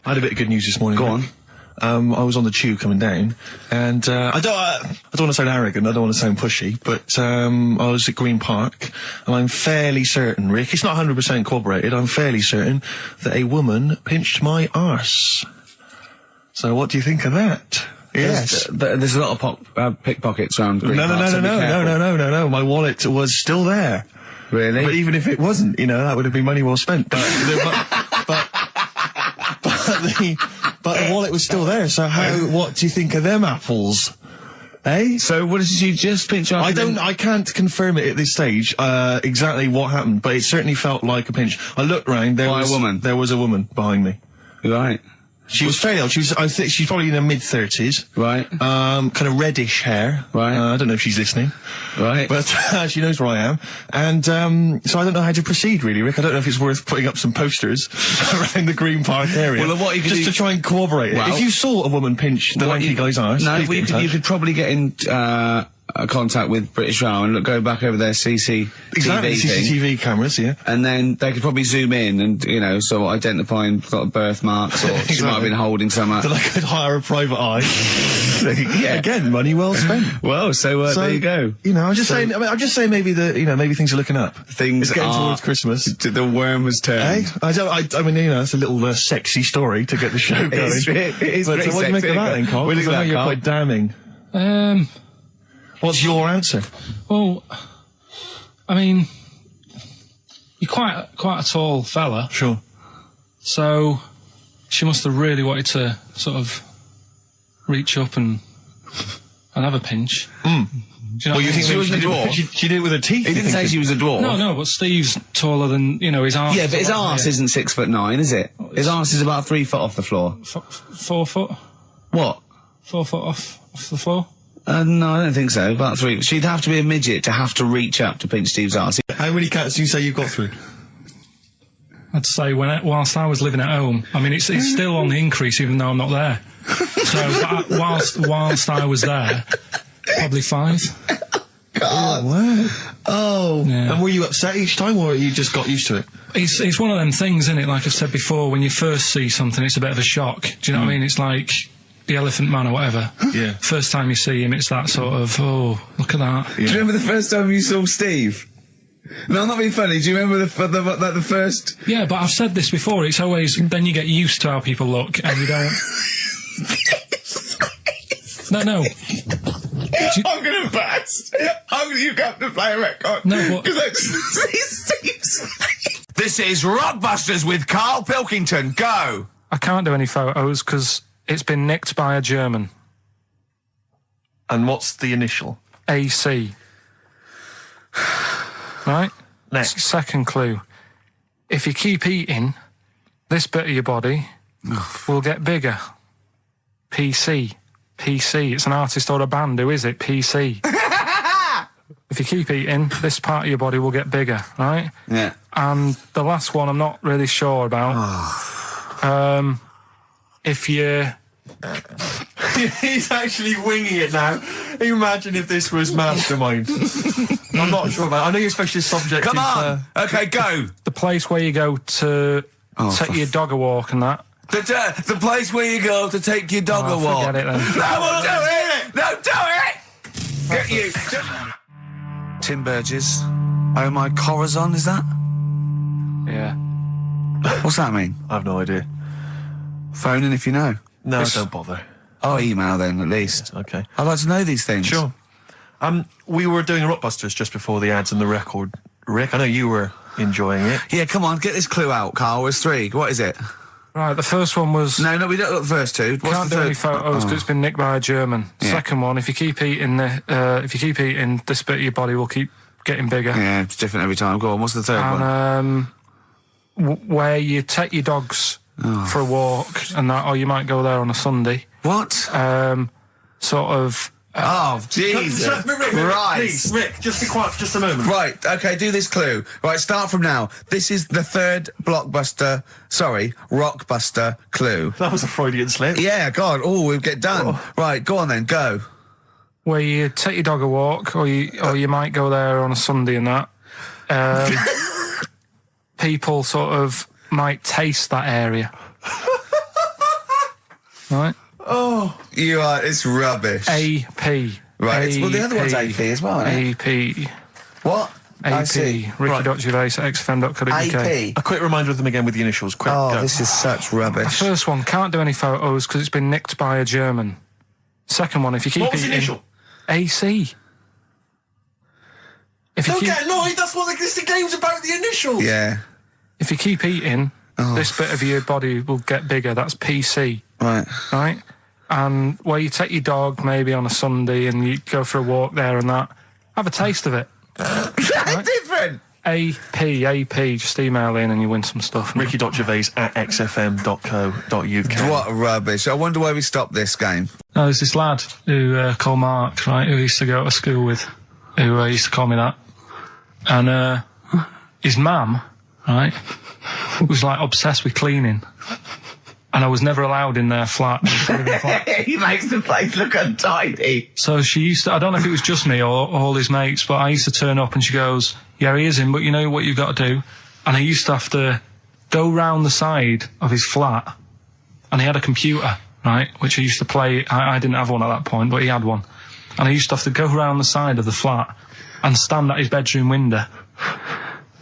I had a bit of good news this morning. Go on. I was on the tube coming down, and I don't want to sound arrogant, I don't want to sound pushy, but I was at Green Park, and I'm fairly certain, Rick, it's not 100% corroborated, I'm fairly certain that a woman pinched my arse. So what do you think of that? Yes. There's a lot of pickpockets around Green Park. No. My wallet was still there. Really? But even if it wasn't, that would have been money well spent. But the wallet was still there. So what do you think of them apples? Eh? So what did she just pinch off? I can't confirm it at this stage, exactly what happened, but it certainly felt like a pinch. I looked round, there was a woman behind me. Right. She was fairly old. I think she's probably in her mid-30s. Right. Kind of reddish hair. Right. I don't know if she's listening. Right. But she knows where I am. And so I don't know how to proceed, really, Rick. I don't know if it's worth putting up some posters around the Green Park area. Well, what you could just to try and corroborate it. If you saw a woman pinch the lanky guy's arse, you could probably get in contact with British Rail and go back over their CCTV cameras, yeah. And then they could probably zoom in and, so identifying sort of birthmarks, or she might have been holding some up. Then I could hire a private eye. Yeah. Again, money well spent. Well, so there you go. I'm just saying maybe maybe things are looking up. Things it's getting are towards Christmas. The worm has turned. I mean, it's a little sexy story to get the show going. it is but pretty what do you make of that then, Carl? What do you think of that, you're Carl? quite damning. What's your answer? Well, I mean, you're quite a tall fella. Sure. So she must have really wanted to sort of reach up and have a pinch. Mm. Do you know you think she was a dwarf? She did it with her teeth. He didn't say she was a dwarf. No, but Steve's taller than, his arse. Yeah, but his arse isn't 6'9", is it? His arse is about 3 foot off the floor. 4 foot? What? 4 foot off the floor? No, I don't think so. About 3. She'd have to be a midget to have to reach up to pinch Steve's arse. How many cats do you say you've got through? I'd say whilst I was living at home. I mean, it's still on the increase even though I'm not there. So whilst I was there, probably 5. God. Oh. Yeah. And were you upset each time, or you just got used to it? It's one of them things, isn't it? Like I've said before, when you first see something, it's a bit of a shock. Do you know what I mean? It's like the Elephant Man or whatever. Yeah. First time you see him, it's that sort of, oh, look at that. Yeah. Do you remember the first time you saw Steve? No, I'm not being funny. Do you remember the first? Yeah, but I've said this before. It's always, then you get used to how people look, and you don't. No. I'm gonna burst. You have to play a record. No, but this is Rockbusters with Karl Pilkington. Go. I can't do any photos because it's been nicked by a German. And what's the initial? AC. Right? Next. Second clue. If you keep eating, this bit of your body will get bigger. PC. PC. It's an artist or a band. Who is it? PC. If you keep eating, this part of your body will get bigger, right? Yeah. And the last one I'm not really sure about. If you... He's actually winging it now. Imagine if this was Mastermind. I'm not sure about it. I know your specialist subject Come is... on! Okay, go! The place where you go to take your dog a walk and that. The place where you go to take your dog a walk. Forget it then. No, we'll do it! No, do it! Get you. Tim Burgess. Oh my Corazon, is that? Yeah. What's that mean? I have no idea. Phone in if you know. No, don't bother. Oh, email then, at least. Okay. I'd like to know these things. Sure. We were doing Rockbusters just before the ads and the record. Rick, I know you were enjoying it. Yeah, come on, get this clue out, Carl. There's 3. What is it? Right, the first one was... No, we don't got the first 2. What's Can't the do third? any photos because it's been nicked by a German. Yeah. Second one, if you keep eating, this bit of your body will keep getting bigger. Yeah, it's different every time. Go on, what's the third one? Where you take your dogs for a walk and that, or you might go there on a Sunday. What? Sort of... oh, Jesus. Rick, please, Rick, just be quiet for just a moment. Right, okay, do this clue. Right, start from now. This is the 3rd Rockbuster clue. That was a Freudian slip. Yeah, God, we'll get done. Oh. Right, go on then, go. Where you take your dog a walk, or you might go there on a Sunday and that. People sort of might taste that area. right? Oh, you are. It's rubbish. AP. Right. Well, the other one's AP as well. Isn't it? AP. What? I see. Ricky.Gervais at XFM.co.uk. AP. A quick reminder of them again with the initials. Quick, Oh, go. this is such rubbish. The first one, can't do any photos because it's been nicked by a German. Second one, if you keep What was the eating... initial? AC. If you Don't keep, get annoyed, that's what the game's about, the initials. Yeah. if you keep eating, this bit of your body will get bigger. That's PC. Right. Right? And where you take your dog maybe on a Sunday and you go for a walk there and that, have a taste of it. That's different. AP, just email in and you win some stuff. Ricky.Gervais at xfm.co.uk. What rubbish. I wonder why we stopped this game. No, there's this lad who called Mark, right, who I used to go to school with, who used to call me that. And his mum, right, was like obsessed with cleaning. And I was never allowed in their flat. He makes the place look untidy. So she used to, I don't know if it was just me or all his mates, but I used to turn up and she goes, yeah, he is in, but you know what you've got to do? And I used to have to go round the side of his flat, and he had a computer, right, which I used to play. I didn't have one at that point, but he had one. And I used to have to go round the side of the flat and stand at his bedroom window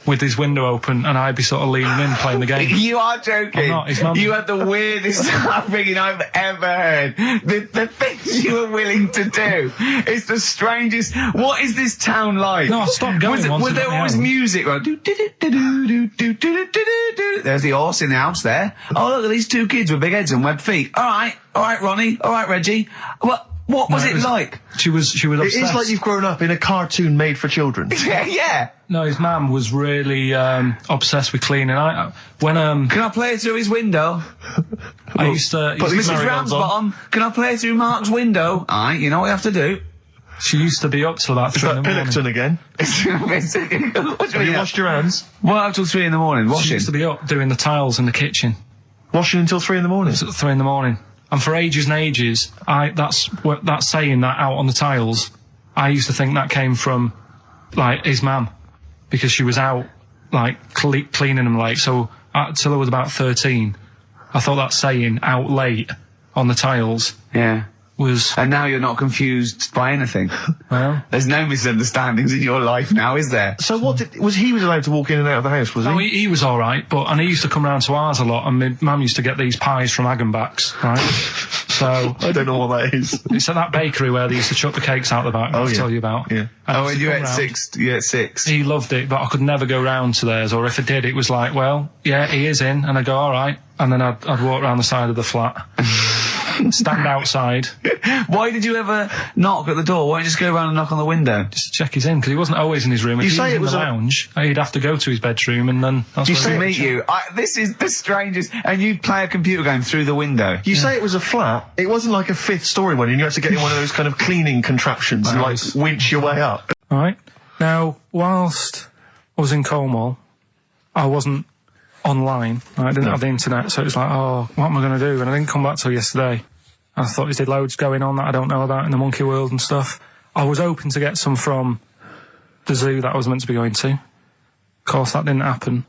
with his window open, and I'd be sort of leaning in playing the game. You are joking. I'm not, his mum. You had the weirdest upbringing I've ever heard. The things you were willing to do. It's the strangest. What is this town like? No, I stopped going once Was I there got my always own. music? Right? There's the horse in the house there. Oh, look at these two kids with big heads and webbed feet. All right, Ronnie. All right, Reggie. What was it like? She was obsessed. It's like you've grown up in a cartoon made for children. Yeah. No, his mum was really obsessed with cleaning. When Can I play it through his window? I used to... Put these Mrs. marigolds on. Ramsbottom, can I play it through Mark's window? Alright, you know what you have to do. She used to be up till about Is 3 in that the morning. Pilkington again? What do Have you washed your hands? What up till 3 in the morning? She Washing? used to be up doing the tiles in the kitchen. Washing until 3 in the morning? It's at 3 in the morning. And for ages and ages, that saying that out on the tiles, I used to think that came from, like, his mum. Because she was out, like, cleaning them late. So, till I was about 13, I thought that saying, out late, on the tiles, Yeah. was... And now you're not confused by anything. Well... There's no misunderstandings in your life now, is there? So what was he allowed to walk in and out of the house, was he? No, he was all right, and he used to come round to ours a lot, and my mum used to get these pies from Hagenbach's, right? So I don't know what that is. it's at that bakery where they used to chuck the cakes out the back. I'll tell you about. Yeah. And Oh, he and used to you come at round. 6. You at 6. He loved it, but I could never go round to theirs, or if I did, it was like, well, yeah, he is in, and I'd go, all right, and then I'd walk round the side of the flat, stand outside, Why did you ever knock at the door? Why don't you just go around and knock on the window? just to check he's in, because he wasn't always in his room. If You he say was it in was the a- lounge, he'd have to go to his bedroom, and then that's You where say he To would meet check. you. This is the strangest. And you'd play a computer game through the window. You say it was a flat. It wasn't like a 5th story one, and you had to get in one of those kind of cleaning contraptions and, like, Nice. winch your way up. All right. Now, whilst I was in Cornwall, I wasn't online. Right? I didn't have the internet, so it was like, oh, what am I going to do? And I didn't come back till yesterday. And I thought there's loads going on that I don't know about in the monkey world and stuff. I was hoping to get some from the zoo that I was meant to be going to. Of course, that didn't happen.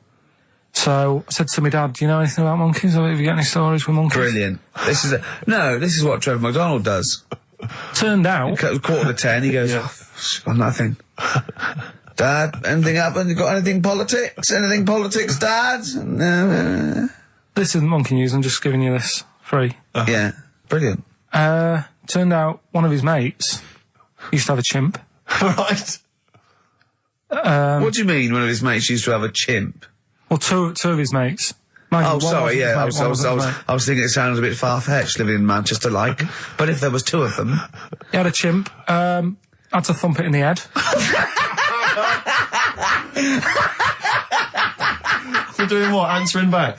So I said to my dad, do you know anything about monkeys? Or have you got any stories with monkeys? Brilliant. This is what Trevor McDonald does. Turned out... 9:45, he goes, got nothing. Dad, anything happened? You got anything politics? Anything politics, Dad? No. This isn't monkey news, I'm just giving you this free. Yeah, brilliant. Turned out one of his mates used to have a chimp. Right. What do you mean one of his mates used to have a chimp? Well, two of his mates. Mind you, Oh, one sorry, wasn't yeah, his mate, one wasn't his mate. I was thinking it sounds a bit far-fetched living in Manchester, like. But if there was 2 of them... He had a chimp, had to thump it in the head. For doing what? Answering back?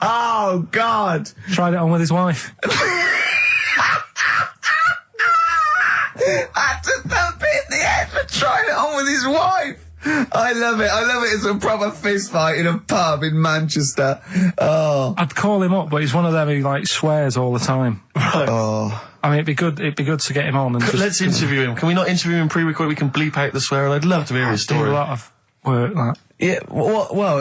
Oh, God! Tried it on with his wife. Had to thump it in the head for trying it on with his wife! I love it. It's a proper fist fight in a pub in Manchester. Oh. I'd call him up, but he's one of them who, like, swears all the time. Right. Oh. I mean, it'd be good to get him on and just... Let's interview him. Can we not interview him pre-record? We can bleep out the swear. I'd love to hear his do a story. lot of work, that. Yeah, well,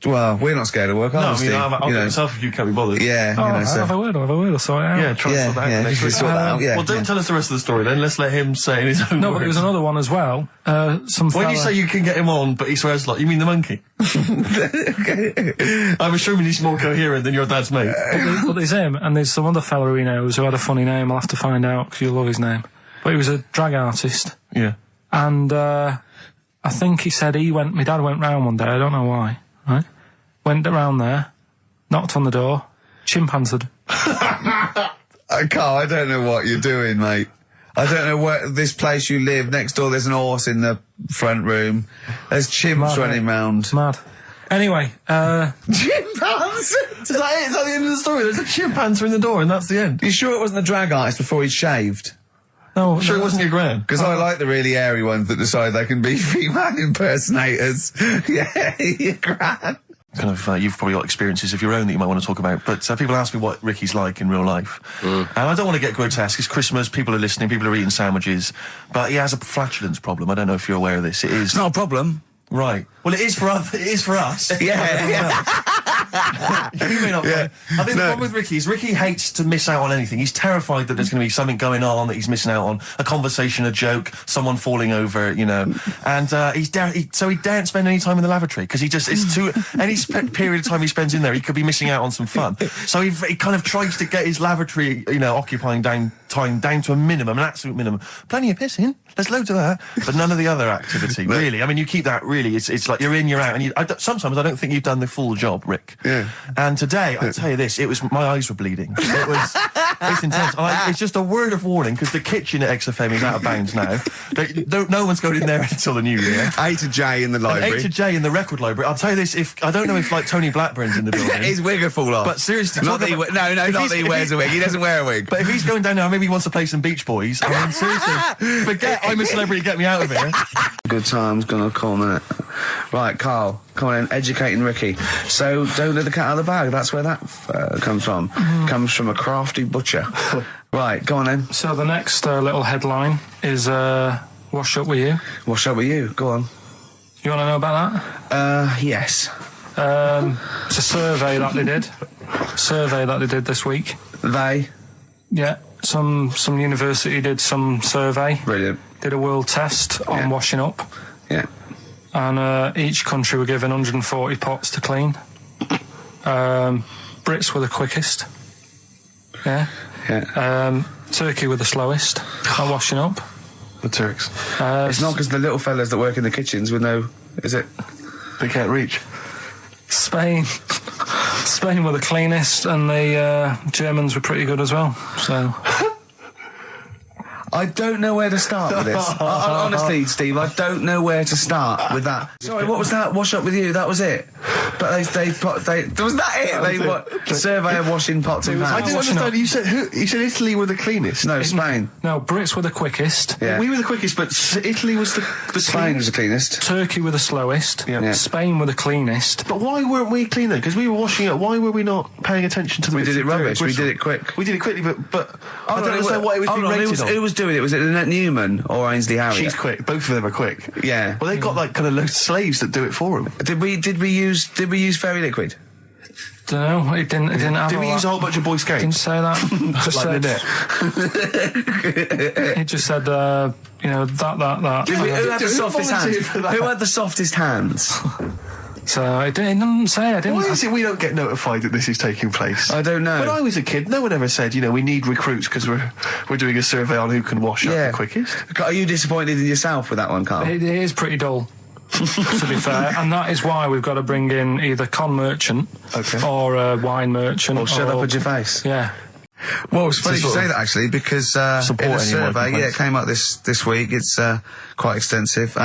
Well, we're not scared of work, No, are I we, mean, Steve? I'll get myself if you can't be bothered. Yeah, you know, so... Have a word, I'll sort it out. Yeah, try and sort that out next if we week. sort that out, yeah. Well, don't tell us the rest of the story then. Let's let him say in his own No, words. but there was another one as well. When you say you can get him on, but he swears a lot, you mean the monkey? I'm assuming he's more coherent than your dad's mate. But there's him, and there's some other fella he knows who had a funny name. I'll have to find out, because you'll love his name. But he was a drag artist. Yeah. And I think he said my dad went round one day, I don't know why, right? Went around there, knocked on the door, chimpanzeed. Carl, I don't know what you're doing, mate. I don't know where this place you live, next door there's an horse in the front room. There's chimps running round. Mad. Anyway, Chimpanzee? Is that it? Is that the end of the story? There's a chimpanzee in the door and that's the end? You sure it wasn't a drag artist before he'd shaved? no, Sure it wasn't your gran? Because I like the really airy ones that decide they can be female impersonators. Yeah, your gran. Kind of, you've probably got experiences of your own that you might want to talk about, but people ask me what Ricky's like in real life. And I don't want to get grotesque. It's Christmas, people are listening, people are eating sandwiches, but he has a flatulence problem. I don't know if you're aware of this. It is... It's not a problem. Right. Well, it is for us. It is for us. Yeah. You may not. Yeah. I think the problem with Ricky is Ricky hates to miss out on anything. He's terrified that there's going to be something going on that he's missing out on. A conversation, a joke, someone falling over, you know. And so he daren't spend any time in the lavatory because it's too any period of time he spends in there, he could be missing out on some fun. So he kind of tries to get his lavatory, you know, occupying time down to a minimum, an absolute minimum. Plenty of pissing. There's loads of that, but none of the other activity. Really, I mean, you keep that. Really, it's like you're in, you're out, and sometimes I don't think you've done the full job, Rick. Yeah. And today, I tell you this, my eyes were bleeding. It's intense. It's just a word of warning because the kitchen at XFM is out of bounds now. No one's going in there until the new year. A to J in the library. A to J in the record library. I'll tell you this, I don't know if like Tony Blackburn's in the building. His wig will fall off. But seriously, not that he wears a wig. He doesn't wear a wig. But if he's going down now, maybe he wants to play some Beach Boys. I mean, seriously, forget I'm a celebrity, get me out of here. Good time's gonna come, innit? Right, Carl, come on in, educating Ricky. So, don't let the cat out of the bag, that's where that comes from. Comes from a crafty butcher. Right, go on then. So the next little headline is Wash Up With You. Wash up with you, go on. You want to know about that? Yes. It's a survey that they did this week. They? Yeah, some university did some survey. Brilliant. Did a world test on washing up. Yeah. And each country were given 140 pots to clean. Brits were the quickest. Yeah. Yeah. Turkey were the slowest at washing up. The Turks. It's not because the little fellas that work in the kitchens with no... Is it? They can't reach. Spain were the cleanest, and the Germans were pretty good as well. So... I don't know where to start with this. Honestly, Steve, I don't know where to start with that. Sorry, what was that? Wash up with you? That was it. But was that it? Survey of washing pots and pans. I didn't understand. You said who? You said Italy were the cleanest. No, Spain. No, Brits were the quickest. Yeah. We were the quickest, but Italy was the Spain was the cleanest. Turkey were the slowest. Yeah. Spain were the cleanest. But why weren't we clean then? Because we were washing up. Why were we not paying attention to the? We did it rubbish. We did it quick. We did it quickly, but I don't understand what it was being rated on. Who was doing it? Was it Annette Newman or Ainsley Harriott? She's quick. Both of them are quick. Yeah. Well, they've got like kind of loads of slaves that do it for them. Did we use fairy liquid? Don't know. It didn't have. Did we use a whole bunch of Boy Scouts? Didn't say that. It just said, you know, that. Who had the softest hands? Who had the softest hands? So it didn't say. I didn't. Why is it we don't get notified that this is taking place? I don't know. When I was a kid, no one ever said, you know, we need recruits because we're doing a survey on who can wash up the quickest. Are you disappointed in yourself with that one, Carl? It is pretty dull, to be fair, and that is why we've got to bring in either con merchant or a wine merchant. Or shut up at your face. Yeah. Well, it's funny you say that, actually, because in a survey, it came out this week, it's quite extensive.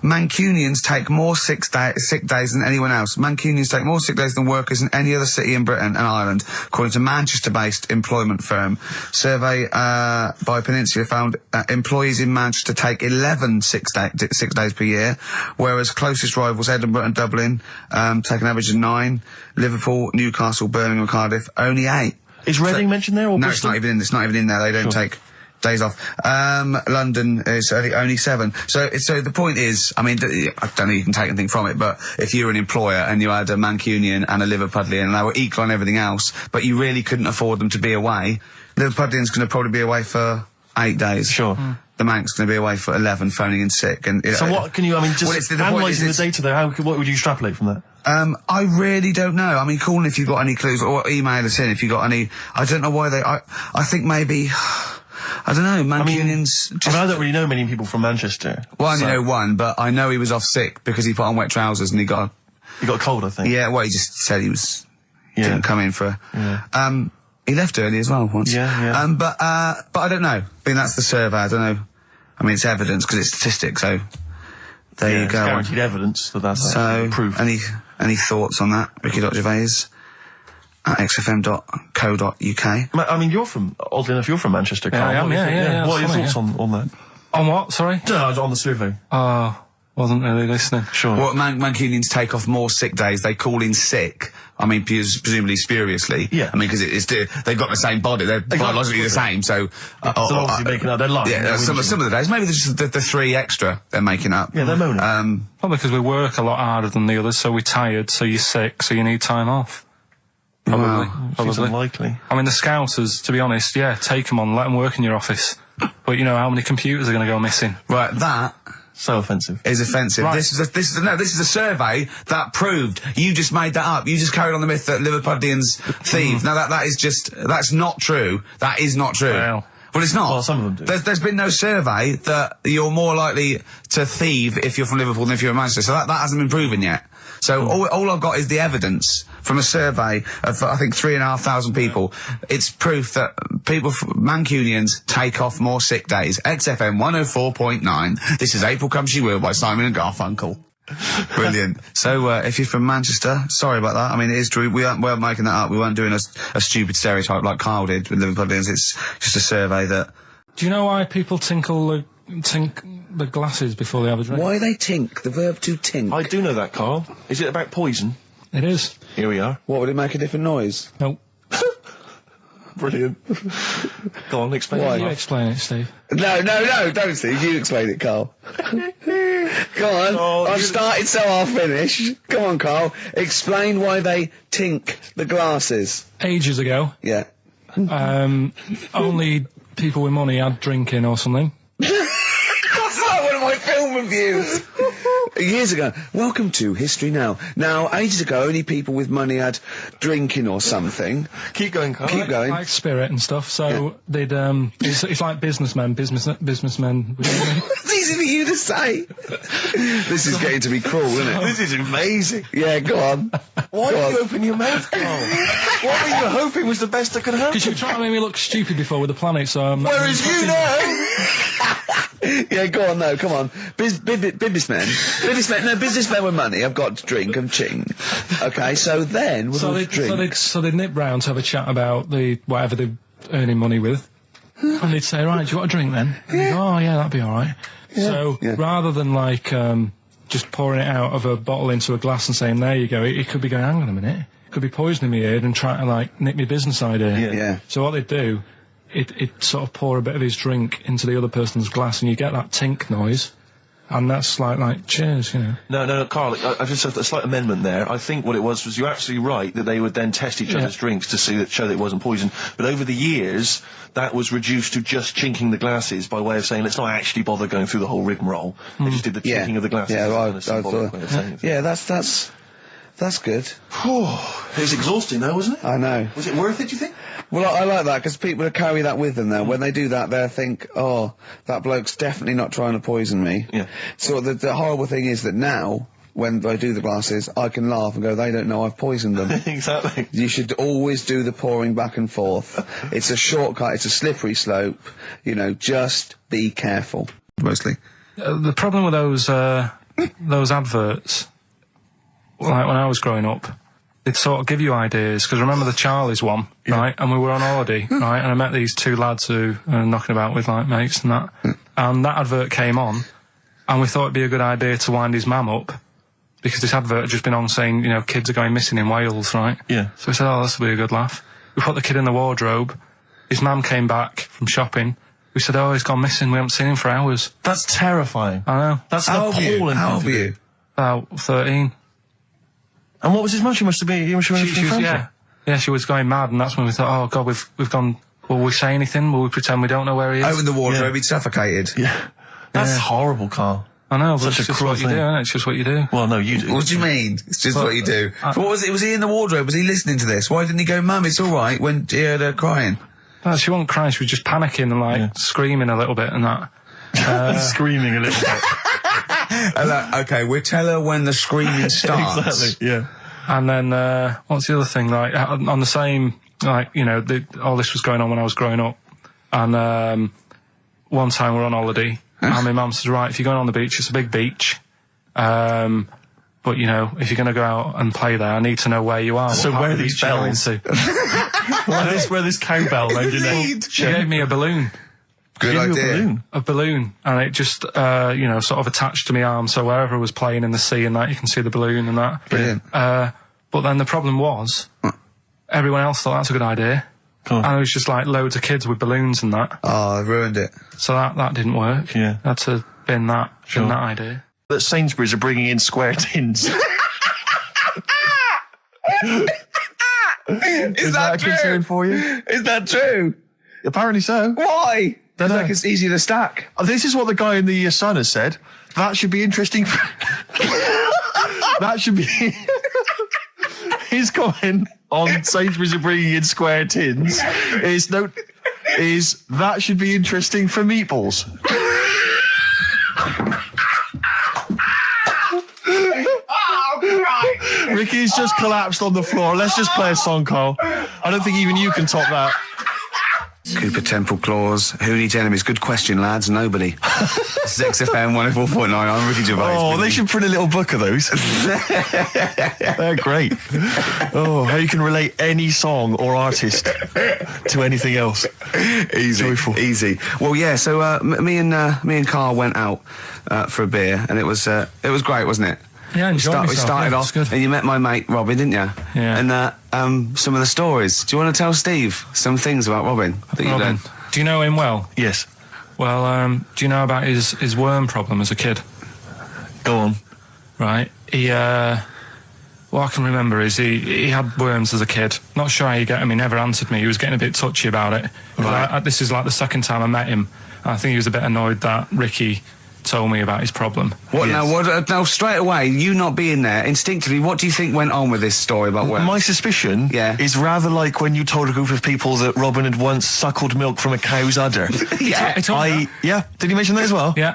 Mancunians take more sick days than anyone else. Mancunians take more sick days than workers in any other city in Britain and Ireland, according to Manchester-based employment firm. Survey by Peninsula found employees in Manchester take 11 sick days per year, whereas closest rivals Edinburgh and Dublin take an average of 9. Liverpool, Newcastle, Birmingham and Cardiff, only 8. Is Reading mentioned there or no, Bristol? it's not even in there. They don't take days off. London is only 7. So the point is, I mean, I don't know you can take anything from it, but if you're an employer and you had a Mancunian and a Liverpudlian and they were equal on everything else, but you really couldn't afford them to be away, Liverpudlian's going to probably be away for 8 days. Sure. The Manc's going to be away for 11, phoning in sick. And so what can you, I mean, just analysing the data though, what would you extrapolate from that? I really don't know. I mean, call in if you've got any clues, or email us in if you've got any. I don't know why I think maybe, I don't know, Mancunians... I don't really know many people from Manchester. Well, I only know one, but I know he was off sick because he put on wet trousers and he got a cold, I think. Yeah, well, he just said he didn't come in for... he left early as well once. Yeah. But I don't know. I mean, that's the survey, I don't know. I mean, it's evidence because it's statistics, so there you go. It's guaranteed evidence that's proof. Any thoughts on that, Ricky.Gervais at xfm.co.uk? I mean, oddly enough, you're from Manchester, Carl. Yeah, I am, yeah. What are your thoughts on that? On what, sorry? No, on the survey. Wasn't really listening. Sure. Well, Mancunians take off more sick days. They call in sick. I mean, presumably spuriously. Yeah. I mean, because they've got the same body. They're biologically the same, so... They're obviously making up their life. Yeah, some of the days. Maybe there's just the 3 extra they're making up. Yeah, they're moaning. Probably because we work a lot harder than the others, so we're tired, so you're sick, so you need time off. Probably. Seems unlikely. I mean, the Scousers, to be honest, take them on, let them work in your office. But you know how many computers are going to go missing? Right, that... So offensive. Is offensive. Right. This is a survey that proved. You just made that up. You just carried on the myth that Liverpudlians thieve. Now that's not true. That is not true. Well, it's not. Well, some of them do. There's been no survey that you're more likely to thieve if you're from Liverpool than if you're in Manchester. So that hasn't been proven yet. So all I've got is the evidence from a survey of, I think, 3,500 people. It's proof that Mancunians take off more sick days. XFM 104.9. This is April Come She Will by Simon and Garfunkel. Brilliant. So, if you're from Manchester, sorry about that. I mean, it is true. We aren't making that up. We weren't doing a stupid stereotype like Kyle did with Liverpudlians. It's just a survey that... Do you know why people tink the glasses before they have a drink? Why they tink? The verb to tink. I do know that, Carl. Is it about poison? It is. Here we are. What, would it make a different noise? Nope. Brilliant. Go on, explain Why? it. You explain it, Steve. No, don't, Steve. You explain it, Carl. Go on. I've started, so I'll finish. Come on, Carl. Explain why they tink the glasses. Ages ago. Yeah. Only people with money had drinking or something. That's like one of my film reviews. Years ago. Welcome to History Now. Now, ages ago, only people with money had drinking or something. Keep going, Carl. Keep going. Like spirit and stuff. So they'd it's like businessmen. It's easy for you to say. This is getting to be cruel, isn't it? This is amazing. Yeah, go on. Why did you open your mouth, Carl? What were you hoping was the best that could happen? Because you were trying to make me look stupid before with the planet, so I'm... Whereas you know... Yeah, go on, no, come on. Businessmen with money have got to drink and ching. Okay, so then... So they'd nip round to have a chat about whatever they're earning money with. And they'd say, right, do you want a drink then? And they'd go, oh, yeah, that'd be alright. Yeah. So, rather than, like, just pouring it out of a bottle into a glass and saying, there you go, it could be going, hang on a minute, it could be poisoning me head and trying to, like, nick my business idea. Yeah. So what they'd do, it'd sort of pour a bit of his drink into the other person's glass and you get that tink noise. And that's like, cheers, you know. No, Carl, I just have a slight amendment there. I think what it was you're absolutely right that they would then test each other's drinks to show that it wasn't poison. But over the years, that was reduced to just chinking the glasses by way of saying, let's not actually bother going through the whole rigmarole. They just did the chinking of the glasses. Yeah, that's good. It was exhausting though, wasn't it? I know. Was it worth it, do you think? Well, I like that, because people carry that with them now. When they do that, they'll think, oh, that bloke's definitely not trying to poison me. Yeah. So the horrible thing is that now, when I do the glasses, I can laugh and go, they don't know I've poisoned them. Exactly. You should always do the pouring back and forth. It's a shortcut, it's a slippery slope. You know, just be careful. Mostly. The problem with those adverts, like when I was growing up, they'd sort of give you ideas, because remember the Charlie's one, right? And we were on holiday, right? And I met these 2 lads who are knocking about with, like, mates and that. And that advert came on, and we thought it'd be a good idea to wind his mum up, because this advert had just been on saying, you know, kids are going missing in Wales, right? Yeah. So we said, oh, this will be a good laugh. We put the kid in the wardrobe. His mum came back from shopping, We said, oh, he's gone missing. We haven't seen him for hours. That's terrifying. I know. That's appalling. How old were you? About 13. And what was his mum? She must have been. Yeah, she was going mad, and that's when we thought, oh God, we've gone. Will we say anything? Will we pretend we don't know where he is? Open the wardrobe, he'd suffocated. Yeah. That's horrible, Carl. I know, but Such it's a just cruel what you thing. do, isn't it? It's just what you do. Well, no, you do. What do you mean? It's just what you do. But what was it? Was he in the wardrobe? Was he listening to this? Why didn't he go, Mum, it's all right, when he heard her crying? No, she wasn't crying. She was just panicking and screaming a little bit and that. Screaming a little bit. Okay, we'll tell her when the screaming starts. Exactly. Yeah. And then what's the other thing? Like on the same, like all this was going on when I was growing up. And one time we're on holiday, and my mum says, "Right, if you're going on the beach, it's a big beach. But if you're going to go out and play there, I need to know where you are. So where are these bells? Where this cowbell around your neck? She gave me a balloon. Good idea. A balloon, and it just sort of attached to my arm. So wherever I was playing in the sea and that, you can see the balloon and that. Brilliant. But then the problem was, everyone else thought that's a good idea. And it was just like loads of kids with balloons and that. Oh, I ruined it. So that didn't work. Yeah. Had to bin that idea. That Sainsbury's are bringing in square tins. Is that a concern for you? Is that true? Apparently so. Why? Don't know. Like it's easy to stack. This is what the guy in the Sun has said. That should be interesting. That should be his comment on Sainsbury's are bringing in square tins. Is that should be interesting for meatballs. Ricky's just collapsed on the floor. Let's just play a song, Carl. I don't think even you can top that. Cooper Temple Claws. Who needs enemies? Good question, lads. Nobody. This is XFM 104.9. I'm Ricky Gervais. Oh, they should print a little book of those. They're great. Oh, how you can relate any song or artist to anything else. Easy. Joyful. Easy. Well, yeah, so me and Carl went out for a beer, and it was great, wasn't it? Yeah, we started off, good. and you met my mate Robin, didn't you? Yeah. And some of the stories. Do you want to tell Steve some things about Robin that you learned? Do you know him well? Yes. Well, do you know about his worm problem as a kid? Go on. Right. He, what I can remember is he had worms as a kid. Not sure how you get him. He never answered me. He was getting a bit touchy about it. Right. This is like the second time I met him. I think he was a bit annoyed that Ricky told me about his problem. What yes. Now straight away, you not being there, instinctively, what do you think went on with this story about worms? My suspicion is rather like when you told a group of people that Robin had once suckled milk from a cow's udder. Did he mention that as well? Yeah.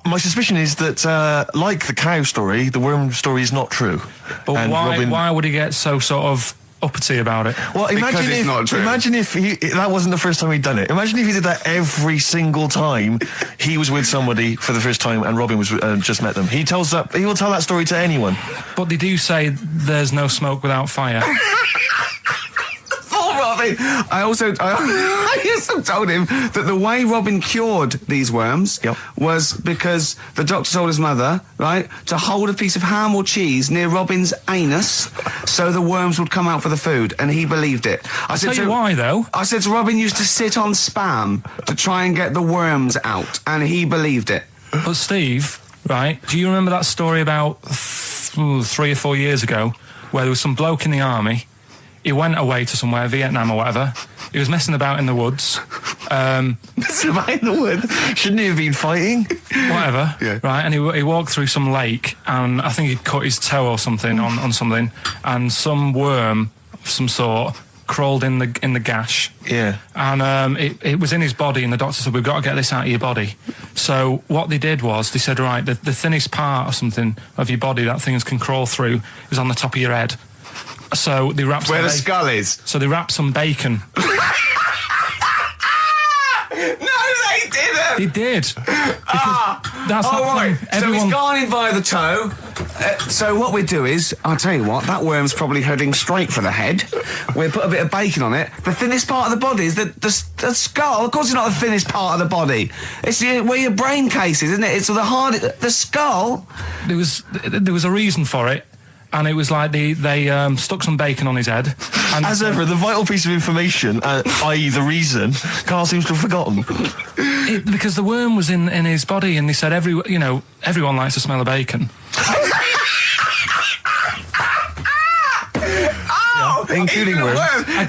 My suspicion is that, like the cow story, the worm story is not true. But and why would he get so sort of uppity about it? Well, imagine if that wasn't the first time he'd done it. Imagine if he did that every single time he was with somebody for the first time and Robin was just met them. He will tell that story to anyone. But they do say there's no smoke without fire. Robin. I also told him that the way Robin cured these worms was because the doctor told his mother, right, to hold a piece of ham or cheese near Robin's anus so the worms would come out for the food, and he believed it. I'll tell you why, though. I said to Robin used to sit on spam to try and get the worms out, and he believed it. But Steve, right, do you remember that story about 3 or 4 years ago where there was some bloke in the army? He went away to somewhere, Vietnam or whatever. He was messing about in the woods. Messing about in the woods? Shouldn't he have been fighting? Whatever. Yeah. Right, and he walked through some lake, and I think he'd cut his toe or something on something, and some worm of some sort crawled in the gash. Yeah. And it was in his body, and the doctor said, we've got to get this out of your body. So what they did was, they said, right, the thinnest part or something of your body that things can crawl through is on the top of your head. So they wrapped where the skull is. So they wrapped some bacon. No, they didn't. They did. That's right. Everyone... So he's gone in by the toe. So what we do is, I'll tell you what, that worm's probably heading straight for the head. We'll put a bit of bacon on it. The thinnest part of the body is the skull. Of course it's not the thinnest part of the body. It's where your brain case is, isn't it? It's the skull. There was a reason for it. and it was like they stuck some bacon on his head. And as ever, the vital piece of information, i.e. the reason, Karl seems to have forgotten. Because the worm was in his body, and they said everyone likes the smell of bacon. Including worms.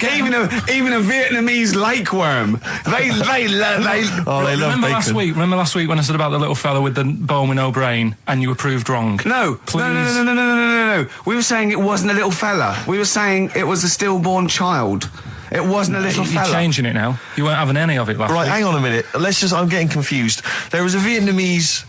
Even a Vietnamese lake worm. They love bacon. Remember last week when I said about the little fella with the bone with no brain, and you were proved wrong? No. We were saying it wasn't a little fella. We were saying it was a stillborn child. It wasn't a little fella. You're changing it now. You weren't having any of it last week. Right, hang on a minute. I'm getting confused. There was a Vietnamese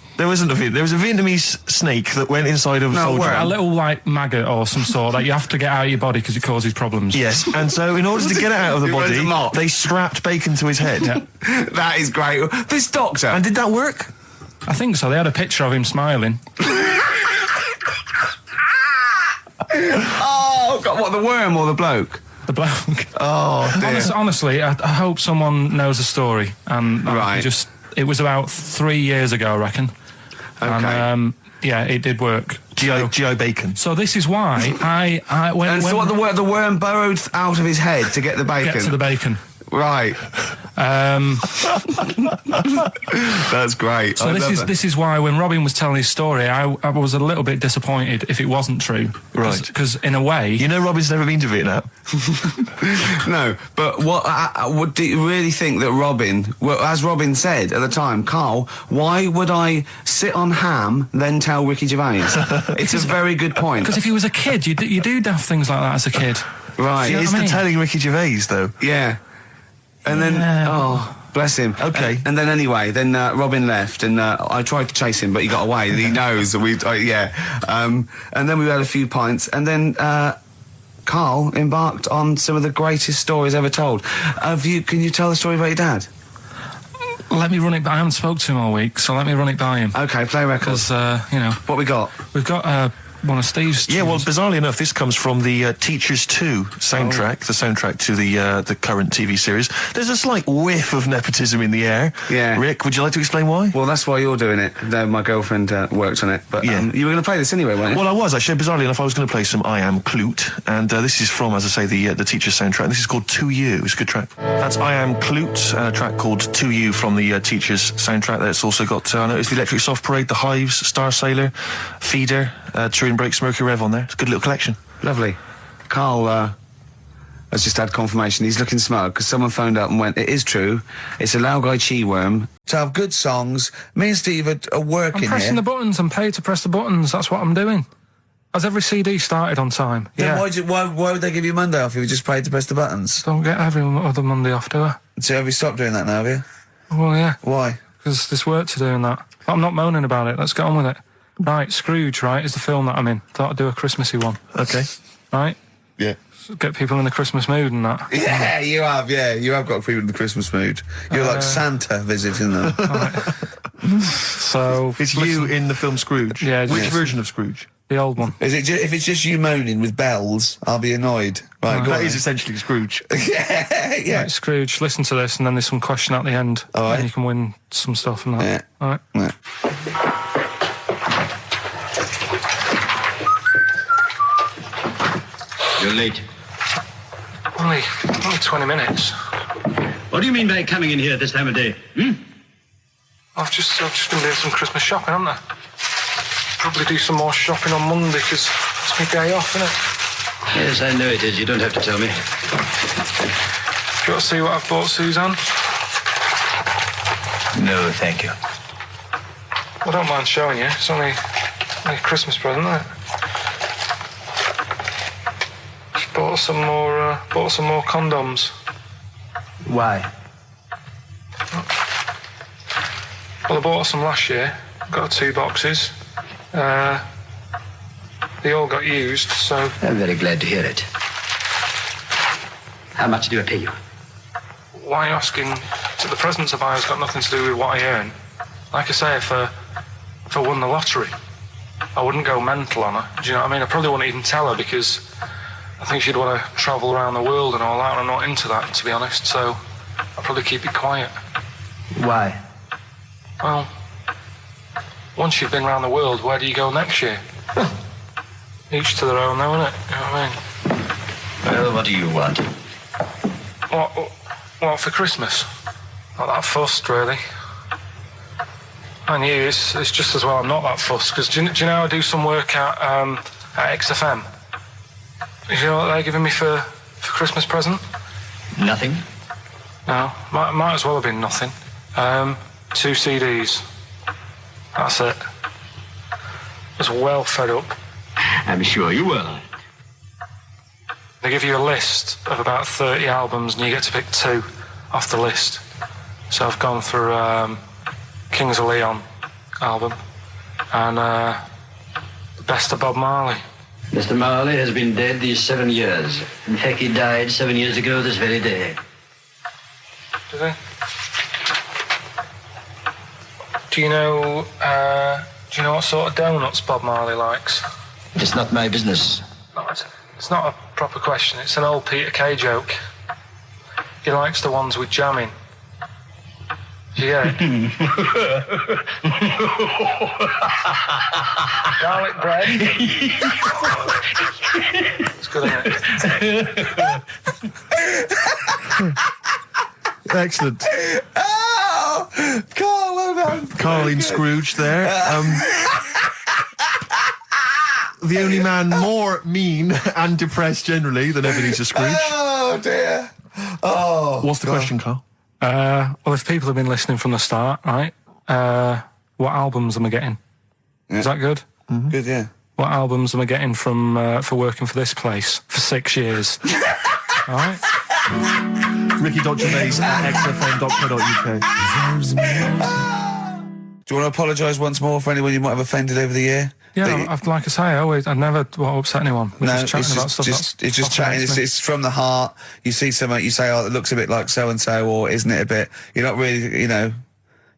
snake that went inside of a soldier. A little, like, maggot or some sort that you have to get out of your body because it causes problems. Yes, and so in order to get it out of the body, they strapped bacon to his head. Yeah. That is great. This doctor. And did that work? I think so. They had a picture of him smiling. Oh, God, what, the worm or the bloke? The bloke. Oh, dear. Honestly, I hope someone knows the story. Right. It was about 3 years ago, I reckon. Okay. And, it did work. G.I. Bacon. So this is why the worm burrowed out of his head to get the bacon? Get to the bacon. Right. That's great. So this is why when Robin was telling his story, I was a little bit disappointed if it wasn't true. Right. Because in a way, Robin's never been to Vietnam. No, but what do you really think that Robin? Well, as Robin said at the time, Karl, why would I sit on ham then tell Ricky Gervais? It's a very good point. Because if he was a kid, you do daft things like that as a kid. Right. He is telling Ricky Gervais though. Yeah. And then, bless him. Okay. And then anyway, Robin left, and I tried to chase him, but he got away. He knows that and then we had a few pints, and then Karl embarked on some of the greatest stories ever told. Can you tell the story about your dad? Let me run it by. I haven't spoke to him all week, so let me run it by him. Okay, play records. Because what we got? We've got one of Steve's tunes. Yeah, well, bizarrely enough, this comes from the Teachers 2 soundtrack, the soundtrack to the current TV series. There's a slight whiff of nepotism in the air. Yeah. Rick, would you like to explain why? Well, that's why you're doing it. My girlfriend worked on it. But you were going to play this anyway, weren't you? Well, I was, actually. Bizarrely enough, I was going to play some I Am Clute, and this is from, as I say, the Teachers soundtrack. This is called To You. It's a good track. That's I Am Clute, a track called To You from the Teachers soundtrack. That's also got, I noticed the Electric Soft Parade, The Hives, Star Sailor, Feeder, Turin Breaks, Mercury Rev on there. It's a good little collection. Lovely. Karl has just had confirmation. He's looking smug because someone phoned up and went, it is true. It's a Laogai chi worm. To have good songs, me and Steve are working here. I'm pressing the buttons. I'm paid to press the buttons. That's what I'm doing. Has every CD started on time? Then why would they give you Monday off if you just paid to press the buttons? Don't get every other Monday off, do I? So have you stopped doing that now, have you? Well, yeah. Why? Because there's work to do and that. But I'm not moaning about it. Let's get on with it. Right, Scrooge, right, is the film that I'm in. Thought I'd do a Christmassy one. Okay. Right? Yeah. Get people in the Christmas mood and that. Yeah, you have got people in the Christmas mood. You're like Santa visiting them. Right. So... It's you in the film Scrooge. Yeah. Which version of Scrooge? The old one. Is it if it's just you moaning with bells, I'll be annoyed. Right, that is essentially Scrooge. yeah. Right, Scrooge, listen to this, and then there's some question at the end. All right. And you can win some stuff and that. Yeah. All right. Yeah. You're late. Only 20 minutes. What do you mean by coming in here this time of day? I've just been doing some Christmas shopping, haven't I? Probably do some more shopping on Monday because it's my day off, isn't it? Yes, I know it is. You don't have to tell me. You got to see what I've bought, Suzanne? No, thank you. I don't mind showing you. It's only a Christmas present, isn't it? Just bought some more condoms. Why? Well, I bought some last year. Got 2 boxes. They all got used, so... I'm very glad to hear it. How much do I pay you? Why are you asking? The presents I buy has got nothing to do with what I earn. Like I say, if I won the lottery, I wouldn't go mental on her. Do you know what I mean? I probably wouldn't even tell her because I think she'd want to travel around the world and all that, and I'm not into that, to be honest, so I'd probably keep it quiet. Why? Well, once you've been around the world, where do you go next year? Each to their own, though, isn't it? You know what I mean? Well, what do you want? What for Christmas? Not that fussed, really. And you, it's just as well I'm not that fussed, because do you know I do some work at XFM? Do you know what they're giving me for Christmas present? Nothing? No, might as well have been nothing. 2 CDs. That's it. I was well fed up. I'm sure you will. They give you a list of about 30 albums and you get to pick 2 off the list. So I've gone through Kings of Leon album and the best of Bob Marley. Mr. Marley has been dead these 7 years. In fact, he died 7 years ago this very day. Did he? Do you know what sort of donuts Bob Marley likes? It's not my business. No, it's not a proper question. It's an old Peter Kay joke. He likes the ones with jam in. Do you get it? Garlic bread. It's good, isn't it? Excellent. Oh! Carl, well done. Carl in Scrooge there. The only man more mean and depressed generally than Ebenezer Scrooge. Oh, dear. Oh. What's the question, Carl? Well, if people have been listening from the start, right, what albums am I getting? Yeah. Is that good? Mm-hmm. Good, yeah. What albums am I getting from for working for this place for 6 years? All right. Ricky.Gervais at xfm.co.uk. Do you want to apologise once more for anyone you might have offended over the year? Yeah, like I say, I never want to upset anyone. We're just chatting about stuff. It's just chatting. It's from the heart. You see something, you say, "Oh, it looks a bit like so and so," or "Isn't it a bit?" You're not really, you don't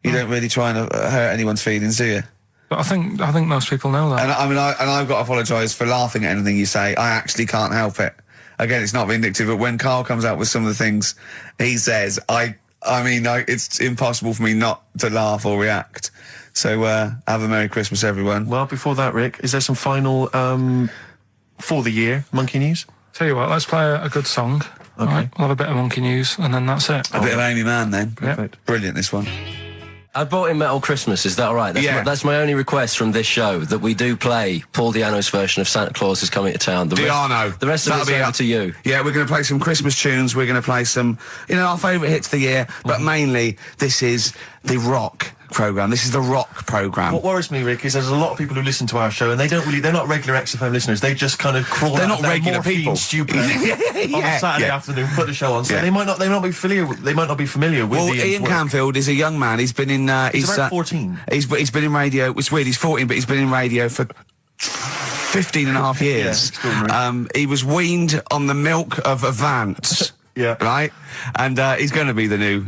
really try and hurt anyone's feelings, do you? But I think most people know that. And I've got to apologise for laughing at anything you say. I actually can't help it. Again, it's not vindictive, but when Carl comes out with some of the things he says, it's impossible for me not to laugh or react. So, have a Merry Christmas, everyone. Well, before that, Rick, is there some final, for the year, Monkey News? Tell you what, let's play a good song. Okay. Right? We'll have a bit of Monkey News, and then that's it. A bit of Amy Mann, then. Perfect. Yep. Brilliant, this one. I bought in Metal Christmas, is that all right? That's my only request from this show, that we do play Paul Di'Anno's version of Santa Claus is Coming to Town. The rest of it's over to you. Yeah, we're going to play some Christmas tunes, we're going to play some, our favourite hits of the year, but mainly, this is the rock programme. This is the rock programme. What worries me, Rick, is there's a lot of people who listen to our show and they're not regular XFM listeners. They just kind of crawl They're out not regular people. Stupid on a Saturday afternoon, put the show on. So they might not be familiar with Well, Ian Canfield is a young man. He's been in he's about 14. He's been in radio. It's weird, he's 14, but he's been in radio for 15 and a half years. He was weaned on the milk of Avant. Yeah. Right? And he's going to be the new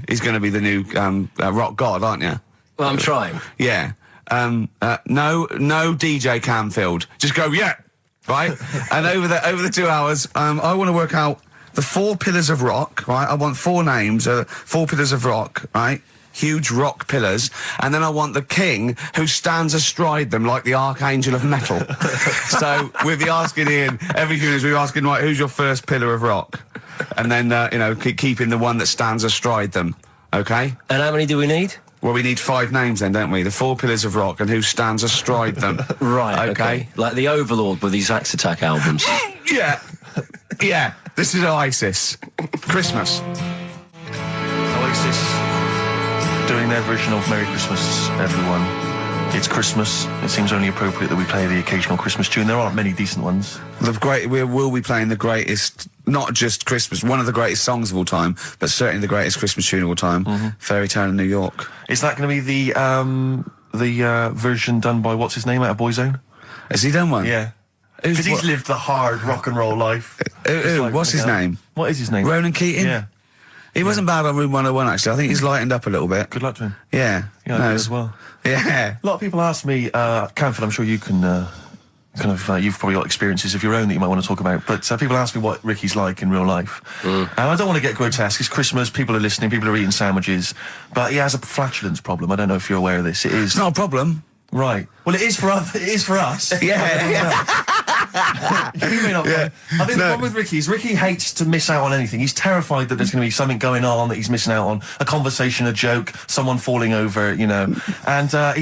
rock god, aren't you? Well, I'm trying. Yeah. No DJ Canfield. Just go, yeah. Right? And over the 2 hours, I want to work out the 4 pillars of rock, right? I want 4 names, 4 pillars of rock, right? Huge rock pillars. And then I want the king who stands astride them like the archangel of metal. So we'll be asking Ian, every few minutes we'll be asking, right, who's your first pillar of rock? And then, keeping the one that stands astride them. Okay? And how many do we need? Well, we need 5 names then, don't we? The 4 pillars of rock and who stands astride them. Right, okay. Like the Overlord with these Axe Attack albums. Yeah. Yeah. This is Oasis. Christmas. Oasis doing their version of Merry Christmas, everyone. It's Christmas. It seems only appropriate that we play the occasional Christmas tune. There aren't many decent ones. We will be playing the greatest, not just Christmas, one of the greatest songs of all time, but certainly the greatest Christmas tune of all time, Fairy Tale in New York. Is that going to be the version done by, what's his name, out of Boyzone? Has he done one? Yeah. Because he's lived the hard rock and roll life. What's his name? What is his name? Ronan Keating? Yeah. He wasn't bad on Room 101, actually. I think he's lightened up a little bit. Good luck to him. Yeah. Yeah, no, as well. Yeah. A lot of people ask me, Canfield, I'm sure you can, you've probably got experiences of your own that you might want to talk about, but people ask me what Ricky's like in real life. And I don't want to get grotesque. It's Christmas, people are listening, people are eating sandwiches, but he has a flatulence problem. I don't know if you're aware of this. It is. It's not a problem. Right. Well, it is for us. Yeah. You may not. I think the problem with Ricky is Ricky hates to miss out on anything. He's terrified that there's going to be something going on that he's missing out on, a conversation, a joke, someone falling over, you know. And so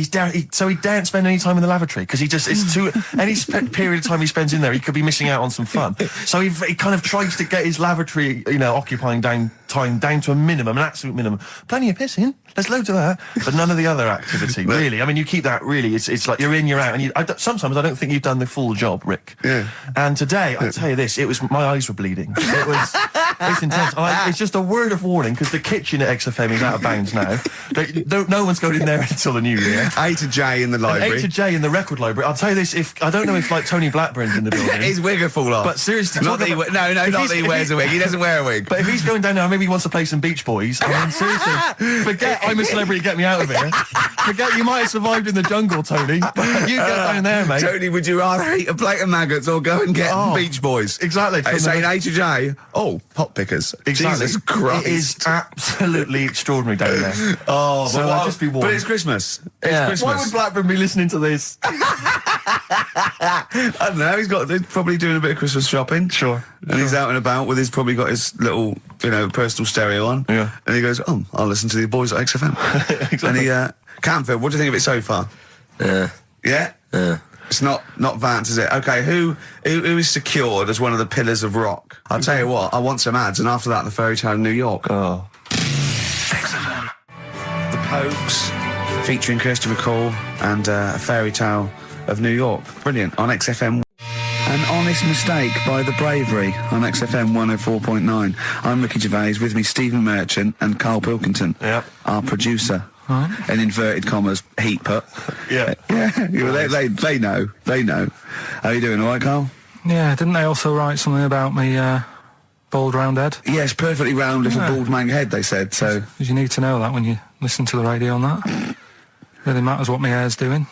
he daren't spend any time in the lavatory because it's too any period of time he spends in there, he could be missing out on some fun. So he kind of tries to get his lavatory, you know, occupying time down to a minimum, an absolute minimum. Plenty of pissing, there's loads of that, but none of the other activity. Really, I mean, you keep that. Really, it's like you're in, you're out, and sometimes I don't think you've done the full job, Rick. Yeah. And today, I tell you this, my eyes were bleeding. It's intense. It's just a word of warning because the kitchen at XFM is out of bounds now. No one's going in there until the new year. A to J in the library. A to J in the record library. I'll tell you this, I don't know if like Tony Blackburn's in the building. His wig will fall off. But seriously, not that he wears a wig. He doesn't wear a wig. But if he's going down now, maybe he wants to play some Beach Boys. I mean, seriously, forget I'm a celebrity, get me out of here. Forget you might have survived in the jungle, Tony. But you go down there, mate. Tony, would you rather eat a plate of maggots or go and get Beach Boys? Exactly. Saying A to J. Oh, pot pickers. Exactly. Jesus Christ. It is absolutely extraordinary down there. Oh, so I'll just be warned. But it's Christmas. It's Christmas. Why would Blackburn be listening to this? I don't know. He's probably doing a bit of Christmas shopping. Sure. And he's out and about with probably got his little, personal stereo on. Yeah. And he goes, I'll listen to the boys at XFM. Exactly. And Camford, what do you think of it so far? Yeah? Yeah. It's not Vance, is it? Okay, who is secured as one of the pillars of rock? I'll tell you what, I want some ads, and after that, the Fairy Tale of New York. Oh. XFM. The Pokes, featuring Christopher Cole, and A Fairy Tale of New York. Brilliant, on XFM. An Honest Mistake by The Bravery on XFM 104.9. I'm Ricky Gervais, with me Stephen Merchant and Karl Pilkington, our producer. In inverted commas, heat put. Yeah. They know. How are you doing, all right, Karl? Yeah, didn't they also write something about me, bald round head? Yes, perfectly round little bald man head, they said, so... Because you need to know that when you listen to the radio on that. Really matters what my hair's doing.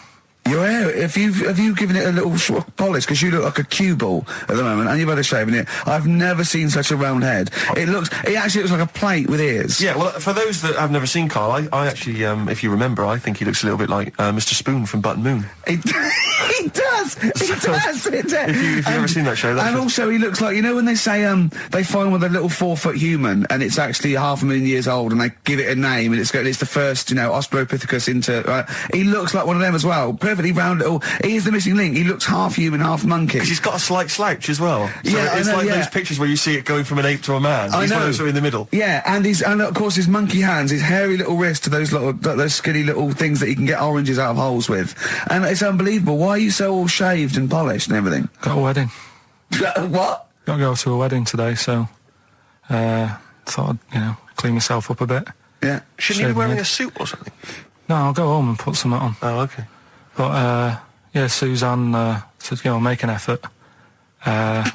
Your hair, have you given it a little sort of polish? Because you look like a cue ball at the moment, and you've had a shave in it. I've never seen such a round head. It actually looks like a plate with ears. Yeah, well, for those that have never seen Karl, I actually, if you remember, I think he looks a little bit like Mr. Spoon from Button Moon. He does. If you've ever seen that show, and also he looks like, when they say they find with a little 4-foot human, and it's actually 500,000 years old, and they give it a name, and it's the first, Australopithecus into. Right? He looks like one of them as well. Perfectly round little. He is the missing link. He looks half human, half monkey. Because he's got a slight slouch as well. So yeah, it's like those pictures where you see it going from an ape to a man. He's one of those in the middle. Yeah, and of course his monkey hands, his hairy little wrist to those skinny little things that you can get oranges out of holes with. And it's unbelievable. Why are you so all shaved and polished and everything? Got a wedding. What? Got to go to a wedding today, so thought I'd, clean myself up a bit. Yeah. Shouldn't you be wearing a suit or something? No, I'll go home and put something on. Oh, okay. But, Suzanne said, make an effort. I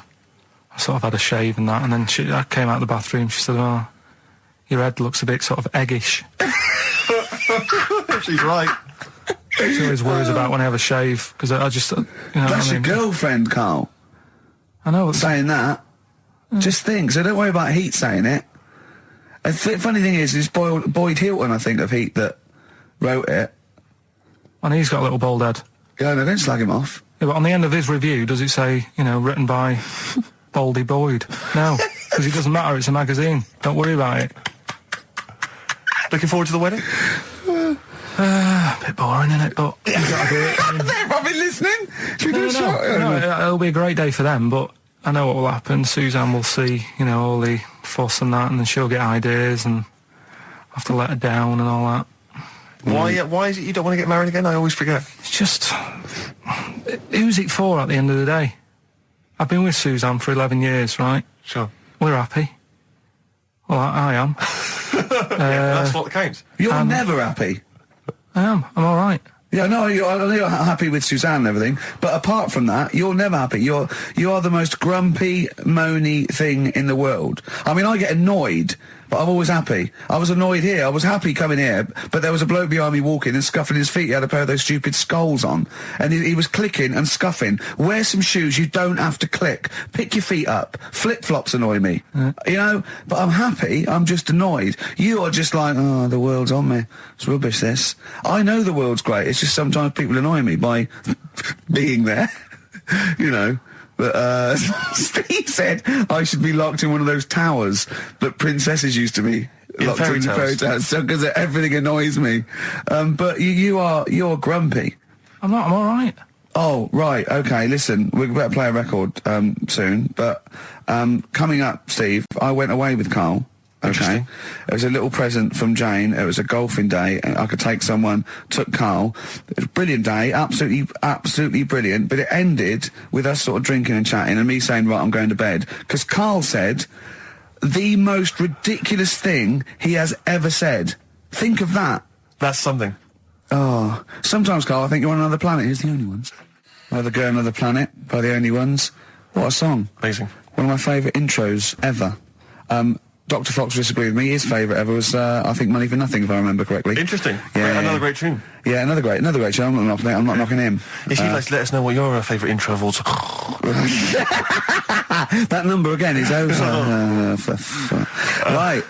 sort of had a shave and that, and then I came out of the bathroom, she said, your head looks a bit sort of eggish. She's right. She always worries about when I have a shave, because I just, That's your girlfriend, Karl. I know. Saying that. Just think, so don't worry about Heat saying it. The funny thing is, it's Boyd Hilton, I think, of Heat that wrote it. And he's got a little bald head. Yeah, no, don't slag him off. Yeah, but on the end of his review, does it say, written by Baldy Boyd? No, because it doesn't matter, it's a magazine. Don't worry about it. Looking forward to the wedding? A bit boring, isn't it? But you've got to do it. They're probably listening. Should we do a shot? No, it'll be a great day for them, but I know what will happen. Suzanne will see, all the fuss and that, and then she'll get ideas, and have to let her down and all that. Why is it you don't want to get married again? I always forget. It's just... Who's it for at the end of the day? I've been with Suzanne for 11 years, right? Sure. We're happy. Well, I am. That's what counts. You're never happy. I am. I'm all right. Yeah, no, you're happy with Suzanne and everything, but apart from that, you're never happy. You are the most grumpy, moany thing in the world. I mean, I get annoyed, but I'm always happy. I was annoyed here. I was happy coming here, but there was a bloke behind me walking and scuffing his feet. He had a pair of those stupid skulls on, and he was clicking and scuffing. Wear some shoes. You don't have to click. Pick your feet up. Flip-flops annoy me. But I'm happy. I'm just annoyed. You are just like, the world's on me. It's rubbish, this. I know the world's great. It's just sometimes people annoy me by being there. But Steve said I should be locked in one of those towers that princesses used to be locked in fairy tales, because everything annoys me. But you're grumpy. I'm not. I'm all right. Oh, right, okay, listen, we better play a record soon, but coming up, Steve, I went away with Karl, okay? It was a little present from Jane, it was a golfing day, and I could take someone, took Karl. It was a brilliant day, absolutely brilliant, but it ended with us sort of drinking and chatting, and me saying, right, I'm going to bed, because Karl said the most ridiculous thing he has ever said. Think of that. That's something. Oh, sometimes, Karl, I think you're on another planet. Here's the only ones. Another Girl, Another Planet by the Only Ones. What a song. Amazing. One of my favourite intros ever. Dr. Fox disagreed with me. His favourite ever was, I think, Money for Nothing, if I remember correctly. Interesting. Yeah. Another great tune. Yeah, another great tune. I'm not knocking him. If you'd like to let us know what your favourite intro of all time. That number again is over. Right.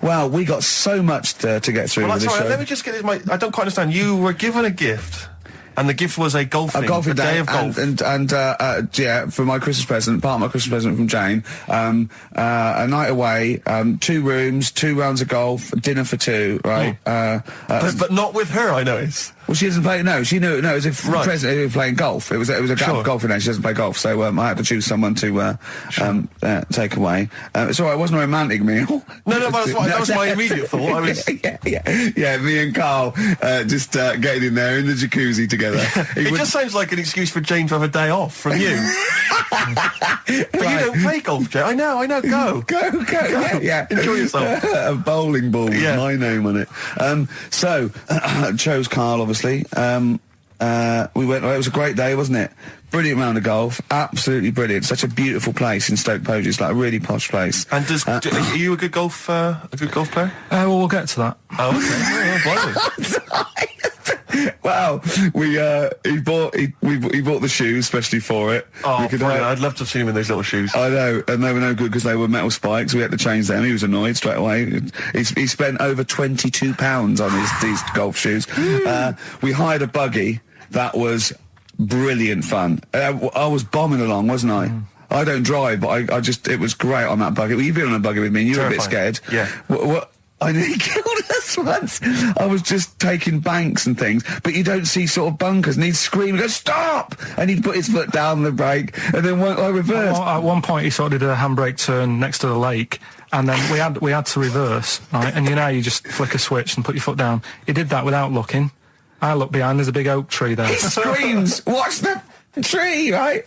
Well, we got so much to get through with this show. Let me just get this. I don't quite understand. You were given a gift, and the gift was a golfing day of golf. And yeah, for my Christmas present, part of my Christmas present from Jane, a night away, 2 rooms, 2 rounds of golf, dinner for 2, right? But not with her, I noticed. Well, she doesn't play. No, she knew. No, it was a present. They were playing golf. It was a golfing day. She doesn't play golf, so I had to choose someone to take away. It's all right. It wasn't a romantic meal. No, that was my immediate thought. Yeah. Me and Karl just getting in there in the jacuzzi together. It just sounds like an excuse for Jane to have a day off from you. But you don't play golf, Jane. I know. Go. Yeah. Enjoy yourself. A bowling ball with my name on it. So chose Karl, obviously. We went. It was a great day, wasn't it? Brilliant round of golf, absolutely brilliant. Such a beautiful place in Stoke Poges, it's like a really posh place. And are you a good golf player? Well, we'll get to that. Oh, okay. Well, he bought the shoes especially for it. Oh, I'd love to have seen him in those little shoes. I know, and they were no good because they were metal spikes. We had to change them. He was annoyed straight away. He spent over £22 on these golf shoes. We hired a buggy that was brilliant fun. I was bombing along, wasn't I? I don't drive, but it was great on that buggy. Well, you've been on a buggy with me, and you were a bit scared. Yeah. What? I nearly killed us once. I was just taking banks and things, but you don't see sort of bunkers, and he'd scream and go, stop! And he'd put his foot down the brake, and then I reversed. At one point, he sort of did a handbrake turn next to the lake, and then we had to reverse, right? And you just flick a switch and put your foot down. He did that without looking. I looked behind, there's a big oak tree there. He screams, watch the tree, right?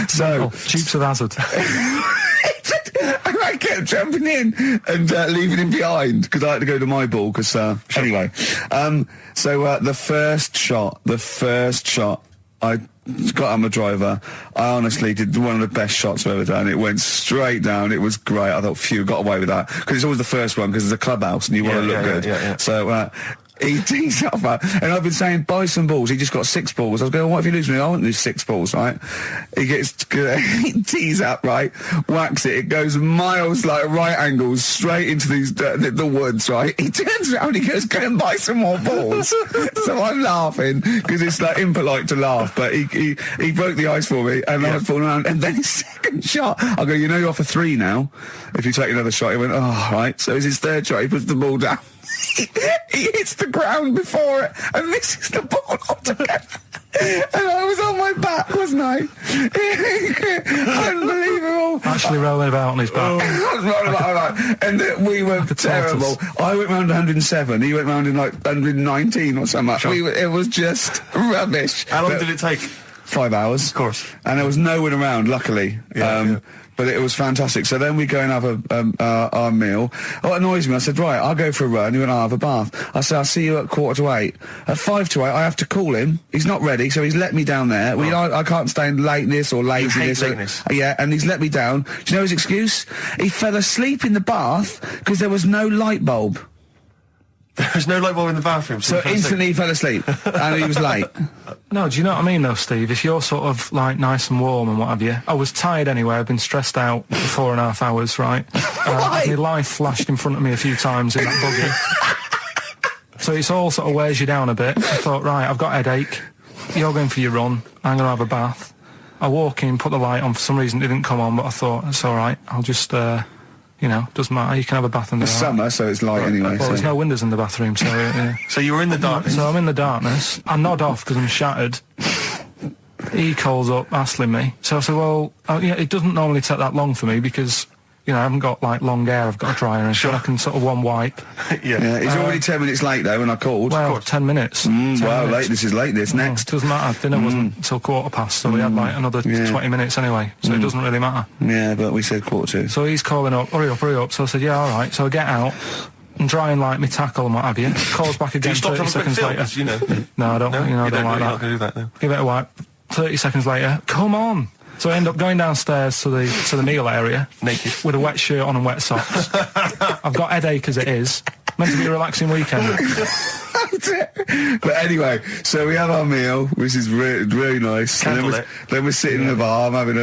So Dukes of Hazzard. And I kept jumping in and leaving him behind because I had to go to my ball. Anyway, so the first shot, I got on the driver. I honestly did one of the best shots I've ever done. It went straight down. It was great. I thought, phew, got away with that because it's always the first one because it's a clubhouse and you want to look good. Yeah. So. He tees up, and I've been saying, buy some balls. He just got 6 balls. I was going, what if you lose me? I won't lose 6 balls, right? He tees up, right? Whacks it. It goes miles, like right angles, straight into the woods, right? He turns around, he goes, go and buy some more balls. So I'm laughing, because it's like impolite to laugh, but he broke the ice for me, and I was falling around, and then his second shot, I go, you're off a 3 now. If you take another shot, he went, oh, right. So it's his third shot, he puts the ball down. He hits the ground before it and misses the ball altogether. And I was on my back, wasn't I? Unbelievable. Actually rolling about on his back. I was rolling about, and we were terrible. I went round 107, he went round in like 119 or something. Sure. It was just rubbish. How long did it take? 5 hours. Of course. And there was no one around, luckily. But it was fantastic. So then we go and have our meal. What annoys me, I said, right, I'll go for a run. He went, I'll have a bath. I said, I'll see you at 7:45. At 7:55, I have to call him. He's not ready, so he's let me down there. I can't stand lateness or laziness. You hate lateness. Yeah, and he's let me down. Do you know his excuse? He fell asleep in the bath because there was no light bulb. There's no light bulb in the bathroom. So instantly he fell asleep, and he was late. No, do you know what I mean, though, Steve? If you're sort of, like, nice and warm and what have you... I was tired anyway. I've been stressed out for 4.5 hours, right? My life flashed in front of me a few times in that buggy. So it's all sort of wears you down a bit. I thought, right, I've got a headache. You're going for your run. I'm going to have a bath. I walk in, put the light on. For some reason, it didn't come on, but I thought, it's all right. I'll just, you know, doesn't matter. You can have a bath in there. It's summer, so it's light anyway. Well, there's no windows in the bathroom, so... Yeah. So you were in the darkness? So I'm in the darkness. I nod off because I'm shattered. He calls up, hassling me. So I said, well, yeah, it doesn't normally take that long for me because... You know, I haven't got, like, long hair. I've got a dryer and so I can sort of one wipe. Yeah. He's already 10 minutes late, though, when I called. Well, 10 minutes. 10 wow, minutes. This is late, next. Doesn't matter. Dinner wasn't until 15:15, so we had, like, another 20 minutes anyway, so it doesn't really matter. Yeah, but we said 1:45. So he's calling up, hurry up. So I said, yeah, all right. So I get out and dry and, like, my tackle and what have you. Calls back again 30 seconds later. You know? No, I don't, I don't like that. You're not going to do that, no. Give it a wipe. 30 seconds later, come on. So I end up going downstairs to the meal area. Naked. With a wet shirt on and wet socks. I've got headache as it is. Meant to be a relaxing weekend. But anyway, so we have our meal, which is really nice. And then we're sitting in the bar. I'm having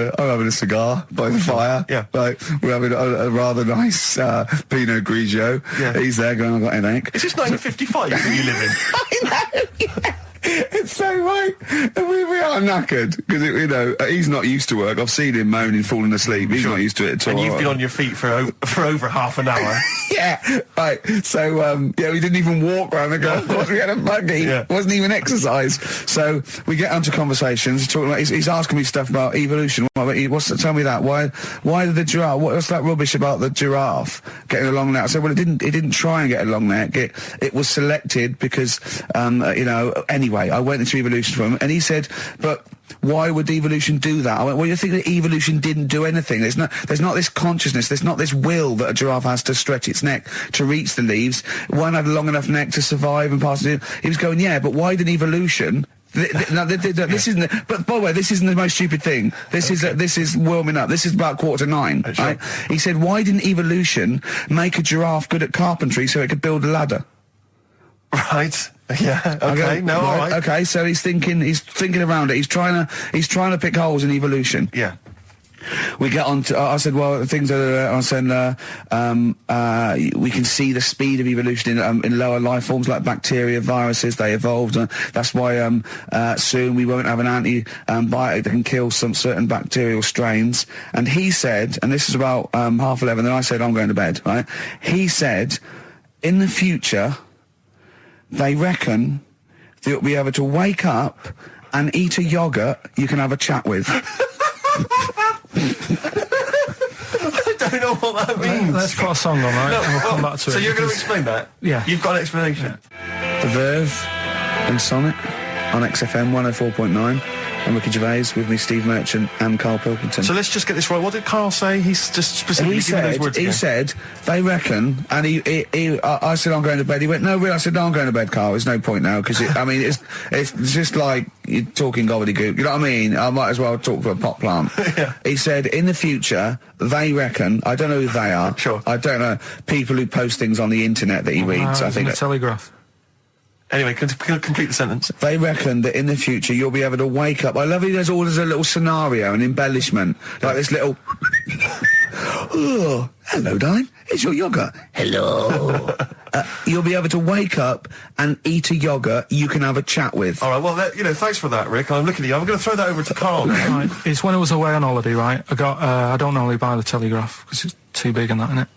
a cigar by the fire. Yeah. Like, we're having a rather nice Pinot Grigio. Yeah. He's there going, I've got headache. Is this 1955 that you live in? I know, yeah. It's so right. We are knackered because, you know, he's not used to work. I've seen him moaning, falling asleep. He's not used to it at all. And you've been on your feet for over half an hour. Yeah, right. So, we didn't even walk around the golf course. We had a buggy. Yeah. It wasn't even exercise. So we get onto conversations. Talking about, he's asking me stuff about evolution. Tell me that. Why did the giraffe? What's that rubbish about the giraffe getting a long neck? I said, well, it didn't try and get a long neck. It was selected because, you know, anyway, I went into evolution for him, and he said, but why would evolution do that? I went, well, you think that evolution didn't do anything? There's not this consciousness, there's not this will that a giraffe has to stretch its neck to reach the leaves. One had a long enough neck to survive and pass it. He was going, yeah, but why did evolution... this isn't. But by the way, this isn't the most stupid thing. This is warming up. This is about 8:45. Right? He said, why didn't evolution make a giraffe good at carpentry so it could build a ladder? Right. Yeah. Okay. All right. Okay. So he's thinking around it. He's trying to pick holes in evolution. Yeah. We get on to, I said, well, things are, I said, we can see the speed of evolution in lower life forms like bacteria, viruses, they evolved. That's why, soon we won't have an antibiotic that can kill some certain bacterial strains. And he said, and this is about, 11:30, then I said, I'm going to bed, right? He said, in the future, they reckon that you'll be able to wake up and eat a yogurt you can have a chat with. I don't know what that means. Let's put a song on, right? And we'll come back to it. So you're going to explain that? Yeah. You've got an explanation? Yeah. The Verve and Sonic on XFM 104.9. And Ricky Gervais, with me, Steve Merchant and Karl Pilkington. So let's just get this right. What did Karl say? He's just specifically giving those words again. He said, they reckon, and I said, I'm going to bed. He went, no, really? I said, no, I'm going to bed, Karl. There's no point now, because, I mean, it's just like you're talking gobbledygook. You know what I mean? I might as well talk to a pot plant. Yeah. He said, in the future, they reckon, I don't know who they are. Sure. I don't know, people who post things on the internet that he reads. I think the Telegraph. Anyway, complete the sentence. They reckon that in the future you'll be able to wake up. I love it. There's always a little scenario, an embellishment, like this little. Oh, hello, darling. It's your yogurt. Hello. You'll be able to wake up and eat a yogurt you can have a chat with. All right. Well, thanks for that, Rick. I'm looking at you. I'm going to throw that over to Karl. Right. It's when I was away on holiday, right? I don't normally buy the Telegraph because it's too big and that, innit?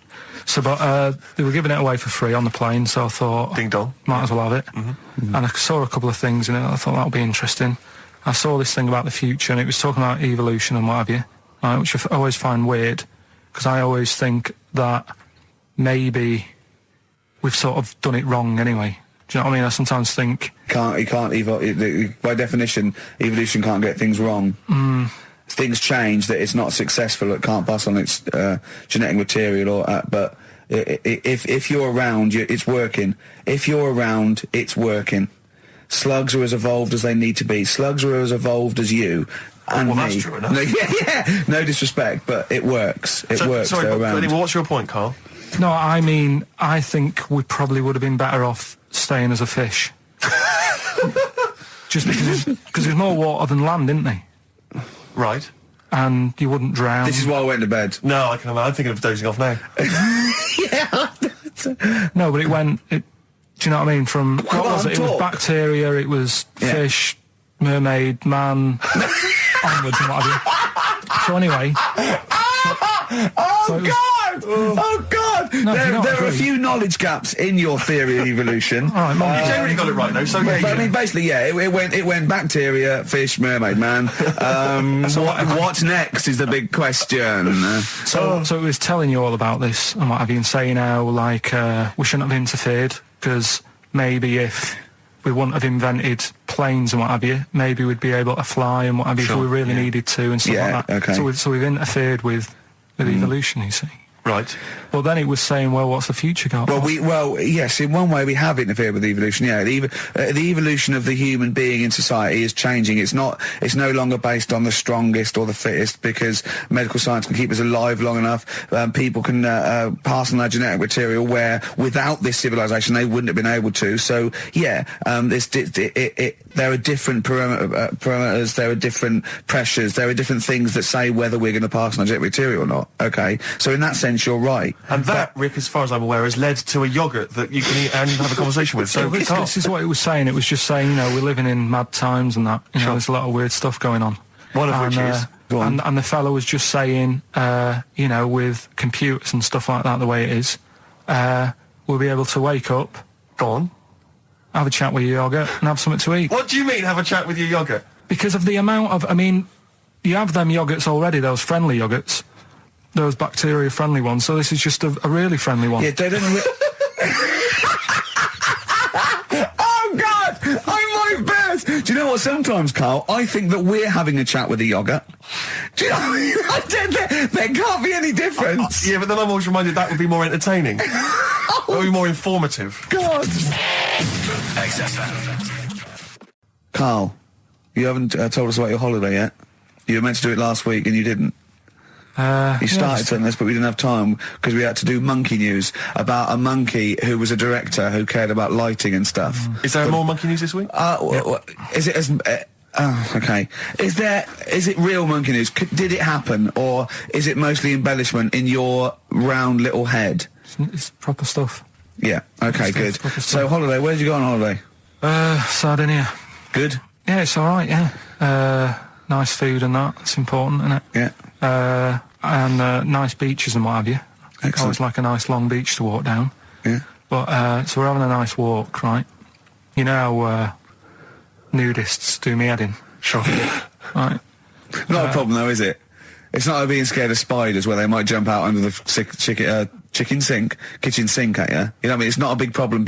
So, but they were giving it away for free on the plane, so I thought, ding dong, might as well have it. Mm-hmm. And I saw a couple of things in it. I thought that would be interesting. I saw this thing about the future, and it was talking about evolution and what have you, right, which I always find weird because I always think that maybe we've sort of done it wrong anyway. Do you know what I mean? I sometimes think by definition, evolution can't get things wrong. Things change, that it's not successful, it can't pass on its genetic material, but if you're around, it's working. If you're around, it's working. Slugs are as evolved as they need to be. Slugs are as evolved as you and me. That's true enough. Yeah, no disrespect, but it works. It works. Sorry, around. Anyway, what's your point, Karl? No, I mean, I think we probably would have been better off staying as a fish. Just because there's more water than land, isn't there? Right. And you wouldn't drown. This is why I went to bed. No, I can imagine. I'm thinking of dozing off now. Yeah. No, but do you know what I mean? From, what was it? It was bacteria, it was fish, mermaid, man. onwards and what have you. So anyway... Oh God! No, there are a few knowledge gaps in your theory of evolution. You generally got it right though. So but I mean, basically, yeah, it went bacteria, fish, mermaid man. What's next is the big question. So it was telling you all about this and what have you, and saying how like we shouldn't have interfered because maybe if we wouldn't have invented planes and what have you, maybe we'd be able to fly and what have you if we really needed to and stuff like that. Okay. So we've interfered with evolution, you see. Right. Well, then it was saying, well, what's the future got? Well, yes, in one way we have interfered with evolution. Yeah, the evolution of the human being in society is changing. It's no longer based on the strongest or the fittest because medical science can keep us alive long enough. People can pass on their genetic material where without this civilization they wouldn't have been able to. So yeah, there are different parameters, there are different pressures, there are different things that say whether we're going to pass on our genetic material or not. Okay, so in that sense you're right. And that, Rick, as far as I'm aware, has led to a yoghurt that you can eat and have a conversation with. So this is what it was saying. It was just saying, you know, we're living in mad times and that. You know, there's a lot of weird stuff going on. One of which is... And the fellow was just saying, you know, with computers and stuff like that, the way it is, we'll be able to wake up... Go on. Have a chat with your yoghurt and have something to eat. What do you mean, have a chat with your yoghurt? Because of the amount of... I mean, you have them yoghurts already, those friendly yoghurts. Those bacteria-friendly ones, so this is just a really friendly one. Yeah, they don't... Oh, God! I might burst! Do you know what, sometimes, Carl, I think that we're having a chat with a yoghurt. Do you know there can't be any difference. Yeah, but then I'm always reminded that would be more entertaining. That would be more informative. God! XFM. Carl, you haven't told us about your holiday yet. You were meant to do it last week and you didn't. You started telling us, but we didn't have time because we had to do monkey news about a monkey who was a director who cared about lighting and stuff. Is there more monkey news this week? Is it as... okay. Is it real monkey news? Did it happen, or is it mostly embellishment in your round little head? It's proper stuff. Yeah. Okay. Good. So holiday. Where did you go on holiday? Sardinia. Good. Yeah, it's all right. Yeah. Nice food and that. It's important, isn't it? Yeah. And nice beaches and what have you. Excellent. Always like a nice long beach to walk down. Yeah. But so we're having a nice walk, right? You know how nudists do me head in. Sure. Right. Not a problem though, is it? It's not like being scared of spiders where they might jump out under the kitchen sink at you. You know what I mean? It's not a big problem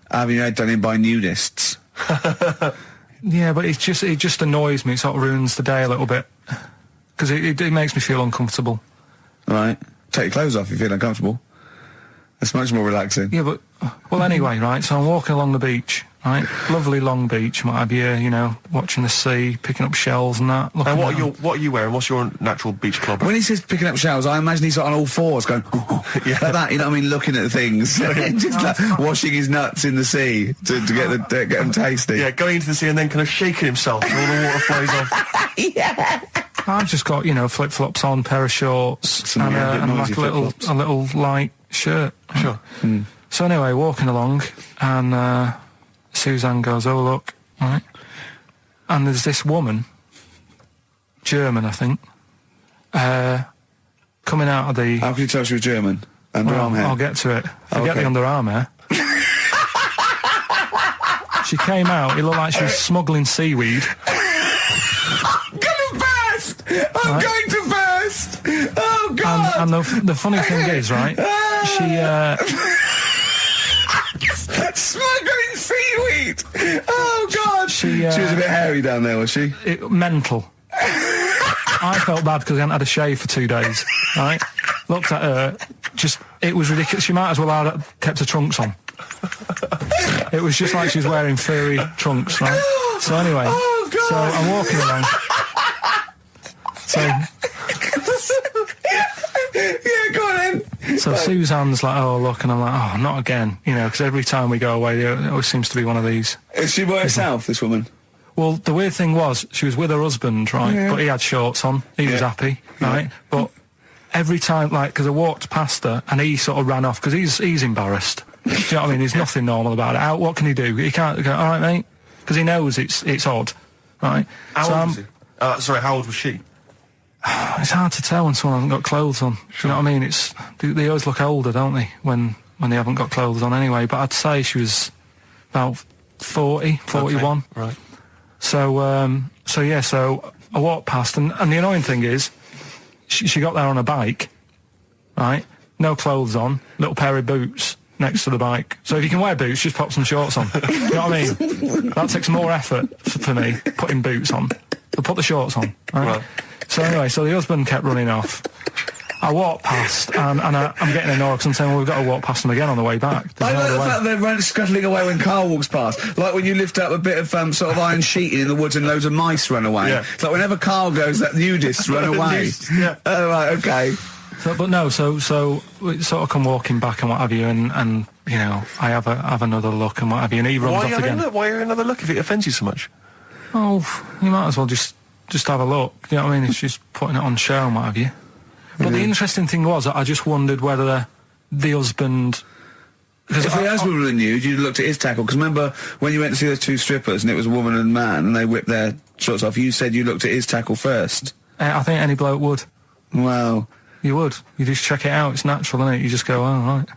having your head done in by nudists. Yeah, but it just annoys me. It sort of ruins the day a little bit because it makes me feel uncomfortable. Right. Take your clothes off if you feel uncomfortable. That's much more relaxing. Yeah, but well, anyway, right. So I'm walking along the beach, right? Lovely long beach, what have you? You know, watching the sea, picking up shells and that. And what are you wearing? What's your natural beach club? When he says picking up shells, I imagine he's on all fours going like that. You know what I mean? Looking at things, just like washing his nuts in the sea to get them tasty. Yeah, going into the sea and then kind of shaking himself and all the water flows off. Yeah. I've just got, you know, flip-flops on, pair of shorts, and like a little light shirt. Sure. Mm. So anyway, walking along, and Suzanne goes, "Oh look," right? And there's this woman, German, I think, coming out of the... How can you tell she was German? Underarm hair? I'll get to it. Forget the underarm hair. She came out, it looked like she was smuggling seaweed. I'm going to burst! Oh, God! And the funny thing is, right, she... Smuggling seaweed! Oh, God! She was a bit hairy down there, was she? Mental. I felt bad because I hadn't had a shave for 2 days, right? Looked at her, it was ridiculous. She might as well have kept her trunks on. It was just like she was wearing furry trunks, right? So anyway, so I'm walking along. So, yeah, go on then. So Suzanne's like, "Oh, look," and I'm like, "Oh, not again," you know, because every time we go away, there always seems to be one of these. Is she by herself, this woman? Well, the weird thing was, she was with her husband, right, but he had shorts on, he was happy, right, but every time, like, because I walked past her, and he sort of ran off, because he's embarrassed. Do you know what I mean? There's nothing normal about it. What can he do? He can't go, "All right, mate," because he knows it's odd, right? How old is he? Sorry, how old was she? It's hard to tell when someone hasn't got clothes on. Sure. Do you know what I mean? They always look older, don't they, when they haven't got clothes on anyway. But I'd say she was about 40, 41. Okay, right. So I walked past, and the annoying thing is, she got there on a bike, right? No clothes on, little pair of boots next to the bike. So if you can wear boots, just pop some shorts on. You know what I mean? That takes more effort for me, putting boots on. So put the shorts on, right? So anyway, so the husband kept running off. I walked past, and I'm getting annoyed because I'm saying, well, we've got to walk past them again on the way back. I like the fact that they're scuttling away when Karl walks past. Like when you lift up a bit of sort of iron sheeting in the woods and loads of mice run away. Yeah. It's like whenever Karl goes, that nudists run away. Yeah. Oh, right, okay. So we sort of come walking back and what have you, and you know, I have another look and what have you, and he runs off again. Why are you another look if it offends you so much? Oh, you might as well just have a look. You know what I mean? It's just putting it on show and what have you. But the interesting thing was, I just wondered whether the husband... If the husband would have knew, you'd looked at his tackle. Because remember, when you went to see those two strippers and it was a woman and a man and they whipped their shorts off, you said you looked at his tackle first. I think any bloke would. Wow. You would. You just check it out. It's natural, isn't it? You just go, oh, right.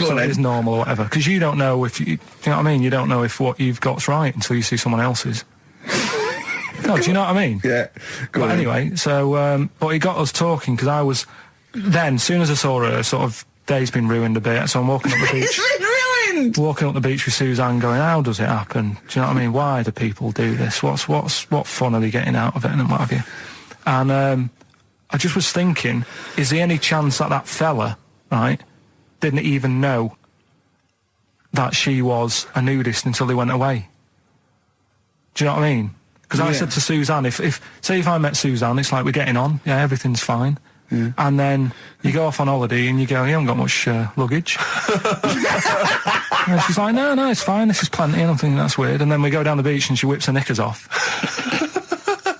So it is normal or whatever. Because you don't know if... you know what I mean? You don't know if what you've got's right until you see someone else's. No, do you know what I mean? Yeah. But anyway, so, but he got us talking, because I was, then, as soon as I saw her, sort of, day's been ruined a bit, so I'm walking up the beach. It's been ruined! Walking up the beach with Suzanne going, how does it happen? Do you know what I mean? Why do people do this? What fun are they getting out of it, and what have you? And, I just was thinking, is there any chance that fella, right, didn't even know that she was a nudist until they went away? Do you know what I mean? Because I said to Suzanne, if I met Suzanne, it's like we're getting on, yeah, everything's fine. Yeah. And then you go off on holiday and you go, you haven't got much luggage. And she's like, no, it's fine, this is plenty. And I'm thinking, that's weird. And then we go down the beach and she whips her knickers off.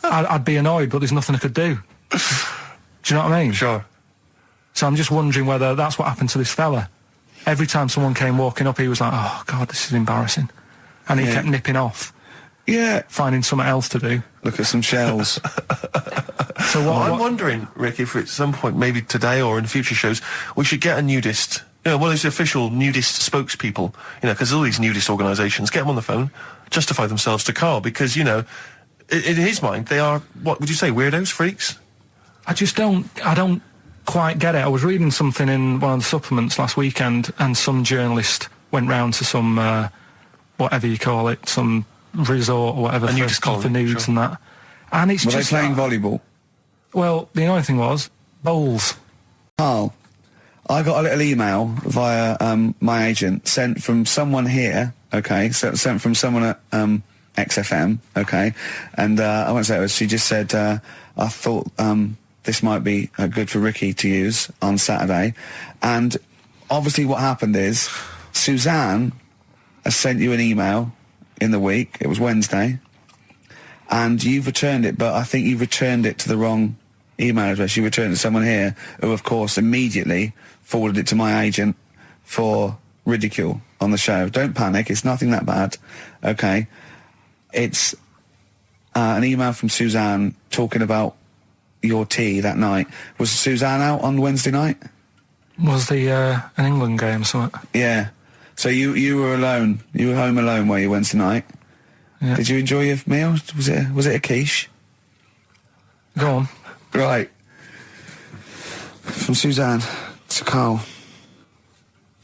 I'd be annoyed, but there's nothing I could do. Do you know what I mean? Sure. So I'm just wondering whether that's what happened to this fella. Every time someone came walking up, he was like, oh, God, this is embarrassing. And he kept nipping off. Yeah. Finding something else to do. Look at some shells. So I'm wondering, Rick, if at some point, maybe today or in future shows, we should get a nudist, you know, one of those official nudist spokespeople, you know, because all these nudist organisations, get them on the phone, justify themselves to Karl, because, you know, in his mind, they are, what would you say, weirdos, freaks? I don't quite get it. I was reading something in one of the supplements last weekend, and some journalist went round to some, whatever you call it, some resort or whatever for nudes and that. And it's Were just... they playing volleyball? Well, the annoying thing was, bowls. Karl, I got a little email via my agent, sent from someone here, okay, sent from someone at XFM, okay, and I won't say it was, she just said, I thought this might be good for Ricky to use on Saturday, and obviously what happened is, Suzanne has sent you an email in the week, it was Wednesday, and you've returned it, but I think you've returned it to the wrong email address. You returned it to someone here who, of course, immediately forwarded it to my agent for ridicule on the show. Don't panic, it's nothing that bad, okay? It's an email from Suzanne talking about your tea that night. Was Suzanne out on Wednesday night? Was the an England game or something? Yeah. So you were alone. You were home alone, were you, Wednesday night? Yeah. Did you enjoy your meal? Was it a quiche? Go on. Right. From Suzanne to Karl.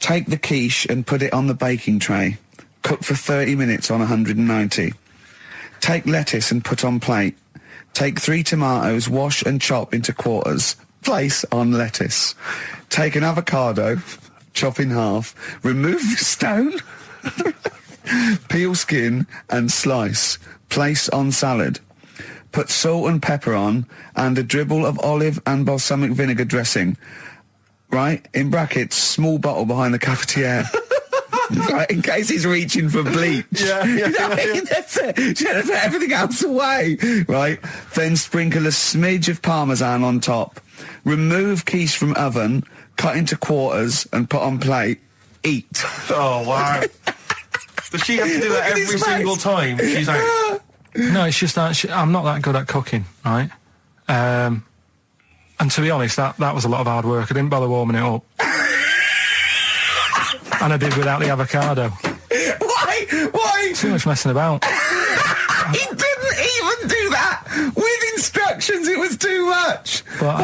Take the quiche and put it on the baking tray. Cook for 30 minutes on 190. Take lettuce and put on plate. Take 3 tomatoes, wash and chop into quarters. Place on lettuce. Take an avocado, chop in half. Remove the stone. Peel skin and slice. Place on salad. Put salt and pepper on and a dribble of olive and balsamic vinegar dressing. Right? In brackets, small bottle behind the cafetiere. Right, in case he's reaching for bleach. Yeah. That's it. Should have put everything else away. Right? Then sprinkle a smidge of parmesan on top. Remove quiche from oven, cut into quarters and put on plate. Eat. Oh, wow. Does she have to do that every single time she's out? No, it's just that I'm not that good at cooking, right? And to be honest, that was a lot of hard work. I didn't bother warming it up. And I did without the avocado. Why? Too much messing about. He didn't even do that with instructions. It was too much. But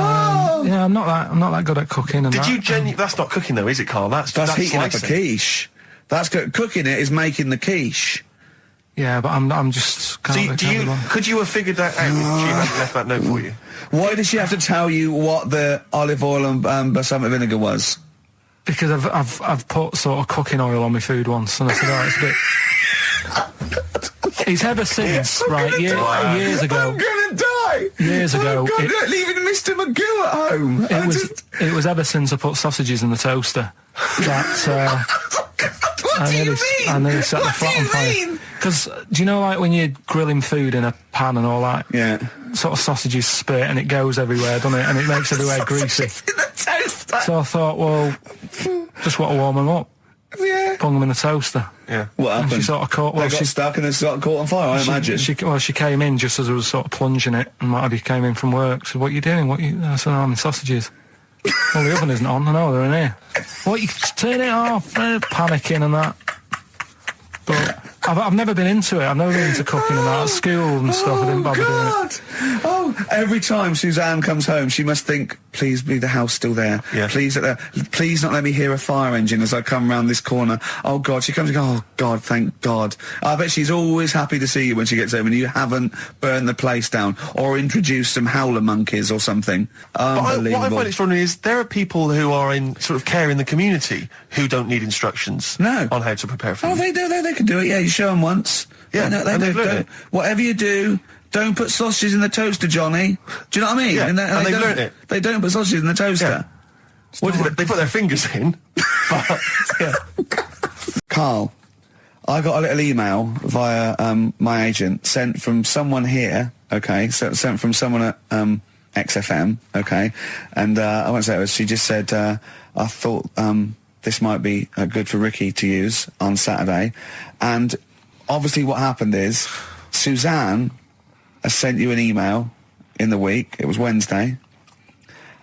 yeah, I'm not that good at cooking. And Did you that's not cooking though, is it, Carl? That's heating up a quiche. That's cooking it is making the quiche. Yeah, but I'm just. Could you have figured that out if she hadn't left that note for you? Why did she have to tell you what the olive oil and balsamic vinegar was? Because I've put sort of cooking oil on my food once, and I said, oh, it's a bit. It's ever since, right? Years ago. I'm gonna die. Years ago, leaving Mr. Magoo at home. It was ever since I put sausages in the toaster that. What do you mean? I nearly set the flat on fire. Because do you know, like when you're grilling food in a pan and all that? Yeah. Sort of sausages spit and it goes everywhere, doesn't it? And it makes everywhere greasy. In the toaster. So I thought, well, just want to warm them up. Yeah. Bung them in the toaster. Yeah. What happened? And she sort of caught. Well, they got stuck and they got caught on fire. I imagine. She came in just as I was sort of plunging it, and Matty came in from work. Said, "What are you doing? I said, I'm in sausages." Well, the oven isn't on. I know they're in here. What? You turn it off? Panicking and that. But I've never been into it. I've never been into cooking and that at school and stuff. I didn't bother doing it. Oh, every time Suzanne comes home, she must think, please be the house still there. Yeah. Please not let me hear a fire engine as I come round this corner. Oh, God. She comes and goes, oh, God, thank God. I bet she's always happy to see you when she gets home and you haven't burned the place down or introduced some howler monkeys or something. Unbelievable. What I find extraordinary is there are people who are in sort of care in the community who don't need instructions on how to prepare food. Oh, they do. They can do it. Yeah, you show them once. Yeah, they do. Whatever you do, don't put sausages in the toaster, Johnny. Do you know what I mean? Yeah, and they've learnt it. They don't put sausages in the toaster. Yeah. What they put their fingers in. But, yeah. Carl, I got a little email via my agent sent from someone here. Okay, so sent from someone at XFM. Okay, and I won't say it was. She just said, I thought this might be good for Ricky to use on Saturday, and obviously what happened is Suzanne has sent you an email in the week. It was Wednesday.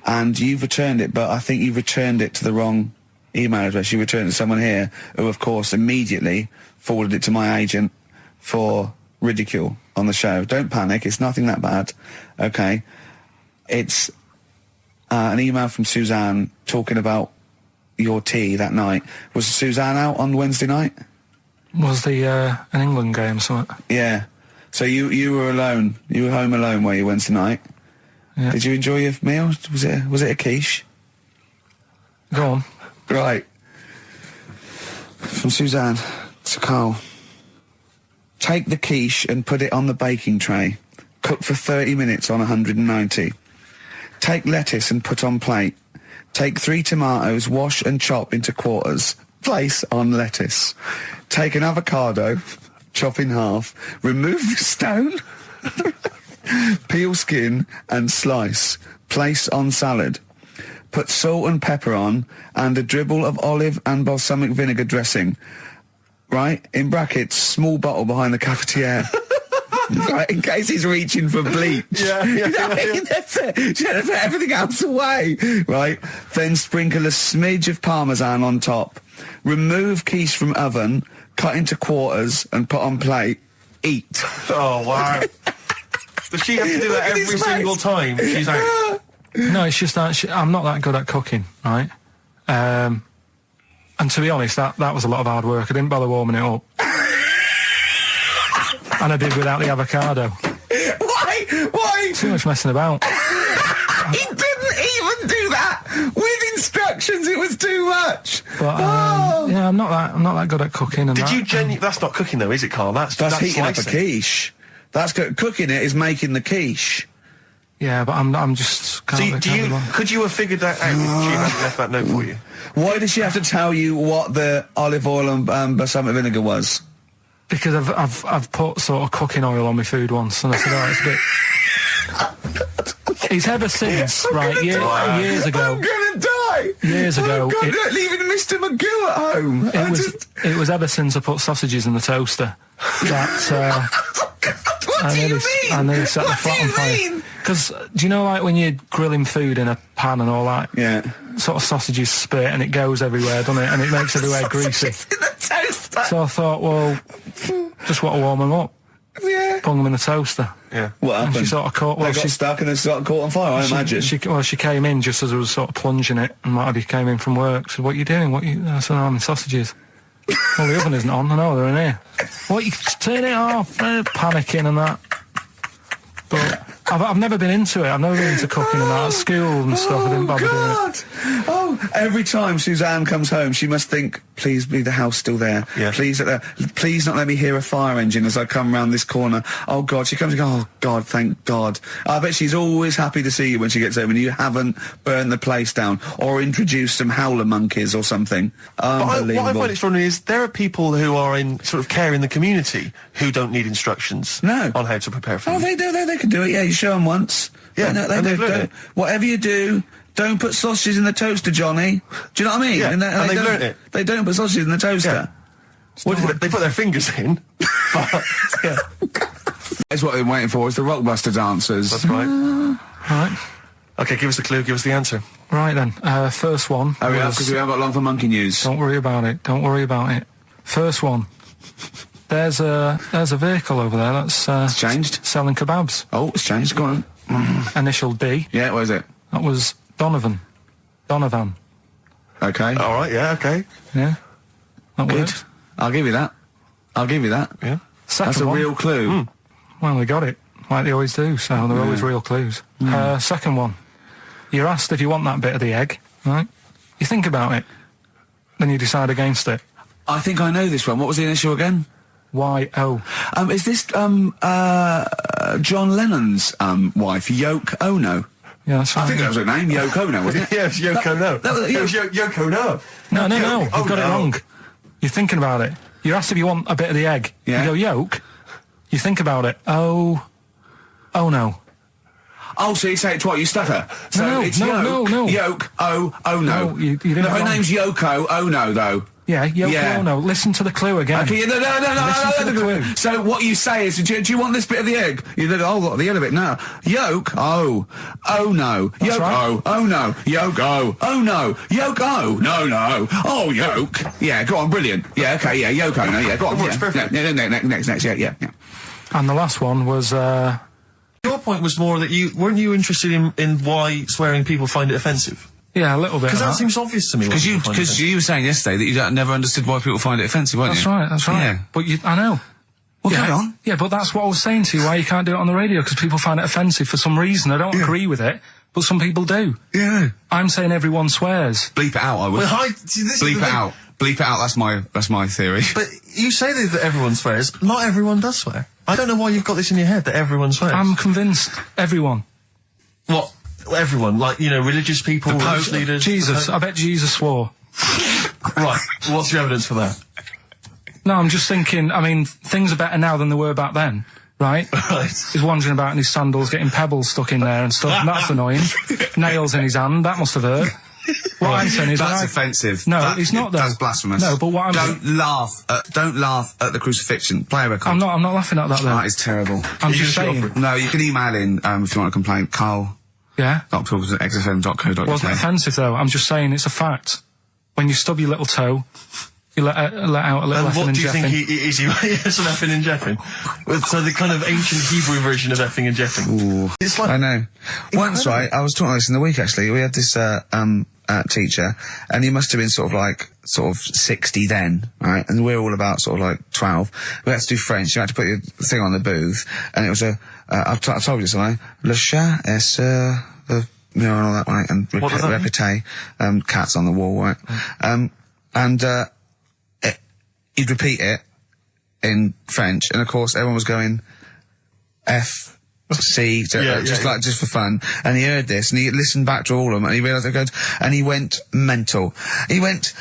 And you've returned it, but I think you've returned it to the wrong email address. You returned it to someone here who, of course, immediately forwarded it to my agent for ridicule on the show. Don't panic. It's nothing that bad. Okay. It's an email from Suzanne talking about your tea that night. Was Suzanne out on Wednesday night? Was the an England game or something? Yeah. So you were alone. You were home alone, were you, Wednesday night? Yeah. Did you enjoy your meal? Was it a quiche? Go on. Right. From Suzanne to Carl. Take the quiche and put it on the baking tray. Cook for 30 minutes on 190. Take lettuce and put on plate. Take 3 tomatoes, wash and chop into quarters. Place on lettuce. Take an avocado, chop in half. Remove the stone. Peel skin and slice. Place on salad. Put salt and pepper on and a dribble of olive and balsamic vinegar dressing. Right? In brackets, small bottle behind the cafetiere. Right, in case he's reaching for bleach. Yeah. That's it. Should have put everything else away. Right? Then sprinkle a smidge of parmesan on top. Remove quiche from oven, cut into quarters and put on plate. Eat. Oh, wow. Does she have to do that every single time she's out? No, it's just that I'm not that good at cooking, right? And to be honest, that was a lot of hard work. I didn't bother warming it up. And I did without the avocado. Why? Too much messing about. He didn't even do that with instructions. It was too much. But yeah, I'm not that good at cooking. And That's not cooking though, is it, Carl? That's heating slicing. up a quiche. That's cooking it is making the quiche. Yeah, but I'm just. Could you have figured that out if she hadn't left that note for you? Why did she have to tell you what the olive oil and balsamic vinegar was? Because I've put sort of cooking oil on my food once, and I said, oh, it's a bit. It's ever since, right? Years ago. I'm gonna die. Years ago. God, leaving Mr. Magoo at home. It was ever since I put sausages in the toaster that. What do you mean? I nearly set the flat on fire. Because, do you know, like, when you're grilling food in a pan and all that? Yeah. Sort of sausages spit and it goes everywhere, doesn't it? And it makes everywhere greasy. In the toaster. So I thought, well, just want to warm them up. Yeah. Bung them in the toaster. Yeah. What happened? And she sort of caught... Well, they got stuck and they sort of caught on fire, I imagine. She came in just as I was sort of plunging it, and Marty came in from work. Said, what are you doing? I said, I'm in sausages. Well, the oven isn't on. I know, they're in here. What, you turn it off? Panicking and that. But I've never been into it. I've never been into cooking and that. At school and stuff, I didn't bother doing it. Oh, every time Suzanne comes home, she must think, please be the house still there. Yeah. Please not let me hear a fire engine as I come round this corner. Oh, God, she comes and goes, oh, God, thank God. I bet she's always happy to see you when she gets home and you haven't burned the place down or introduced some howler monkeys or something. Unbelievable. What I find extraordinary is there are people who are in sort of care in the community who don't need instructions on how to prepare food. Oh, they do. They can do it. Yeah, you show them once. Yeah, they do. Whatever you do, don't put sausages in the toaster, Johnny. Do you know what I mean? Yeah, and they've learnt it. They don't put sausages in the toaster. Yeah. They put their fingers in. But, yeah. That's what they're waiting for, is the Rockbuster dancers. That's right. Right. Okay, give us the clue, give us the answer. Right then, first one. Hurry up, because we haven't got long for monkey news. Don't worry about it. Don't worry about it. First one. There's a vehicle over there that's it's changed. Selling kebabs. Oh, it's changed. Go on. Initial D. Yeah, what is it? That was Donovan. Okay. All right, yeah, okay. Yeah. That Good. works. I'll give you that. Yeah. Second That's a one. real clue. Well, they got it, like they always do, so they're always real clues. Second one. You're asked if you want that bit of the egg, right? You think about it, then you decide against it. I think I know this one. What was the initial again? Y-O. Is this, John Lennon's, wife, Yoko Ono? Yeah, that's right. I think that was her name, Yoko Ono, wasn't it? Yeah, it was Yoko Ono. It was Yoko Ono. No, you've got it wrong. You're thinking about it. You're asked if you want a bit of the egg. Yeah. You go, yolk. You think about it. Oh no. Oh, so you say it twice, you stutter. So No, it's no. Yoko Ono. No, you didn't No, her wrong. name's Yoko Ono, though. Yeah, Yoko Yeah. Ono. Listen to the clue again. Okay, no. Listen to the clue. So what you say is, do you want this bit of the egg? You think, oh, the end of it, no. Yolk, oh no. That's Yolk, right. oh no. Yolk, oh no. Yolk, no. Oh, yolk. Yeah, go on, brilliant. Yeah, okay, yeah, Yolk, no, yeah, go on. Works Yeah, perfect. Next, yeah. And the last one was, Your point was more that weren't you interested in why swearing people find it offensive? yeah, a little bit. Because of that seems obvious to me. Because you were saying yesterday that you never understood why people find it offensive, weren't That's you? right. Yeah. But I know. Well, yeah. carry on. Yeah, but that's what I was saying to you, why you can't do it on the radio, because people find it offensive for some reason. I don't agree with it, but some people do. Yeah. I'm saying everyone swears. Bleep it out, I would. Well, this Bleep it out. Bleep it out, that's my theory. But you say that everyone swears. Not everyone does swear. I don't know why you've got this in your head that everyone swears. I'm convinced everyone. What? Everyone? Like, religious people, religious leaders? Jesus. I bet Jesus swore. Right. What's your evidence for that? No, I'm just thinking, things are better now than they were back then, right? Right. He's wandering about in his sandals getting pebbles stuck in there and stuff, and that's annoying. Nails in his hand, that must have hurt. What I'm saying is... That's offensive. No, it's not, though. That's blasphemous. No, but what I'm... Don't laugh at the crucifixion. Play a record. I'm not laughing at that, though. That is terrible. I'm just saying... No, you can email in, if you want to complain. Karl. Yeah? .pilkington@xfm.co.uk. Wasn't offensive, though. I'm just saying it's a fact. When you stub your little toe, you let out a little effing and jeffing. And what do you think is he some effing and jeffing? So the kind of ancient Hebrew version of effing and jeffing. Ooh. It's like... I know. Once, right, I was talking about this in the week, actually. We had this, teacher, and he must have been sort of 60 then, right? And we're all about sort of like 12. We had to do French. You had to put your thing on the booth, and it was I told you something. Le chat est and all that, right? And répété, cats on the wall, right? He'd repeat it in French, and of course everyone was going F. C, just for fun, and he heard this, and he listened back to all of them, and he realised and he went mental. He went,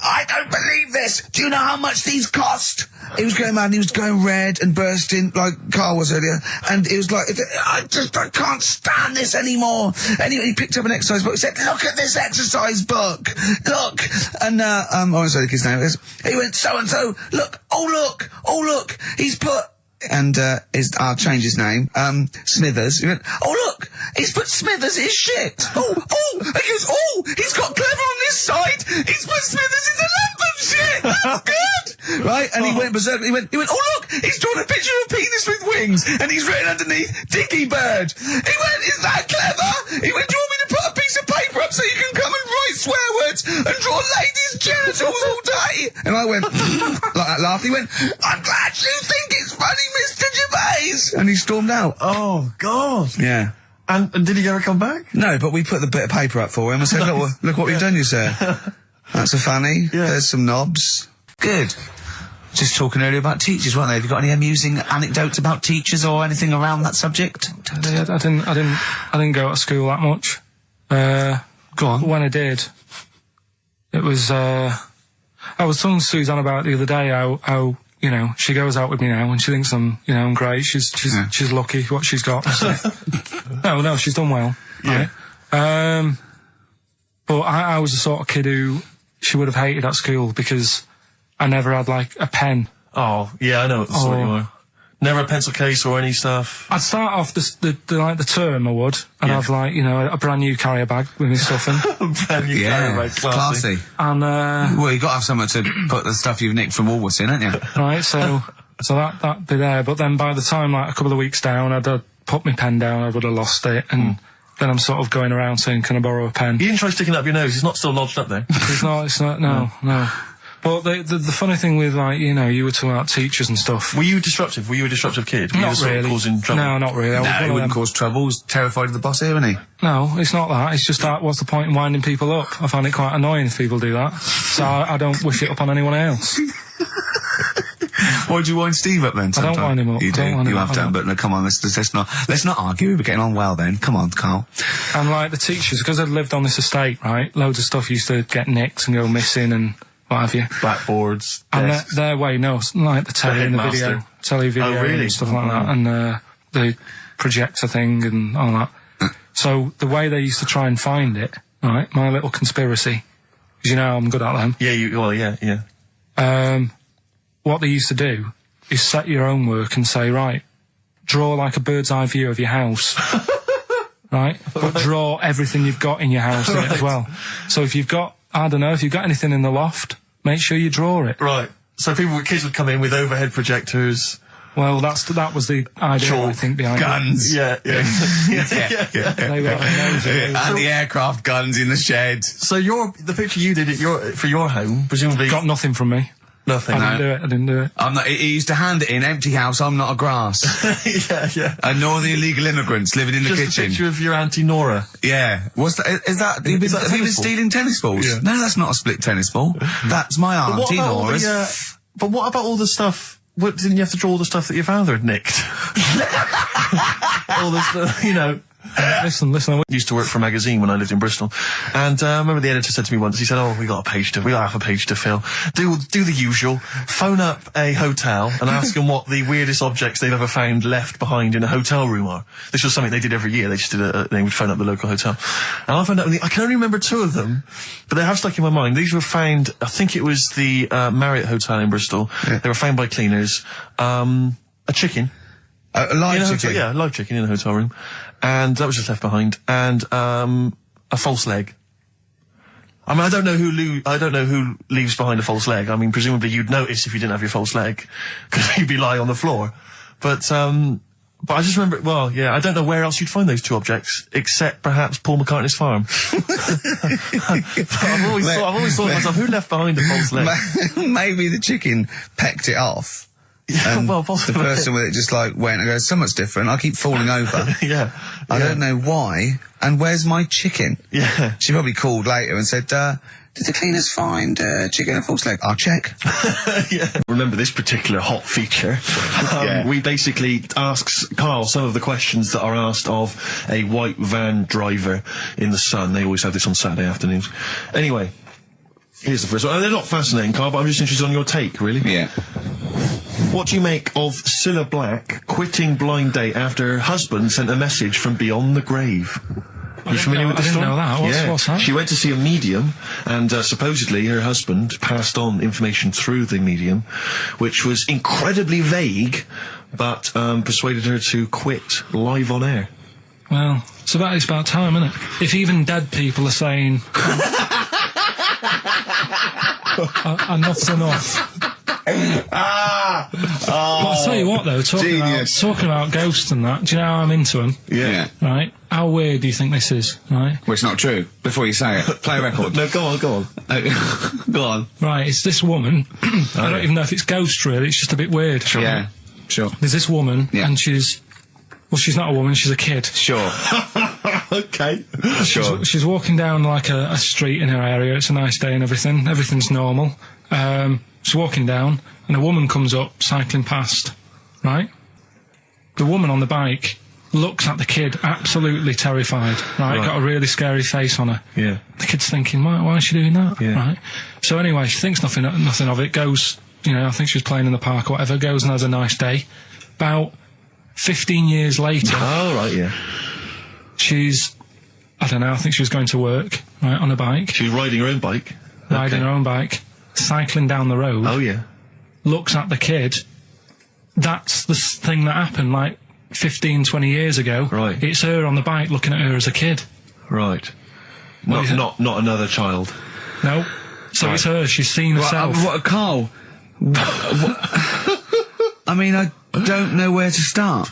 I don't believe this! Do you know how much these cost? He was going mad, and he was going red and bursting, like Karl was earlier, and it was like, I can't stand this anymore. Anyway, he picked up an exercise book, he said, look at this exercise book! Look! And, I won't say the kid's name, he went, so-and-so, look, oh look, he's put and I'll change his name, Smithers. He went, oh look, he's put Smithers in his shit. Oh, he goes, oh, he's got Clever on this side. He's put Smithers in the lump of shit. That's good, right? And he went berserk. He went, oh look, he's drawn a picture of a penis with wings, and he's written underneath Dicky Bird. He went, is that clever? He went, do you want me to put a piece of paper up so you can come and write swear words and draw ladies' genitals all day? And I went, like that laughed. He went, I'm glad you think it's funny, Mr. Gervais. And he stormed out. Oh, God. Yeah. And did he ever come back? No, but we put the bit of paper up for him and said, look what we've done, you sir. That's a funny. Yeah. There's some knobs. Good. Just talking earlier about teachers, weren't they? Have you got any amusing anecdotes about teachers or anything around that subject? I didn't go to school that much. Go on. When I did, it was, I was telling Suzanne about it the other day how, you know, she goes out with me now and she thinks I'm great. She's lucky what she's got. So. No, she's done well. Yeah. Right? But I was the sort of kid who she would have hated at school because I never had, like, a pen. Oh, yeah, I know what the sort you are. Never a pencil case or any stuff? I'd start off the term, I would, and have, like, you know, a brand new carrier bag with my stuff in. A brand new carrier bag, classy. And, well, you got to have somewhere to put the stuff you've nicked from Woolworths in, haven't you? Right, so that'd be there, but then by the time, like, a couple of weeks down, I'd put my pen down, I would have lost it, and then I'm sort of going around saying, can I borrow a pen? You didn't try sticking it up your nose, it's not still lodged up there. It's not, no. But the funny thing with, like, you know, you were talking about teachers and stuff. Were you a disruptive kid? Were Not you really. Causing trouble? No, not really. He wouldn't cause trouble. He was terrified of the boss here, wasn't he? No, it's not that. It's just that, what's the point in winding people up? I find it quite annoying if people do that. So I don't wish it up on anyone else. Why'd you wind Steve up then? Sometime? I don't wind him up. You do. You have done, but no, come on, let's not argue. We're getting on well then. Come on, Carl. And like the teachers, because I'd lived on this estate, right? Loads of stuff used to get nicked and go missing and what have you. Blackboards, and their way, no, like the telly and the video, Oh, really? And stuff like that, and the projector thing and all that. So the way they used to try and find it, right? My little conspiracy, because you know I'm good at them. Yeah, What they used to do is set your own work and say, right, draw like a bird's eye view of your house. Right? But draw everything you've got in your house in it as well. So if you've got, I don't know, if you've got anything in the loft, make sure you draw it. Right. So kids would come in with overhead projectors. Well, that was the idea, I think, behind guns. it. Yeah. They were and the aircraft guns in the shed. So the picture you did for your home, presumably... Got nothing from me. Nothing. I didn't do it. I'm not. He used to hand it in, empty house. I'm not a grass. Yeah. And nor the illegal immigrants living in the kitchen. Just a picture of your Auntie Nora. Yeah. What's that? Is that? Have you been stealing tennis balls? Yeah. No, that's not a split tennis ball. That's my Auntie Nora's. But what about all the stuff? Didn't you have to draw all the stuff that your father had nicked? All this, you know. Listen, I used to work for a magazine when I lived in Bristol, and I remember the editor said to me once, he said, we got half a page to fill. Do the usual, phone up a hotel and ask them what the weirdest objects they've ever found left behind in a hotel room are. This was something they did every year. They just they would phone up the local hotel. And I found out, I can only remember 2 of them, but they have stuck in my mind. These were found, I think it was the Marriott Hotel in Bristol. Yeah. They were found by cleaners. A chicken. A live chicken? Yeah, a live chicken in a hotel room. And that was just left behind. And a false leg. I mean, I don't know who leaves behind a false leg. I mean, presumably you'd notice if you didn't have your false leg, because you'd be lying on the floor. But I just remember, I don't know where else you'd find those 2 objects, except perhaps Paul McCartney's farm. I've always thought to myself, who left behind a false leg? Maybe the chicken pecked it off. Well, possibly. The person with it just like went and goes, so much different, I keep falling over. Yeah. I don't know why, and where's my chicken? Yeah. She probably called later and said, did the cleaners find chicken and false leg? I'll check. Yeah. Remember this particular hot feature? We basically ask Carl some of the questions that are asked of a white van driver in the sun. They always have this on Saturday afternoons. Anyway, here's the first one. They're not fascinating, Carl, but I'm just interested on your take, really. Yeah. What do you make of Cilla Black quitting Blind Date after her husband sent a message from beyond the grave? Are you familiar with this story? I didn't know that. What's that? She went to see a medium, and supposedly her husband passed on information through the medium, which was incredibly vague, but persuaded her to quit live on air. Well, it's about time, isn't it? If even dead people are saying, enough's enough. But I'll tell you what, though, talking about ghosts and that, do you know how I'm into them? Yeah. Right? How weird do you think this is, right? Well, it's not true. Before you say it, play a record. No, go on. Go on. Right, it's this woman. I don't even know if it's ghost, really. It's just a bit weird. Sure. Yeah, sure. There's this woman, and she's not a woman, she's a kid. Sure. Okay. Sure. She's walking down, like, a street in her area. It's a nice day and everything. Everything's normal. She's walking down, and a woman comes up, cycling past, right? The woman on the bike looks at the kid, absolutely terrified, right? Got a really scary face on her. Yeah. The kid's thinking, why is she doing that? Yeah. Right? So anyway, she thinks nothing of it, goes, I think she was playing in the park or whatever, goes and has a nice day. About 15 years later... Oh, right, yeah. She's, I don't know, I think she was going to work, right, on a bike. She was riding her own bike? Riding her own bike, cycling down the road. Oh, yeah. Looks at the kid. That's the thing that happened, like, 15, 20 years ago. Right. It's her on the bike looking at her as a kid. Right. Not another child. No. So it's her, she's seen herself. Carl? I mean, I don't know where to start.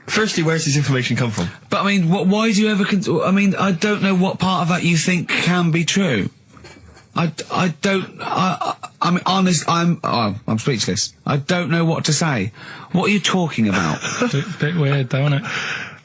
Firstly, where's this information come from? But I mean, why do you ever... I mean, I don't know what part of that you think can be true. I mean, honest, I'm speechless. I don't know what to say. What are you talking about? Bit weird, though, isn't it?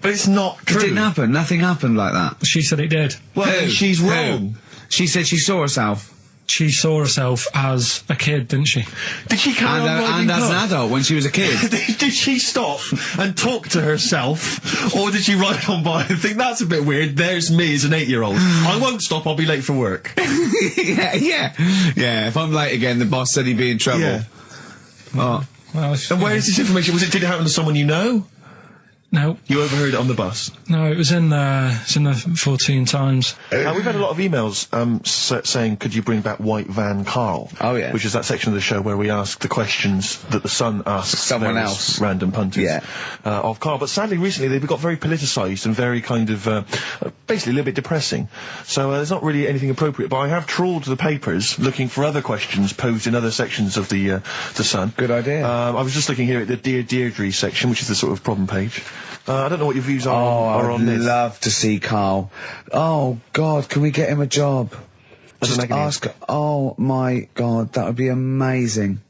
But it's not true. It didn't happen. Nothing happened like that. She said it did. Well, she's wrong. She said she saw herself. She saw herself as a kid, didn't she? Did she carry on and as an adult when she was a kid. Did she stop and talk to herself, or did she ride on by and think, that's a bit weird, there's me as an 8-year-old. I won't stop, I'll be late for work. Yeah, if I'm late again, the boss said he'd be in trouble. Yeah. Well, and where is this information? Did it happen to someone you know? No. You overheard it on the bus? No, it was in the 14 Times. We've had a lot of emails saying, could you bring back White Van Karl? Oh, yeah. Which is that section of the show where we ask the questions that the Sun asks someone else. Random punters of Karl. But sadly, recently, they've got very politicised and very kind of, basically a little bit depressing. So there's not really anything appropriate. But I have trawled the papers looking for other questions posed in other sections of the Sun. Good idea. I was just looking here at the Dear Deirdre section, which is the sort of problem page. I don't know what your views are on this. I'd love to see Karl. Oh, God, can we get him a job? Just ask... Oh, my God, that would be amazing.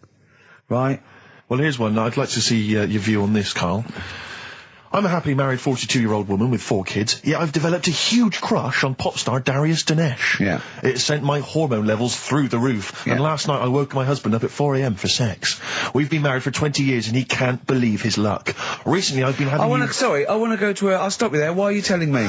Right? Well, here's one. I'd like to see your view on this, Karl. I'm a happily married 42-year-old woman with 4 kids, yet I've developed a huge crush on pop star Darius Dinesh. Yeah. It sent my hormone levels through the roof, and last night I woke my husband up at 4 a.m. for sex. We've been married for 20 years and he can't believe his luck. Recently I've been having... I want to go to I'll stop you there. Why are you telling me?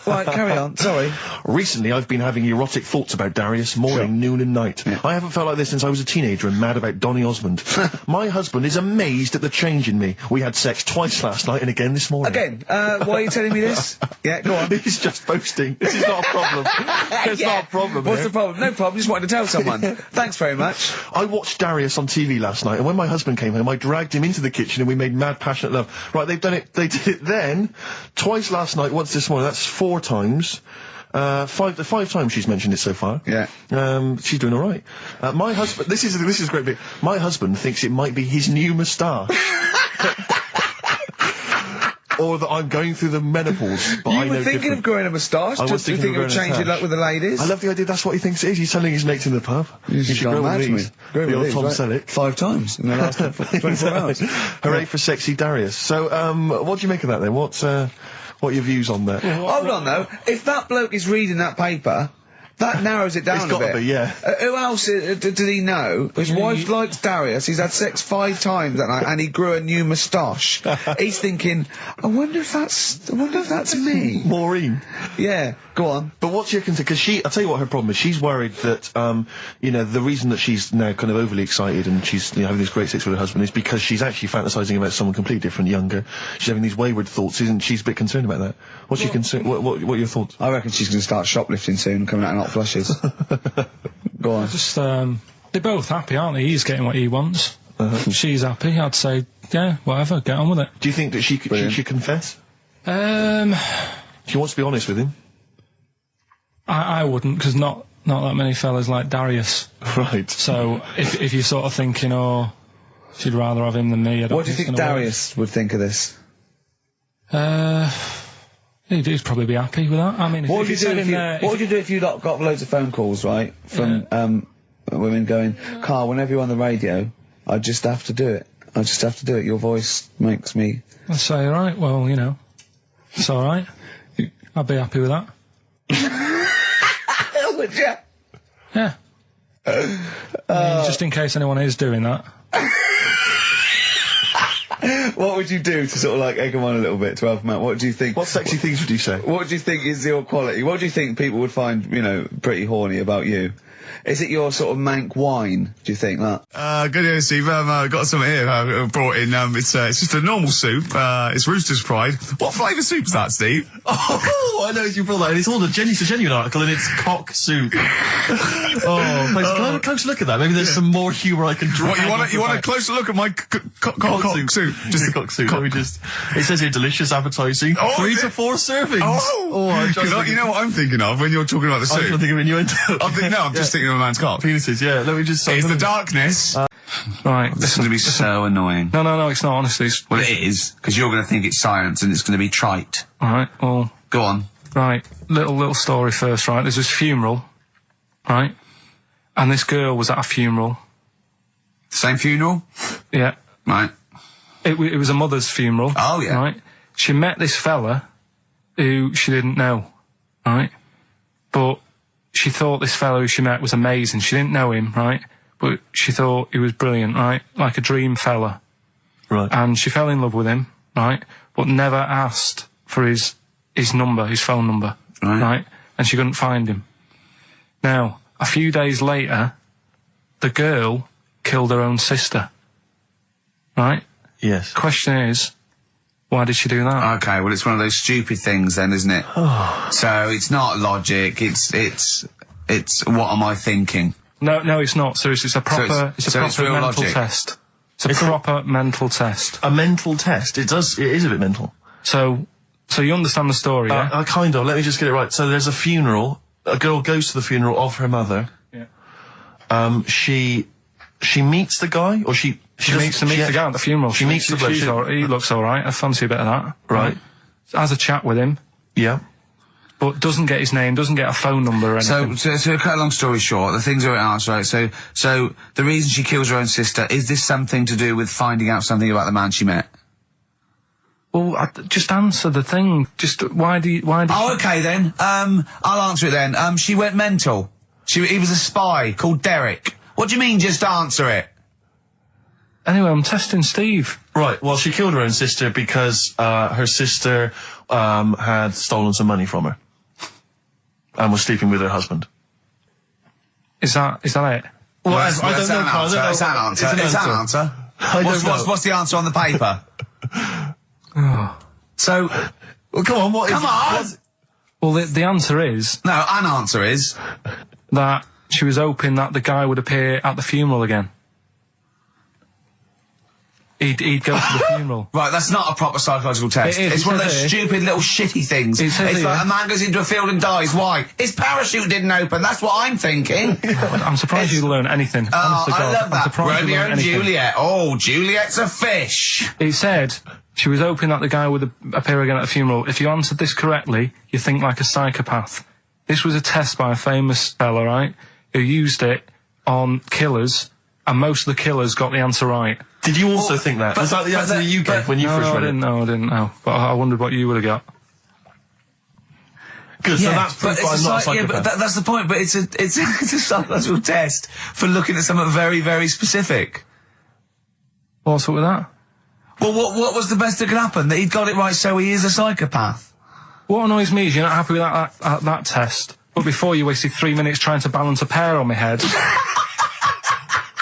Right, carry on, sorry. Recently, I've been having erotic thoughts about Darius morning, noon and night. Yeah. I haven't felt like this since I was a teenager and mad about Donny Osmond. My husband is amazed at the change in me. We had sex twice last night and again this morning. Again? Why are you telling me this? Yeah, go on. He's just boasting. This is not a problem. It's not a problem. What's the problem? No problem, just wanted to tell someone. Thanks very much. I watched Darius on TV last night, and when my husband came home, I dragged him into the kitchen and we made mad, passionate love. Right, they did it then, twice last night, once this morning. That's 4 times. 5 times she's mentioned it so far. Yeah. She's doing all right. My husband, this is a great bit. My husband thinks it might be his new moustache. Or that I'm going through the menopause, but I know You were thinking of growing a moustache? I was thinking of changing luck with the ladies? I love the idea that's what he thinks it is. He's telling his mates in the pub. You should grow with these. The old Tom Selleck. 5 times in the last 24 hours. Hooray for sexy Darius. So, what do you make of that then? What are your views on that? Hold on though, if that bloke is reading that paper, that narrows it down a bit. It's got to be, yeah. Who else did he know? His wife likes Darius, he's had sex 5 times that night, and he grew a new moustache. He's thinking, I wonder if that's me. Maureen. Yeah, go on. But what's your concern? Because I'll tell you what her problem is. She's worried that, the reason that she's now kind of overly excited and she's having this great sex with her husband is because she's actually fantasising about someone completely different, younger. She's having these wayward thoughts, isn't she? She's a bit concerned about that. What's your concern? What are your thoughts? I reckon she's going to start shoplifting soon and coming out in hot flushes. Go on. Just, they're both happy, aren't they? He's getting what he wants. she's happy, I'd say, yeah, whatever, get on with it. Do you think that she should confess? She wants to be honest with him. I wouldn't, because not that many fellas like Darius. Right. So if you're sort of thinking, oh, she'd rather have him than me, I don't What do you think Darius would think of this? He'd probably be happy with that. I mean, what would you do if you got loads of phone calls, right, from women going, Karl, whenever you're on the radio, I just have to do it. I just have to do it. Your voice makes me... I'd say, alright, well, you know, it's alright. I'd be happy with that. Would you? Yeah. I mean, just in case anyone is doing that. What would you do to sort of like egg them on a little bit to help them out? What do you think? What sexy things would you say? What do you think is your quality? What do you think people would find, you know, pretty horny about you? Is it your sort of mank wine, do you think, that? Good evening, Steve. Got some here, brought in. It's just a normal soup. It's Rooster's Pride. What flavour soup's that, Steve? Oh, I know you brought that in. It's all a genuine article, and it's cock soup. Oh, please, can I have a close look at that? Maybe there's some more humour I can draw. What, you want a closer look at my cock soup? Just a cock soup. Let me just... It says here, delicious, appetising. 3 to 4 servings. Oh, you know what I'm thinking of when you're talking about the soup? I'm thinking of innuendo. I'm just thinking of a man's cock. Penises, yeah. Let me just... It's the darkness. Right. This is going to be so annoying. No, it's not, honestly. Well, it is, because you're going to think it's science and it's going to be trite. Alright, well... Go on. Right, little story first, right? There's this funeral, right? And this girl was at a funeral. Same funeral? Yeah. Right. It was a mother's funeral. Oh, yeah. Right? She met this fella who she didn't know, right? But she thought this fella who she met was amazing. She didn't know him, right? But she thought he was brilliant, right? Like a dream fella. Right. And she fell in love with him, right? But never asked for his number, his phone number, right? And she couldn't find him. Now, a few days later, the girl killed her own sister, right? Yes. Question is, why did she do that? Okay, well, it's one of those stupid things then, isn't it? So it's not logic, it's what am I thinking? No, it's not. Seriously, it's a proper mental logic. test. It's a proper mental test. A mental test? It is a bit mental. So you understand the story, yeah? Kind of. Let me just get it right. So there's a funeral. A girl goes to the funeral of her mother. Yeah. She meets the guy, or she meets the guy at the funeral. He looks alright. I fancy a bit of that. Right. Has a chat with him. Yeah. But doesn't get his name, doesn't get a phone number or anything. So to cut a long story short, the things are answered, right? So the reason she kills her own sister, is this something to do with finding out something about the man she met? Well, just answer the thing. Just, why do you... okay then. I'll answer it then. She went mental. He was a spy called Derek. What do you mean, just answer it? Anyway, I'm testing Steve. Right, well, she killed her own sister because, her sister, had stolen some money from her. And was sleeping with her husband. Is that it? Well, I don't know. It's an answer. What's the answer on the paper? So, well, come on, come on! Well, the answer is... No, an answer is... that she was hoping that the guy would appear at the funeral again. He'd go to the funeral. Right, that's not a proper psychological test. It's one of those stupid little shitty things. It's like a man goes into a field and dies. Why? His parachute didn't open. That's what I'm thinking. I'm surprised you learn anything. Oh, I love that. Romeo and Juliet. Oh, Juliet's a fish. He said she was hoping that the guy would appear again at the funeral. If you answered this correctly, you think like a psychopath. This was a test by a famous fella, right, who used it on killers, and most of the killers got the answer right. Did you also think that? Was that the answer that you gave when you first read it? No, I didn't know. But I wondered what you would have got. Good, so that's proof I'm not a psychopath. Yeah, but that's the point, but it's a psychological test for looking at something very, very specific. What's up with that? Well, what was the best that could happen? That he'd got it right, so he is a psychopath. What annoys me is you're not happy with that test, but before you wasted 3 minutes trying to balance a pear on my head.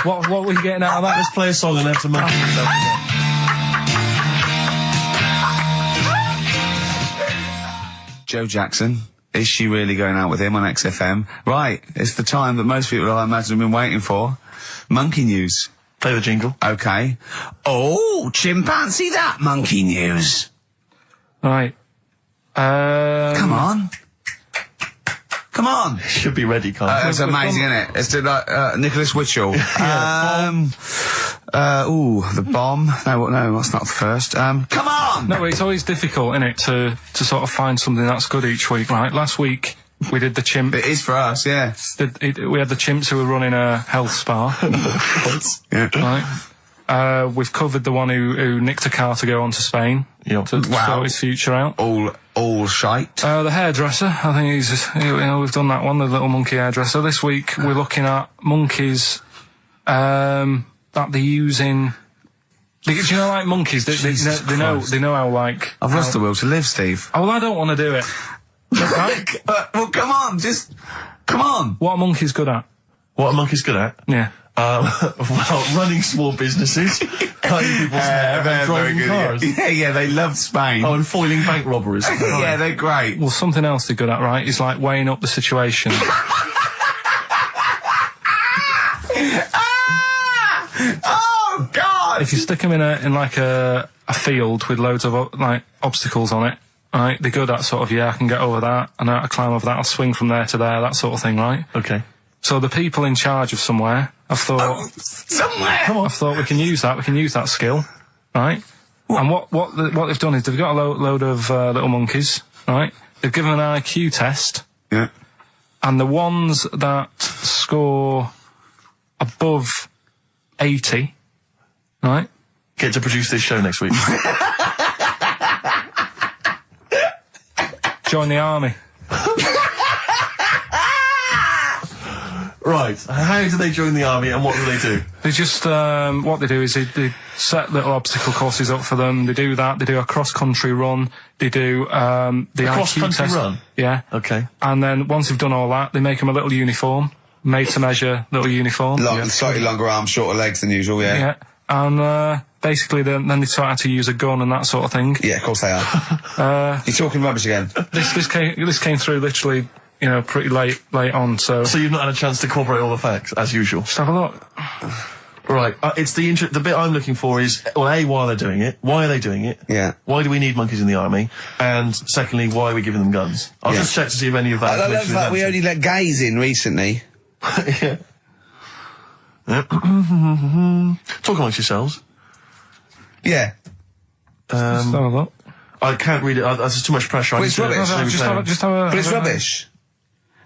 What were you getting out of that? Let's play a song and have some money. Joe Jackson, is she really going out with him on XFM? Right, it's the time that most people, I imagine, have been waiting for. Monkey news. Play the jingle. Okay. Oh, chimpanzee that monkey news. Right. Come on. Come on. Should be ready, Carl. That's amazing, isn't it? It's like Nicholas Witchell. The bomb. No, that's not the first. Come on! No, it's always difficult, isn't it, to sort of find something that's good each week, right? Last week, we did the chimp. It is for us, yeah. We had the chimps who were running a health spa. Yeah. Right. We've covered the one who nicked a car to go on to Spain. Yeah. To sort his future out. All shite. The hairdresser, I think we've done that one, the little monkey hairdresser. This week, we're looking at monkeys, that they're using. Do you know, like monkeys? They know how, like. I've lost the will to live, Steve. Oh, well, I don't want to do it. Right? Well, come on, come on. What are monkeys good at? What are monkeys good at? Yeah. Well, running small businesses, cutting people's hair, and driving cars. Yeah, they love Spain. Oh, and foiling bank robberies. Yeah, they're great. Well, something else they're good at, right, is like weighing up the situation. Oh, God! If you stick them in like a field with loads of, like, obstacles on it, right, they're good at sort of, I can get over that, and I climb over that, I'll swing from there to there, that sort of thing, right? Okay. So the people in charge of somewhere, I've thought... somewhere! Come on. I've thought we can use that skill, right? And what they've done is they've got a load of little monkeys, right? They've given an IQ test. Yeah. And the ones that score above 80, right? Get to produce this show next week. Join the army. Right. How do they join the army and what do they do? They just, what they do is they set little obstacle courses up for them. They do that. They do a cross-country run. They do, the cross-country run? Yeah. Okay. And then once they've done all that, they make them a little uniform. Made to measure little uniform. Slightly longer arms, shorter legs than usual, yeah. Yeah. And, basically then they taught how to use a gun and that sort of thing. Yeah, of course they are. You're talking rubbish again. This came through literally, pretty late on, so... So you've not had a chance to incorporate all the facts, as usual? Just have a look. Right, it's the bit I'm looking for is, well, A, why they're doing it, why are they doing it? Yeah. Why do we need monkeys in the army? And secondly, why are we giving them guns? I'll just check to see if any of that... I love that we only let gays in recently. Yeah. Talk amongst yourselves. Yeah. Just have a look. I can't read it. There's too much pressure. Well, it's rubbish. But it's rubbish.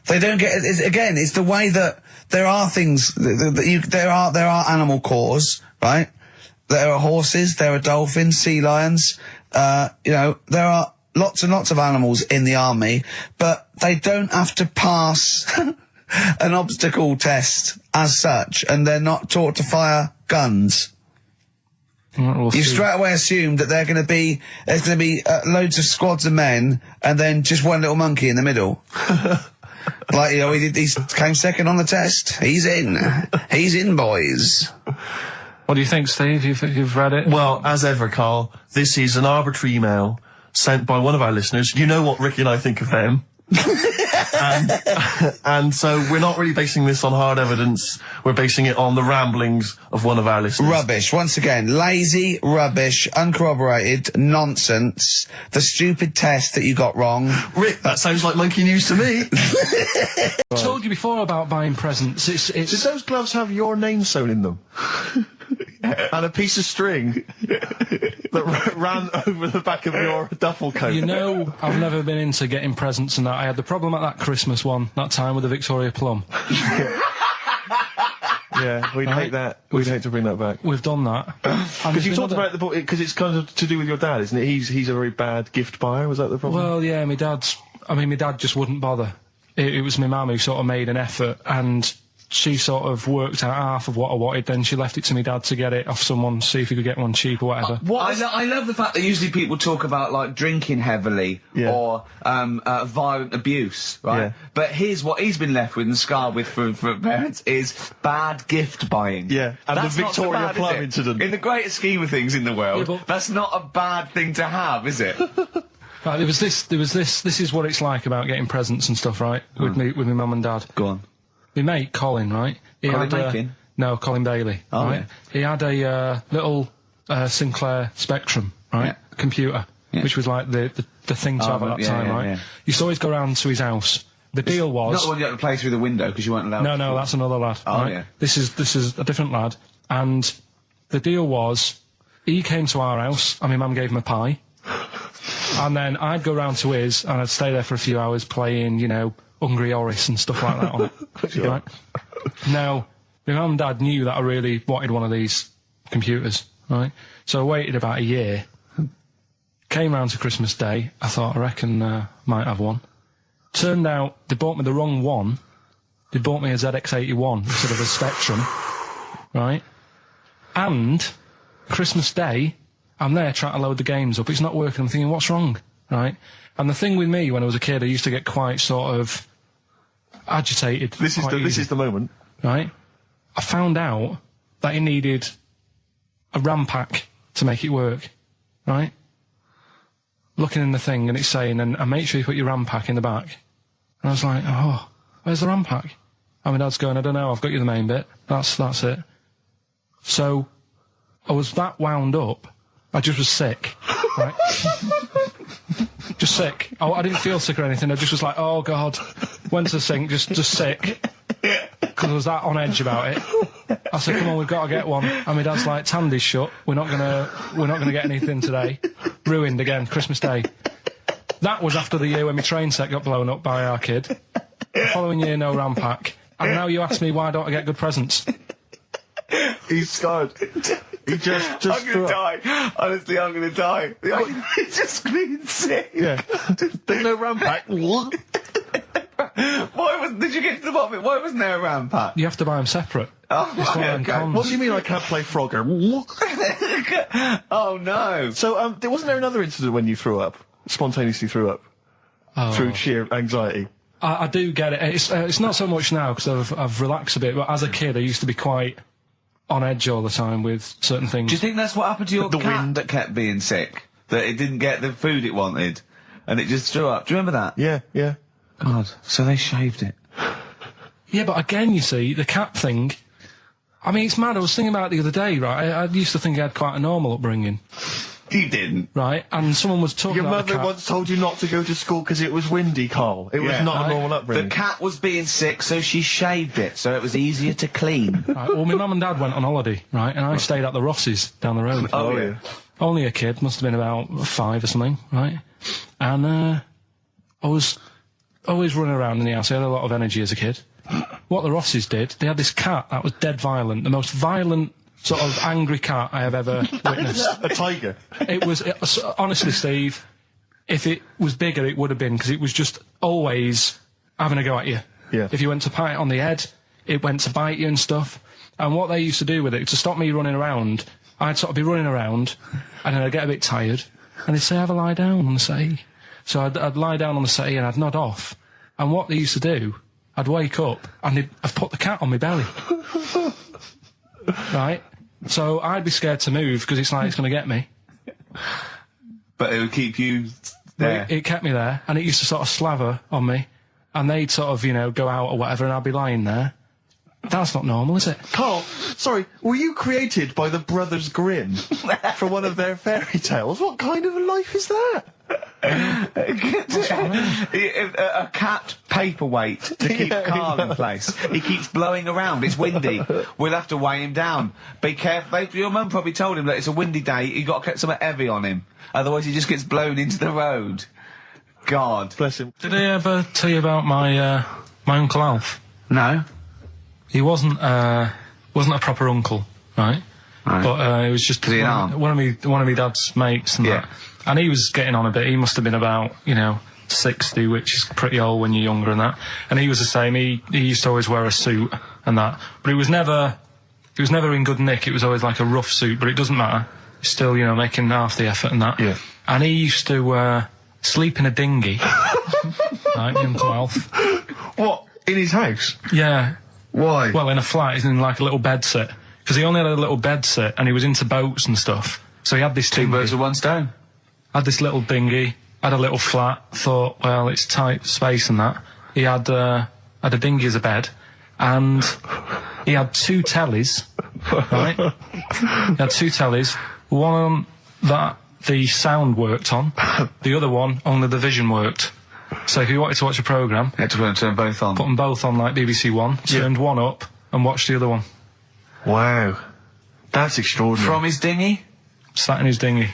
They don't get. It's the way that there are things. There are animal cores, right? There are horses. There are dolphins, sea lions. There are lots and lots of animals in the army, but they don't have to pass an obstacle test as such, and they're not taught to fire guns. You straight away assumed that there's going to be loads of squads of men and then just one little monkey in the middle. Like, he came second on the test. He's in, boys. What do you think, Steve? You've read it? Well, as ever, Carl, this is an arbitrary email sent by one of our listeners. You know what Ricky and I think of them. and so we're not really basing this on hard evidence. We're basing it on the ramblings of one of our listeners. Rubbish. Once again, lazy, rubbish, uncorroborated, nonsense. The stupid test that you got wrong. Rick, that sounds like monkey news to me. I told you before about buying presents. Did those gloves have your name sewn in them? And a piece of string that ran over the back of your duffel coat. I've never been into getting presents and that. I had the problem at that Christmas one, that time with the Victoria Plum. Yeah, we'd hate that. We'd hate to bring that back. We've done that. Because you talked about the book, because it's kind of to do with your dad, isn't it? He's a very bad gift buyer, was that the problem? Well, yeah, my dad just wouldn't bother. It was my mum who sort of made an effort, and she sort of worked out half of what I wanted, then she left it to me dad to get it off someone, see if he could get one cheap or whatever. I love the fact that usually people talk about, like, drinking heavily or violent abuse, right? Yeah. But here's what he's been left with and scarred with from parents is bad gift buying. Yeah, and that's the Victoria Plum incident. In the greater scheme of things in the world, that's not a bad thing to have, is it? Right, there was this, this is what it's like about getting presents and stuff, right? With my mum and dad. Go on. My mate, Colin, right? He Colin Makin? No, Colin Bailey. Oh, right? yeah. He had a little Sinclair Spectrum, right? Computer, which was like the thing to have at that time, right? Yeah. You used to always go round to his house. The deal was... Not the one you had to play through the window because you weren't allowed to. No, that's another lad. Oh, right? yeah. This is a different lad. And the deal was, he came to our house, and my mum gave him a pie. And then I'd go round to his, and I'd stay there for a few hours playing, you know, Hungry Horace and stuff like that on it. Sure. Right? Now, my mum and dad knew that I really wanted one of these computers, right? So I waited about a year. Came round to Christmas Day. I thought, I reckon might have one. Turned out they bought me the wrong one. They bought me a ZX81 instead of a Spectrum, right? And Christmas Day, I'm there trying to load the games up. It's not working. I'm thinking, what's wrong, right? And the thing with me when I was a kid, I used to get quite sort of agitated. This is the moment, right? I found out that it needed a RAM pack to make it work, right? Looking in the thing and it's saying, and make sure you put your RAM pack in the back. And I was like, oh, where's the RAM pack? And my dad's going, I don't know, I've got you the main bit. That's it. So I was that wound up, I just was sick, right? Just sick. I didn't feel sick or anything, I just was like, oh God. Went to the sink, just sick. Because I was that on edge about it. I said, come on, we've got to get one. And my dad's like, Tandy's shut, we're not gonna get anything today. Ruined again, Christmas Day. That was after the year when my train set got blown up by our kid. The following year, no RAM pack. And now you ask me why don't I get good presents? He's scarred. He just I'm gonna die. Honestly, I'm gonna die. He's just been sick. Yeah. There's no RAM pack. Did you get to the bottom of it? Why wasn't there a RAM pack? You have to buy them separate. Oh, okay. What do you mean I can't play Frogger? Oh no. So, wasn't there another incident when you threw up? Spontaneously threw up? Through sheer anxiety? I do get it. It's not so much now because I've relaxed a bit, but as a kid I used to be quite on edge all the time with certain things. Do you think that's what happened to your cat that kept being sick? That it didn't get the food it wanted and it just threw up? Do you remember that? Yeah. God, so they shaved it. Yeah, but again, you see, the cat thing, I mean, it's mad. I was thinking about it the other day, right? I used to think I had quite a normal upbringing. You didn't. Right? And someone was talking about Your mother once told you not to go to school because it was windy, Carl. It was not a normal upbringing. The cat was being sick, so she shaved it, so it was easier to clean. Right, well, my mum and dad went on holiday, right? And I stayed at the Rosses down the road. Oh, yeah. Only a kid, must have been about 5 or something, right? And I was always running around in the house. I had a lot of energy as a kid. What the Rosses did, they had this cat that was dead violent, the most violent sort of angry cat I have ever witnessed. A tiger? It was honestly, Steve, if it was bigger, it would have been, because it was just always having a go at you. Yeah. If you went to pat it on the head, it went to bite you and stuff. And what they used to do with it, to stop me running around, I'd sort of be running around, and then I'd get a bit tired, and they'd say, have a lie down on the settee. So I'd lie down on the settee and I'd nod off. And what they used to do, I'd wake up, and I'd put the cat on my belly. Right? So I'd be scared to move, because it's like it's going to get me. But it would keep you there. It kept me there, and it used to sort of slaver on me, and they'd sort of, you know, go out or whatever, and I'd be lying there. That's not normal, is it? Carl, sorry, were you created by the Brothers Grimm for one of their fairy tales? What kind of a life is that? A cat paperweight to keep Carl in place. He keeps blowing around. It's windy. We'll have to weigh him down. Be careful. Your mum probably told him that it's a windy day. You got to get something heavy on him, otherwise he just gets blown into the road. God bless him. Did I ever tell you about my Uncle Alf? No. He wasn't a proper uncle, right? But it was just one of my dad's mates and that. And he was getting on a bit. He must have been about, 60, which is pretty old when you're younger and that. And he was the same. He used to always wear a suit and that. But it was never in good nick. It was always like a rough suit, but it doesn't matter. He's still, making half the effort and that. Yeah. And he used to sleep in a dinghy. Right, my Uncle Alf. What? In his house? Yeah. Why? Well, in a flat, he's in like a little bed sit. Because he only had a little bed sit, and he was into boats and stuff. So he had this Two birds with one stone. Had this little dinghy, had a little flat, thought, well, it's tight space and that. He had a dinghy as a bed, and He had 2 tellies, right? He had 2 tellies. One that the sound worked on, the other one only the vision worked. So if you wanted to watch a programme, you had to turn both on. Put them both on like BBC One, turned one up and watched the other one. Wow. That's extraordinary. From his dinghy? Sat in his dinghy.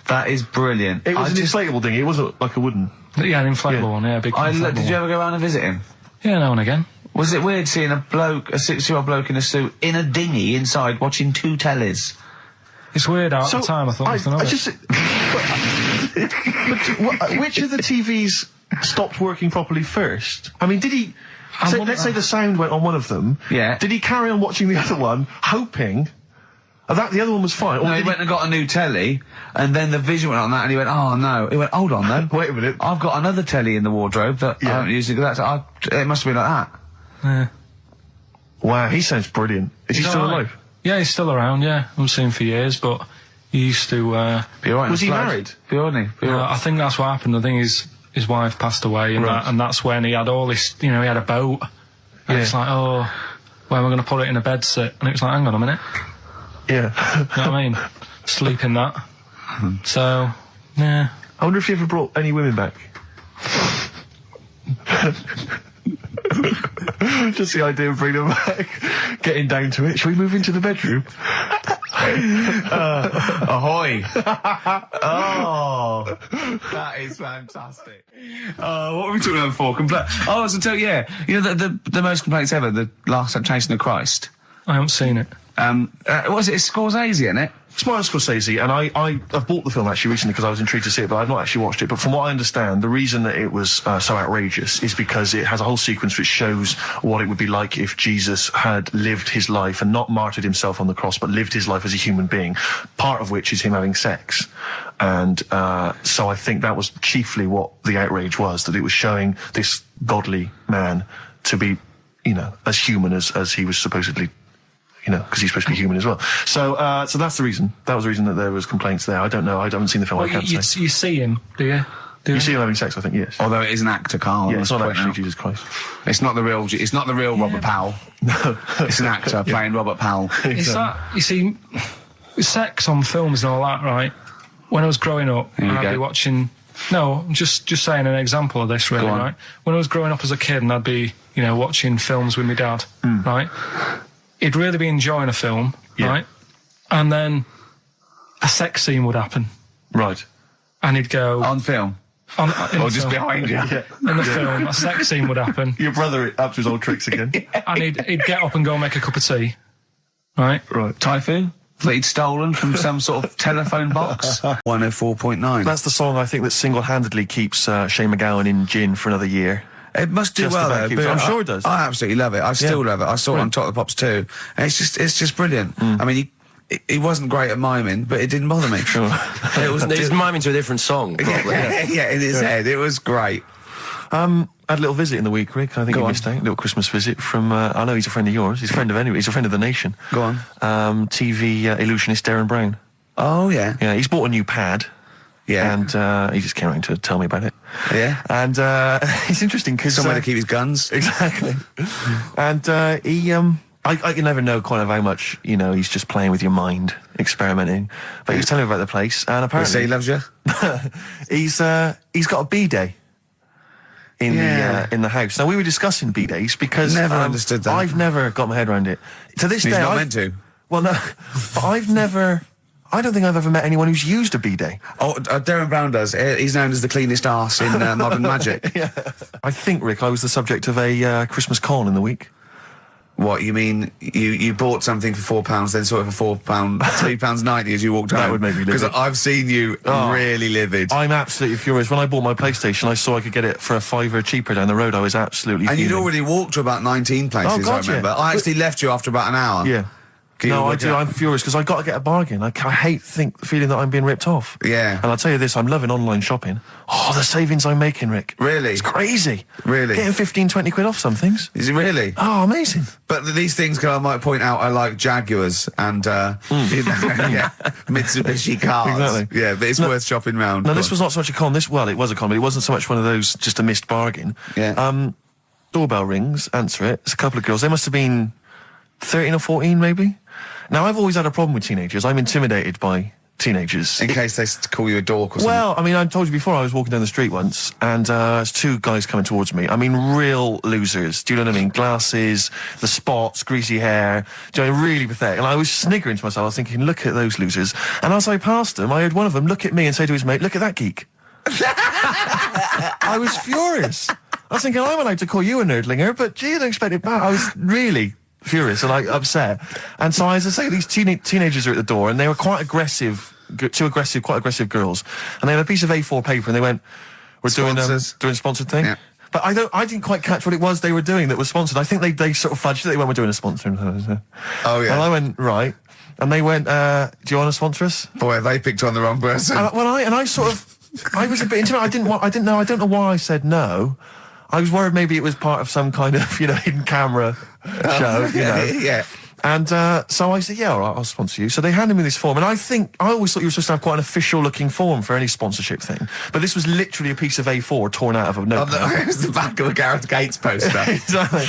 That is brilliant. It was an inflatable dinghy, it wasn't like a wooden... Yeah, an inflatable one, big inflatable Did you ever go around and visit him? Yeah, now and again. Was it weird seeing a 6-year-old bloke in a suit, in a dinghy inside, watching 2 tellies? It's weird at the time, I thought. Which of the TVs stopped working properly first? I mean, did he... let's say the sound went on one of them. Yeah. Did he carry on watching the other one, hoping that the other one was fine? No, he went and got a new telly, and then the vision went on that, and he went, oh no. He went, hold on though. Wait a minute. I've got another telly in the wardrobe that I haven't used. It must have been like that. Yeah. Wow, he sounds brilliant. Is he still alive? Yeah, he's still around, I haven't seen him for years, but he used to... be all right. Was he married? I think that's what happened. I think his wife passed away, and that's when he had all this, he had a boat. And it's like, oh, where am I going to put it in a bed sit? And it was like, hang on a minute. Yeah. You know what I mean? Sleep in that. So, yeah. I wonder if he ever brought any women back. Just the idea of bringing them back, getting down to it. Shall we move into the bedroom? Ahoy! Oh, that is fantastic. What were we talking about before? I was going to tell you, the most complaints ever, the Last Temptation of Christ. I haven't seen it. Was it Scorsese, isn't it? It's Martin Scorsese, and I've bought the film actually recently because I was intrigued to see it, but I've not actually watched it. But from what I understand, the reason that it was so outrageous is because it has a whole sequence which shows what it would be like if Jesus had lived his life and not martyred himself on the cross, but lived his life as a human being, part of which is him having sex. And so I think that was chiefly what the outrage was, that it was showing this godly man to be, as human as he was supposedly, because he's supposed to be human as well. So that's the reason. That was the reason that there was complaints there. I don't know. I haven't seen the film. I can't say. You see him, do you? You see him having sex, I think, yes. Although it is an actor, Karl. Yeah, it's not actually Jesus Christ. It's not the real Robert Powell. No. It's an actor playing Robert Powell. Exactly. Is that, you see, sex on films and all that, right? When I was growing up, I'd be watching... No, just saying an example of this, really, right? When I was growing up as a kid and I'd be, watching films with my dad, right? He'd really be enjoying a film, right? And then a sex scene would happen. Right. And he'd go... On film? Or just behind you? In the film, a sex scene would happen. Your brother up to his old tricks again. And he'd get up and go make a cup of tea. Right? Right. Typhoon? That he'd stolen from some sort of telephone box? 104.9. That's the song, I think, that single-handedly keeps Shane MacGowan in gin for another year. It must do well, though. I'm sure it does. I absolutely love it. I still love it. I saw it on Top of the Pops too. And it's just brilliant. I mean, he wasn't great at miming, but it didn't bother me. Sure. It was miming to a different song, probably. Yeah, in his head. It was great. I had a little visit in the week, Rick. I think you missed out. A little Christmas visit from, I know he's a friend of yours. He's a friend of he's a friend of the nation. Go on. TV illusionist Darren Brown. Oh, yeah. Yeah, he's bought a new pad. Yeah. And he just came around to tell me about it. Yeah. And it's interesting because... Somewhere to keep his guns. Exactly. And he... I can never know kind of how much, he's just playing with your mind, experimenting. But he was telling me about the place, and apparently... Say he loves you? He's got a B-day in the house. Now, we were discussing B-days because... Never understood that. I've never got my head around it. To this day... He's not meant to. Well, no, but I've never... I don't think I've ever met anyone who's used a B-day. Oh, Darren Brown does. He's known as the cleanest arse in Modern Magic. Yeah. I think, Rick, I was the subject of a Christmas con in the week. What, you mean you bought something for £4, then saw it for £3.90 as you walked home? That would make me livid. Because I've seen you really livid. I'm absolutely furious. When I bought my PlayStation, I saw I could get it for a £5 cheaper down the road. I was absolutely fuming. And you'd already walked to about 19 places, I remember. I actually left you after about an hour. Yeah. No, I do. I'm furious because I got to get a bargain. I hate feeling that I'm being ripped off. Yeah. And I'll tell you this, I'm loving online shopping. Oh, the savings I'm making, Rick. Really? It's crazy. Really? Getting 15, 20 quid off some things. Is it really? Oh, amazing. But these things, I might point out, are like Jaguars and Mitsubishi cars. Exactly. Yeah, but it's worth shopping round. No, this was not so much a con. It was a con, but it wasn't so much one of those just a missed bargain. Yeah. Doorbell rings, answer it. It's a couple of girls. They must have been 13 or 14 maybe. Now, I've always had a problem with teenagers. I'm intimidated by teenagers. In case they call you a dork or something. Well, I mean, I told you before, I was walking down the street once, and there's two guys coming towards me. I mean, real losers. Do you know what I mean? Glasses, the spots, greasy hair. Do you know, really pathetic. And I was sniggering to myself. I was thinking, look at those losers. And as I passed them, I heard one of them look at me and say to his mate, look at that geek. I was furious. I was thinking, I'm allowed to call you a nerdlinger, but gee, I don't expect it back. I was really furious and upset. And so, as I say, these teenagers are at the door, and they were quite aggressive, quite aggressive girls. And they had a piece of A4 paper, and they went, "We're doing a sponsored thing." Yeah. But I didn't quite catch what it was they were doing that was sponsored. I think they sort of fudged it. They went, "We're doing a sponsor." Oh yeah. And I went, right. And they went, "Do you want to sponsor us?" Boy, they picked on the wrong person. I was a bit intimidated. I don't know why I said no. I was worried maybe it was part of some kind of, hidden camera show, Yeah. And so I said, yeah, all right, I'll sponsor you. So they handed me this form, and I always thought you were supposed to have quite an official-looking form for any sponsorship thing. But this was literally a piece of A4 torn out of a notepad. It was the back of a Gareth Gates poster. Exactly.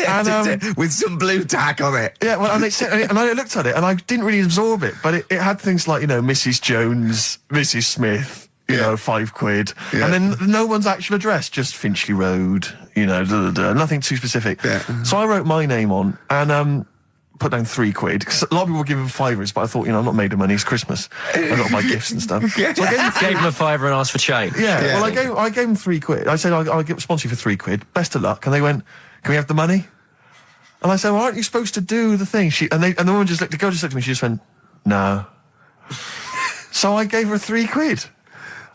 And, with some blue tack on it. Yeah, well, and it said, and I looked at it, and I didn't really absorb it, but it had things like, Mrs. Jones, Mrs. Smith, £5. Yeah. And then no one's actual address, just Finchley Road, nothing too specific. Yeah. So I wrote my name on and put down £3. 'Cause a lot of people were giving fivers, but I thought, I'm not made of money, it's Christmas. I've got to buy gifts and stuff. So I gave him a fiver and asked for change. Yeah. Well, I gave him £3. I said, I'll sponsor you for £3. Best of luck. And they went, can we have the money? And I said, well, aren't you supposed to do the thing? And the woman the girl just looked at me, she just went, no. So I gave her £3.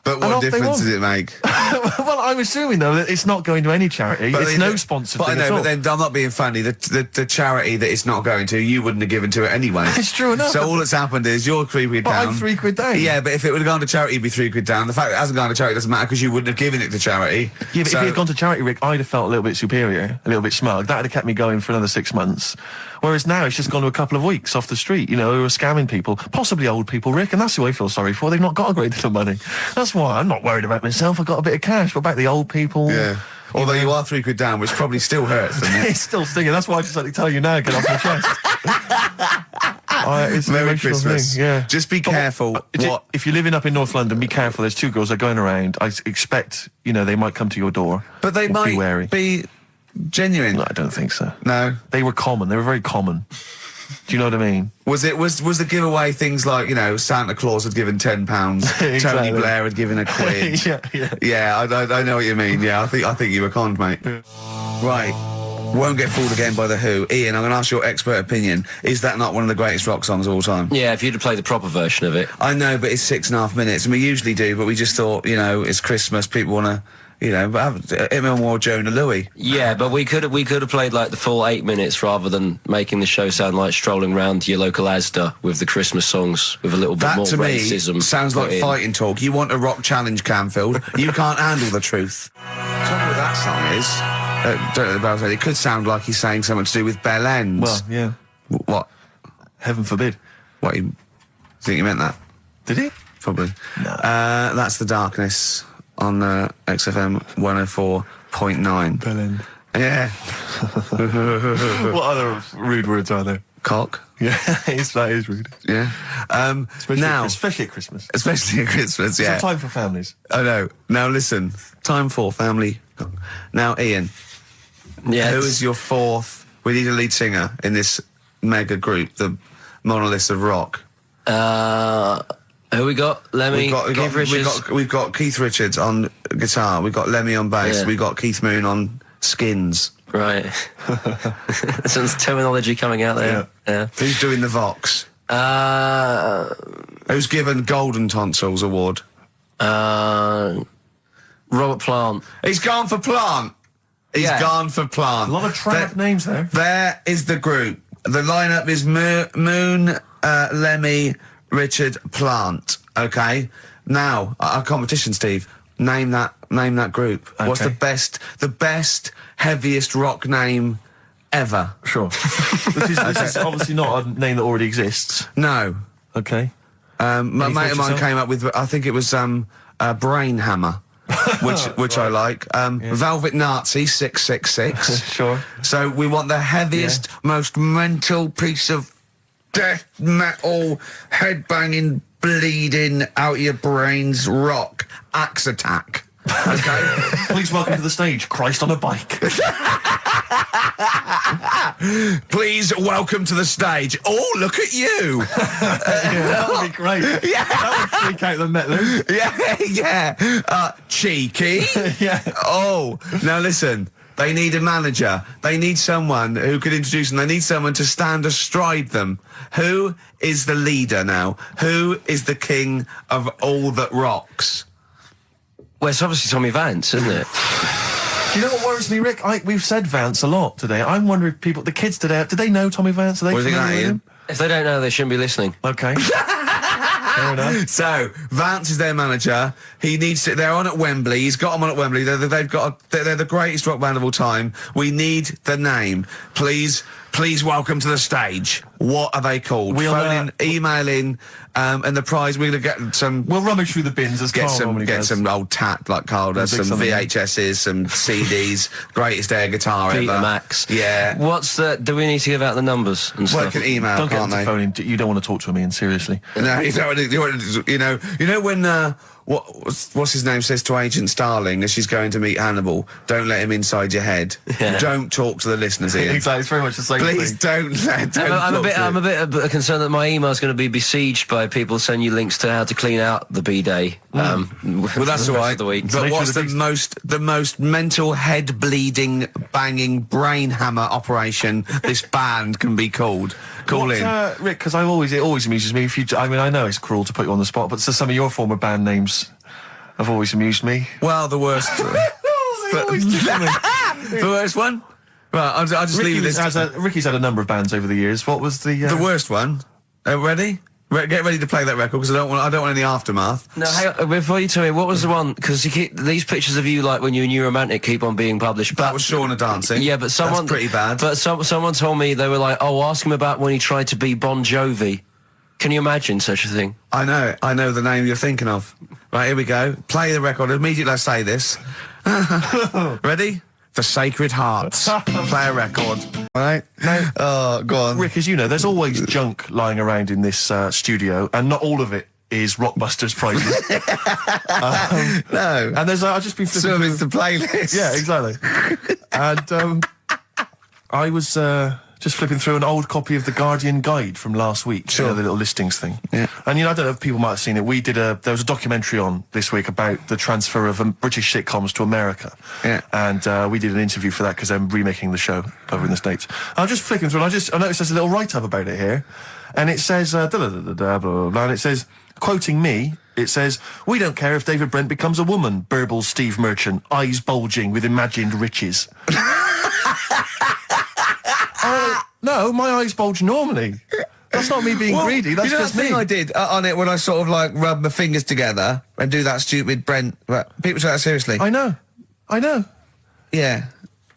But what difference did it make? Well, I'm assuming, though, that it's not going to any charity. It's no sponsored thing at all. But then, I'm not being funny. The charity that it's not going to, you wouldn't have given to it anyway. It's true enough. So all that's happened is you're £3 down. But I'm £3 down. Yeah, but if it would have gone to charity, it'd be £3 down. The fact that it hasn't gone to charity doesn't matter because you wouldn't have given it to charity. Yeah, but if it had gone to charity, Rick, I'd have felt a little bit superior, a little bit smug. That would have kept me going for another 6 months. Whereas now it's just gone to a couple of weeks off the street, who are scamming people, possibly old people, Rick, and that's who I feel sorry for. They've not got a great deal of money. That's why I'm not worried about myself. I've got a bit of cash. What about the old people? Yeah. Although you are £3 down, which probably still hurts, doesn't it? It's still stinging. That's why I just like to tell you now, get off my chest. It's Merry Christmas. Thing, yeah. Just be careful. If you're living up in North London, be careful. There's two girls that are going around. I expect, they might come to your door. But they might be wary. Be genuine. No, I don't think so. No. They were common. They were very common. Do you know what I mean? Was the giveaway things like, Santa Claus had given £10, exactly. Tony Blair had given £1? Yeah, I know what you mean. Yeah, I think you were conned, mate. Yeah. Right. Won't Get Fooled Again by The Who. Ian, I'm going to ask your expert opinion. Is that not one of the greatest rock songs of all time? Yeah, if you'd have played the proper version of it. I know, but it's 6.5 minutes, and we usually do, but we just thought, it's Christmas, people want to... but him or Jonah Louis. Yeah, but we could have played like the full 8 minutes rather than making the show sound like strolling round your local Asda with the Christmas songs with a little bit more racism. That to me sounds like fighting talk. You want a rock challenge, Canfield. You can't handle the truth. Trouble with that song is, don't know the bells. It could sound like he's saying something to do with bell ends. Well, yeah. What? Heaven forbid. What? You think he meant that? Did he? Probably. No. That's The Darkness on XFM 104.9. Bellend. Yeah. What other rude words are there? Cock. Yeah, that is rude. Yeah. Especially at Christmas. Especially at Christmas, yeah. It's a time for families. I know. Now listen, time for family. Now, Ian. Yeah. Who is your fourth? We need a lead singer in this mega group, the monoliths of rock. Who we got? Lemmy, Keith Richards. We've got Keith Richards on guitar. We've got Lemmy on bass. Yeah. We've got Keith Moon on skins. Right. Some terminology coming out there. Yeah. Who's doing the Vox? Who's given Golden Tonsils Award? Robert Plant. He's gone for Plant. He's gone for Plant. A lot of trap names there. There is the group. The lineup is Moon, Lemmy, Richard, Plant. Okay. Now, our competition, Steve. Name that group. Okay. What's the best, heaviest rock name ever? Sure. This is obviously not a name that already exists. No. Okay. My mate of mine came up with, I think it was Brain Hammer. which I like. Velvet Nazi 666. Sure. So we want the heaviest, most mental piece of death metal, headbanging, bleeding out your brains rock. Axe Attack. Okay. Please welcome to the stage, Christ on a bike. Please welcome to the stage. Oh, look at you. That would be great. Yeah. That would freak out the metal. Yeah. Cheeky. Yeah. Oh, now listen. They need a manager. They need someone who could introduce them. They need someone to stand astride them. Who is the leader now? Who is the king of all that rocks? Well, it's obviously Tommy Vance, isn't it? Do you know what worries me, Rick? We've said Vance a lot today. I'm wondering if the kids today, do they know Tommy Vance? Are they familiar with him? If they don't know, they shouldn't be listening. Okay. Fair enough. So, Vance is their manager. He needs to, they're on at Wembley. He's got them on at Wembley. They're the greatest rock band of all time. We need the name. Please welcome to the stage. What are they called? Phone in, email in, and the prize, we're going to get some... We'll rummage through the bins as Carl normally does. Some old tat like Carl does, some VHSs, some CDs, greatest air guitar ever. Betamax. Yeah. Do we need to give out the numbers and stuff? Well, can email, don't can't get them to phone in. You don't want to talk to him, Ian, seriously. No, you know when... What's his name says to Agent Starling as she's going to meet Hannibal, don't let him inside your head. Yeah. Don't talk to the listeners, Ian. Exactly, it's very much the same Please thing. I'm a bit concerned that my email's going to be besieged by people sending you links to how to clean out the B-Day. Well, that's all right. But what's the most mental head bleeding, banging brain hammer operation this band can be called? Call in, Rick, because it always amuses me. I know it's cruel to put you on the spot, but some of your former band names have always amused me. Well, the worst. The worst one. Right, I'll just leave this. Ricky's had a number of bands over the years. What was the worst one? Ready? Get ready to play that record because I don't want any aftermath. No, hang on, before you tell me, what was the one? Because these pictures of you, like when you're a New Romantic, keep on being published. But that was Shauna dancing. Yeah, but that's pretty bad. But someone told me they were like, "Oh, ask him about when he tried to be Bon Jovi." Can you imagine such a thing? I know the name you're thinking of. Right, here we go. Play the record immediately. I say this. Ready? The Sacred Hearts. Play a record. All right? No. Oh, go on. Rick, as you know, there's always junk lying around in this studio, and not all of it is Rockbusters prizes. No. And there's, I've just been flipping through... It's the playlist. Yeah, exactly. And I was just flipping through an old copy of the Guardian Guide from last week. Sure. The little listings thing. Yeah. And, I don't know if people might have seen it. There was a documentary on this week about the transfer of British sitcoms to America. Yeah. And we did an interview for that because I'm remaking the show over in the States. I'm just flicking through and I noticed there's a little write-up about it here. And it says, blah, blah, blah, blah, blah, and it says, quoting me, it says, "We don't care if David Brent becomes a woman," burbles Steve Merchant, eyes bulging with imagined riches. No, my eyes bulge normally. That's not me being greedy, that's just me. You know that thing I did on it when I sort of like rub my fingers together and do that stupid Brent... People take that seriously. I know. Yeah.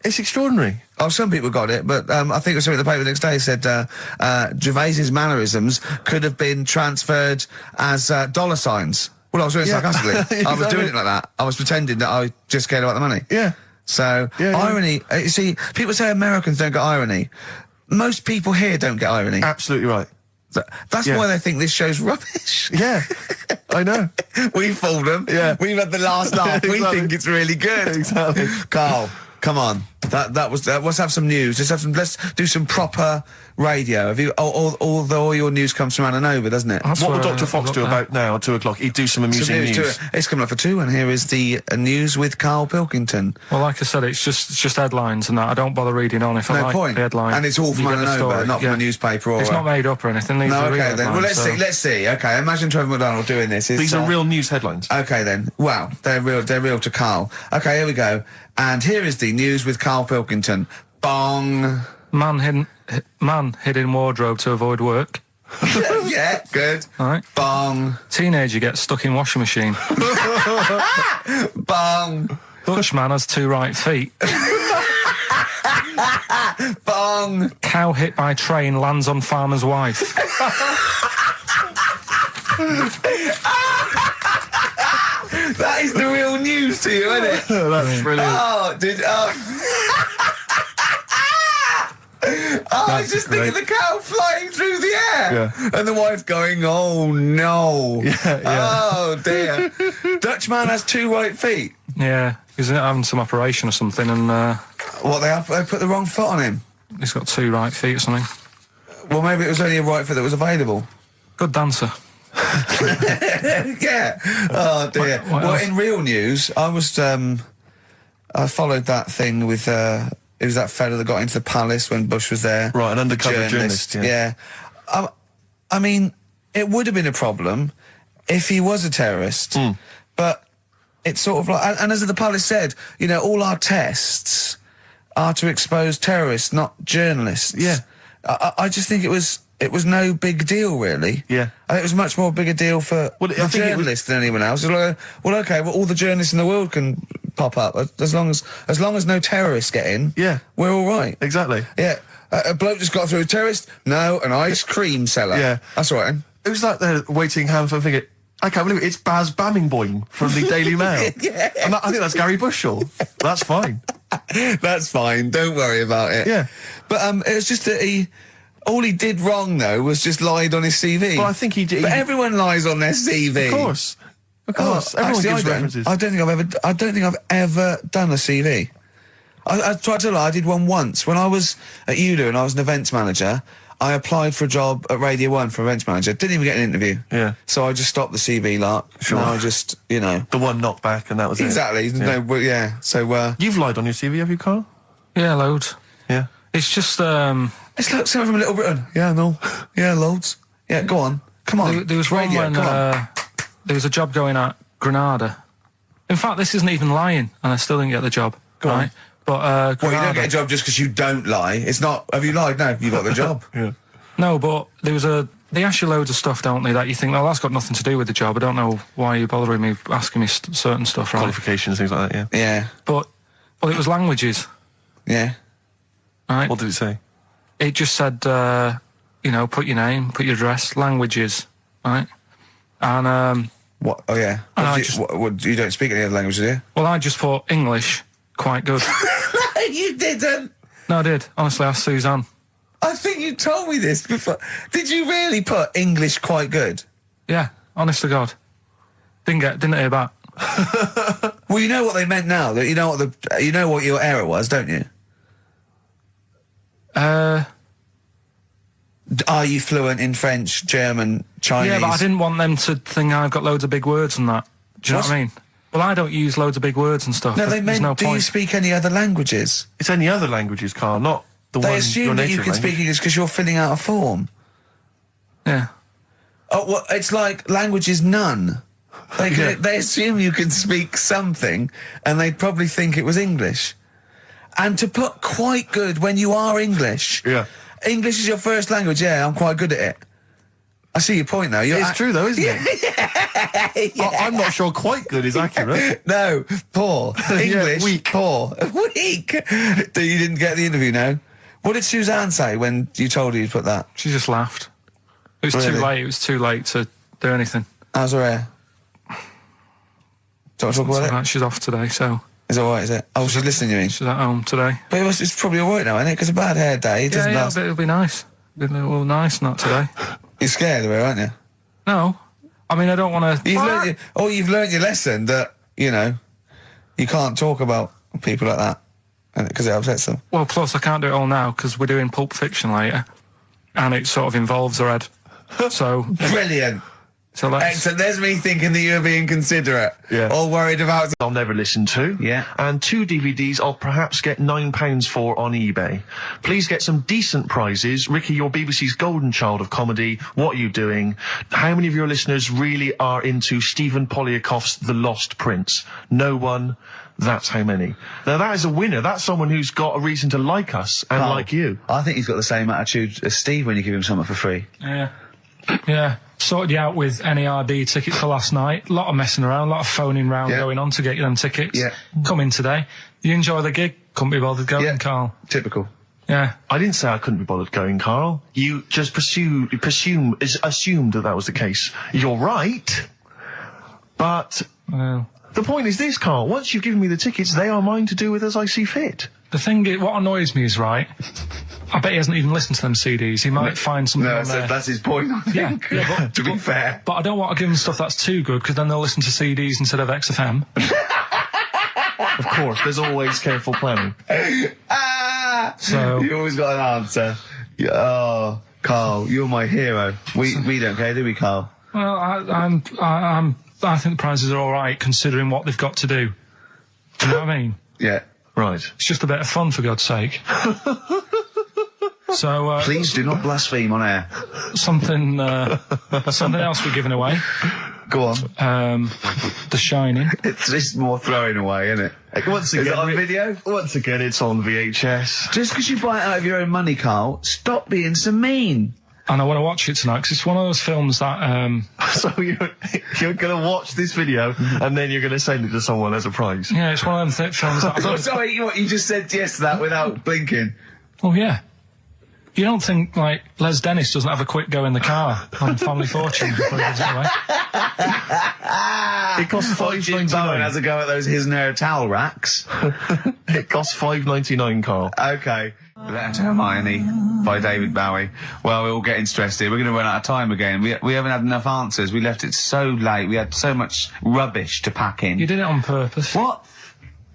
It's extraordinary. Oh, some people got it, but I think it was something in the paper the next day said Gervais's mannerisms could have been transferred as dollar signs. Well, I was doing it sarcastically. Exactly. I was doing it like that. I was pretending that I just cared about the money. Yeah. So, irony... You see, people say Americans don't get irony. Most people here don't get irony. Absolutely right. That's why they think this show's rubbish. Yeah, I know. We fooled them. Yeah. We've had the last laugh. Exactly. We think it's really good. Exactly. Carl, come on. Let's have some news. Let's do some proper radio. Have you? All your news comes from Ananova, doesn't it? What will Dr. Fox do about now at 2 o'clock? He'd do some amusing news. It's coming up for 2, and here is the news with Karl Pilkington. Well, like I said, it's just headlines and that. I don't bother reading on if I like the headline. And it's all from Ananova, not from a newspaper or... It's not made up or anything. These are real then. Well, let's see. Okay, imagine Trevor McDonald doing this. These are real news headlines. Okay, then. Wow, they're real to Karl. Okay, here we go. And here is the news with Karl Pilkington. Bong. Man hid in wardrobe to avoid work. Yeah, good. All right. Bong. Teenager gets stuck in washing machine. Bong. Dutch man has 2 right feet. Bong. Cow hit by train lands on farmer's wife. That is the real news to you, isn't it? That's brilliant. I was just thinking the cow flying through the air. Yeah. And the wife going, oh no. Yeah. Oh dear. Dutchman has 2 right feet. Yeah, he's having some operation or something, and they put the wrong foot on him. He's got 2 right feet or something. Well, maybe it was only a right foot that was available. Good dancer. Yeah. Oh dear. What in real news, I was I followed that thing with it was that fella that got into the palace when Bush was there. Right, an undercover journalist. Yeah. I mean, it would have been a problem if he was a terrorist, but it's sort of like, and as the palace said, you know, all our tests are to expose terrorists, not journalists. Yeah. I just think it was no big deal, really. Yeah. I think it was much more big a deal for the journalists than anyone else. It was like, well, okay, all the journalists in the world can pop up as long as no terrorists get in. Yeah. We're all right. Exactly. Yeah. A bloke just got through a terrorist. No, an ice cream seller. Yeah. That's all right. It was like they're waiting hand for thinking, I can't believe it, it's Baz Bammingboim from the Daily Mail. Yeah. And I think that's Gary Bushell. That's fine. That's fine. Don't worry about it. Yeah. But it was just that all he did wrong, though, was just lied on his CV. Well, I think he did. But everyone lies on their CV. Of course. Of course. Everyone gives references. I don't think I've ever done a CV. I tried to lie. I did one once. When I was at ULU and I was an events manager, I applied for a job at Radio 1 for events manager. Didn't even get an interview. Yeah. So I just stopped the CV lark. Sure. And I just, you know. The one knocked back and that was exactly. it. Exactly. No, yeah. So, you've lied on your CV, have you, Carl? Yeah, loads. Yeah. It's just, It's like someone from Little Britain. Yeah, no. Yeah, loads. Yeah, go on. Come on. There was one when, there was a job going at Granada. In fact, this isn't even lying, and I still didn't get the job. Go right? on. But, well, you don't get a job just because you don't lie. It's not, have you lied? No, you got the job. Yeah. No, but there was they ask you loads of stuff, don't they, that you think, well, that's got nothing to do with the job. I don't know why you're bothering me, asking me certain stuff, right? Qualifications, things like that, yeah. Yeah. But, well, it was languages. Yeah. Right? What did it say? It just said, you know, put your name, put your address, languages, right? And, what? Oh, yeah. You don't speak any other language, do you? Well, I just thought English, quite good. You didn't? No, I did. Honestly, asked Suzanne. I think you told me this before. Did you really put English quite good? Yeah, honest to God. Didn't hear back. Well, you know what they meant now. That you know what your error was, don't you? Are you fluent in French, German, Chinese? Yeah, but I didn't want them to think I've got loads of big words and that. Do you know what I mean? Well, I don't use loads of big words and stuff. No, they meant, no do you speak any other languages? It's any other languages, Carl, not the one your native language. They assume that you can speak English because you're filling out a form. Yeah. Oh, well, it's like language is none. They assume you can speak something, and they'd probably think it was English. And to put quite good when you are English. Yeah. English is your first language, yeah, I'm quite good at it. I see your point now. It's true though, isn't it? Yeah. I'm not sure quite good is accurate. No, poor. English, weak. Poor. Weak. You didn't get the interview, no? What did Suzanne say when you told her you'd put that? She just laughed. It was too late. It was too late to do anything. How's her hair? Don't want to talk about it? She's off today, so... Is it alright, is it? Oh, she's listening, you mean? She's at home today. But it's probably alright now, isn't it? Because a bad hair day, it doesn't last. But it'll be nice. Well, nice, not today. You're scared of her, aren't you? No. I mean, I don't want to... You've learned your lesson that, you know, you can't talk about people like that because it upsets them. Well, plus I can't do it all now because we're doing Pulp Fiction later and it sort of involves her head. So... Brilliant. So excellent. There's me thinking that you're being considerate. Yeah. All worried about... I'll never listen to. Yeah. And 2 DVDs I'll perhaps get £9 for on eBay. Please get some decent prizes. Ricky, you're BBC's golden child of comedy. What are you doing? How many of your listeners really are into Stephen Polyakoff's The Lost Prince? No one. That's how many. Now, that is a winner. That's someone who's got a reason to like us and like you. I think he's got the same attitude as Steve when you give him something for free. Yeah. Yeah. Sorted you out with NERD tickets for last night. A lot of messing around, a lot of phoning round going on to get you them tickets. Yeah. Come in today. You enjoy the gig? Couldn't be bothered going, Carl. Typical. Yeah. I didn't say I couldn't be bothered going, Carl. You just assumed that was the case. You're right, but Well, the point is this, Carl. Once you've given me the tickets, they are mine to do with as I see fit. the thing is, what annoys me is, right, I bet he hasn't even listened to them CDs. He might find something on there. That's his point, I think. Yeah, to be fair. But I don't want to give them stuff that's too good, because then they'll listen to CDs instead of XFM. Of course, there's always careful planning. So you always got an answer. Oh, Carl, you're my hero. We don't care, do we, Carl? Well, I think the prizes are all right, considering what they've got to do. Do you know what I mean? Yeah. Right. It's just a bit of fun, for God's sake. So please do not blaspheme on air. Something else we're giving away. Go on. The Shining. It's just more throwing away, isn't it? Once again, is it on video? Once again, it's on VHS. Just because you buy it out of your own money, Carl, stop being so mean. And I want to watch it tonight, because it's one of those films that... So you're going to watch this video, and then you're going to send it to someone as a prize? Yeah, it's one of them films that... Sorry, you just said yes to that without blinking. Oh, yeah. You don't think, like, Les Dennis doesn't have a quick go in the car on Family Fortune before he gives it away? It costs $5.99. Bowen has a go at those his and her towel racks. It costs $5.99, Carl. Okay. Letter to Hermione by David Bowie. Well, we're all getting stressed here. We're going to run out of time again. We haven't had enough answers. We left it so late. We had so much rubbish to pack in. You did it on purpose. What?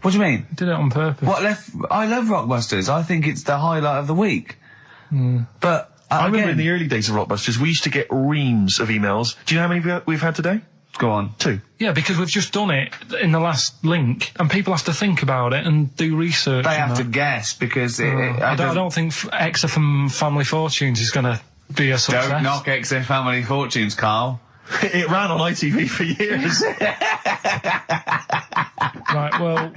What do you mean? You did it on purpose. I love Rockbusters. I think it's the highlight of the week. But I remember in the early days of Rockbusters, we used to get reams of emails. Do you know how many we've had today? Go on. 2. Yeah, because we've just done it in the last link, and people have to think about it and do research. They have to guess, because I don't think XFM Family Fortunes is going to be a success. Don't knock XFM Family Fortunes, Carl. It ran on ITV for years. Right, well...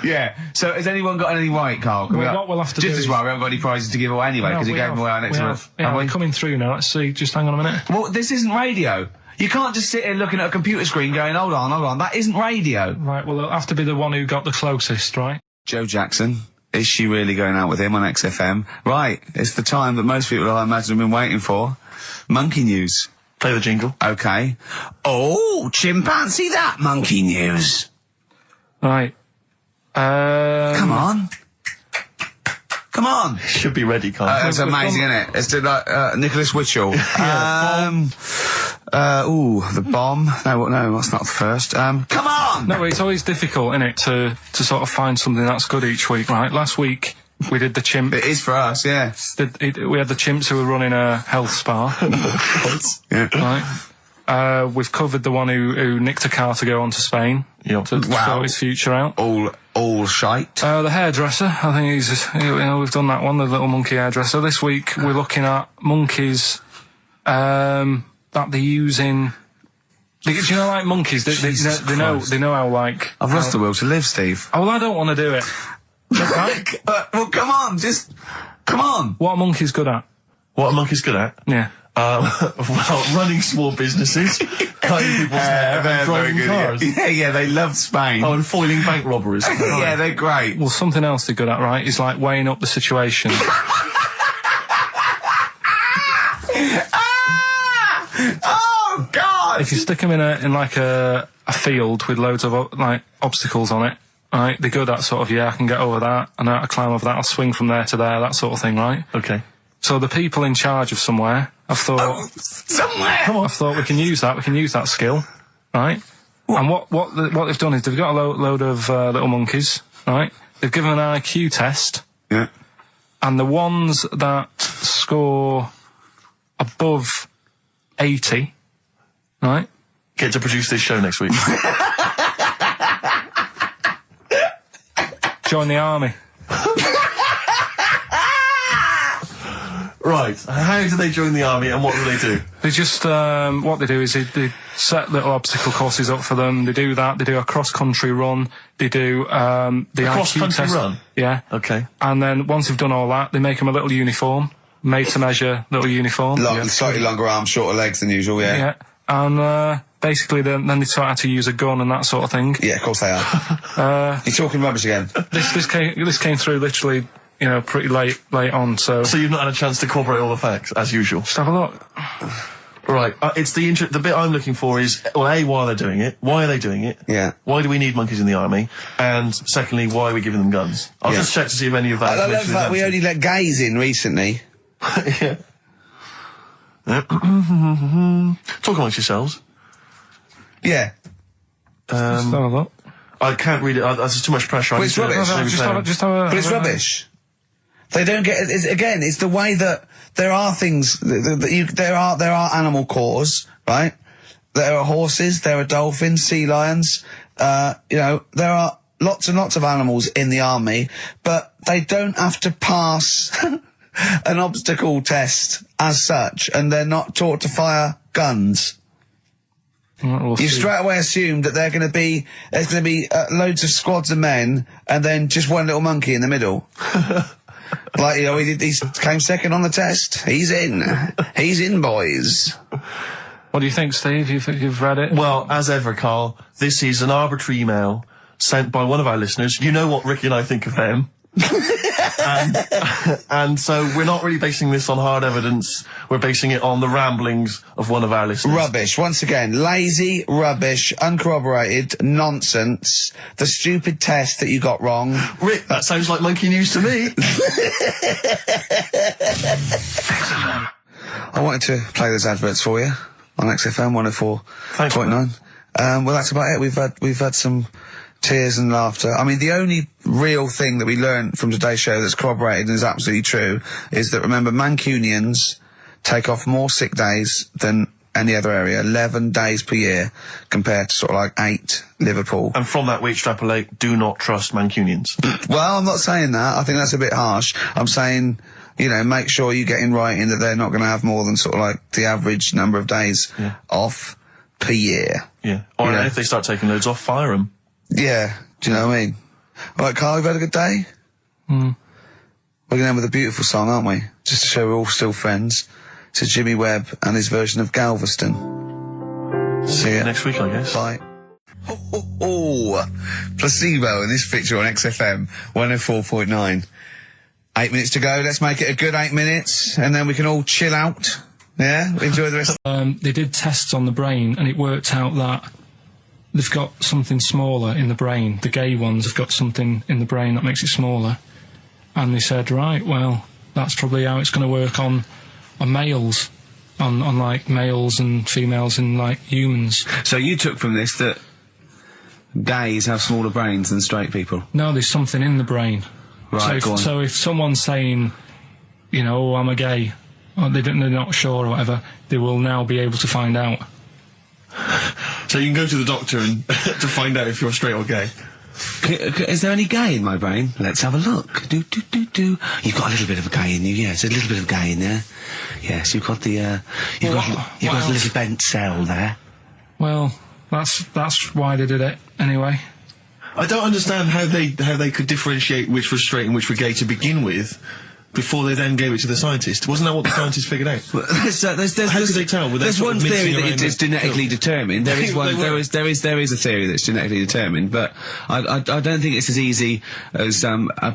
Yeah, so has anyone got anything right, Carl? What we'll have to do just as well, we haven't got any prizes to give away anyway, because he gave them away our next month. Yeah, we're coming through now. Let's see, just hang on a minute. Well, this isn't radio. You can't just sit here looking at a computer screen going, hold on, that isn't radio. Right, well, it'll have to be the one who got the closest, right? Joe Jackson. Is she really going out with him on XFM? Right, it's the time that most people, I imagine, have been waiting for. Monkey news. Play the jingle. Okay. Oh, chimpanzee that monkey news. Right. Come on. Come on. Should be ready, Carl. That's amazing, isn't it? It's like Nicholas Witchell. The bomb. No, that's not the first. Come on! No, it's always difficult, isn't it, to sort of find something that's good each week, right? Last week, we did the chimp. It is for us, yeah. We had the chimps who were running a health spa. Yeah. Right. We've covered the one who nicked a car to go on to Spain. Yep. To sort his future out. All shite. The hairdresser, I think we've done that one, the little monkey hairdresser. This week, we're looking at monkeys, that they're using... Do you know, like, monkeys, they know how, like... I've lost the will to live, Steve. Oh, well, I don't want to do it. Well, come on, come on. What are monkeys good at? What are monkeys good at? Yeah. Well, running small businesses, cutting people's hair, and driving cars. Yeah, they love Spain. Oh, and foiling bank robberies. Yeah, they're great. Well, something else they're good at, right, is, like, weighing up the situation. Oh, God! If you stick them in a field with loads of, like, obstacles on it, right, they're good at sort of, I can get over that, and I climb over that, I'll swing from there to there, that sort of thing, right? Okay. So the people in charge of somewhere, I've thought... somewhere! Come on. I've thought we can use that skill, right? And what they've done is they've got a load of little monkeys, right? They've given them an IQ test. Yeah. And the ones that score above 80, right? Get to produce this show next week. Join the army. Right. How do they join the army, and what do they do? They just, what they do is they set little obstacle courses up for them. They do that. They do a cross-country run. They do, the cross-country run? Yeah. Okay. And then once they've done all that, they make them a little uniform. Made to measure little uniform. Slightly longer arms, shorter legs than usual, yeah. Yeah. And, basically then they taught how to use a gun and that sort of thing. Yeah, of course they are. You're talking rubbish again. This came through literally, pretty late on, so... So you've not had a chance to incorporate all the facts, as usual? Just have a look. Right, it's the bit I'm looking for is, well, A, why they're doing it, why are they doing it, why do we need monkeys in the army, and secondly, why are we giving them guns? I'll just check to see if any of that I love that we only let gays in recently. Yeah. Talk amongst yourselves. Yeah. I can't read it, there's too much pressure. But it's rubbish. But it's rubbish. They don't get again, it's the way that there are things, there are animal cores, right? There are horses, there are dolphins, sea lions, you know, there are lots and lots of animals in the army, but they don't have to pass an obstacle test as such, and they're not taught to fire guns. You straight away assumed that there's going to be loads of squads of men, and then just one little monkey in the middle. Like, you know, he came second on the test. He's in, boys. What do you think, Steve? You've read it? Well, as ever, Carl, this is an arbitrary email sent by one of our listeners. You know what Ricky and I think of them. and so we're not really basing this on hard evidence. We're basing it on the ramblings of one of our listeners. Rubbish. Once again, lazy, rubbish, uncorroborated, nonsense. The stupid test that you got wrong. Rick, that sounds like monkey news to me. I wanted to play those adverts for you on XFM 104.9. Well, that's about it. We've had some tears and laughter. I mean, the only real thing that we learned from today's show that's corroborated and is absolutely true is that, remember, Mancunians take off more sick days than any other area, 11 days per year, compared to sort of like 8 Liverpool. And from that we extrapolate, do not trust Mancunians. Well, I'm not saying that. I think that's a bit harsh. I'm saying, you know, make sure you get in writing that they're not going to have more than sort of like the average number of days off per year. Yeah. Or if they start taking loads off, fire them. Yeah, do you know what I mean? All right, Carl, we've had a good day? We're going to end with a beautiful song, aren't we? Just to show we're all still friends. It's Jimmy Webb and his version of Galveston. See you next week, I guess. Bye. Placebo in this picture on XFM 104.9. 8 minutes to go. Let's make it a good 8 minutes, and then we can all chill out. Yeah? Enjoy the rest. They did tests on the brain, and it worked out that they've got something smaller in the brain. The gay ones have got something in the brain that makes it smaller. And they said, right, well, that's probably how it's going to work on males. On like males and females and like humans. So you took from this that gays have smaller brains than straight people? No, there's something in the brain. Right, so if someone's saying, you know, oh, I'm a gay, or they're not sure or whatever, they will now be able to find out. So you can go to the doctor and to find out if you're straight or gay. Is there any gay in my brain? Let's have a look. You've got a little bit of a gay in you, yes. A little bit of gay in there. Yes, you've got the, you've got a little bent cell there. Well, that's why they did it, anyway. I don't understand how they could differentiate which was straight and which were gay to begin with, before they then gave it to the scientist. Wasn't that what the scientists figured out? How could they tell? There's one theory that it's genetically determined. There is one. There is a theory that's genetically determined, but I don't think it's as easy as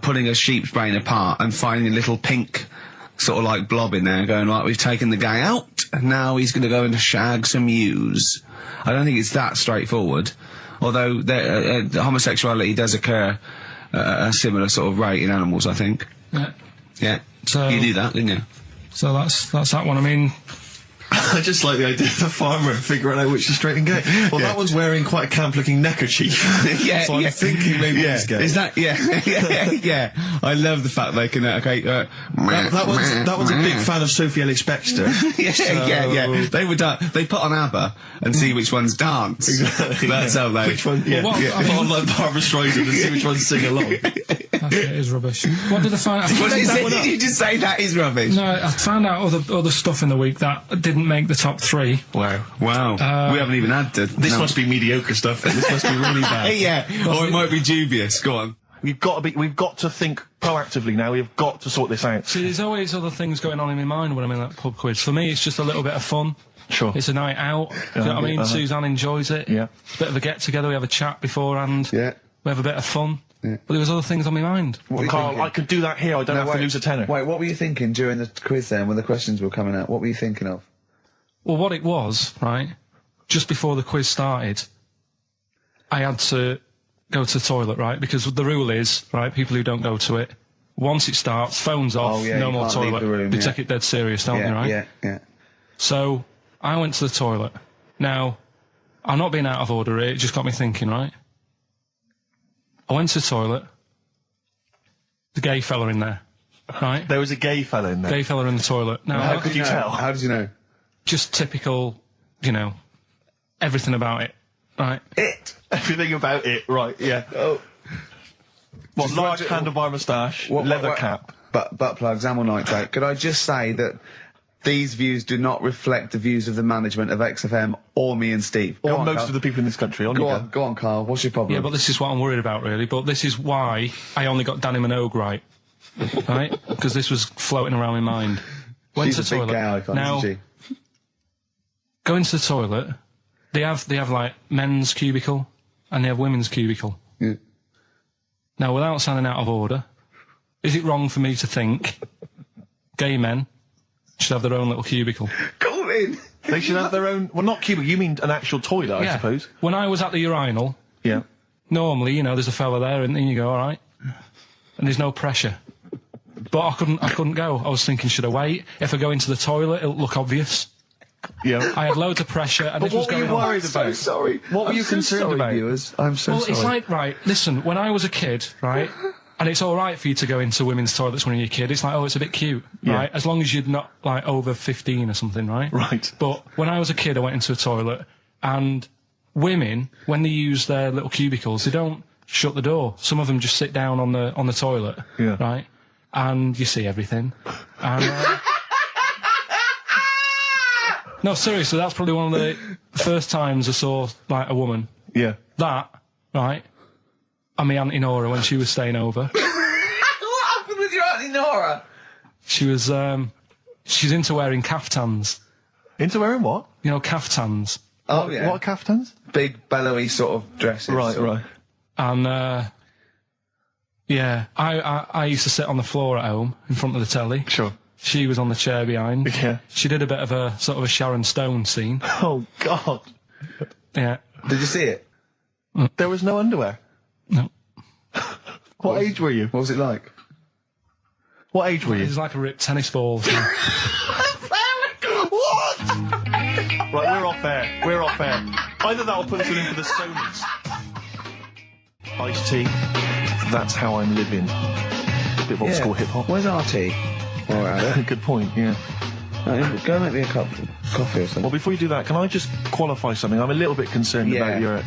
pulling a sheep's brain apart and finding a little pink sort of like blob in there and going, right, we've taken the guy out and now he's going to go and shag some ewes. I don't think it's that straightforward. Although homosexuality does occur at a similar sort of rate in animals, I think. Yeah. Yeah. So you knew that, didn't you? So that's that one. I mean, I just like the idea of the farmer figuring out which is straight and gay. Well, that one's wearing quite a camp-looking neckerchief. So I'm thinking maybe he's gay. Is that? Yeah. I love the fact they can. That one's a big fan of Sophie Ellis-Bextor. Yeah. They put on ABBA and see which ones dance. Exactly. That's how they. Which one? Yeah. Well, Put on like Barbra Streisand and see which ones sing along. It is rubbish. What did I find out? Did you just say that is rubbish? No, I found out other stuff in the week that didn't make the top 3. Wow. We haven't even had to. This must be mediocre stuff. This must be really bad. Yeah. Or it might be dubious. Go on. We've got to think proactively now. We've got to sort this out. See, there's always other things going on in my mind when I'm in that pub quiz. For me, it's just a little bit of fun. Sure. It's a night out. Do you know what I mean? Suzanne enjoys it. Yeah. It's a bit of a get-together. We have a chat beforehand. Yeah. We have a bit of fun. Yeah. But there was other things on my mind. Carl, I could do that here. I don't have to lose a tenner. Wait, what were you thinking during the quiz then, when the questions were coming out? What were you thinking of? Well, what it was, right, just before the quiz started, I had to go to the toilet, right, because the rule is, right, people who don't go to it, once it starts, phones off, no more toilet. They take it dead serious, don't they, right? Yeah. So, I went to the toilet. Now, I'm not being out of order here, it just got me thinking, right? I went to the toilet, the gay fella in there, right? There was a gay fella in there? Gay fella in the toilet. Now, how could you tell? How did you know? Just typical, everything about it, right? Everything about it, right, yeah. Oh. What, large handlebar moustache, leather cap. Butt plugs, amyl nitrate. Could I just say that these views do not reflect the views of the management of XFM or me and Steve. Or most of the people in this country. Go on, Carl. What's your problem? Yeah, but this is what I'm worried about, really. But this is why I only got Danny Minogue right. Right? Because this was floating around my mind. Went to the toilet. Gay icon, now, isn't she? Go into the toilet. They have like men's cubicle and they have women's cubicle. Yeah. Now, without sounding out of order, is it wrong for me to think gay men should have their own little cubicle? Go in. They should have their own... Well, not cubicle, you mean an actual toilet, I suppose. When I was at the urinal, normally, there's a fella there and then you go, all right, and there's no pressure. But I couldn't go. I was thinking, should I wait? If I go into the toilet, it'll look obvious. Yeah. I had loads of pressure and but this was going on. What were you worried about? I'm so sorry. What were you concerned about? Viewers? I'm so sorry. Well, it's like, right, listen, when I was a kid, right, and it's all right for you to go into women's toilets when you're a kid, it's like, oh, it's a bit cute, right, as long as you're not, like, over 15 or something, right? Right. But when I was a kid, I went into a toilet, and women, when they use their little cubicles, they don't shut the door. Some of them just sit down on the toilet, right, and you see everything. And, no, seriously, that's probably one of the first times I saw, like, a woman. Yeah. That, right, and my Auntie Nora when she was staying over. What happened with your Auntie Nora? She was, she's into wearing caftans. Into wearing what? Caftans. Oh, yeah. What are caftans? Big, bellowy sort of dresses. Right. And, I used to sit on the floor at home in front of the telly. Sure. She was on the chair behind. Yeah. She did a bit of a sort of a Sharon Stone scene. Oh, God. Yeah. Did you see it? There was no underwear? No. What age were you? What was it like? What age were you? It was like a ripped tennis ball. What? Right, we're off air. Either that or put us in for the Stoners. Iced tea. That's how I'm living. A bit of old school hip-hop. Where's RT? Good point, yeah. Go make me a cup of coffee or something. Well, before you do that, can I just qualify something? I'm a little bit concerned about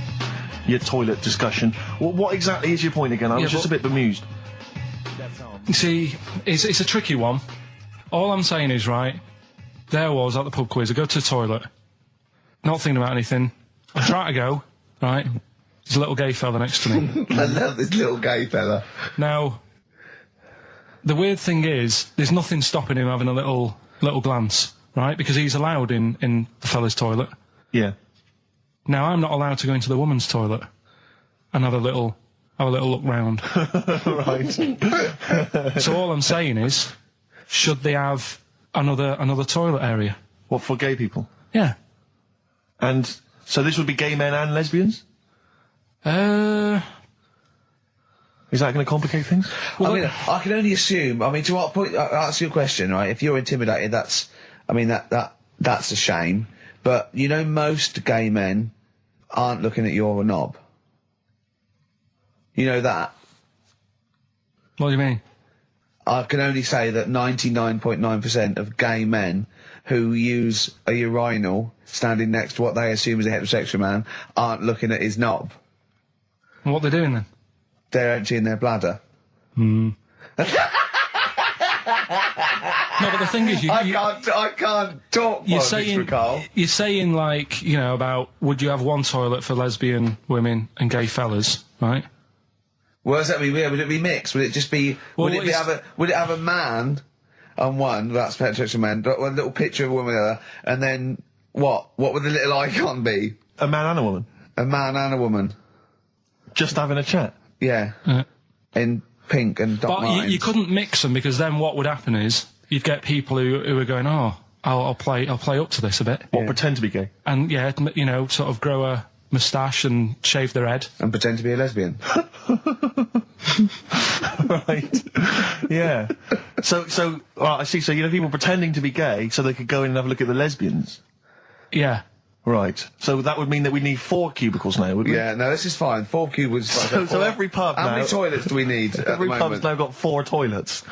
your toilet discussion. What exactly is your point again? I was just a bit bemused. You see, it's a tricky one. All I'm saying is, right, there was at the pub quiz, I go to the toilet, not thinking about anything. I try to go, right, there's a little gay fella next to me. I love this little gay fella. Now, the weird thing is, there's nothing stopping him having a little glance, right? Because he's allowed in the fella's toilet. Yeah. Now, I'm not allowed to go into the woman's toilet and have a little look round. Right. So all I'm saying is, should they have another toilet area? What, for gay people? Yeah. And so this would be gay men and lesbians? Is that going to complicate things? Well, I mean, I can only assume. I mean, to what point? I'll ask you a question, right? If you're intimidated, that's a shame. But most gay men aren't looking at your knob. You know that. What do you mean? I can only say that 99.9% of gay men who use a urinal standing next to what they assume is a heterosexual man aren't looking at his knob. And what they're doing then? They're emptying their bladder. No, but the thing is, I can't talk. You're saying like, about would you have one toilet for lesbian women and gay fellas, right? Well, does that mean? Would it be mixed? Would it just be? Would it have a man on one? That's heterosexual man. One little picture of a woman, there, and then what? What would the little icon be? A man and a woman. A man and a woman. Just having a chat. Yeah. In pink and Doc But you couldn't mix them because then what would happen is you'd get people who are going, oh, I'll play up to this a bit. What, pretend to be gay? And yeah, you know, sort of grow a moustache and shave their head. And pretend to be a lesbian. Right. Yeah. So, I see. So, you know, people pretending to be gay so they could go in and have a look at the lesbians? Yeah. Right. So that would mean that we need 4 cubicles now, wouldn't we? Yeah, no, this is fine. 4 cubicles. So every pub now... How many toilets do we need at the moment? Every pub's now got 4 toilets.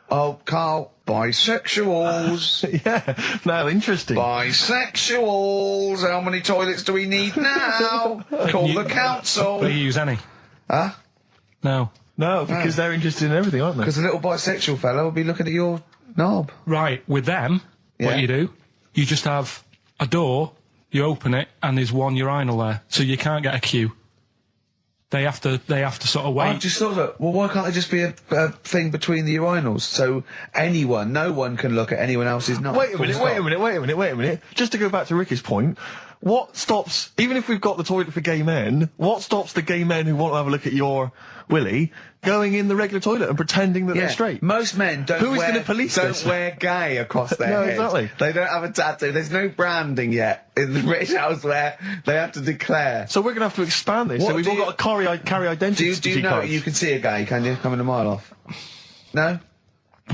Oh, Carl, bisexuals. Yeah, no, interesting. Bisexuals, how many toilets do we need now? Call the council. Do you use any? Huh? No. No, because they're interested in everything, aren't they? Because the little bisexual fella will be looking at your knob. Right, with them, what you do, you just have a door, you open it, and there's one urinal there, so you can't get a queue. They have to sort of wait. I just thought that, well, why can't there just be a thing between the urinals so no one can look at anyone else's knob? Wait a minute. Just to go back to Ricky's point, what stops, even if we've got the toilet for gay men, what stops the gay men who want to have a look at your willy going in the regular toilet and pretending that they're straight? Most men don't wear gay across their head. Exactly. They don't have a tattoo. There's no branding yet in the British house where they have to declare. So we're going to have to expand this. So we've all got to carry identity. Do you know you can see a gay, can you? Coming a mile off. No?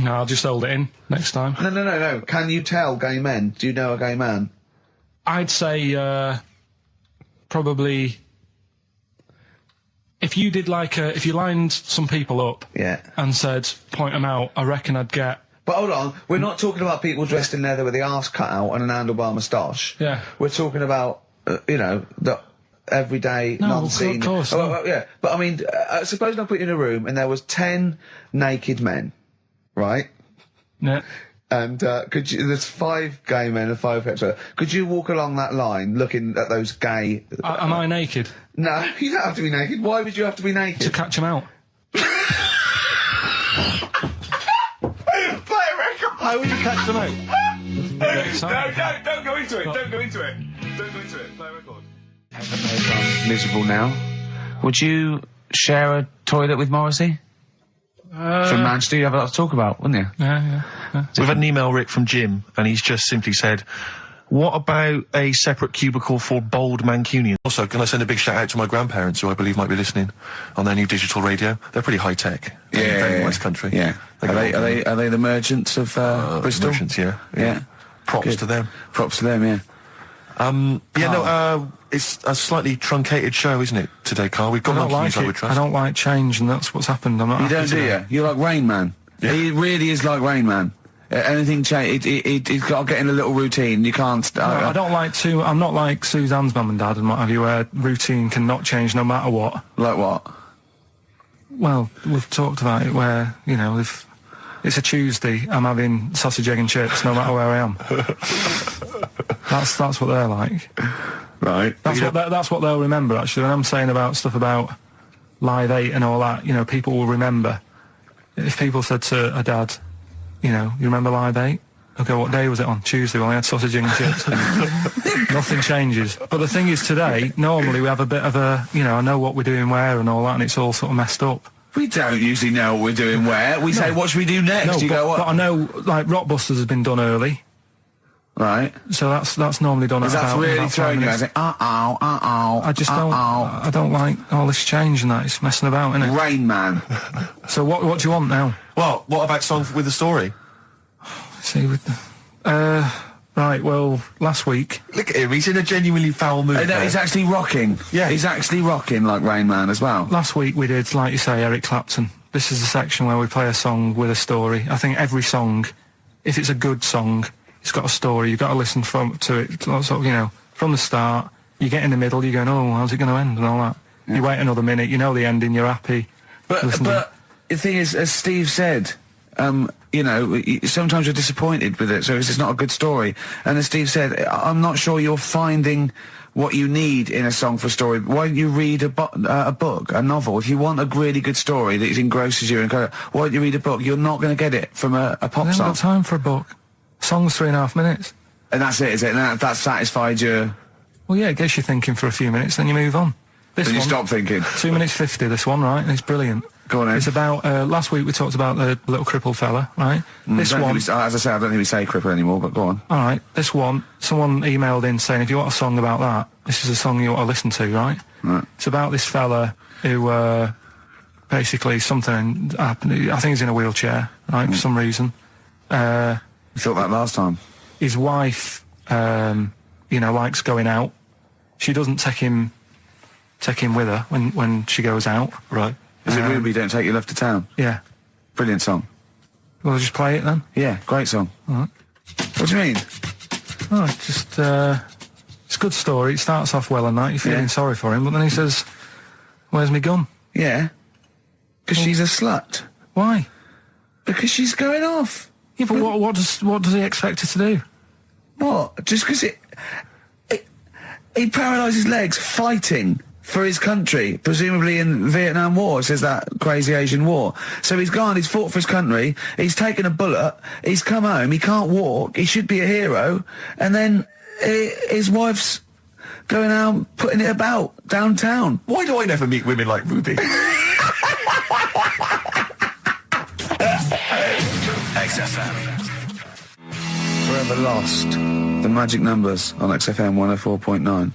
No, I'll just hold it in next time. No. Can you tell gay men? Do you know a gay man? I'd say, probably... If you did if you lined some people up and said, point them out, I reckon I'd get... But hold on, we're not talking about people dressed in leather with the arse cut out and an handlebar moustache. Yeah. We're talking about, you know, the everyday, non-seen... of course. Yeah, but I mean, suppose I put you in a room and there was 10 naked men, right? Yeah. And there's 5 gay men and 5 hetero. Could you walk along that line looking at those gay... Am I naked? No, you don't have to be naked. Why would you have to be naked? To catch them out. Play a record! How would you catch them out? No, don't go into it. Don't go into it. Play a record. Miserable now. Would you share a toilet with Morrissey? From Manchester, you have a lot to talk about, wouldn't you? Yeah. We've had an email, Rick, from Jim, and he's just simply said, what about a separate cubicle for bold Mancunians? Also, can I send a big shout out to my grandparents, who I believe might be listening on their new digital radio? They're pretty high tech. Very nice country. Yeah. Are they the merchants of Bristol? Merchants, yeah. Props to them. Props to them, yeah. It's a slightly truncated show, isn't it, today, Carl? We've got Monkeys, I would trust. I don't like change, and that's what's happened. I'm not You don't, do you? You're like Rain Man. Yeah. He really is like Rain Man. Anything change, he's got to get in a little routine. You can't... I don't like to... I'm not like Suzanne's mum and dad and what have you, where routine cannot change no matter what. Like what? Well, we've talked about it where, you know, if it's a Tuesday, I'm having sausage, egg and chips no matter where I am. That's what they're like. Right. That's what they'll remember, actually. When I'm saying about stuff about Live 8 and all that, you know, people will remember. If people said to a dad, you know, you remember Live 8? Okay, what day was it on? Tuesday, when I had sausage and chips. Nothing changes. But the thing is, today, normally we have a bit of a, you know, I know what we're doing where and all that, and it's all sort of messed up. We don't usually know what we're doing where. We say, what should we do next? No, but I know, like, Rockbusters has been done early. Right. So that's normally done at about... That's really throwing you. I say, I just don't... I don't like all this change and that. It's messing about, isn't it? Rain Man. So what do you want now? Well, what about Song with the Story? See, with the... right, well, last week... Look at him, he's in a genuinely foul mood. No, he's actually rocking. Yeah. He's actually rocking like Rain Man as well. Last week we did, like you say, Eric Clapton. This is the section where we play a song with a story. I think every song, if it's a good song, it's got a story. You've got to listen to it, sort of, you know, from the start. You get in the middle, you're going, oh, how's it going to end and all that. Yeah. You wait another minute, you know the ending, you're happy. But the thing is, as Steve said, you know, sometimes you're disappointed with it, so it's just not a good story. And as Steve said, I'm not sure you're finding what you need in a song for a story. Why don't you read a book, a novel? If you want a really good story that engrosses you, why don't you read a book? You're not going to get it from a pop song. I haven't got time for a book. Song's 3.5 minutes. And that's it, is it? And that satisfied you? Well, yeah, it gets you thinking for a few minutes, then you move on. Then you stop thinking. 2 minutes 50, this one, right? And it's brilliant. Go on, Ed. It's about, last week we talked about the little crippled fella, right? This one... as I say, I don't think we say cripple anymore, but go on. Alright, this one, someone emailed in saying, if you want a song about that, this is a song you ought to listen to, right? Right. It's about this fella who, basically something happened. I think he's in a wheelchair, right, for some reason. You thought that last time. His wife, you know, likes going out. She doesn't take him with her when she goes out. Right. Is it really Don't Take Your Love to Town? Yeah. Brilliant song. We'll just play it then? Yeah, great song. All right. What do you mean? Oh, just, it's a good story. It starts off well and that. You're feeling sorry for him, but then he says, where's my gun? Yeah. Because she's a slut. Why? Because she's going off. Yeah, but what does he expect her to do? What? Just because he paralysed his legs fighting for his country, presumably in the Vietnam War, it says that crazy Asian war. So he's gone, he's fought for his country, he's taken a bullet, he's come home, he can't walk, he should be a hero, and then his wife's going out putting it about downtown. Why do I never meet women like Ruby? XFM. Forever Lost. The magic numbers on XFM 104.9.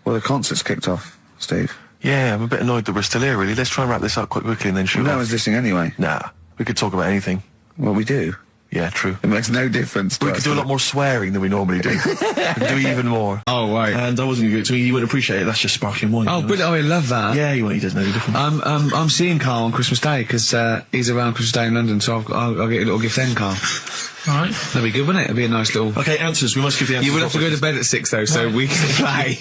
Well, the concert's kicked off, Steve. Yeah, I'm a bit annoyed that we're still here, really. Let's try and wrap this up quite quickly and then shoot No off. one's listening anyway. Nah, we could talk about anything. Well, we do. Yeah, true. It makes no difference to We us. could do a lot more swearing than we normally do. We could do even more. Oh, right. And I wasn't going to give it to me. You wouldn't appreciate it. That's just sparkling wine. Oh, brilliant. Oh, I love that. Yeah, you won't. He doesn't know the difference. I'm seeing Carl on Christmas Day, because he's around Christmas Day in London, so I'll get a little gift then, Carl. All right. That'd be good, wouldn't it? It'd be a nice little... Okay, answers. We must give the answers. You would have to go to bed at 6, though, so we can play.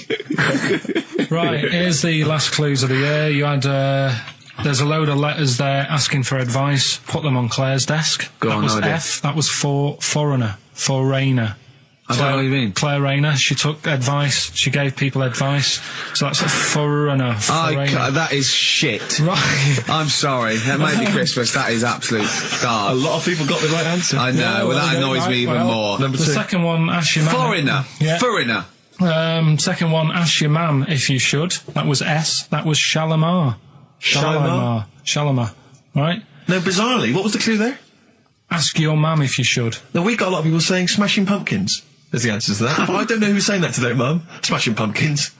Right, here's the last clues of the year. You had, there's a load of letters there asking for advice. Put them on Claire's desk. Go that on, was no idea. F. That was for foreigner. For Rayner. I don't know what you mean. Claire Rayner. She took advice. She gave people advice. So that's a foreigner. That is shit. Right. I'm sorry. That might be Christmas. That is absolute garbage. A lot of people got the right answer. I know. Yeah, well, that annoys me even more. Number The two. second one, ask your man. Foreigner. Yeah. Foreigner. Second one, ask your mam if you should. That was S. That was Shalimar. Shalimar. Right? No, bizarrely, what was the clue there? Ask your mam if you should. No, we got a lot of people saying Smashing Pumpkins as the answer to that. But I don't know who's saying that today, Mum. Smashing Pumpkins.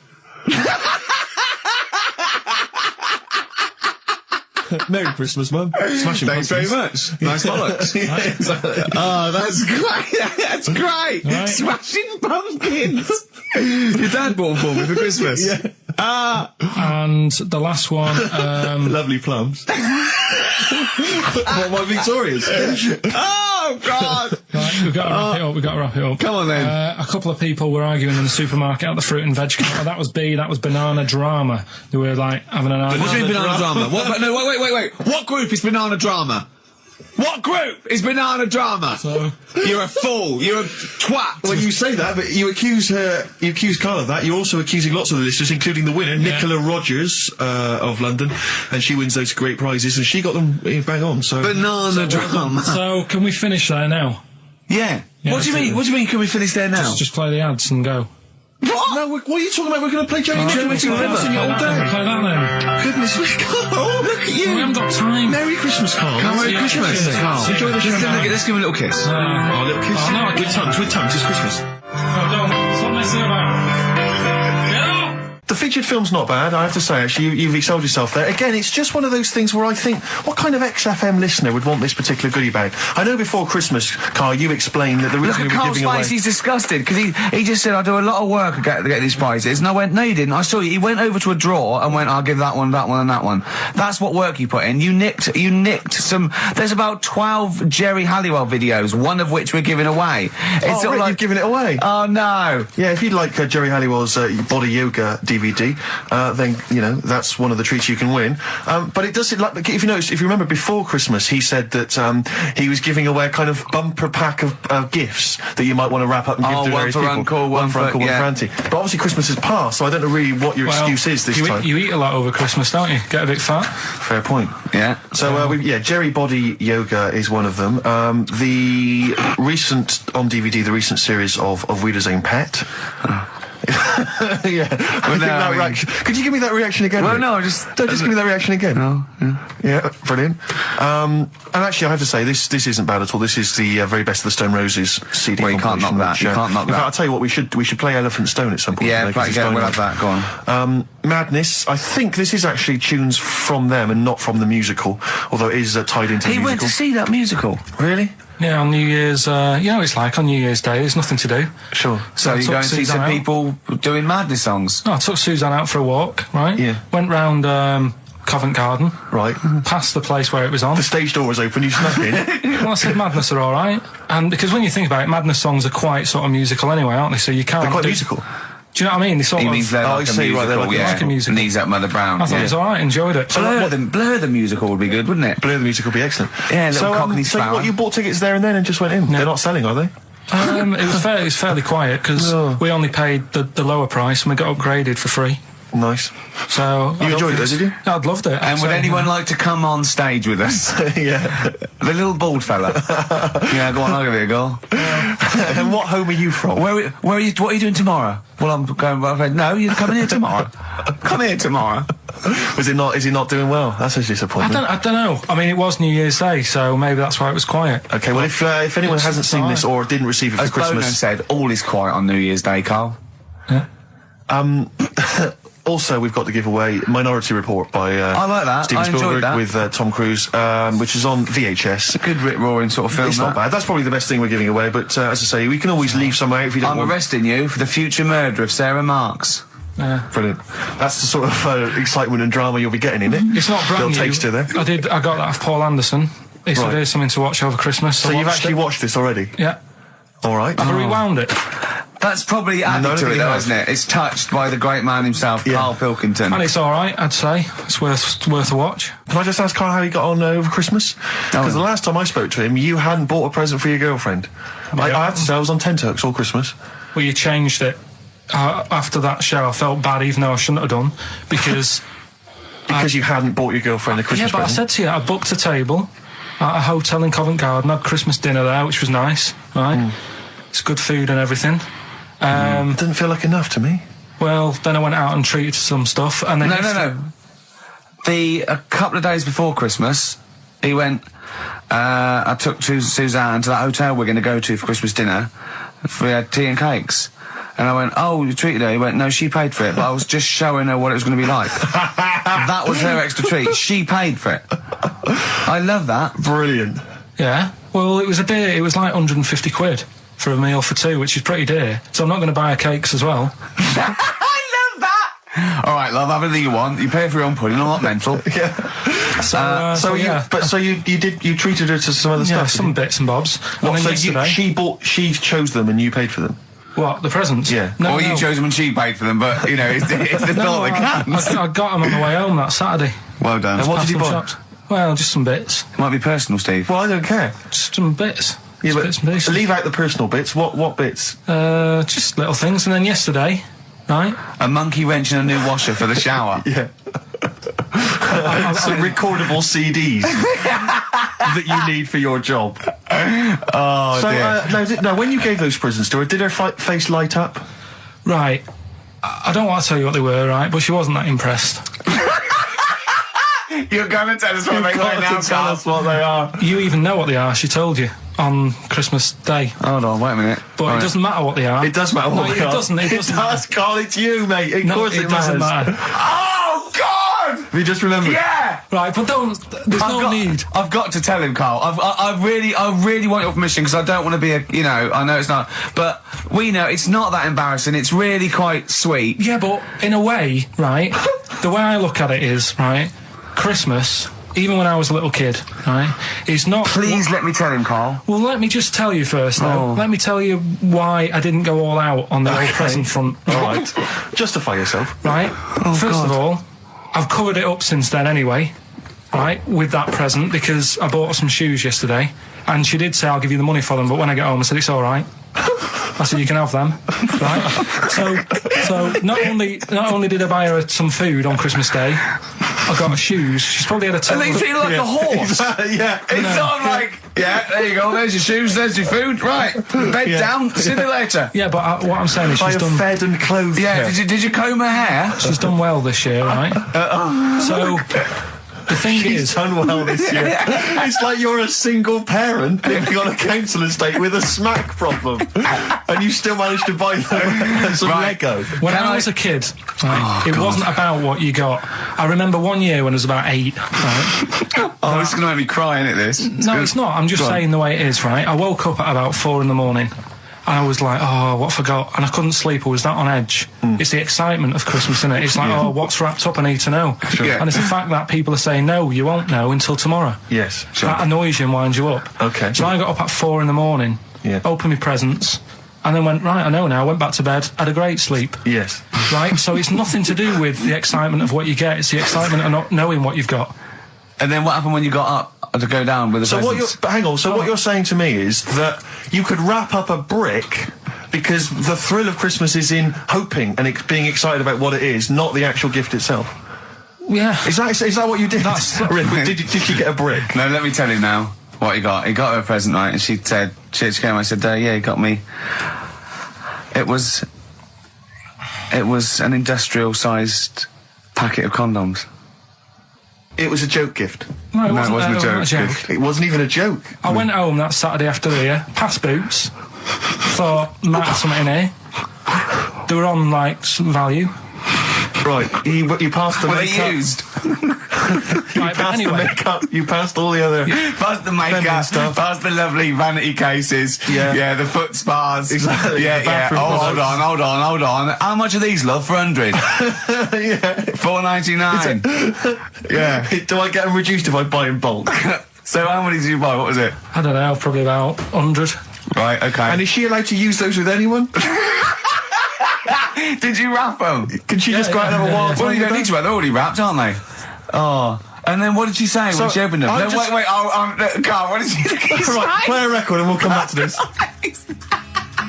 Merry Christmas, Mum. Smashing Thanks Pumpkins. very much. Nice bollocks. Yeah, exactly. Oh, that's great. That's great. Right. Smashing Pumpkins. Your dad bought for me for Christmas. Yeah. And the last one, Lovely plums. What, my Victorias? Oh, God. right, we've got to wrap it up. Come on, then. A couple of people were arguing in the supermarket at the fruit and veg counter. That was B, that was Banana Drama. They were like having an argument. What do you mean Banana Drama? What, no, wait. What group is Banana Drama? What group is Banana Drama? So, you're a fool. You're a twat. When you say that, but you accuse Carl of that, you're also accusing lots of the listeners, including the winner, Nicola Rogers, of London, and she wins those great prizes, and she got them bang on, so... Banana Drama. so can we finish there now? Yeah. Yeah, What do you mean? What do you mean? Can we finish there now? Just play the ads and go. What? No, what are you talking about? We're going to play Johnny All right, River all day. Play that then. Goodness me, Carl, look at you. We haven't got time. Merry Christmas, Carl. Merry Christmas, Carl. Enjoy the show. Let's give him a little kiss. Oh, a little kiss. Oh, no, I with tongues, it's Christmas. Oh, don't. Stop messing about. Get up! The featured film's not bad, I have to say, actually. You've excelled yourself there. Again, it's just one of those things where I think, what kind of XFM listener would want this particular goodie bag? I know before Christmas, Carl, you explained that the reason we were giving away... He's disgusted, because he just said, I do a lot of work to get these prizes. And I went, no, you didn't. I saw you. He went over to a drawer and went, I'll give that one, and that one. That's what work you put in. You nicked some... There's about 12 Jerry Halliwell videos, one of which we're giving away. It's Rick, like, you've given it away. Oh, no. Yeah, if you'd like Jerry Halliwell's body yoga DVD, then, you know, that's one of the treats you can win. But it does, like, if you remember before Christmas, he said that he was giving away a kind of bumper pack of gifts that you might want to wrap up and give to various people. One for Uncle, one for Auntie. But obviously Christmas has passed, so I don't know really what your excuse is this time. You eat a lot over Christmas, don't you? Get a bit fat. Fair point. Yeah. So, Jerry Body Yoga is one of them. The recent, on DVD, the recent series of Wiedersehen Pet. Yeah. That reaction. Could you give me that reaction again? Well, Rick? no, just give me that reaction again. No, yeah, brilliant. And actually, I have to say, this isn't bad at all. This is the very best of the Stone Roses CD. Well, you can't knock that. You can't knock that. In fact, I'll tell you what, we should play Elephant Stone at some point. Yeah, we'll have that. Go on. Madness. I think this is actually tunes from them and not from the musical, although it is tied into the musical. He went to see that musical. Really? Yeah, on New Year's, you know what it's like on New Year's Day, there's nothing to do. Sure. So you go and see some people doing Madness songs? No, I took Suzanne out for a walk, right? Yeah. Went round Covent Garden. Right. Past the place where it was on. The stage door was open, you snuck in. Well, I said Madness are alright. And because when you think about it, Madness songs are quite sort of musical anyway, aren't they? So you can't... They're quite musical. Do you know what I mean? He means they're like a musical, like a musical. Knees Up Mother Brown. I thought it was alright, enjoyed it. Blur the musical would be good, wouldn't it? Blur the musical would be excellent. Yeah, little Cockney Sparrow. So what, you bought tickets there and then and just went in? No. They're not selling, are they? It was fairly quiet because we only paid the lower price and we got upgraded for free. Nice. So you enjoyed it, did you? I'd loved it. And would anyone like to come on stage with us? Yeah. The little bald fella. Yeah, go on, I'll give it a go. And what home are you from? Where are you? What are you doing tomorrow? Well, I'm going. No, you're coming here tomorrow. Come here tomorrow. Is he not doing well? That's a disappointment. I don't know. I mean, it was New Year's Day, so maybe that's why it was quiet. Okay. Well, if anyone hasn't seen this or didn't receive it for Christmas, Bono said, all is quiet on New Year's Day, Carl. Yeah. Also, we've got to give away Minority Report by I like that. Steven Spielberg that. with Tom Cruise, which is on VHS. It's a good rip-roaring sort of film. It's not bad. That's probably the best thing we're giving away, but as I say, we can always leave some out if you don't want. I'm arresting you for the future murder of Sarah Marks. Brilliant. That's the sort of excitement and drama you'll be getting in it. It's not brand new. Taster there. I got that off Paul Anderson. He said here's something to watch over Christmas. So you've actually watched this already? Yeah. All right. I've rewound it. That's probably added to it, though, isn't it? It's touched by the great man himself, Karl Pilkington. And it's all right, I'd say. It's worth a watch. Can I just ask Karl how he got on over Christmas? Because the last time I spoke to him, you hadn't bought a present for your girlfriend. I had to say I was on tenterhooks all Christmas. Well, you changed it. After that show, I felt bad, even though I shouldn't have done, because... because you hadn't bought your girlfriend a Christmas present? I said to you, I booked a table at a hotel in Covent Garden, had Christmas dinner there, which was nice, right? It's good food and everything. Didn't feel like enough to me. Well, then I went out and treated some stuff, and then... No. A couple of days before Christmas, he went... I took Suzanne to that hotel we're going to go to for Christmas dinner. We had tea and cakes. And I went, oh, you treated her? He went, no, she paid for it, but I was just showing her what it was going to be like. That was her extra treat. She paid for it. I love that. Brilliant. Yeah. Well, it was like 150 quid for a meal for two, which is pretty dear. So I'm not going to buy her cakes as well. I love that! All right, love, have anything you want. You pay for your own pudding, I'm not mental. Yeah. So you treated her to some other stuff? Yeah, some bits and bobs. What, and then she chose them and you paid for them? What, the presents? Yeah. No, you chose them and she paid for them, but, you know, it's the thought that counts. I got them on the way home that Saturday. Well done. And what did you buy? Shops. Well, just some bits. It might be personal, Steve. Well, I don't care. Just some bits. Yeah, but bits and pieces. Leave out the personal bits. What bits? Just little things. And then yesterday, right? A monkey wrench and a new washer for the shower. Yeah. Some recordable CDs that you need for your job. Oh, dear. Now, when you gave those presents to her, did her face light up? Right. I don't want to tell you what they were, right? But she wasn't that impressed. You're going to tell us what they are now, tell us what they are. You even know what they are. She told you on Christmas Day. Hold on, wait a minute. But it doesn't matter what they are. It does matter what they are. It doesn't. It does, Carl. It's you, mate. Of course it doesn't matter. Oh, God! Have you just remembered? Yeah! Right, but there's no need. I've got to tell him, Carl. I really want your permission, because I don't want to be I know it's not, but we know it's not that embarrassing. It's really quite sweet. Yeah, but in a way, right, the way I look at it is, right, Christmas, even when I was a little kid, right, is not... Please let me tell him, Carl. Well, let me just tell you first, though. Let me tell you why I didn't go all out on the old present front. All right. Justify yourself. Right? First of all, I've covered it up since then anyway, right, with that present, because I bought her some shoes yesterday, and she did say, I'll give you the money for them, but when I get home, I said, it's all right. I said, you can have them, right? So not only did I buy her some food on Christmas Day, I I got her shoes. She's probably had a At least he like a horse. Yeah. It's not like, yeah, there you go, there's your shoes, there's your food, right, bed down, see you later. Yeah, but what I'm saying is she's done... fed and clothed Yeah, did you comb her hair? She's done well this year, right? So... The thing is, done well this year. It's like you're a single parent living on a council estate with a smack problem, and you still managed to buy them some Lego. When I was a kid, it wasn't about what you got. I remember one year when I was about 8. Right? This is going to make me cry, isn't it? This? No, it's not. I'm just saying the way it is. Right? I woke up at about 4 in the morning. And I was like, oh, what I forgot? And I couldn't sleep. I was that on edge. It's the excitement of Christmas, isn't it? It's like, oh, what's wrapped up? I need to know. Sure. And it's the fact that people are saying, no, you won't know until tomorrow. Yes. Sure. That annoys you and winds you up. Okay. So I got up at 4 in the morning, opened my presents, and then went, right, I know now, went back to bed, had a great sleep. Yes. Right? So it's nothing to do with the excitement of what you get. It's the excitement of not knowing what you've got. And then what happened when you got up to go down with the presents? What you're saying to me is that you could wrap up a brick because the thrill of Christmas is in hoping and being excited about what it is, not the actual gift itself. Yeah. Is that what you did? Did you get a brick? No, let me tell you now what he got. He got her a present, right? And she said, she came, I said, yeah, he got me. It was an industrial-sized packet of condoms. It was a joke gift. No, it wasn't a joke. It wasn't even a joke. I went home that Saturday after the year, past Boots, thought, might have something in here. They were on, like, some value. Right, you passed the Were makeup. they used? The makeup, you passed all the other... Passed the makeup, stuff. passed the lovely vanity cases. Yeah, the foot spas. Exactly. Yeah. Oh, hold on. How much are these, love, for 100? Yeah. $4.99. Yeah. Do I get them reduced if I buy in bulk? So how many did you buy? What was it? I don't know, probably about 100. Right, okay. And is she allowed to use those with anyone? Did you wrap them? Can she just go out and have a wild time? Well, you don't need to wrap. They're already wrapped, aren't they? Oh. And then what did she say when she opened them? No, wait, Carl, what did she say? Right, play a record and we'll come back to this.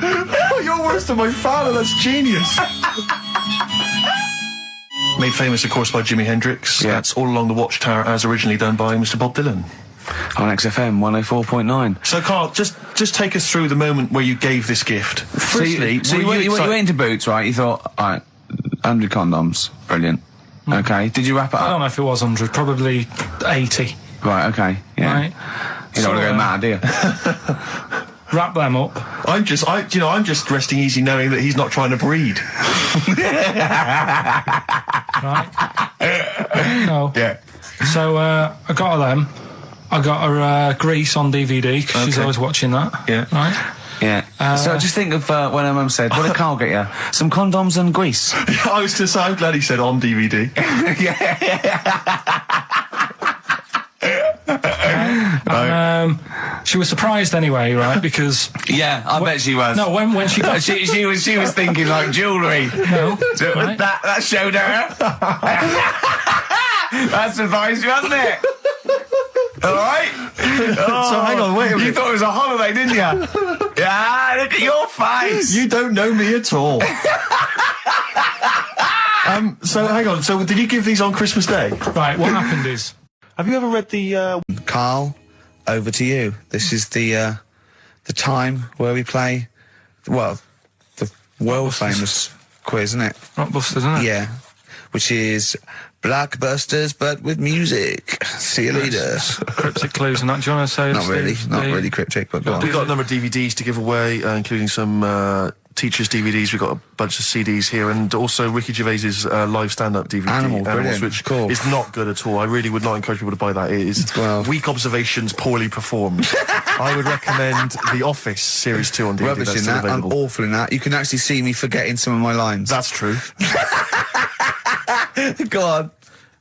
Oh, you're worse than my father, that's genius. Made famous, of course, by Jimi Hendrix. Yeah. That's All Along the Watchtower, as originally done by Mr. Bob Dylan. On XFM 104.9. So, Carl, just take us through the moment where you gave this gift. Firstly, you went into Boots, right? You thought, all right, 100 condoms, brilliant. Okay, did you wrap it up? I don't know if it was 100, probably 80. Right, okay, yeah. Right. You don't want to go mad, do you? Wrap them up. I'm just resting easy knowing that he's not trying to breed. Right? No. Yeah. So, I got her them. I got her Grease on DVD, because she's always watching that. Yeah. Right? Yeah. So just think of when her mum said, what did Carl get you? Some condoms and grease. I was going to say, I'm glad he said on DVD. And, she was surprised anyway, right? Because yeah, I bet she was. No, when she got she was thinking like jewellery. No, right? that showed her. That surprised you, hasn't it? All right. Oh, so hang on, wait a minute. You thought it was a holiday, didn't you? Yeah, look at your face. You don't know me at all. So hang on. So did you give these on Christmas Day? Right. What happened is. Have you ever read the? Carl, over to you. This is the time where we play, well, the world famous quiz, isn't it? Rockbusters, isn't it? Yeah, which is Blockbusters, but with music. See you later. Cryptic clues and that. Do you want to say? Not really cryptic, but go on. We've got a number of DVDs to give away, including some teachers' DVDs. We've got a bunch of CDs here, and also Ricky Gervais's live stand-up DVD, Animals, which is not good at all. I really would not encourage people to buy that. It is weak observations, poorly performed. I would recommend The Office Series 2 on DVD. Rubbish in that. I'm awful in that. You can actually see me forgetting some of my lines. That's true. Go on.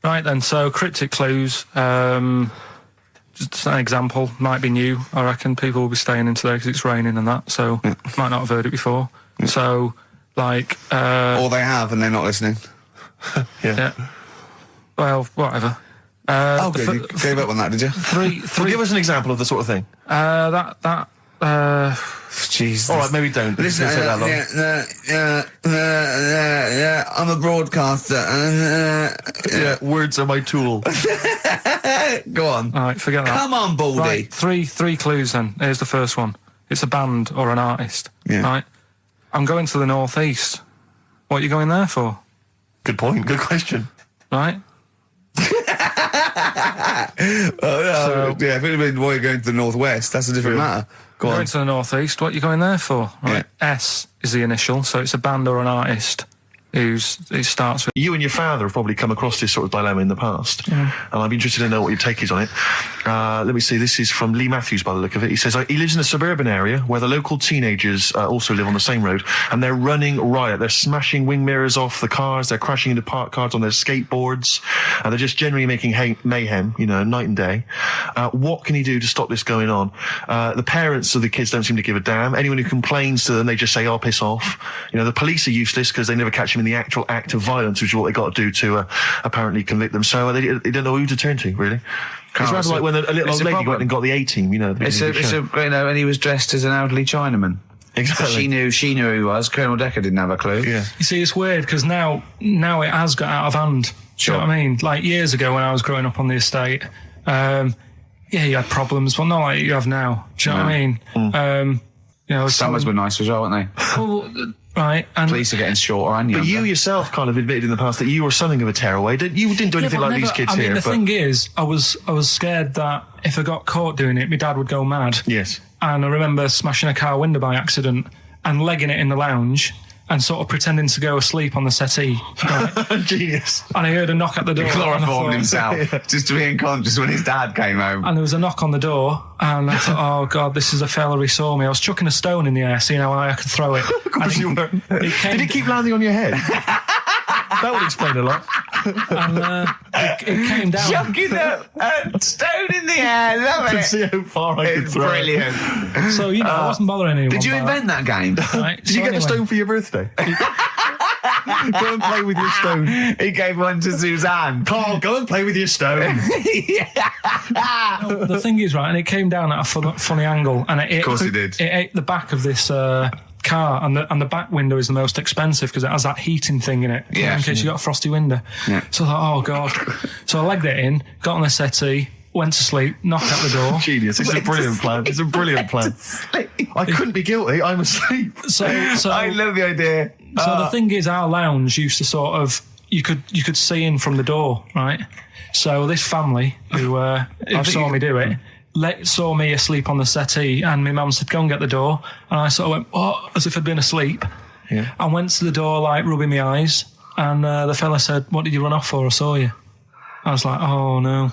Right then, so cryptic clues. Just an example, might be new. I reckon people will be staying in today because it's raining and that, so might not have heard it before. So, like... or they have and they're not listening. Yeah. Well, whatever. Good. You gave up on that, did you? Three. Well, give us an example of the sort of thing. That Jeez. All right, maybe don't. Listen, I'm a broadcaster. Words are my tool. Go on. All right, forget that. Come on, Baldy. Right, three clues then. Here's the first one. It's a band or an artist. Yeah. Right? I'm going to the northeast. What are you going there for? Good point. Good question. Right? Yeah, if it had been why you're going to the northwest, that's a different matter. Go on. Going to the northeast. What are you going there for? Right? Yeah. S is the initial, so it's a band or an artist it starts with. You and your father have probably come across this sort of dilemma in the past, and I'd be interested to know what your take is on it. Let me see, this is from Lee Matthews by the look of it. He says, he lives in a suburban area where the local teenagers also live on the same road, and they're running riot. They're smashing wing mirrors off the cars, they're crashing into parked cars on their skateboards, and they're just generally making mayhem, night and day. What can he do to stop this going on? The parents of the kids don't seem to give a damn. Anyone who complains to them, they just say, oh, piss off. The police are useless because they never catch them in the actual act of violence, which is what they got to do to apparently convict them. So they don't know who to turn to, really. It's rather like when a little old lady went and got the A-team, and he was dressed as an elderly Chinaman. Exactly. She knew who he was. Colonel Decker didn't have a clue. Yeah. You see, it's weird because now it has got out of hand. Sure. Do you know what I mean? Like years ago when I was growing up on the estate, you had problems, but not like you have now. Do you know what I mean? Summers were nice as well, weren't they? Well, right. And police are getting shorter and younger. But you yourself kind of admitted in the past that you were something of a tearaway. You didn't do anything like these kids here. The thing is, I was scared that if I got caught doing it, my dad would go mad. Yes. And I remember smashing a car window by accident and legging it in the lounge and sort of pretending to go asleep on the settee. Right? Genius. And I heard a knock at the door. He chloroformed himself just to be unconscious when his dad came home. And there was a knock on the door, and I thought, oh God, this is a fella he saw me. I was chucking a stone in the air, seeing how high I could throw it. Of course you were. Did it keep landing on your head? That would explain a lot. And it came down. Chucking a stone in the air, love it. To see how far I could throw brilliant. it. So, I wasn't bothering anyone. Did you invent that game? Right, Did you get the stone for your birthday? Go and play with your stone. He gave one to Suzanne. Carl, go and play with your stone. The thing is, right, and it came down at a funny angle, and of course it did. It ate the back of this car, and the back window is the most expensive because it has that heating thing in it, in case you got a frosty window. Yeah. So I thought, oh God. So I legged it in, got on the settee, went to sleep, knocked at the door. Genius. It's a brilliant plan. It's a brilliant plan. I couldn't be guilty. I'm asleep. So I love the idea. So the thing is, our lounge used to sort of, you could see in from the door, right? So this family who saw me do it, saw me asleep on the settee, and my mum said, go and get the door. And I sort of went, oh, as if I'd been asleep. Yeah. And went to the door, like, rubbing my eyes. And the fella said, what did you run off for? I saw you. I was like, oh, no.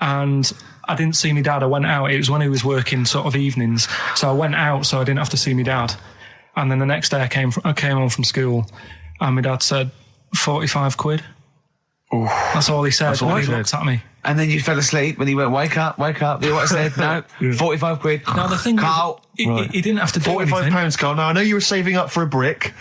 And I didn't see my dad. I went out. It was when he was working sort of evenings. So I went out so I didn't have to see my dad. And then the next day I came home from school, and my dad said, 45 quid. Ooh. That's all he said. That's all he looked at me. And then you fell asleep and he went, wake up. You know what I said? No, 45 quid. Now the thing Carl. He didn't have to do £45, Carl. Now I know you were saving up for a brick,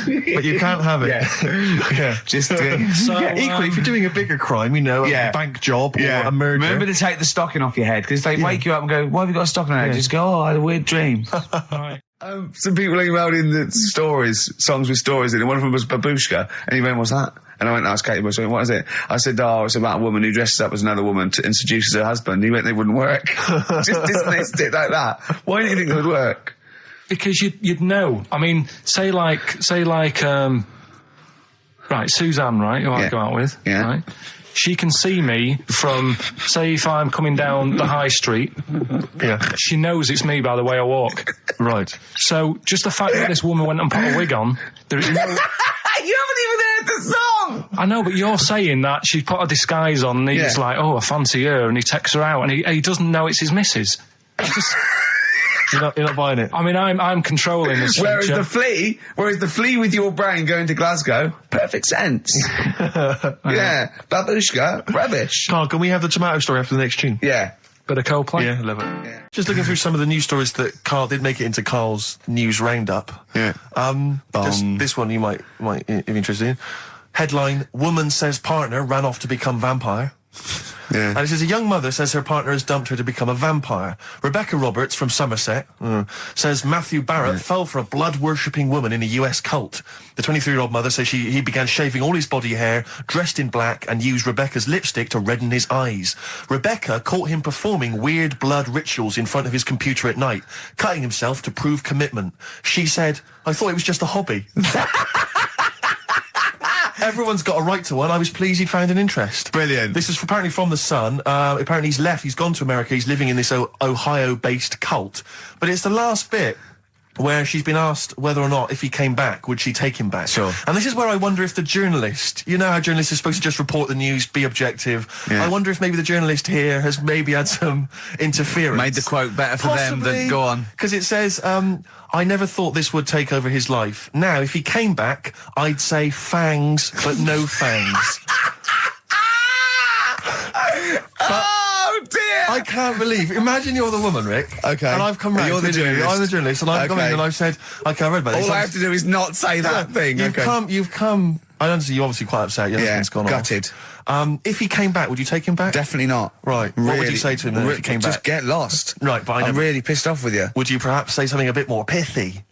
but you can't have it. Yeah. Just equally, if you're doing a bigger crime, a bank job or a murder. Remember to take the stocking off your head, because they wake you up and go, why have you got a stocking on your head? Just go, oh, I had a weird dream. Right. Some people emailed in the songs with stories in it. One of them was Babushka, and he went, what's that? And I went, asked Katie Bush, what is it? I said, it's about a woman who dresses up as another woman and seduces her husband. He went, they wouldn't work. Just dismissed it like that. Why do you think it would work? Because you'd know. I mean, say like, Suzanne, right, who I go out with, right? She can see me from, say, if I'm coming down the high street. Yeah. She knows it's me by the way I walk. Right. So just the fact that this woman went and put a wig on, there is no... You haven't even heard the song! I know, but you're saying that she put a disguise on and he's like, oh, I fancy her, and he takes her out, and he doesn't know it's his missus. You're not buying it. I mean, I'm controlling this. Whereas the flea with your brain going to Glasgow, perfect sense. Yeah, Babushka, rubbish. Carl, can we have the tomato story after the next tune? Yeah. Bit of Coldplay. Yeah, love it. Yeah. Just looking through some of the news stories that Carl did make it into Carl's news roundup. Yeah. Just this one you might be interested in. Headline: Woman says partner ran off to become vampire. Yeah. And it says a young mother says her partner has dumped her to become a vampire. Rebecca Roberts from Somerset says Matthew Barrett fell for a blood-worshipping woman in a US cult. The 23-year-old mother says he began shaving all his body hair, dressed in black, and used Rebecca's lipstick to redden his eyes. Rebecca caught him performing weird blood rituals in front of his computer at night, cutting himself to prove commitment. She said, I thought it was just a hobby. Everyone's got a right to one. I was pleased he'd found an interest. Brilliant. This is apparently from The Sun. Apparently he's left. He's gone to America. He's living in this Ohio-based cult. But it's the last bit where she's been asked whether or not, if he came back, would she take him back? Sure. And this is where I wonder if the journalist, you know how journalists are supposed to just report the news, be objective. Yeah. I wonder if maybe the journalist here has maybe had some interference. Made the quote better for them than go on. Because it says, I never thought this would take over his life. Now, if he came back, I'd say fangs, but no fangs. Oh dear! I can't believe. Imagine you're the woman, Rick. Okay. And I've come round. You're the journalist. I'm the journalist, and I've come in and I've said, okay, I read about this. All I have to do is not say that thing. You've come. I understand you're obviously quite upset. Your husband's gone gutted. Off. If he came back, would you take him back? Definitely not. Right. Really, what would you say to him then if he came back? Just get lost. Right, but I'm really pissed off with you. Would you perhaps say something a bit more pithy?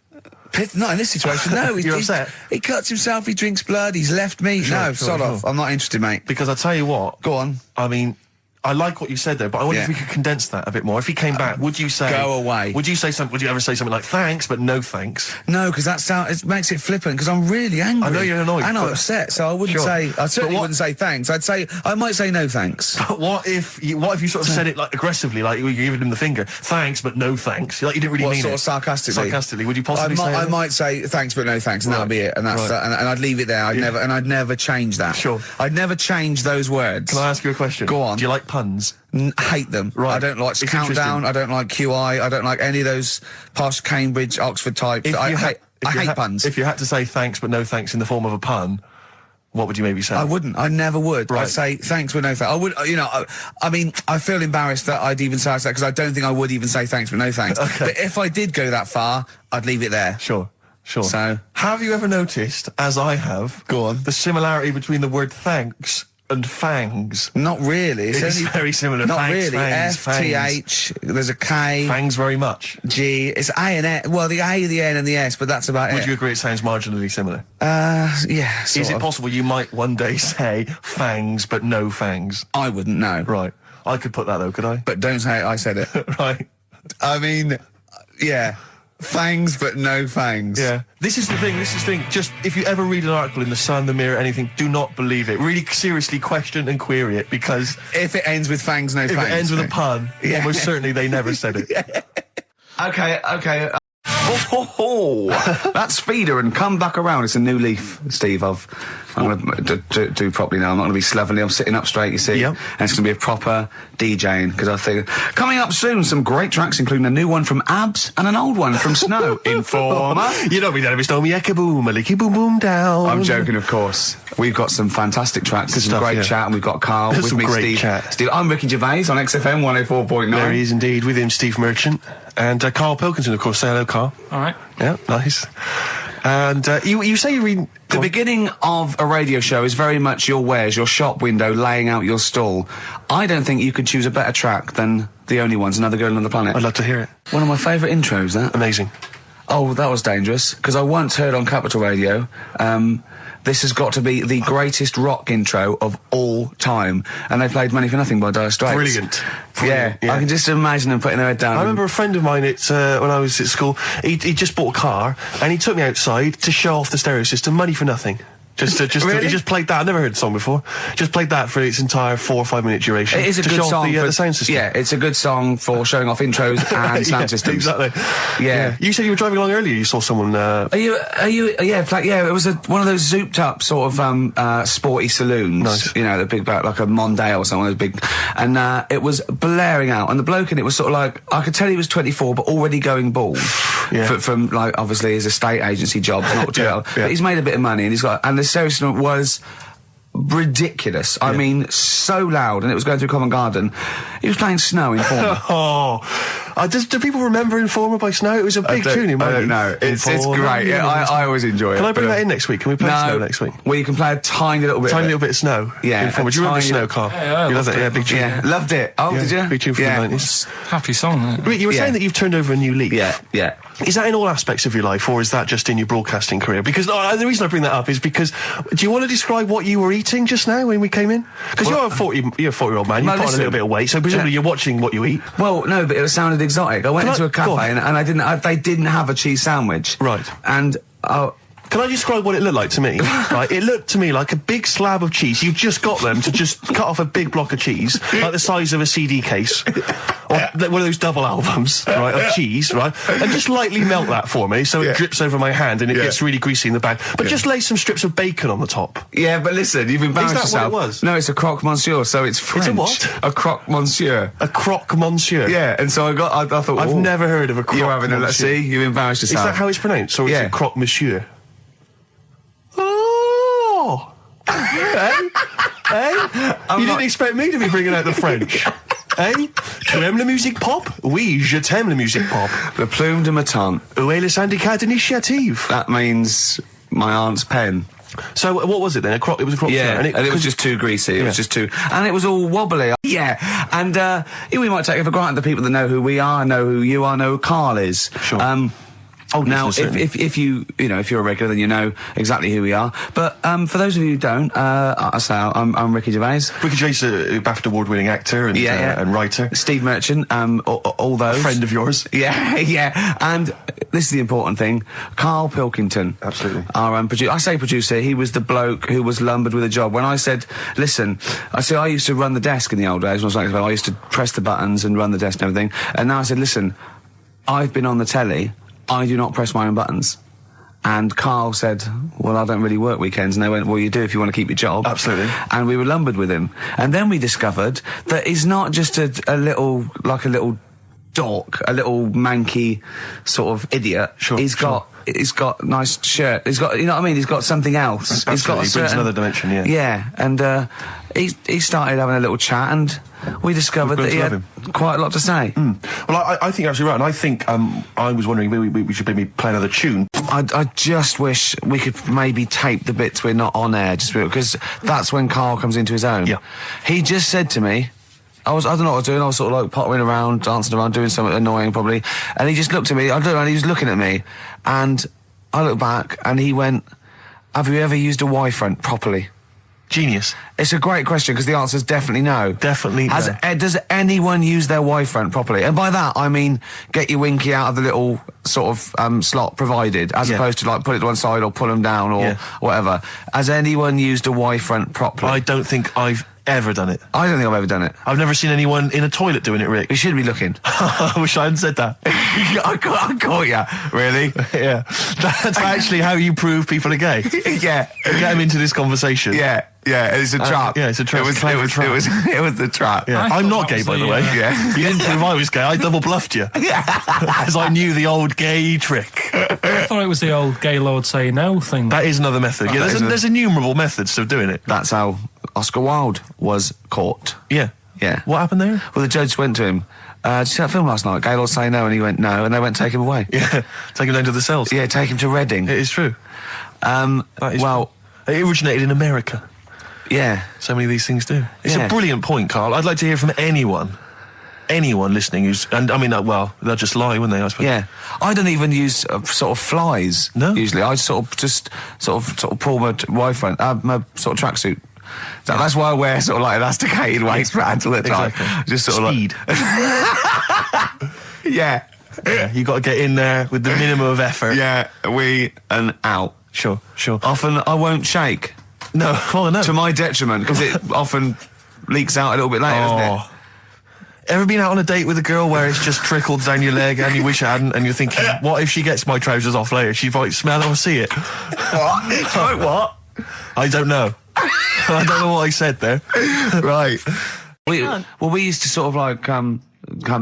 Not in this situation, no. You're upset? He cuts himself, he drinks blood, he's left me. Sod off. I'm not interested, mate. Because I tell you what. Go on. I mean, I like what you said there, but I wonder if we could condense that a bit more. If he came back, would you say... Go away. Would you ever say something like, thanks, but no thanks? No, because it makes it flippant, because I'm really angry. I know you're annoyed. And I'm upset, so I wouldn't say... I certainly wouldn't say thanks. I might say no thanks. But what if you sort of said it like aggressively, like you were giving him the finger, thanks, but no thanks? Like you didn't really mean it. Sort of sarcastically? Sarcastically, would you possibly say I might say thanks, but no thanks, and that'll be it. And that's and I'd leave it there. I'd never change that. Sure. I'd never change those words. Can I ask you a question? Go on. Do you like puns? Hate them. Right. I don't like Countdown. I don't like QI. I don't like any of those posh Cambridge, Oxford types. I hate puns. If you had to say thanks but no thanks in the form of a pun, what would you maybe say? I wouldn't. I never would. Right. I'd say thanks but no thanks. I would. I mean, I feel embarrassed that I'd even say that because I don't think I would even say thanks but no thanks. Okay. But if I did go that far, I'd leave it there. Sure. So, have you ever noticed, as I have, the similarity between the word thanks and fangs? Not really. It's very similar. Not fangs, really. Fangs, F-T-H, there's a K. Fangs very much. G, it's A and S. Well, the A, the N and the S, but that's about it. Would you agree it sounds marginally similar? Yeah, Is it possible you might one day say fangs but no fangs? I wouldn't know. Right. I could put that though, could I? But don't say I said it. Right. I mean, yeah. Fangs, but no fangs. Yeah. This is the thing. Just, if you ever read an article in The Sun, The Mirror, anything, do not believe it. Really seriously question and query it, because... If it ends with fangs, no fangs. If it ends with a pun, almost certainly they never said it. Okay. That's Feeder and Come Back Around. It's a new leaf, Steve. I'm going to do properly now. I'm not going to be slovenly. I'm sitting up straight, you see. Yep. And it's going to be a proper DJing, because I think... Coming up soon, some great tracks, including a new one from Abs and an old one from Snow. Informer. You know me, then. It's Stormy Eka Boom, a licky boom boom down. I'm joking, of course. We've got some fantastic tracks. This is a great chat, and we've got Carl with me, great Steve. Chat. Steve, I'm Ricky Gervais on XFM 104.9. There he is indeed, with him, Steve Merchant. And Karl Pilkington, of course. Say hello, Carl. All right. Yeah, nice. And you say you read... The beginning of a radio show is very much your wares, your shop window, laying out your stall. I don't think you could choose a better track than The Only Ones, Another Girl on the Planet. I'd love to hear it. One of my favourite intros, that. Amazing. Oh, that was dangerous, because I once heard on Capital Radio, this has got to be the greatest rock intro of all time. And they played Money for Nothing by Dire Straits. Brilliant. Yeah, I can just imagine them putting their head down. I remember a friend of mine, when I was at school, he just bought a car, and he took me outside to show off the stereo system, Money for Nothing. Really? He just played that. I've never heard the song before. Just played that for its entire 4 or 5 minute duration. It is a good song for the sound system. Yeah, it's a good song for showing off intros and sound systems. Exactly. Yeah. You said you were driving along earlier. You saw someone. It was one of those zooped up sort of sporty saloons. Nice. You know, the big like a Mondale or something. Big, and it was blaring out. And the bloke in it was sort of like, I could tell he was 24, but already going bald. Yeah. From like obviously his estate agency job, not jail. Yeah. But he's made a bit of money, and he's got. And the stereo system was ridiculous. I mean, so loud, and it was going through Covent Garden. He was playing Snow in Former. Do people remember Informer by Snow? It was a big tune in my I don't know. It's great. Yeah, I always enjoy it. Can I bring that in next week? Can we play Snow next week? Well, you can play a tiny little bit. Tiny little bit of Snow. Yeah. Informer. Do you remember Snow, Carl? Yeah, you loved it. Yeah, big tune. Yeah, loved it. Oh, did you? Big tune from the 90s. Happy song. Rick, you were saying that you've turned over a new leaf. Yeah. Is that in all aspects of your life, or is that just in your broadcasting career? Because the reason I bring that up is because, do you want to describe what you were eating just now when we came in? Because you're a 40-year-old man, you've put on a little bit of weight, so presumably you're watching what you eat. Well, no, but it sounded exotic. I went into a cafe and they didn't have a cheese sandwich. Right. And can I describe what it looked like to me? Right, it looked to me like a big slab of cheese. You've just got them to just cut off a big block of cheese, like the size of a CD case, or one of those double albums, right, of cheese, right, and just lightly melt that for me so it drips over my hand and it gets really greasy in the bag. But just lay some strips of bacon on the top. Yeah, but listen, you've embarrassed yourself. Is that what it was? No, it's a croque monsieur, so it's French. It's a what? A croque monsieur. A croque monsieur. Yeah, and so I thought, I've never heard of a croque. You're having monsieur. let's see, you've embarrassed yourself. Is that how it's pronounced, or is it croque monsieur? You didn't expect me to be bringing out the French. Tu aimes la musique pop? Oui, je t'aime la musique pop. Le plume de ma tante. Où est le syndicat d'initiative? That means my aunt's pen. So what was it then? It was a croque. Yeah, and it was just too greasy. It was just too, and it was all wobbly. Yeah, and we might take it for granted the people that know who we are, know who you are, know who Carl is. Sure. Now, if you're a regular, then you know exactly who we are. But for those of you who don't, I'm Ricky Gervais. Ricky Gervais, a BAFTA award-winning actor and writer. Steve Merchant, all those. A friend of yours. Yeah. And this is the important thing. Karl Pilkington. Absolutely. Our producer. I say producer, he was the bloke who was lumbered with a job. When I said, listen, I used to run the desk in the old days when I was like, I used to press the buttons and run the desk and everything. And now I said, listen, I've been on the telly. I do not press my own buttons. And Carl said, well, I don't really work weekends. And they went, well, you do if you want to keep your job. Absolutely. And we were lumbered with him. And then we discovered that he's not just a little dork, a little manky sort of idiot. Sure. He's got nice shirt. He's got, you know what I mean? He's got something else. Absolutely. He's got He brings another dimension, yeah. Yeah. And, he started having a little chat and we discovered that he had quite a lot to say. Well, I think you're absolutely right, and I think I was wondering we should maybe play another tune. I just wish we could maybe tape the bits we're not on air, just because that's when Carl comes into his own. Yeah. He just said to me, I don't know what I was doing, I was sort of like pottering around, dancing around, doing something annoying probably, and he just looked at me, I don't know, and he was looking at me, and I looked back, and he went, have you ever used a Y-front properly? Genius. It's a great question because the answer is definitely no. Definitely no. Does anyone use their Y-front properly? And by that I mean get your winky out of the little sort of slot provided, as opposed to like put it to one side or pull them down or whatever. Has anyone used a Y-front properly? I don't think I've ever done it. I don't think I've ever done it. I've never seen anyone in a toilet doing it, Rick. You should be looking. I wish I hadn't said that. I caught ya. Really? Yeah. That's actually how you prove people are gay. Yeah. Get them into this conversation. Yeah. Yeah, it's a trap. Yeah, it's a trap. It was the trap. Yeah. I'm not gay, by the way. Yeah. You didn't prove I was gay. I double bluffed you. Because I knew the old gay trick. I thought it was the old gay lord say no thing. That is another method. Yeah, there's innumerable methods of doing it. That's how Oscar Wilde was caught. Yeah. Yeah. What happened there? Well, the judge went to him. Did you see that film last night? Gay Lord Say No, and he went no, and they went take him away. Yeah. Take him down to the cells. Yeah, take him to Reading. It is true. It originated in America. Yeah. So many of these things do. It's a brilliant point, Carl. I'd like to hear from anyone listening who's, and I mean, they'll just lie, wouldn't they, I suppose? Yeah. I don't even use sort of flies. No. Usually. I sort of pull my Y-front, my sort of tracksuit. That's why I wear sort of like elasticated waistbands all the time. Exactly. Just sort Speed. of Yeah. You got to get in there with the minimum of effort. Yeah, and out. Sure. Often I won't shake. No, no. To my detriment, because it often leaks out a little bit later, doesn't it? Ever been out on a date with a girl where it's just trickled down your leg and you wish it hadn't, and you're thinking, what if she gets my trousers off later? She might smell it or see it. What? What? I don't know. I don't know what I said there. Right. We used to sort of like come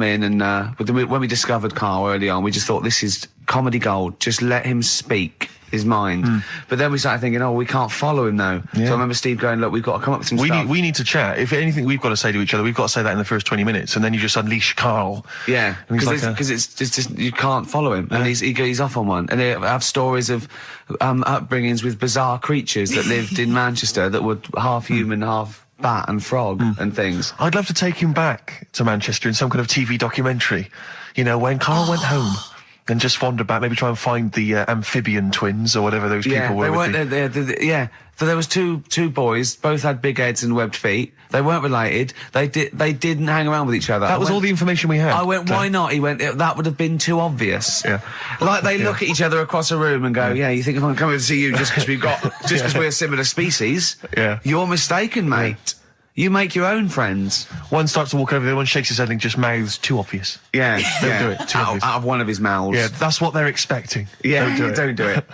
in and when we discovered Carl early on, we just thought this is comedy gold. Just let him speak his mind. But then we started thinking, we can't follow him now. So I remember Steve going, look, we've got to come up with some stuff. We need to chat. If anything we've got to say to each other, we've got to say that in the first 20 minutes, and then you just unleash Karl. Yeah, because it's just you can't follow him, and he's off on one. And they have stories of upbringings with bizarre creatures that lived in Manchester that were half human, half bat and frog and things. I'd love to take him back to Manchester in some kind of TV documentary. You know, when Karl went home. And just wander back, maybe try and find the amphibian twins or whatever those people were. They weren't. So there was two boys, both had big heads and webbed feet. They weren't related. They didn't hang around with each other. That was all the information we had. I went, why not? He went, that would have been too obvious. Yeah. Like they look at each other across a room and go, you think I'm coming to see you just because we're a similar species? Yeah. You're mistaken, mate. You make your own friends. One starts to walk over, the other one shakes his head and just mouths, too obvious. Yeah, don't do it. Too obvious. Out of one of his mouths. Yeah, that's what they're expecting. Yeah, don't do it.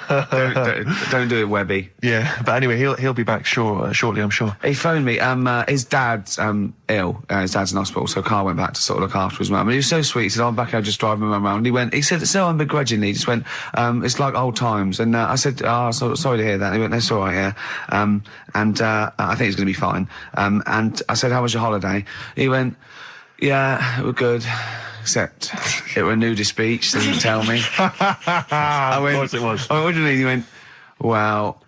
Don't do it, Webby. Yeah, but anyway, he'll be back shortly, I'm sure. He phoned me. His dad's ill. His dad's in hospital, so Karl went back to sort of look after his mum. And he was so sweet. He said, I'm back here just driving my mum around. He said, so unbegrudgingly, he just went, it's like old times. And I said, sorry to hear that. And he went, that's all right, yeah. I think it's going to be fine. And I said, how was your holiday? He went, yeah, it was good. Except it were a nudist beach, so he didn't tell me. Of course it was. I went, what do you mean? He went, well,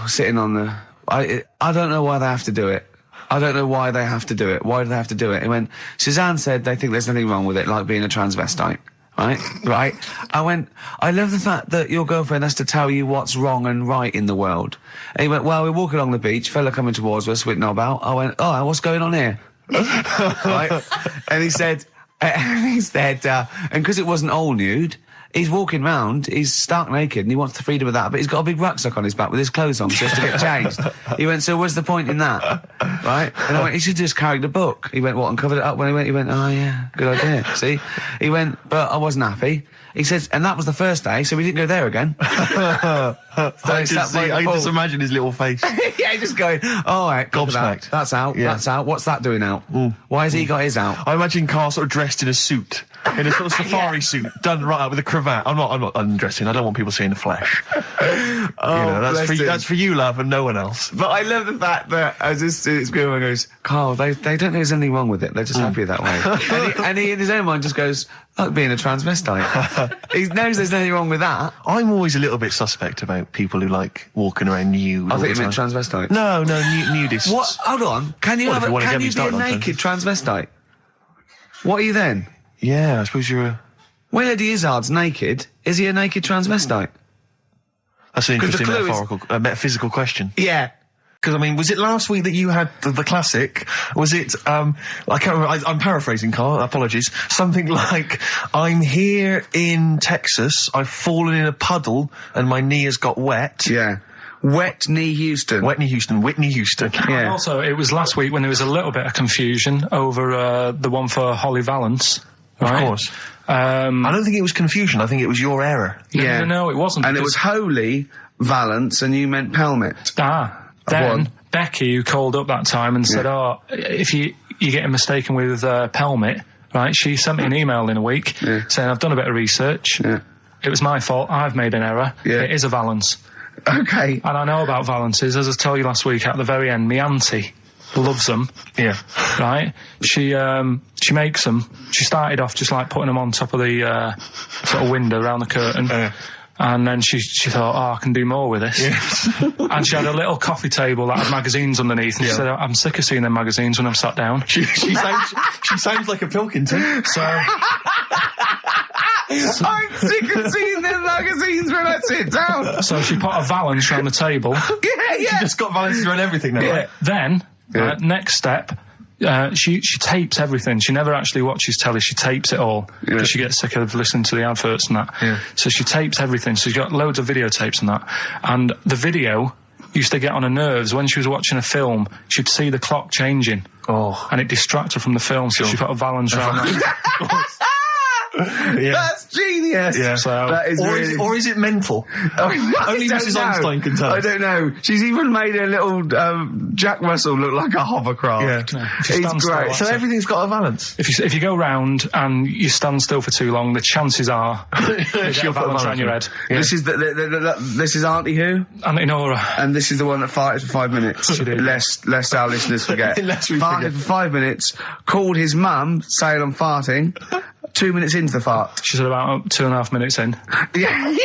sitting on the... I don't know why they have to do it. I don't know why they have to do it. Why do they have to do it? He went, Suzanne said they think there's nothing wrong with it, like being a transvestite. Right? I went, I love the fact that your girlfriend has to tell you what's wrong and right in the world. And he went, well, we're walking along the beach, fella coming towards us with knob out. I went, oh, what's going on here? Right? And he said, and because it wasn't all nude, he's walking round, he's stark naked, and he wants the freedom of that, but he's got a big rucksack on his back with his clothes on, so he has to get changed. He went, so what's the point in that? Right? And I went, he should just carried a book. He went, what, and covered it up when he went, oh yeah, good idea. See? He went, but I wasn't happy. He says, and that was the first day, so we didn't go there again. I can just imagine his little face. Yeah, just going, all right, gobsmacked. That's out, that's out. What's that doing out? Why has he got his out? I imagine Karl sort of dressed in a suit. In a sort of safari suit, done right up with a cravat. I'm not undressing. I don't want people seeing the flesh. That's for you, love, and no one else. But I love the fact that it's good when he goes, Karl, they don't think there's anything wrong with it. They're just happy that way. and he in his own mind just goes, like being a transvestite. He knows there's nothing wrong with that. I'm always a little bit suspect about people who like walking around nude. I think you meant transvestite. No, nudists. What? Hold on. Can you be a naked transvestite? What are you then? Yeah, I suppose you're a... When Eddie Izzard's naked, is he a naked transvestite? That's an interesting metaphysical question. Yeah. Because, I mean, was it last week that you had the classic? Was it, I can't remember, I'm paraphrasing, Karl, apologies. Something like, I'm here in Texas, I've fallen in a puddle, and my knee has got wet. Yeah. Whitney Houston. Yeah. And also, it was last week when there was a little bit of confusion over the one for Holly Valance. Right? Of course. I don't think it was confusion. I think it was your error. No, it wasn't. And it was Holy Valance, and you meant Pelmet. Then Becky, who called up that time and said, if you're getting mistaken with Pelmet, right, she sent me an email in a week saying, I've done a bit of research. Yeah. It was my fault. I've made an error. Yeah. It is a Valance. Okay. And I know about Valances, as I told you last week at the very end, my auntie loves them. Yeah. Right? She makes them. She started off just like putting them on top of the sort of window around the curtain. And then she thought, I can do more with this. Yeah. And she had a little coffee table that had magazines underneath, and she said, I'm sick of seeing them magazines when I'm sat down. She sounds like a Pilkington. So I'm sick of seeing them magazines when I sit down. So she put a Valance around the table. Yeah. She just got Valances around everything now. Yeah. Then, next step, she tapes everything. She never actually watches telly. She tapes it all because she gets sick of listening to the adverts and that. Yeah. So she tapes everything. So she's got loads of videotapes and that. And the video used to get on her nerves. When she was watching a film, she'd see the clock changing. And it distracted her from the film. So she put a Valance around that. Yeah. That's genius. Yeah. So, that is or is it mental? Only Mrs. Einstein can tell. I don't know. She's even made a little Jack Russell look like a hovercraft. Yeah. It's great. So everything's got a balance. If you go round and you stand still for too long, the chances are she'll balance around your head. Yeah. This is this is Auntie who? Auntie Nora. And this is the one that farted for 5 minutes. Lest our listeners forget. Farted for 5 minutes, called his mum, saying I'm farting. 2 minutes into the fart. She's about 2.5 minutes in. Yeah.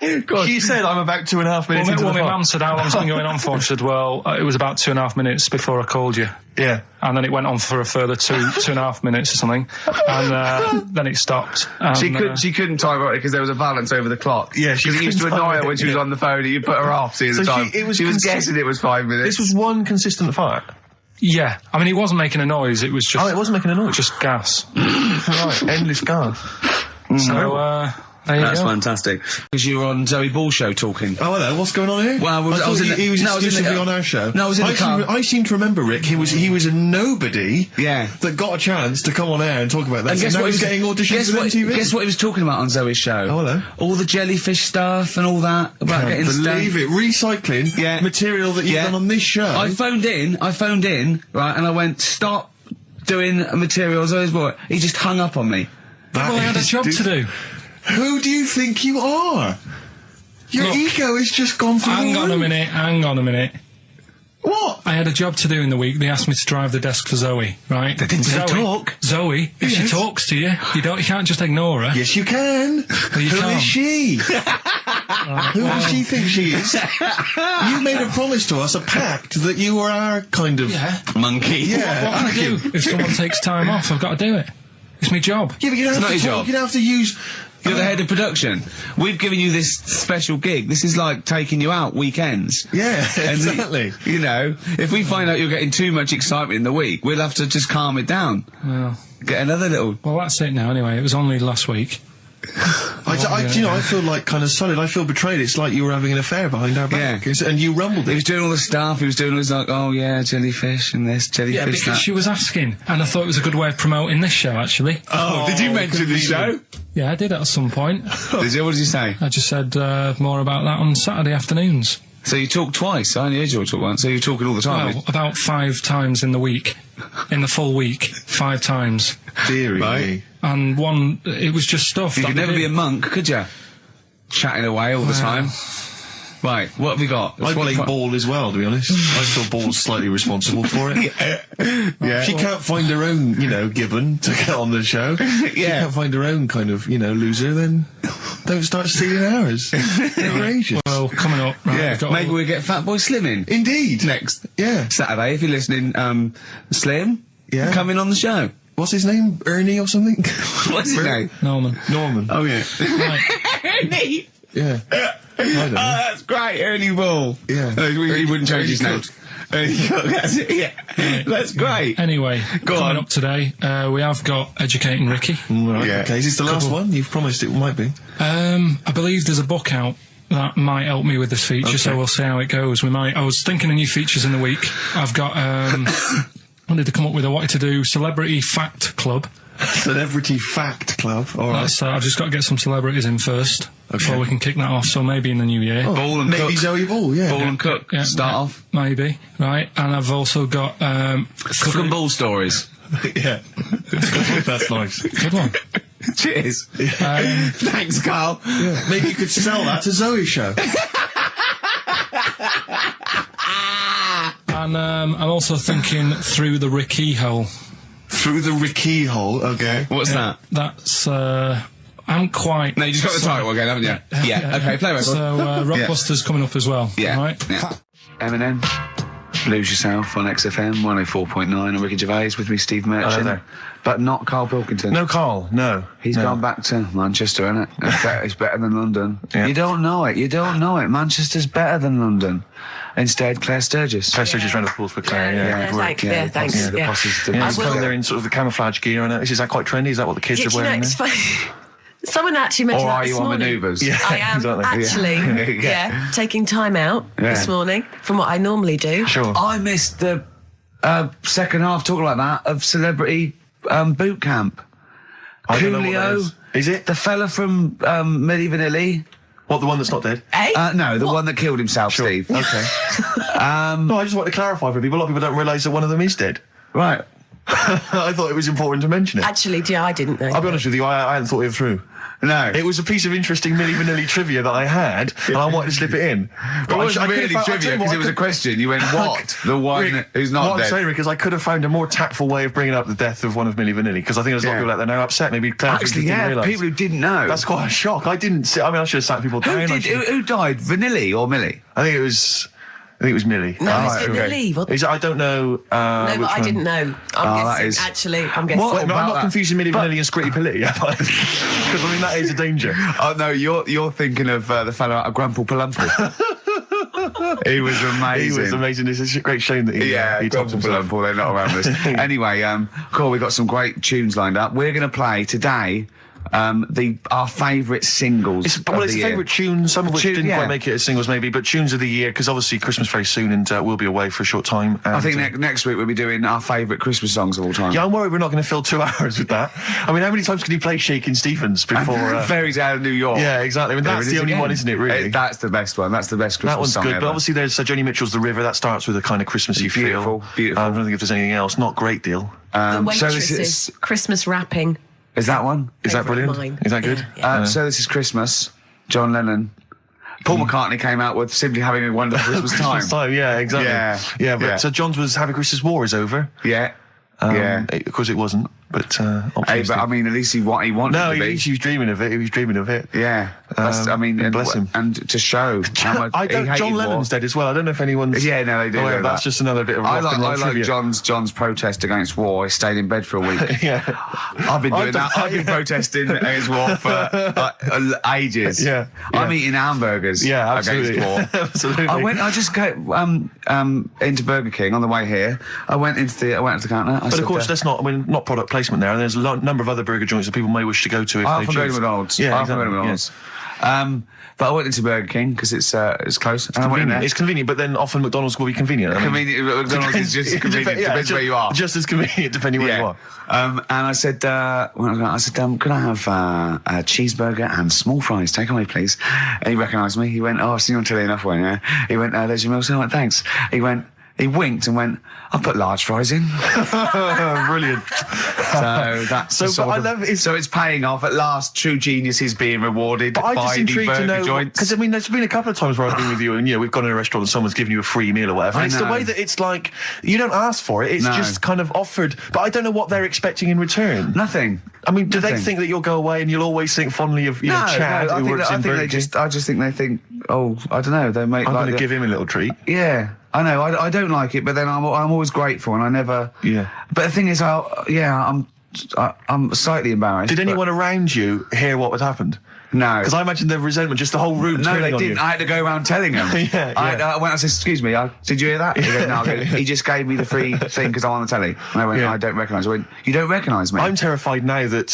She said I'm about 2.5 minutes into the fart. My mum said, how long's it been going on for? She said, well, it was about 2.5 minutes before I called you. Yeah. And then it went on for a further 2.5 minutes or something. And then it stopped. And, she couldn't time it because there was a balance over the clock. Yeah, she used to annoy her when she was on the phone and you put her off seeing the time. She was guessing it was 5 minutes. This was one consistent fart. Yeah, I mean, it wasn't making a noise, it was just... Oh, it wasn't making a noise? Just gas. Right, endless gas. So, there you That's go. fantastic. Because you were on Zoe Ball's show talking. Oh, hello, what's going on here? Well, he was exclusively on our show. No, I was in the car. I seem to remember, Rick, he was a nobody Yeah. that got a chance to come on air and talk about that. And guess now what he's getting auditions for MTV? Guess what he was talking about on Zoe's show? Oh, hello. All the jellyfish stuff and all that. About getting believe it. Recycling material that you've done on this show. I phoned in, right, and I went, stop doing material Zoe's boy. He just hung up on me. Well, I had a job to do. Who do you think you are? Your ego has just gone through the roof. Hang on a minute. What? I had a job to do in the week. They asked me to drive the desk for Zoe, right? They didn't say talk. Zoe, if she talks to you, you can't just ignore her. Yes, you can. Well, Who is she? Who does she think she is? You made a promise to us, a pact, that you were our kind of monkey. Yeah. What can I do? If someone takes time off, I've got to do it. It's my job. Yeah, but you don't have to talk. You don't have to use... You're the head of production. We've given you this special gig. This is like taking you out weekends. Yeah, exactly. You know, if we find out you're getting too much excitement in the week, we'll have to just calm it down. Well, get another little... Well, that's it now anyway. It was only last week. I feel like kind of solid. I feel betrayed. It's like you were having an affair behind our back. Yeah. And you rumbled it. He was doing all the stuff. He was doing all this like, oh yeah, jellyfish and this, jellyfish Yeah, because that. she was asking. And I thought it was a good way of promoting this show, actually. Oh, did you mention the show? Yeah, I did at some point. Did you? What did you say? I just said more about that on Saturday afternoons. So you talk twice? I only heard you talk once. So you're talking all the time? Well, about 5 times in the week. In the full week. 5 times. Deary me. And one, it was just stuff. You could never be a monk, could you? Chatting away all the time. Right, what have we got? I blame Ball as well, to be honest. I feel Ball's slightly responsible for it. Yeah. She can't find her own, Gibbon to get on the show. She can't find her own kind of, loser, then don't start stealing ours. Outrageous. Well, coming up, right, maybe we'll get Fatboy Slim in. Indeed. Next. Yeah. Saturday, if you're listening, Slim, come in on the show. What's his name? Ernie or something? What's his name? Norman. Oh, yeah. Ernie! Yeah. I don't know. That's great, Ernie Ball. Yeah. He wouldn't change his name. That's it, yeah. That's great. Anyway, coming up today, we have got Educating Ricky. Right, okay. Is this the last one? You've promised it might be. I believe there's a book out that might help me with this feature, so we'll see how it goes. I was thinking of new features in the week. I've got, I wanted to come up with, I wanted to do Celebrity Fact Club. Celebrity Fact Club, alright. I've just got to get some celebrities in first, before we can kick that off, so maybe in the new year. Ball and maybe Cook. Zoe Ball, yeah. Ball and Cook, start off. Maybe, right. And I've also got, Cook and Ball stories. Yeah. That's nice. Good one. Cheers. Thanks, Carl. Yeah. Maybe you could sell that to Zoe's show. And I'm also thinking Through the Ricky Hole. Through the Ricky Hole, okay. What's that? That's, I'm quite... No, you just got the title again, haven't you? Yeah, okay, play record. So, Rockbuster's coming up as well, right? Yeah. Eminem, Lose Yourself on XFM, 104.9, and Ricky Gervais with me, Steve Merchant. But not Karl Pilkington. No, Carl, no. He's gone back to Manchester, innit? It's better than London. Yeah. You don't know it. Manchester's better than London. Instead, Claire Sturgis. Claire Sturgis round of applause for Claire, thanks. The posses. She's coming there in sort of the camouflage gear, and is that quite trendy? Is that what the kids are wearing? It's funny. Someone actually mentioned that this morning. Or are you on manoeuvres? Yeah, I am actually, taking time out this morning from what I normally do. Sure. I missed the second half, talking like that, of Celebrity Boot Camp. Coolio. Is it? The fella from Milli Vanilli? What, the one that's not dead? No, the one that killed himself, sure. Steve. Okay. No, I just want to clarify for people. A lot of people don't realise that one of them is dead. Right. I thought it was important to mention it. Actually, I didn't know. I'll be honest with you, I hadn't thought it through. No. It was a piece of interesting Milli Vanilli trivia that I had, and I wanted to slip it in. But it wasn't really trivia, because it was a question. You went, what? The one Rick, who's not dead. What I'm saying, Rick, is I could have found a more tactful way of bringing up the death of one of Milli Vanilli, because I think there's a lot of people out there now upset. Maybe Claire actually, didn't realise. people who didn't know. That's quite a shock. I didn't see. I mean, I should have sat people down. Who died? Vanilli or Milli? I think it was Milli. No, it's Vanilli. I don't know. No, but I didn't know. I'm guessing. Actually, I'm guessing. I'm not confusing Milli Vanilli and Scritti Politti, because I mean that is a danger. Oh no, you're thinking of the fellow out of Grumple Palumple. He was amazing. He was amazing. It's a great shame that he Grumple Palumple, they're not around us. Anyway, cool. We've got some great tunes lined up. We're going to play today. Our favourite singles. It's a favourite tune. Some of which didn't quite make it as singles, maybe, but tunes of the year. Because obviously Christmas very soon, and we'll be away for a short time. And, I think next week we'll be doing our favourite Christmas songs of all time. Yeah, I'm worried we're not going to fill 2 hours with that. I mean, how many times can you play Shakin' Stevens before? Fairies Out of New York. Yeah, exactly. I mean, that's the only one, isn't it? Really, that's the best one. That's the best Christmas song good. ever. But obviously, there's Joni Mitchell's "The River." That starts with a kind of Christmassy feel. Beautiful. I don't think if there's anything else. Not great deal. The Waitresses, Christmas Wrapping. Is that one? Is that brilliant? Is that good? Yeah. So This Is Christmas, John Lennon. Paul McCartney came out with Simply Having a Wonderful Christmas Time. Christmas time, yeah, exactly. Yeah, but so John's was Happy Christmas War is over. Yeah. Of course it wasn't, but hey, but I mean, at least he wanted to be. He was dreaming of it. He was dreaming of it. Yeah. Bless him. And to show how much John Lennon's dead as well. I don't know if anyone's... Yeah, no, they do. That's just another bit of rock and roll trivia. I like John's protest against war. He stayed in bed for a week. Yeah. I've been doing that. I've been protesting against war for ages. Yeah. I'm eating hamburgers absolutely. against war. Absolutely. I just go into Burger King on the way here. I went to the counter. But of course, that's not product placement there. And there's a number of other burger joints that people may wish to go to if I they often go to McDonald's. Yeah, I often go to McDonald's. But I went into Burger King because it's close. It's convenient, but then often McDonald's will be convenient. McDonald's is just convenient. Depends where you are. Just as convenient depending where you are. And I said, can I have a cheeseburger and small fries? Take away, please. And he recognised me. He went, oh, I've seen you on telly enough, one. Yeah. He went, there's your meal. So I went, thanks. He winked and went, I'll put large fries in. Brilliant. So that's so it's paying off. At last, true genius is being rewarded by the burger joints. Because I mean, there's been a couple of times where I've been with you and we've gone to a restaurant and someone's given you a free meal or whatever. And it's the way that it's like, you don't ask for it, it's just kind of offered. But I don't know what they're expecting in return. Nothing. I mean, do they think that you'll go away and you'll always think fondly of Chad who works in Burger King? I just think they think, oh, I don't know, they make I'm going to give him a little treat. Yeah. I know, I don't like it, but then I'm always grateful, and I never... Yeah. But the thing is, I'm slightly embarrassed. Did anyone around you hear what had happened? No. Because I imagine the resentment, just the whole room No, turning they didn't. on you. I had to go around telling them. I said, excuse me, did you hear that? He goes, no. He just gave me the free thing because I'm on the telly. And I went, I don't recognise. I went, you don't recognise me? I'm terrified now that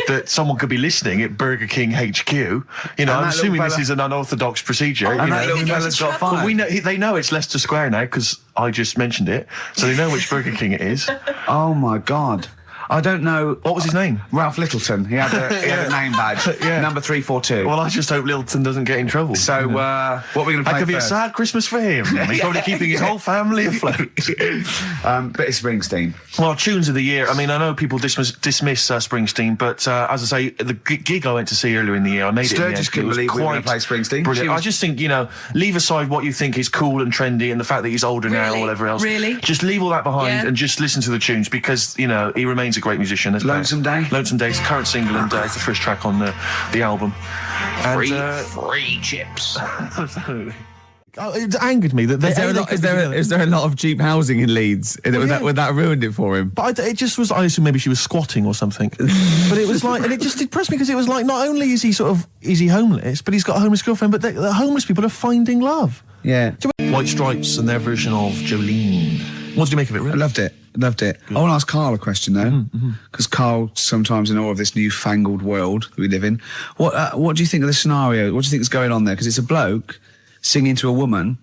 that someone could be listening at Burger King HQ. You know, I'm assuming this is an unorthodox procedure. And that little fella's got fired. But they know it's Leicester Square now because I just mentioned it. So they know which Burger King it is. Oh, my God. I don't know. What was his name? Ralph Littleton. He had a name badge. Number 342. Well, I just hope Littleton doesn't get in trouble. So, what are we going to play That could be first? a sad Christmas for him. He's probably keeping his whole family afloat. Bit of Springsteen. Well, tunes of the year. I mean, I know people dismiss Springsteen, but as I say, the gig I went to see earlier in the year, I made it in the end. Just couldn't believe we were going to play Springsteen. Brilliant. I just think, leave aside what you think is cool and trendy and the fact that he's older now or whatever else. Really? Just leave all that behind and just listen to the tunes because, he remains a great musician. Lonesome Day? Lonesome Day is the current single and it's the first track on the album. Free chips. Absolutely. It angered me that is there a lot of cheap housing in Leeds? Would that ruined it for him? But it just was. I assume maybe she was squatting or something. But it was like, and it just depressed me because it was like, not only is he homeless, but he's got a homeless girlfriend. But the homeless people are finding love. Yeah. White Stripes and their version of Jolene. What did you make of it, Rick? I loved it. Good. I want to ask Karl a question though, because Karl sometimes in awe of this newfangled world that we live in. What do you think of the scenario? What do you think is going on there? Because it's a bloke singing to a woman,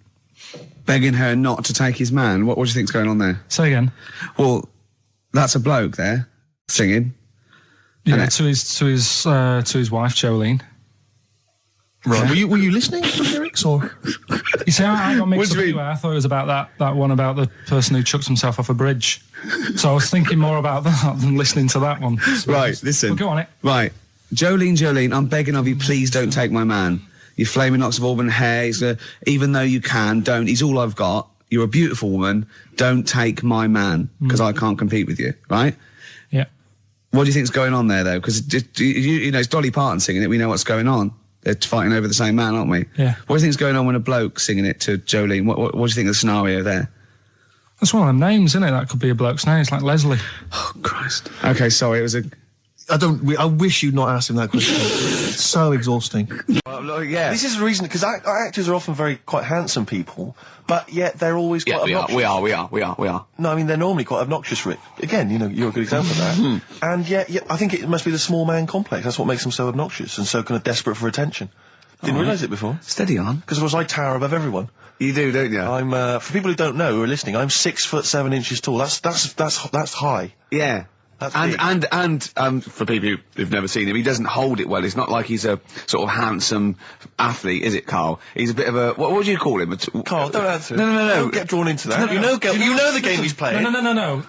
begging her not to take his man. What do you think's going on there? Say again. Well, that's a bloke there singing, Yeah, to his wife Jolene. Right. Yeah. Were you listening to the lyrics, or? You see, I got mixed up anyway. I thought it was about that one about the person who chucks himself off a bridge. So I was thinking more about that than listening to that one. So right, listen. Well, go on it. Right. Jolene, I'm begging of you, please don't take my man. You flaming locks of auburn hair, even though you can, don't. He's all I've got. You're a beautiful woman. Don't take my man, because I can't compete with you, right? Yeah. What do you think's going on there, though? Because, you know, it's Dolly Parton singing it. We know what's going on. They're fighting over the same man, aren't we? Yeah. What do you think's going on when a bloke's singing it to Jolene? What do you think of the scenario there? That's one of them names, isn't it? That could be a bloke's name. It's like Leslie. Oh, Christ. Okay, sorry, it was a... I wish you'd not asked him that question. It's so exhausting. Yeah. This is the reason, because actors are often quite handsome people, but yet they're always quite obnoxious. We are. No, I mean, they're normally quite obnoxious, Rick. Again, you know, you're a good example of that. And yet, I think it must be the small man complex. That's what makes them so obnoxious and so kind of desperate for attention. Didn't realise it before. Steady on. Because of course I tower above everyone. You do, don't you? I'm, for people who don't know, who are listening, I'm 6'7" tall. That's high. Yeah. And for people who've never seen him, he doesn't hold it well. It's not like he's a sort of handsome athlete, is it, Carl? He's a bit of a, what would you call him? Carl, don't answer. No. Don't get drawn into that. You know the game he's playing. No.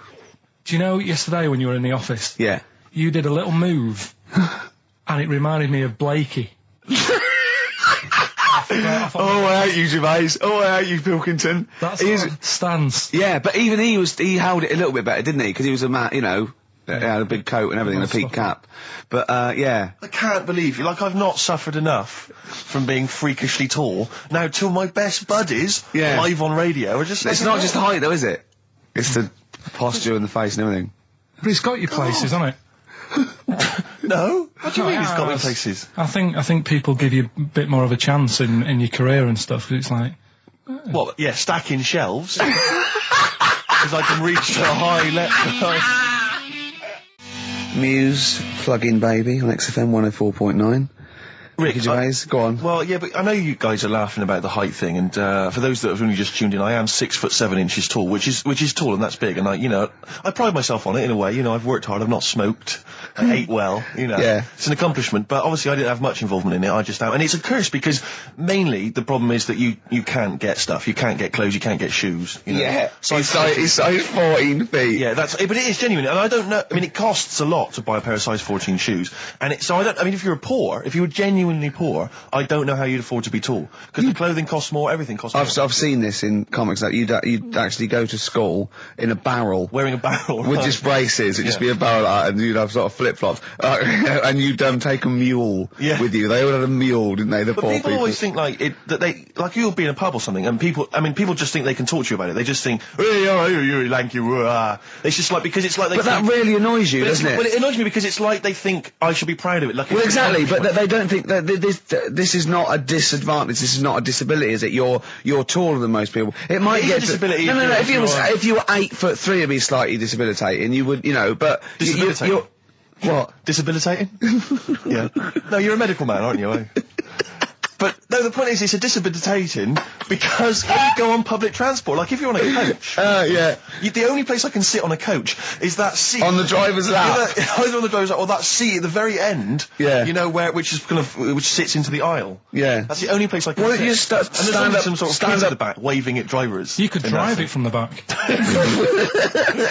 Do you know yesterday when you were in the office? Yeah. You did a little move, and it reminded me of Blakey. Oh, I hate you, Gervais. Oh, I hate you, Pilkington. That's his stance. Yeah, but even he held it a little bit better, didn't he? Because he was a man, you know. He had a big coat and everything, and a peak cap. But, yeah. I can't believe you. Like, I've not suffered enough from being freakishly tall. Now, two of my best buddies, live on radio, are just... It's not just height, though, is it? It's the posture and the face and everything. But it's got you places, hasn't it? No? What do you mean it's got me places? I think people give you a bit more of a chance in your career and stuff, because it's like... What, yeah, stacking shelves? Because I can reach to a high level... Muse, Plug-in Baby on XFM 104.9. Rick, Gervais, go on. Well, yeah, but I know you guys are laughing about the height thing, and for those that have only just tuned in, I am 6'7" tall, which is tall, and that's big, and I pride myself on it in a way. You know, I've worked hard, I've not smoked, I ate well, you know. Yeah. It's an accomplishment, but obviously I didn't have much involvement in it. I just and it's a curse because mainly the problem is that you can't get stuff, you can't get clothes, you can't get shoes. You know? Yeah. He's size 14 feet. Yeah, but it is genuine, and I don't know. I mean, it costs a lot to buy a pair of size 14 shoes, and if you're if you were genuinely poor, I don't know how you'd afford to be tall, because the clothing costs more, everything costs more. I've seen this in comics, that you'd actually go to school in a barrel. Wearing a barrel. With just braces, it'd just be a barrel, and you'd have sort of flip-flops. And you'd take a mule with you. They all had a mule, didn't they, the poor people? People always think, like you'll be in a pub or something, and people just think they can talk to you about it. They just think, hey, oh, you lanky, it's just like, because it's like they But that really annoys you, doesn't it? Well, it annoys me because it's like they think I should be proud of it. Like, well, exactly, but they don't think that this is not a disadvantage, this is not a disability, is it? You're taller than most people. It might get disability. No, if you were 8'3", it'd be slightly debilitating, you would, but... Debilitating? What? Debilitating? Yeah. No, you're a medical man, aren't you, eh? But, no, the point is, it's a debilitating because when you go on public transport, like if you're on a coach... yeah. The only place I can sit on a coach is that seat... On the driver's lap. Either on the driver's lap or that seat at the very end. Yeah. You know, which sits into the aisle. Yeah. That's the only place I can sit. You stand up, some sort of kids at the back waving at drivers. You could drive it from the back.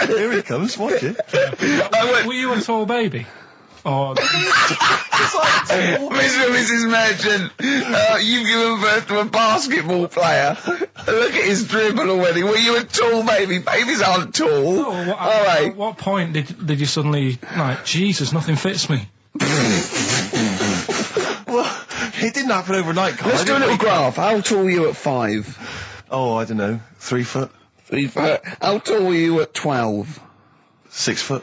Here he comes, watch it. Were you a tall baby? Oh, Mr. and Mrs. Merchant, you've given birth to a basketball player. Look at his dribble already. Were you a tall baby? Babies aren't tall. At what point did you suddenly, Jesus, nothing fits me? Well, it didn't happen overnight, Carl. Let's do a little graph. How tall were you at 5? Oh, I don't know. 3 foot. 3 foot. How tall were you at 12? 6 foot.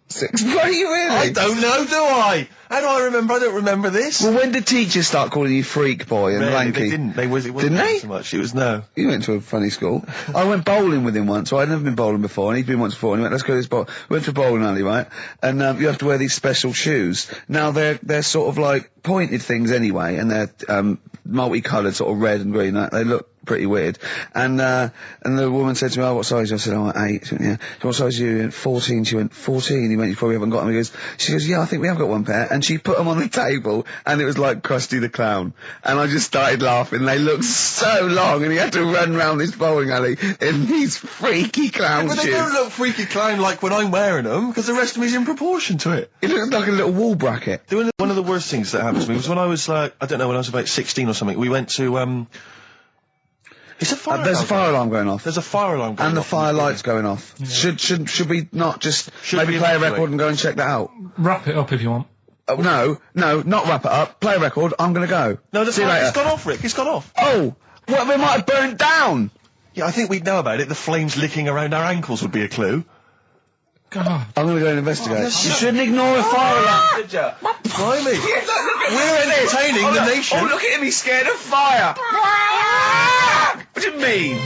6 foot, you really? I don't know, do I? How do I remember? I don't remember this. Well, when did teachers start calling you freak boy and lanky? They didn't. It wasn't so much. It was no. You went to a funny school. I went bowling with him once, so I'd never been bowling before, and he'd been once before, and he went, let's go to this bowl. We went to a bowling alley, right? And you have to wear these special shoes. Now, they're sort of like pointed things anyway, and they're multicoloured, sort of red and green. They look pretty weird. And the woman said to me, "Oh, what size?" I said, "Oh, 8." She went, "Yeah." "What size are you?" He went, 14. She went, 14? He went, "You probably haven't got them." She goes, "Yeah, I think we have got one pair." And she put them on the table, and it was like Krusty the Clown. And I just started laughing. They looked so long, and he had to run round this bowling alley in these freaky clown shoes. But they don't look freaky clown like when I'm wearing them, because the rest of me's in proportion to it. It looked like a little wall bracket. One of the worst things that happened to me was when I was like, I don't know, when I was about 16 or something, we went to, it's a fire there's a fire alarm going off. There's a fire alarm going off. And the fire light's going off. Yeah. Should we not just maybe play a record and go and check that out? Wrap it up if you want. No, not wrap it up. Play a record, I'm gonna go. No, it's gone off, Rick, it's gone off. Oh! What, we might have burnt down! Yeah, I think we'd know about it. The flames licking around our ankles would be a clue. God. I'm gonna go and investigate. You shouldn't ignore a fire alarm, did you? Blimey. We're entertaining the nation. Oh, look at him, he's scared of fire! What do you mean?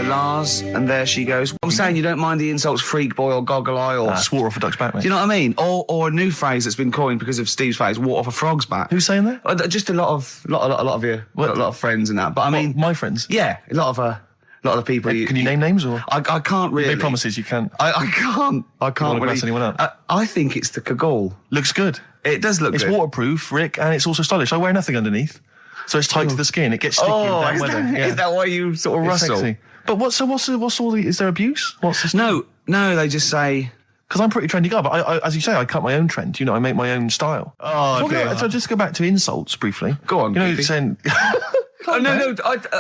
Lars, and there she goes. I'm saying you don't mind the insults freak boy or goggle eye or... Swore off a duck's back, mate. Do you know what I mean? Or a new phrase that's been coined because of Steve's face, water off a frog's back. Who's saying that? Just a lot of your... A lot of friends and that. But I mean... My friends? Yeah, a lot of the people... Can you name names, or...? I can't really. No promises, you can't. I can't really... mess anyone up? I think it's the Kaggle. Looks good. It does look good. It's waterproof, Rick, and it's also stylish. I wear nothing underneath. So it's tight to the skin. It gets sticky in damp weather. Is that why you sort of rustle? Sexy. But what's all the... Is there abuse? What's this? No, they just say... Because I'm pretty trendy guy, but I, as you say, I cut my own trend. You know, I make my own style. Oh, so just go back to insults briefly. Go on. You know, saying...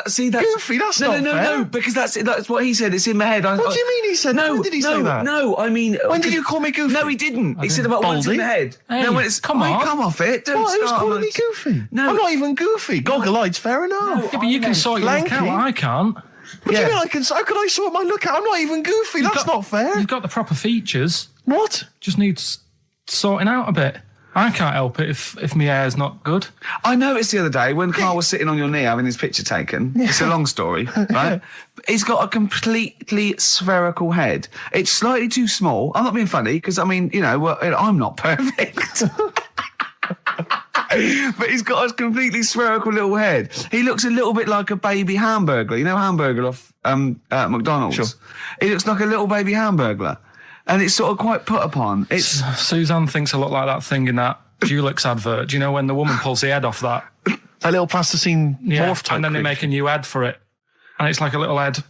See, that's... Goofy, that's not fair. No, because that's what he said. It's in my head. What do you mean he said? When did he say that? No, I mean... When did you call me goofy? No, he didn't. He said about what's in my head. Hey, no, when it's... come on. Come off it. Don't What? Who's start calling me goofy? No. I'm not even goofy. Goggle-eyed's fair enough. Yeah, but you can sort your look out. I can't. What do you mean I can... How could I sort my look out? I'm not even goofy. That's not fair. You've got the proper features. What? Just needs sorting out a bit. I can't help it if my hair's not good. I noticed the other day when Karl was sitting on your knee having his picture taken. Yeah. It's a long story, right? He's got a completely spherical head. It's slightly too small. I'm not being funny, because, I mean, you know, I'm not perfect. But he's got a completely spherical little head. He looks a little bit like a baby Hamburglar. You know Hamburglar off McDonald's? Sure. He looks like a little baby Hamburglar. And it's sort of quite put upon. Suzanne thinks I look like that thing in that Dulux advert. Do you know when the woman pulls the head off that? That little plasticine morph type. And then they make a new ad for it. And it's like a little head.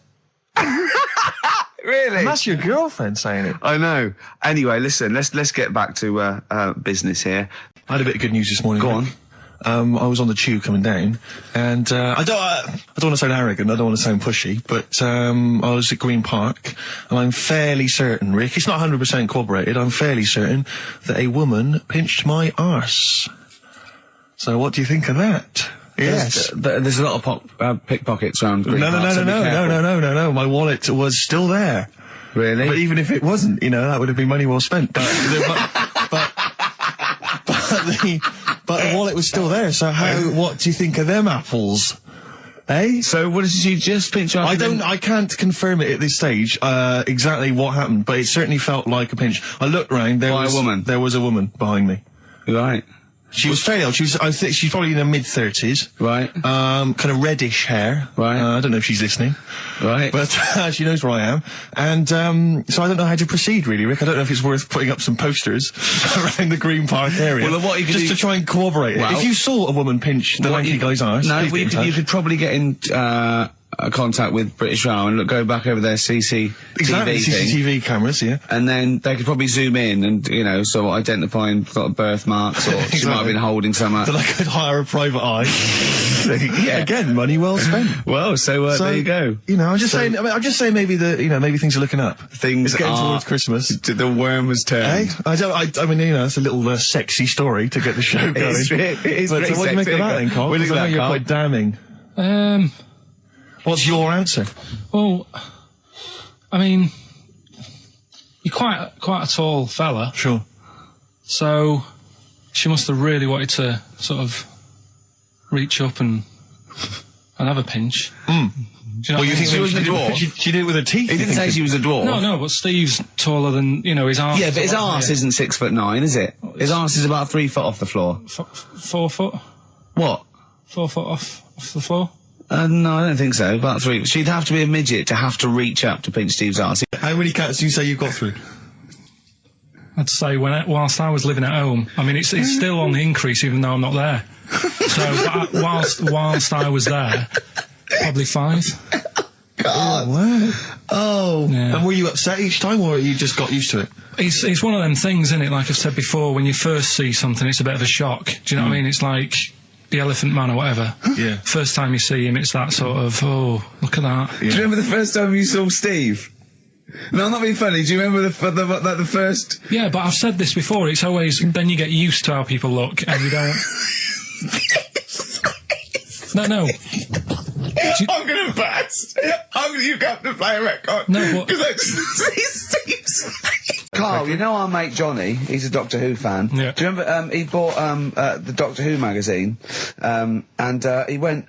Really? And that's your girlfriend saying it. I know. Anyway, listen, let's get back to business here. I had a bit of good news this morning. Go on. I was on the tube coming down, and I don't want to sound arrogant, I don't want to sound pushy, but I was at Green Park, and I'm fairly certain, Rick, it's not 100% corroborated, I'm fairly certain that a woman pinched my arse. So what do you think of that? Yes. There's a lot of pickpockets around Green Park. No. My wallet was still there. Really? But even if it wasn't, you know, that would have been money well spent. But the wallet was still there. So what do you think of them apples? Eh? So what did you just pinch off? I can't confirm it at this stage, exactly what happened, but it certainly felt like a pinch. I looked round, there was a woman behind me. Right. She was fairly old. I think she's probably in her mid-30s. Right. Kind of reddish hair. Right. I don't know if she's listening. Right. But she knows where I am. And so I don't know how to proceed, really, Rick. I don't know if it's worth putting up some posters around the Green Park area. Well, what you could just do... to try and corroborate it. If you saw a woman pinch the lanky guy's arse... No, you could probably get in... contact with British Rail and go back over their CCTV CCTV cameras, yeah. And then they could probably zoom in and, you know, sort of identifying sort of birthmarks, or she might have been holding something. Then I could hire a private eye. Yeah. Again, money well spent. Well, so there you go. You know, I'm just saying maybe maybe things are looking up. Things it's getting are towards Christmas. The worm has turned. I mean, you know, it's a little sexy story to get the show going. It is but pretty what do you make of that then, Carl? What do you think, you're quite damning. What's your answer? Well, I mean, you're quite a tall fella. Sure. So she must have really wanted to sort of reach up and have a pinch. Do you know you think she was a dwarf? She did it with her teeth? He didn't say she was a dwarf. No, but Steve's taller than, his arse. Yeah, but his arse isn't 6'9", is it? His arse is about 3 foot off the floor. 4 foot? What? 4 foot off the floor? No, I don't think so. About 3. She'd have to be a midget to have to reach up to pinch Steve's arse. How many cats do you say you've got through? I'd say whilst I was living at home, I mean, it's still on the increase even though I'm not there. So whilst I was there, probably 5. God. Wow. Oh. Yeah. And were you upset each time, or you just got used to it? It's one of them things, isn't it? Like I've said before, when you first see something, it's a bit of a shock. Do you know what I mean? It's like the Elephant Man or whatever. Yeah. First time you see him, it's that sort of, oh, look at that. Yeah. Do you remember the first time you saw Steve? No, I'm not being funny. Do you remember the first? Yeah, but I've said this before. It's always, then you get used to how people look, and you don't... No. I'm gonna burst. You have to play a record. No, because I just see Steve's. Carl, you know our mate Johnny? He's a Doctor Who fan. Yeah. Do you remember? He bought the Doctor Who magazine, and he went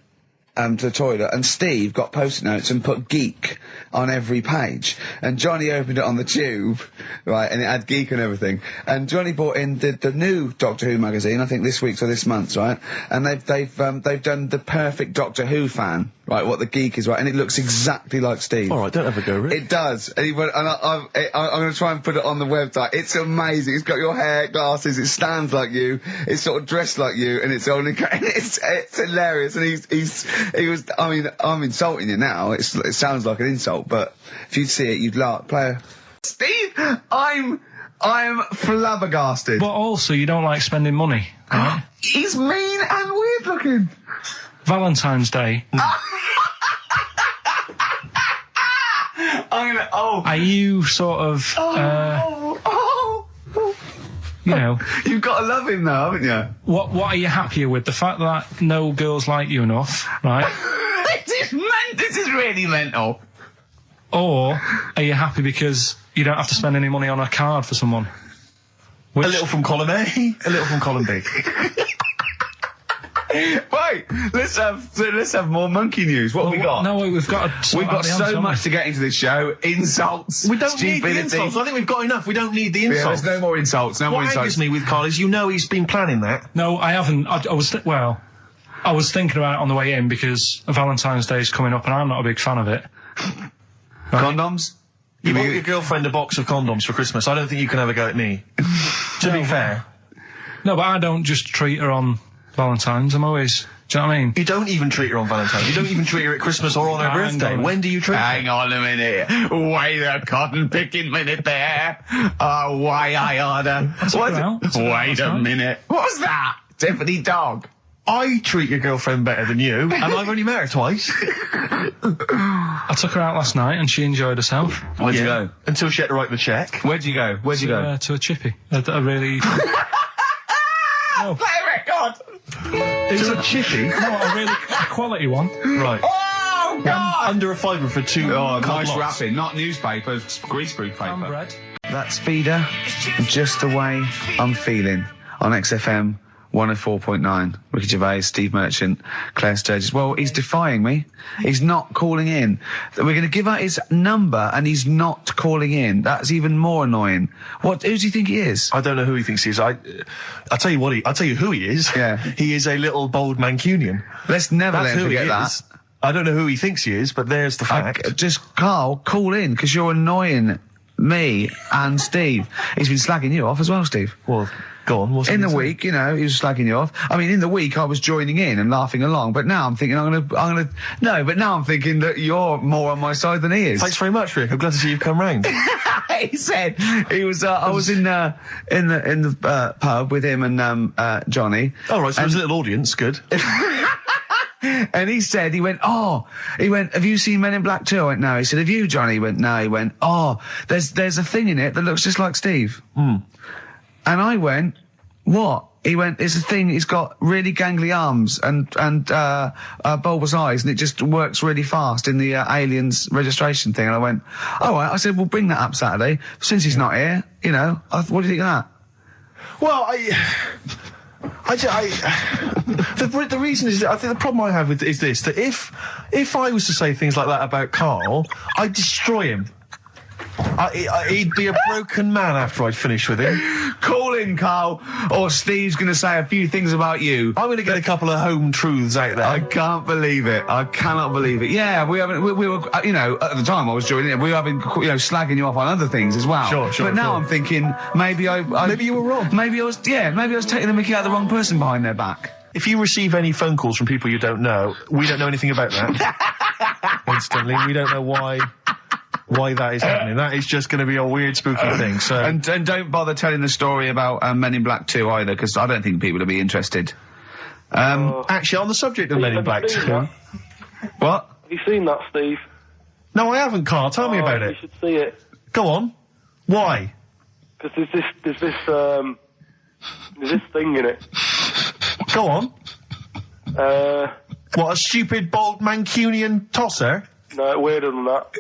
to the toilet, and Steve got post-it notes and put geek on every page, and Johnny opened it on the tube, right, and it had geek and everything, and Johnny bought in the new Doctor Who magazine, I think this week's or this month's, right, and they've done the perfect Doctor Who fan, right, what the geek is, right, and it looks exactly like Steve. Alright, don't have a go, Rick. It does, and he went, and I'm going to try and put it on the website. It's amazing. It's got your hair, glasses, it stands like you, it's sort of dressed like you, and it's only, it's hilarious, and he was, I mean, I'm insulting you now, it sounds like an insult, but if you'd see it, you'd laugh. Steve, I'm flabbergasted. But also, you don't like spending money, right? He's mean and weird looking. Valentine's Day. Are you sort of, you know... You've got to love him now, haven't you? What are you happier with? The fact that no girls like you enough, right? This is really mental. Or are you happy because you don't have to spend any money on a card for someone? A little from column A, a little from column B. Right, let's have more monkey news. What have we got? No, we've got so much to get into this show. Insults. We don't need the insults. I think we've got enough. We don't need the insults. Yeah, there's no more insults. What angers me with Carl is, he's been planning that. No, I haven't. I was thinking about it on the way in because Valentine's Day is coming up and I'm not a big fan of it. Right. Condoms? You bought your girlfriend a box of condoms for Christmas. I don't think you can have a go at me. To be fair. No, but I don't just treat her on Valentine's. I'm always... Do you know what I mean? You don't even treat her on Valentine's. You don't even treat her at Christmas or on her birthday. When do you treat her? Hang on a minute. Wait a cotton-picking minute there. Why I order. Wait a minute. What was that? Tiffany dog. I treat your girlfriend better than you, and I've only met her twice. I took her out last night and she enjoyed herself. Where'd you go? Until she had to write the check. Where'd you go? To a chippy. A really... No. Play a record! It was a chippy? No, a quality one. Right. Oh, God! Under a fiver for 2. Oh, nice wrapping. Not newspaper, greaseproof paper. Bread. That's Feeder, Just the Way I'm Feeling, on XFM 104.9. Ricky Gervais, Steve Merchant, Claire Sturgis. Well, he's defying me. He's not calling in. We're going to give out his number and he's not calling in. That's even more annoying. Who does he think he is? I don't know who he thinks he is. I'll tell you I'll tell you who he is. Yeah. He is a little bold Mancunian. Let's never let him forget that. I don't know who he thinks he is, but there's the fact. Just, Carl, call in, because you're annoying me and Steve. He's been slagging you off as well, Steve. Well, go on. In the week, he was slagging you off. I mean, in the week, I was joining in and laughing along, but now I'm thinking but now I'm thinking that you're more on my side than he is. Thanks very much, Rick. I'm glad to see you've come round. He said he was. I was in the pub with him and Johnny. Oh, right. So there's a little audience. Good. And he went, have you seen Men in Black 2? I went, no. He said, have you, Johnny? He went, no. He went, there's a thing in it that looks just like Steve. And I went, what? He went, it's a thing, he's got really gangly arms and bulbous eyes, and it just works really fast in the Aliens registration thing. And I went, all right. I said, we'll bring that up Saturday. Since he's not here, what do you think of that? Well, The reason is, I think the problem I have is this, that if I was to say things like that about Karl, I'd destroy him. He'd be a broken man after I'd finished with him. Call in, Karl, or Steve's going to say a few things about you. I'm going to get a couple of home truths out there. I can't believe it. I cannot believe it. Yeah, we were, you know, at the time I was joining it, we were, slagging you off on other things as well. Sure. But now I'm thinking, maybe you were wrong. Maybe I was taking the mickey out of the wrong person behind their back. If you receive any phone calls from people you don't know, we don't know anything about that. Instantly, we don't know why that is happening. That is just going to be a weird, spooky thing. So, and don't bother telling the story about Men in Black 2 either, because I don't think people will be interested. Actually, on the subject of Men in Black 2, what? Have you seen that, Steve? No, I haven't, Karl. Tell me about it. You should see it. Go on. Why? Because there's this thing in it. Go on. What, a stupid, bald Mancunian tosser? No, weirder than that.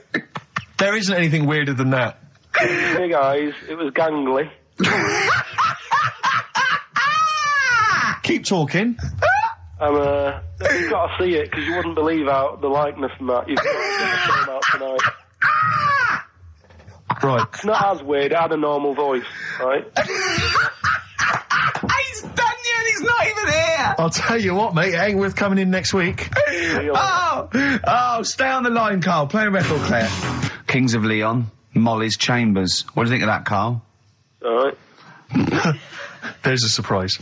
There isn't anything weirder than that. Big eyes, it was gangly. Keep talking. You've got to see it, because you wouldn't believe the likeness and that. You've got to get the film out tonight. Right. It's not as weird, it had a normal voice, right? He's done yet, he's not even here! I'll tell you what, mate, it ain't worth coming in next week. Stay on the line, Karl. Play a record, Claire. Kings of Leon, Molly's Chambers. What do you think of that, Karl? Alright. There's a surprise.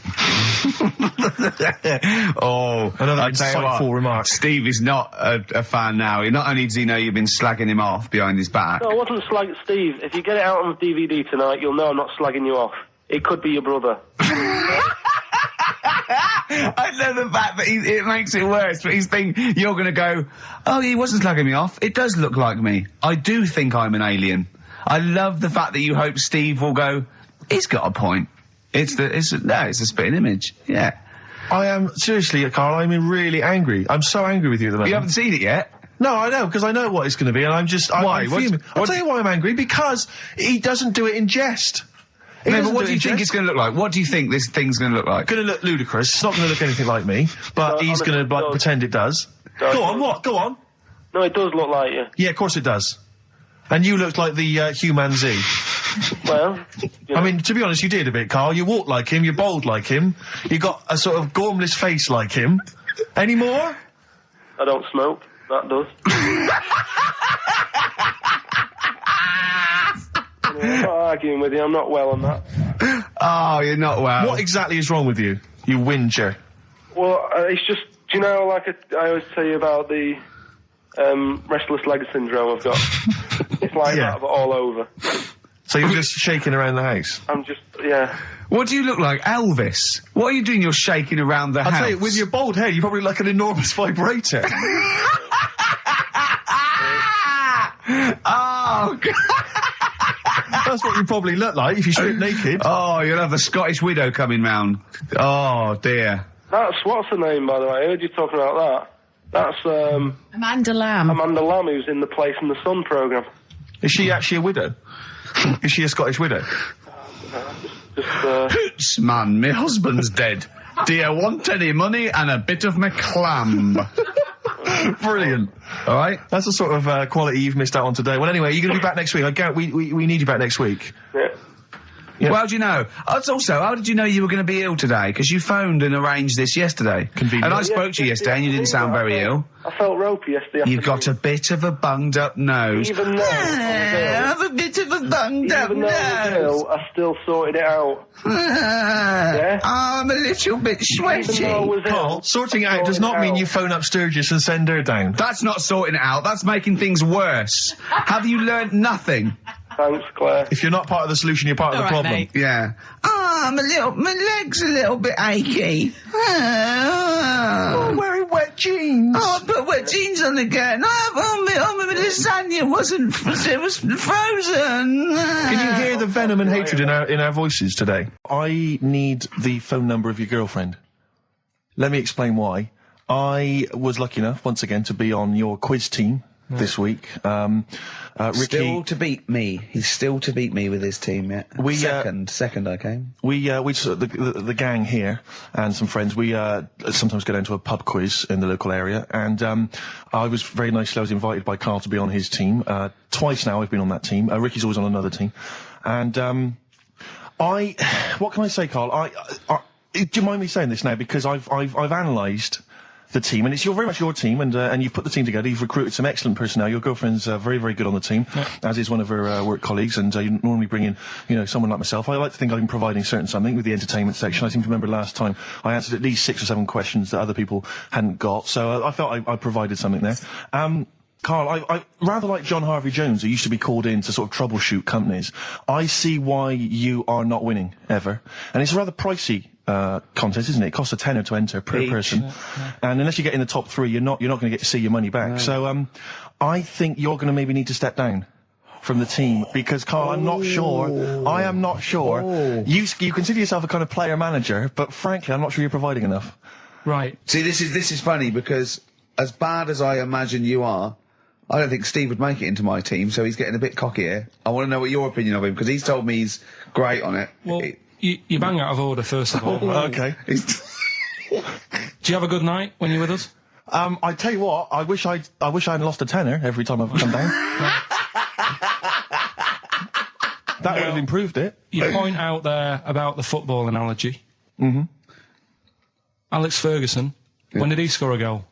Another insightful remark. Steve is not a fan now. Not only does he know you've been slagging him off behind his back. No, I wasn't slagging Steve. If you get it out on DVD tonight, you'll know I'm not slagging you off. It could be your brother. I love the fact that it makes it worse, but he's thinking you're going to go, oh, he wasn't slagging me off. It does look like me. I do think I'm an alien. I love the fact that you hope Steve will go, he's got a point. It's a spitting image. Yeah. I am, seriously, Karl, I'm really angry. I'm so angry with you at the moment. You haven't seen it yet? No, I know, because I know what it's going to be, and I'm fuming. I'll tell you why I'm angry, because he doesn't do it in jest. No, but what do you think it's going to look like? What do you think this thing's going to look like? Going to look ludicrous. It's not going to look anything like me, but he's going to pretend it does. Go on, what? Go on. No, it does look like you. Yeah, of course it does. And you looked like the Human Z. Well, I mean, to be honest, you did a bit, Karl. You walk like him, you're bold like him, you got a sort of gormless face like him. Any more? I don't smoke. That does. I'm not arguing with you, I'm not well on that. Oh, you're not well. What exactly is wrong with you, you whinger? Well, it's just, do you know, like I always tell you about the restless leg syndrome I've got? It's like that, but all over. So you're just shaking around the house? I'm just, yeah. What do you look like, Elvis? What are you doing? You're shaking around the house. I'll tell you, with your bald head, you probably look like an enormous vibrator. Oh, God. That's what you probably look like if you strip naked. Oh, you'll have the Scottish widow coming round. Oh, dear. That's, what's her name, by the way? I heard you talking about that. That's, Amanda Lamb. Amanda Lamb, who's in the Place in the Sun programme. Is she actually a widow? Is she a Scottish widow? Hoots, man, my husband's dead. Do you want any money and a bit of my clam? Brilliant. All right, that's the sort of quality you've missed out on today. Well, anyway, you're going to be back next week. We need you back next week. Yeah. Yeah. Well, how do you know? Also, how did you know you were going to be ill today? Because you phoned and arranged this yesterday. Convenient. And I spoke to you yesterday and you didn't sound very ill. I felt ropey yesterday afternoon. You've got a bit of a bunged up nose. Even though I have a bit of a bunged up nose. I was ill, I still sorted it out. Yeah? I'm a little bit sweaty. Karl, sorting it out does not mean you phone up Sturgis and send her down. That's not sorting it out. That's making things worse. Have you learnt nothing? Thanks, Claire. If you're not part of the solution, you're part of the problem. Mate. Yeah. My leg's a little bit achy. Oh, wearing wet jeans. Oh, I put wet jeans on again. My lasagna it was frozen. Can you hear the venom and hatred in our voices today? I need the phone number of your girlfriend. Let me explain why. I was lucky enough, once again, to be on your quiz team this week. Ricky still to beat me. He's still to beat me with his team. Yeah. Second I came. We the gang here and some friends. We sometimes go down to a pub quiz in the local area, and I was very nicely. I was invited by Karl to be on his team. Twice now I've been on that team. Ricky's always on another team, and what can I say, Karl? Do you mind me saying this now? Because I've analysed the team, and it's very much your team, and you've put the team together. You've recruited some excellent personnel. Your girlfriend's very, very good on the team, as is one of her work colleagues. And you normally bring in, someone like myself. I like to think I'm providing something with the entertainment section. I seem to remember last time I answered at least 6 or 7 questions that other people hadn't got. So I felt I provided something there. Karl, I rather like John Harvey Jones, who used to be called in to sort of troubleshoot companies. I see why you are not winning ever, and it's a rather pricey contest, isn't it? It costs a tenner to enter per person, and unless you get in the top 3, you're not going to get to see your money back. No. So I think you're going to maybe need to step down from the team, because Karl, I'm not sure. I am not sure. You consider yourself a kind of player manager, but frankly, I'm not sure you're providing enough. Right. See, this is funny, because as bad as I imagine you are, I don't think Steve would make it into my team, so he's getting a bit cocky here. I want to know what your opinion of him, because he's told me he's great on it. Well, you bang out of order, first of all. Okay. Do you have a good night when you're with us? I tell you what, I wish I'd lost a tenner every time I've come down. That would have improved it. You point out there about the football analogy. Mm-hmm. Alex Ferguson, when did he score a goal?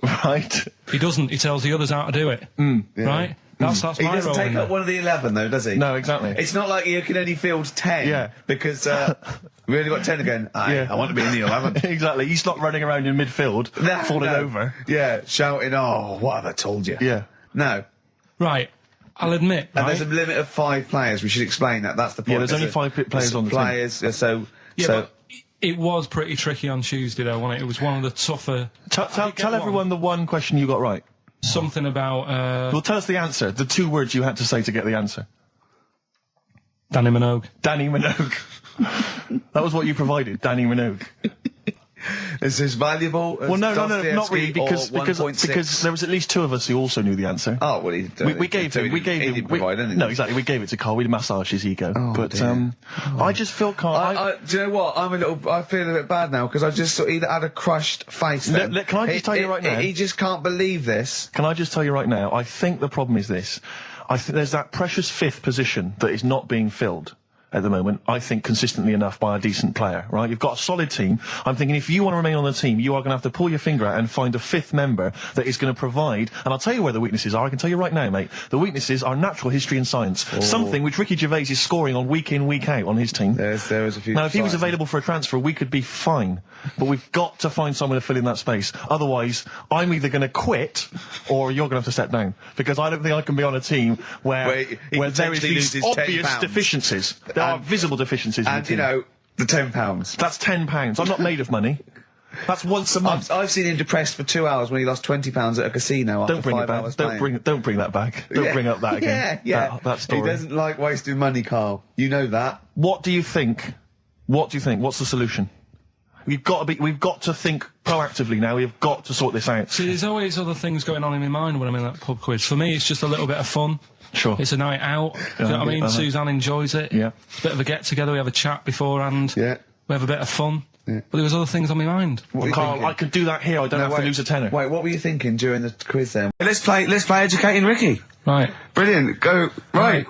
Right. He doesn't. He tells the others how to do it. Right? That's my role. He doesn't take up one of the 11, though, does he? No, exactly. It's not like you can only field 10. Yeah. Because we only got 10 again. I want to be in the 11. Exactly. He's not running around in midfield, falling over. Yeah, shouting, "Oh, what have I told you?" Yeah. No. Right. I'll admit. And there's a limit of 5 players. We should explain that. That's the point. Yeah, there's only 5 players on the team. So. But it was pretty tricky on Tuesday, though, wasn't it? It was one of the tougher... Tell everyone the one question you got right. Something about... Well, tell us the answer. The 2 words you had to say to get the answer. Danny Minogue. Danny Minogue. That was what you provided, Danny Minogue. Is this valuable? Well, no, not really, because there was at least 2 of us who also knew the answer. Oh, well, we gave him. No, exactly. We gave it to Karl. We massaged his ego. But I just feel Karl. Do you know what? I feel a bit bad now, because I just he had a crushed face. Then. Can I just tell you right now? He just can't believe this. Can I just tell you right now? I think the problem is this. I think there's that precious 5th position that is not being filled at the moment, I think, consistently enough by a decent player, right? You've got a solid team. I'm thinking if you want to remain on the team, you are going to have to pull your finger out and find a 5th member that is going to provide, and I'll tell you where the weaknesses are. I can tell you right now, mate. The weaknesses are natural history and science. Something which Ricky Gervais is scoring on week in, week out on his team. There is a few. Now, if he was available for a transfer, we could be fine. But we've got to find someone to fill in that space. Otherwise, I'm either going to quit or you're going to have to step down. Because I don't think I can be on a team where there is these obvious deficiencies. There are visible deficiencies. And, you know, the £10. That's £10. I'm not made of money. That's once a month. I've seen him depressed for 2 hours when he lost £20 at a casino after 5 hours playing. Don't bring that back. Don't bring up that again. That story. He doesn't like wasting money, Karl. You know that. What do you think? What's the solution? We've got to think proactively now. We've got to sort this out. See, there's always other things going on in my mind when I'm in that pub quiz. For me, it's just a little bit of fun. Sure. It's a night out. Do you know what I mean? Suzanne enjoys it. Yeah. Bit of a get-together. We have a chat beforehand. Yeah. We have a bit of fun. Yeah. But there was other things on my mind. Karl, I could do that here. I don't have to lose a tenner. Wait, what were you thinking during the quiz then? Let's play Educating Ricky. Right. Brilliant. Go. Right.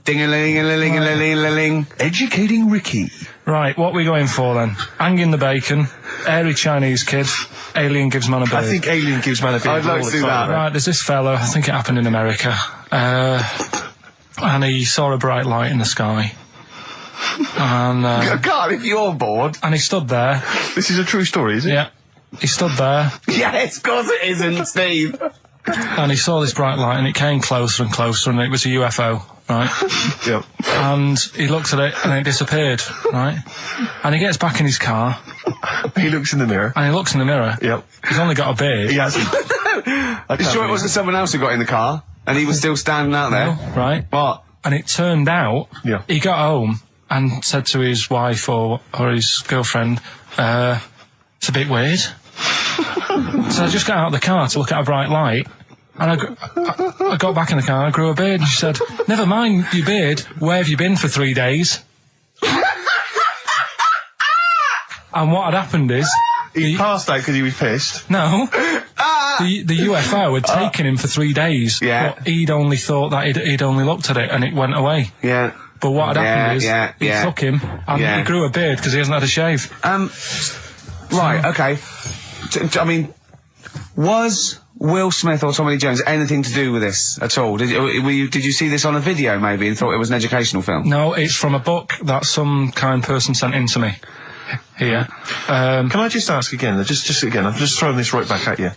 Ding-a-ling-a-ling-a-ling-a-ling. Educating Ricky. Right, what are we going for then? Hanging the bacon, airy Chinese kid, alien gives man a beard. I think alien gives man a beard. I'd like to do that. Right, there's this fella, I think it happened in America, and he saw a bright light in the sky. And God, if you're bored. And he stood there. This is a true story, is it? Yeah. He stood there. Yes, of course it isn't, Steve. And he saw this bright light, and it came closer and closer, and it was a UFO, right? Yep. And he looked at it, and it disappeared, right? And he gets back in his car. He looks in the mirror. And he looks in the mirror. Yep. He's only got a beard. He hasn't. You sure it wasn't someone else who got in the car, and he was still standing out there? No, right. What? And it turned out, he got home and said to his wife or his girlfriend, it's a bit weird. So I just got out of the car to look at a bright light, and I got back in the car and I grew a beard, and she said, never mind your beard, where have you been for 3 days? And what had happened is... He passed out because he was pissed? No. The UFO had taken him for 3 days. Yeah. But he'd only thought that he'd only looked at it and it went away. Yeah. But what had happened is, he took him and he grew a beard because he hasn't had a shave. Right, okay. I mean, was Will Smith or Tommy Lee Jones anything to do with this at all? Did you see this on a video maybe and thought it was an educational film? No, it's from a book that some kind person sent in to me. Here. Can I just ask again, just again, I'm just throwing this right back at you.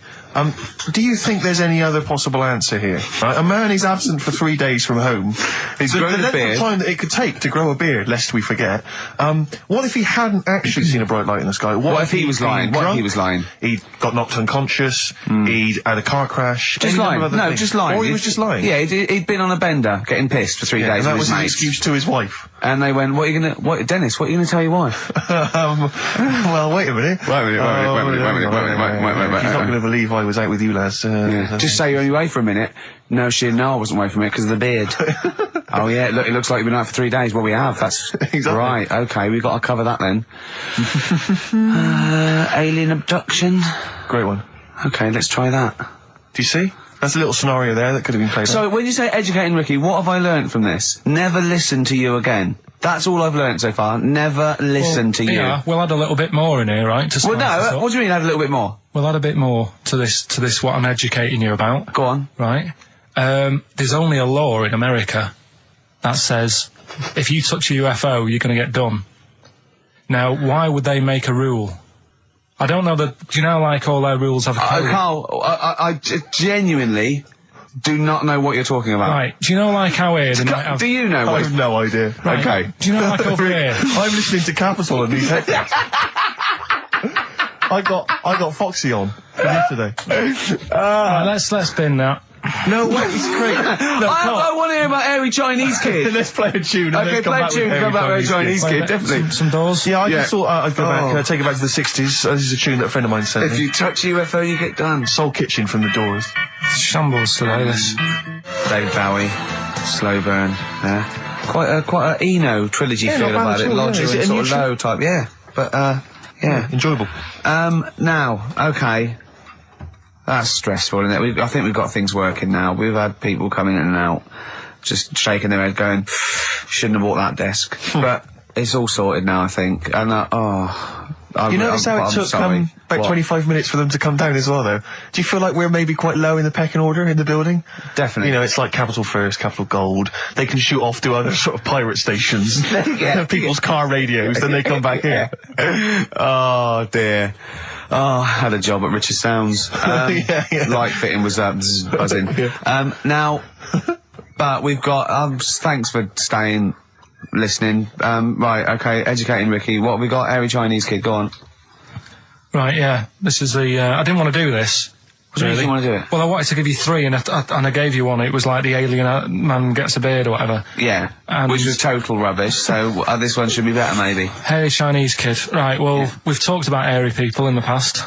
Do you think there's any other possible answer here? Right? A man is absent for 3 days from home. He's grown a beard. The length of time that it could take to grow a beard, lest we forget. What if he hadn't actually seen a bright light in the sky? What if he was lying? What if he was lying? He got knocked unconscious. He'd had a car crash. Just lying. No, just lying. Or he was just lying. Yeah, he'd been on a bender, getting pissed for 3 days. And that with was his an mates. excuse to his wife. And they went, Dennis, what are you going to tell your wife? Well, wait a minute. Wait a minute. He's not going to believe I was out with you, lads. Just say you're only away for a minute. No, I wasn't away from it because of the beard. Oh yeah, look, it looks like you've been out for 3 days. Well, we have. That's exactly right. Okay, we've got to cover that then. Alien abduction. Great one. Okay, let's try that. Do you see? That's a little scenario there that could have been played out. So, when you say educating Ricky, what have I learnt from this? Never listen to you again. That's all I've learnt so far. Never listen to you. Yeah, we'll add a little bit more in here, right? Well, no, what do you mean add a little bit more? We'll add a bit more to this what I'm educating you about. Go on. Right. There's only a law in America that says if you touch a UFO, you're going to get done. Now, why would they make a rule? I don't know do you know, like, all their rules have a code? Carl, I genuinely do not know what you're talking about. Right. Do you know, like, how here... Do you know? I have no idea. Right. Okay. Do you know, like, over here... I'm listening to Capital and these headphones. I got Foxy on from yesterday. Right, let's bin that. No, wait, it's great. No, I want to hear about Airy Chinese Kid. Let's play a tune. Okay, play a tune and come back with Airy Chinese Kid, definitely. Some doors. Yeah, I just thought I'd go back, take it back to the 60s. This is a tune that a friend of mine sent me. If you touch UFO, you get done. Soul Kitchen from the Doors. Shambles today, this. David Bowie, Slow Burn, quite a Eno trilogy feel about it. Logic and sort of low type, but, enjoyable. Now, okay. That's stressful, isn't it? I think we've got things working now. We've had people coming in and out, just shaking their head going, shouldn't have bought that desk. But it's all sorted now, I think. And, you notice how it took about 25 minutes for them to come down as well, though? Do you feel like we're maybe quite low in the pecking order in the building? Definitely. You know, it's like Capital First, Capital Gold. They can shoot off to other sort of pirate stations. People's car radios, then they come back here. Oh, dear. Oh, I had a job at Richard Sounds. Light fitting was buzzing. Now, but we've got, thanks for staying, listening. Right, okay, educating Ricky. What have we got? Airy Chinese Kid, go on. Right, yeah. This is the, I didn't want to do this. Really? You didn't want to do it? Well, I wanted to give you 3, and I gave you one. It was like the alien man gets a beard or whatever. Yeah, which was total rubbish, so this one should be better, maybe. Hairy Chinese Kid. Right, well, we've talked about airy people in the past.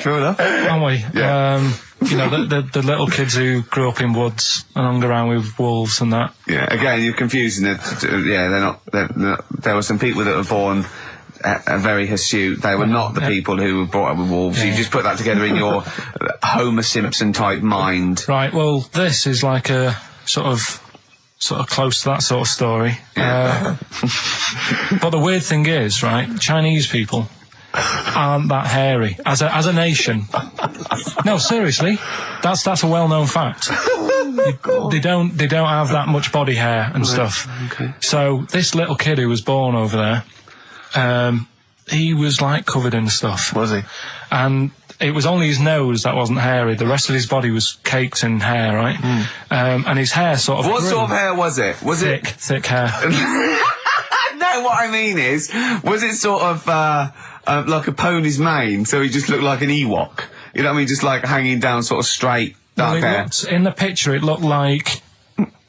True enough. Haven't we? Yeah. You know, the little kids who grew up in woods and hung around with wolves and that. Yeah, again, you're confusing it. Yeah, they're not, there were some people that were born very hirsute. They were not the people who were brought up with wolves. You just put that together in your Homer Simpson type mind. Right, well, this is like a sort of close to that sort of story. But the weird thing is, right, Chinese people aren't that hairy as a nation. No, seriously, that's a well-known fact. They don't have that much body hair and stuff. Okay. So this little kid who was born over there, he was like covered in stuff. Was he? And it was only his nose that wasn't hairy. The rest of his body was caked in hair, right? And his hair sort of What grew. sort of hair was it? Was thick hair. No, what I mean is, was it sort of like a pony's mane, so he just looked like an Ewok? You know what I mean? Just like hanging down sort of straight, dark hair. In the picture, it looked like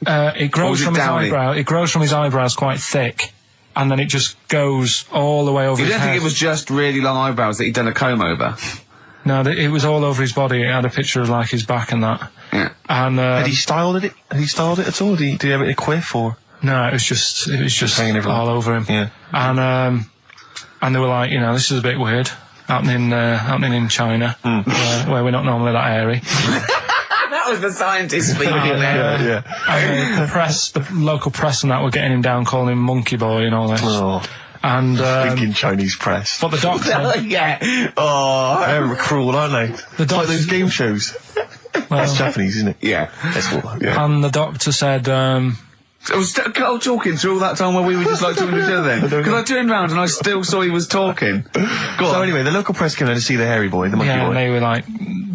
it grows from his eyebrow. It grows from his eyebrows quite thick. and then it just goes all the way over his head. You don't think it was just really long eyebrows that he'd done a comb over? No, it was all over his body. It had a picture of, like, his back and that. Yeah. And, Had he styled it? Had he styled it at all? Did he have it a quiff, or? No, it was just all over him. Yeah. And they were like, you know, this is a bit weird, happening in China, where we're not normally that airy. That was the scientist speaking there. And the local press and that were getting him down, calling him monkey boy and all this. Oh. And thinking Chinese press. But the doctor, yeah. Oh, they're cruel, aren't they? It's like those game shows. That's Japanese, isn't it? Yeah. And the doctor said, Was Carl talking through all that time while we were just like talking to each other then? Because I turned round and I still saw he was talking. So anyway, the local press came in to see the hairy boy, the monkey boy. And they were like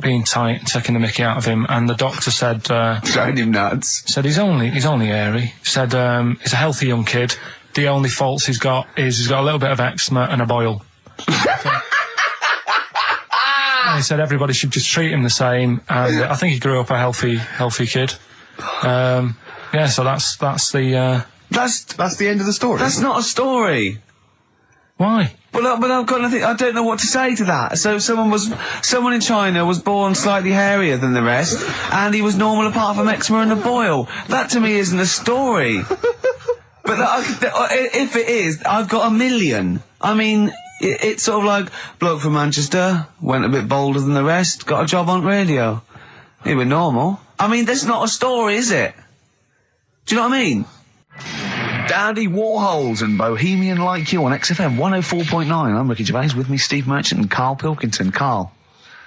being tight, taking the mickey out of him, and the doctor said, showing him nuts. Said he's only airy. Said he's a healthy young kid. The only faults he's got is he's got a little bit of eczema and a boil. And he said everybody should just treat him the same, and I think he grew up a healthy kid. Yeah, so that's the end of the story. That's not a story. Why? But I've got nothing. I don't know what to say to that. So someone in China was born slightly hairier than the rest, and he was normal apart from eczema and a boil. That to me isn't a story. But if it is, I've got a million. I mean, it's sort of like bloke from Manchester went a bit bolder than the rest, got a job on radio. He was normal. I mean, that's not a story, is it? Do you know what I mean? Dandy Warhols and Bohemian Like You on XFM 104.9. I'm Ricky Gervais, with me Steve Merchant and Karl Pilkington. Karl,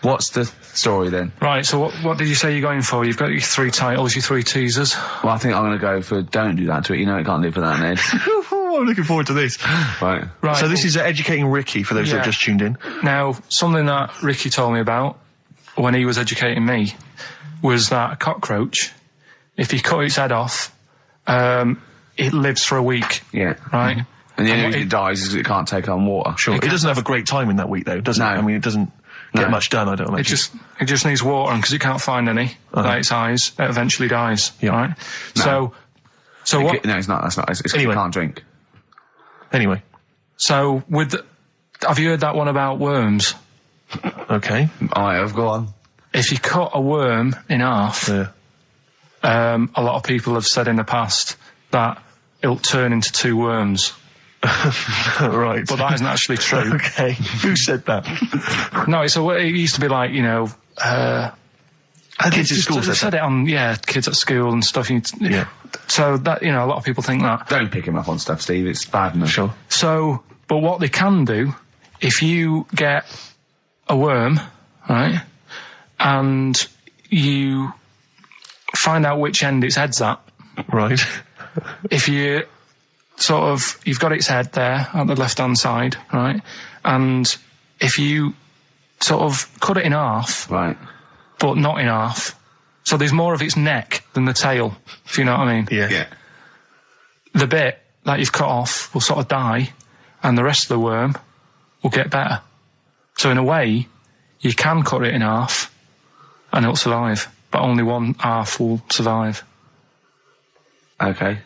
what's the story then? Right, so what did you say you're going for? You've got your 3 titles, your 3 teasers. Well, I think I'm going to go for Don't Do That to It. You know it can't live without an Ed. I'm looking forward to this. Right. So this is educating Ricky, for those that have just tuned in. Now, something that Ricky told me about when he was educating me was that a cockroach, if you cut its head off, it lives for a week. Yeah. Right? And the only reason it dies is because it can't take on water. Sure. It doesn't have a great time in that week, though, does it? I mean, it doesn't get much done, I don't imagine. It just needs water, and because it can't find any, like its eyes, it eventually dies. Yeah. Right? No. So what? No, it's not. That's not. It's anyway. It can't drink. Anyway. So have you heard that one about worms? Okay. I have. Go on. If you cut a worm in half, a lot of people have said in the past that it'll turn into 2 worms. Right. But that isn't actually true. Okay. Who said that? No, it used to be like, you know, kids at school said it on, kids at school and stuff. Yeah. So that, you know, a lot of people think that. Don't pick him up on stuff, Steve. It's bad enough. Sure. So, but what they can do, if you get a worm, right, and you find out which end its head's at. Right. If you you've got its head there at the left-hand side, right, and if you sort of cut it in half. Right. But not in half. So there's more of its neck than the tail, if you know what I mean. Yeah. The bit that you've cut off will sort of die, and the rest of the worm will get better. So in a way, you can cut it in half, and it'll survive, but only one half will survive. Okay.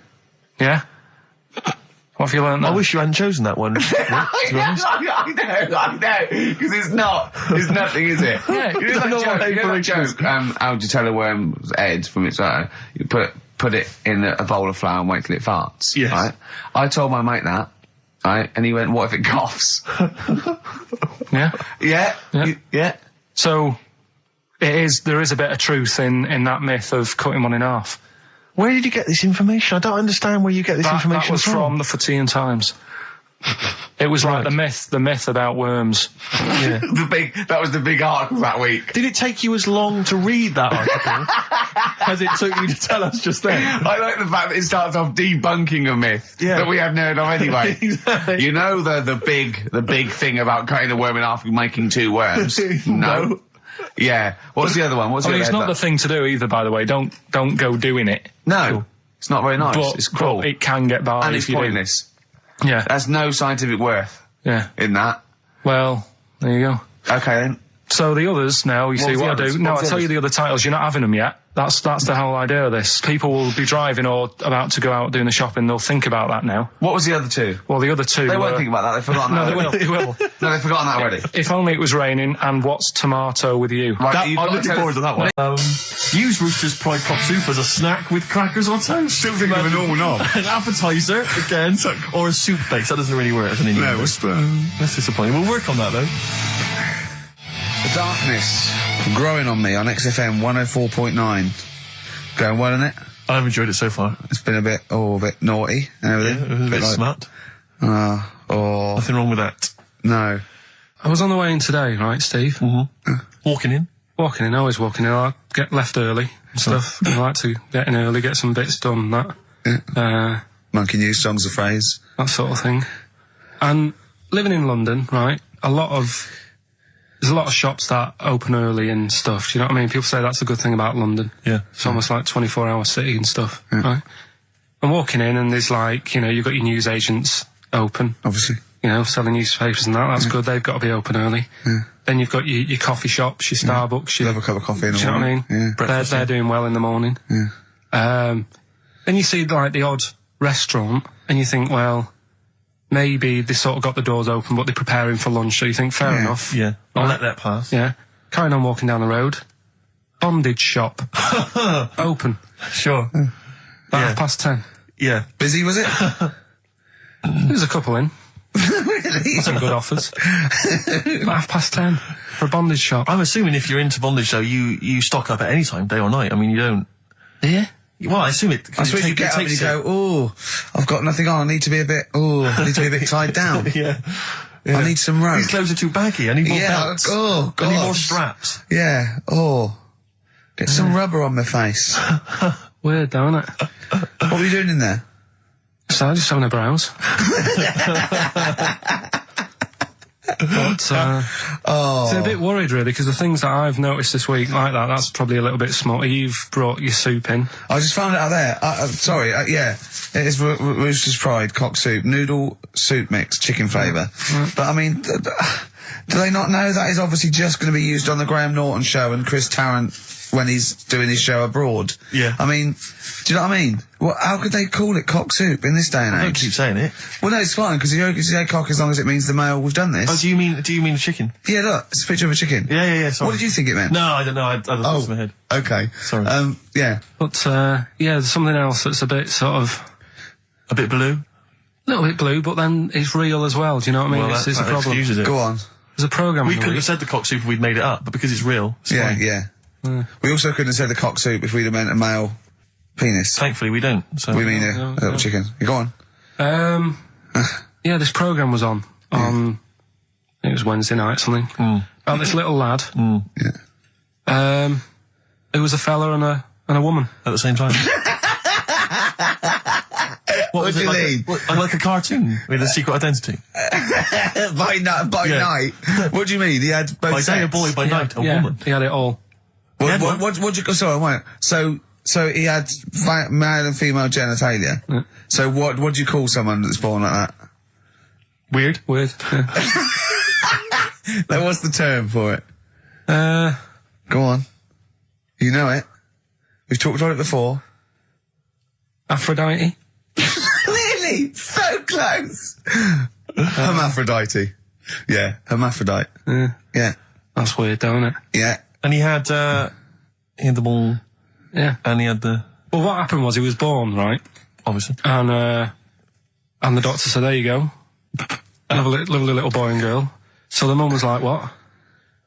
Yeah? What have you learned there? I wish you hadn't chosen that one. I know, because it's nothing, is it? Yeah. You know that joke, how do you tell a worm's head from its eye? You put it in a bowl of flour and wait till it farts. Yes. Right? I told my mate that, right, and he went, what if it coughs? Yeah? Yeah. So, there is a bit of truth in that myth of cutting one in half. Where did you get this information? I don't understand where you get this information That was from the Fortean Times. It was like the myth about worms. Yeah. That was the big article that week. Did it take you as long to read that article as it took you to tell us just then? I like the fact that it starts off debunking a myth that we hadn't heard of anyway. Exactly. You know the big thing about cutting a worm in half and making 2 worms? No. Yeah. What's the other one? It's not the thing to do either, by the way. Don't go doing it. No. It's not very nice. But, it's cruel. But it can get by. And it's pointless. Yeah. There's no scientific worth in that. Well, there you go. Okay then. So the others now, you see what I do. No, I'll tell you the other titles. You're not having them yet. That's the whole idea of this. People will be driving or about to go out doing the shopping. They'll think about that now. What was the other two? Well, the other two. They won't think about that. They've forgotten that. No, they will. No, they've forgotten that already. If only it was raining and what's tomato with you. Right, I'm looking forward to that one. Use Rooster's Pride Pop Soup as a snack with crackers or toast. Still think of a normal knob. An appetizer, again, or a soup base. That doesn't really work as an Indian. No, that's disappointing. We'll work on that, though. The darkness growing on me on XFM 104.9. Going well, isn't it? I've enjoyed it so far. It's been a bit naughty and everything. Yeah, it was a bit smart. Nothing wrong with that. No. I was on the way in today, right, Steve? Mm-hmm. Walking in, always walking in. I get left early and stuff. I like to get in early, get some bits done, that. Yeah. Monkey News, Songs of Phrase. That sort of thing. And living in London, right, there's a lot of shops that open early and stuff. Do you know what I mean? People say that's a good thing about London. Yeah. It's almost like 24-hour city and stuff, right? I'm walking in and there's like, you've got your news agents open. Obviously. Selling newspapers and that. That's good. They've got to be open early. Yeah. Then you've got your coffee shops, your Starbucks. You'll have a cup of coffee in the Do morning. you know what I mean? They're doing well in the morning. Yeah. Then you see like the odd restaurant and you think, well, maybe they sort of got the doors open, but they're preparing for lunch. So you think, fair enough. Yeah, I'll let that pass. Yeah. Carrying on walking down the road. Bondage shop. Open. Sure. About 10:30. Yeah. Busy, was it? There's a couple in. Really? Some good offers. 10:30 for a bondage shop. I'm assuming if you're into bondage, though, you stock up at any time, day or night. I mean, you don't... Yeah? Well, I assume it... I suppose you get up and you go, I've got nothing on, I need to be a bit tied down. Yeah. I need some rope. These clothes are too baggy, I need more belts. Oh, God. I need more straps. Yeah, get some rubber on my face. Weird, don't it? What were you doing in there? So, just having a browse. But, so a bit worried really, because the things that I've noticed this week like that's probably a little bit smutty. You've brought your soup in. I just found it out there. Sorry, yeah. It is Rooster's Pride, cock soup, noodle soup mix, chicken flavour. But I mean, do they not know that is obviously just going to be used on the Graham Norton show and Chris Tarrant when he's doing his show abroad? Yeah. I mean, do you know what I mean? How could they call it cock soup in this day and age? Don't keep saying it. Well, no, it's fine, because you can say cock as long as it means the male we've done this. Oh, do you mean a chicken? Yeah, look, it's a picture of a chicken. Yeah, sorry. What did you think it meant? No, I don't know, I lost my head. Okay. Sorry. Yeah. But, there's something else that's a bit sort of... A bit blue? A little bit blue, but then it's real as well, do you know what I mean? Well, it's a that problem. excuses it. Go on. There's a programme. We couldn't have said the cock soup if we'd made it up, but because it's real, it's fine. Yeah. We also couldn't have said the cock soup if we'd have meant a male penis. Thankfully, we don't. So. We mean a little chicken. You go on. This programme was on. It was Wednesday night, something. About this little lad. Yeah. Who was a fella and a woman. At the same time. What do you mean? Like a cartoon with a secret identity. By night. What do you mean? He had both by day a boy, by night a woman. He had it all. What'd you... Sorry, wait. So he had male and female genitalia. Yeah. So what do you call someone that's born like that? Weird. Yeah. Now, what's the term for it? Go on. You know it. We've talked about it before. Aphrodite. Really? So close. Hermaphrodite. Yeah, hermaphrodite. Yeah. That's weird, don't it? Yeah. And he had the ball. Yeah. And he had the... Well, what happened was he was born, right? Obviously. And the doctor said, there you go. Lovely little boy and girl. So the mum was like, what?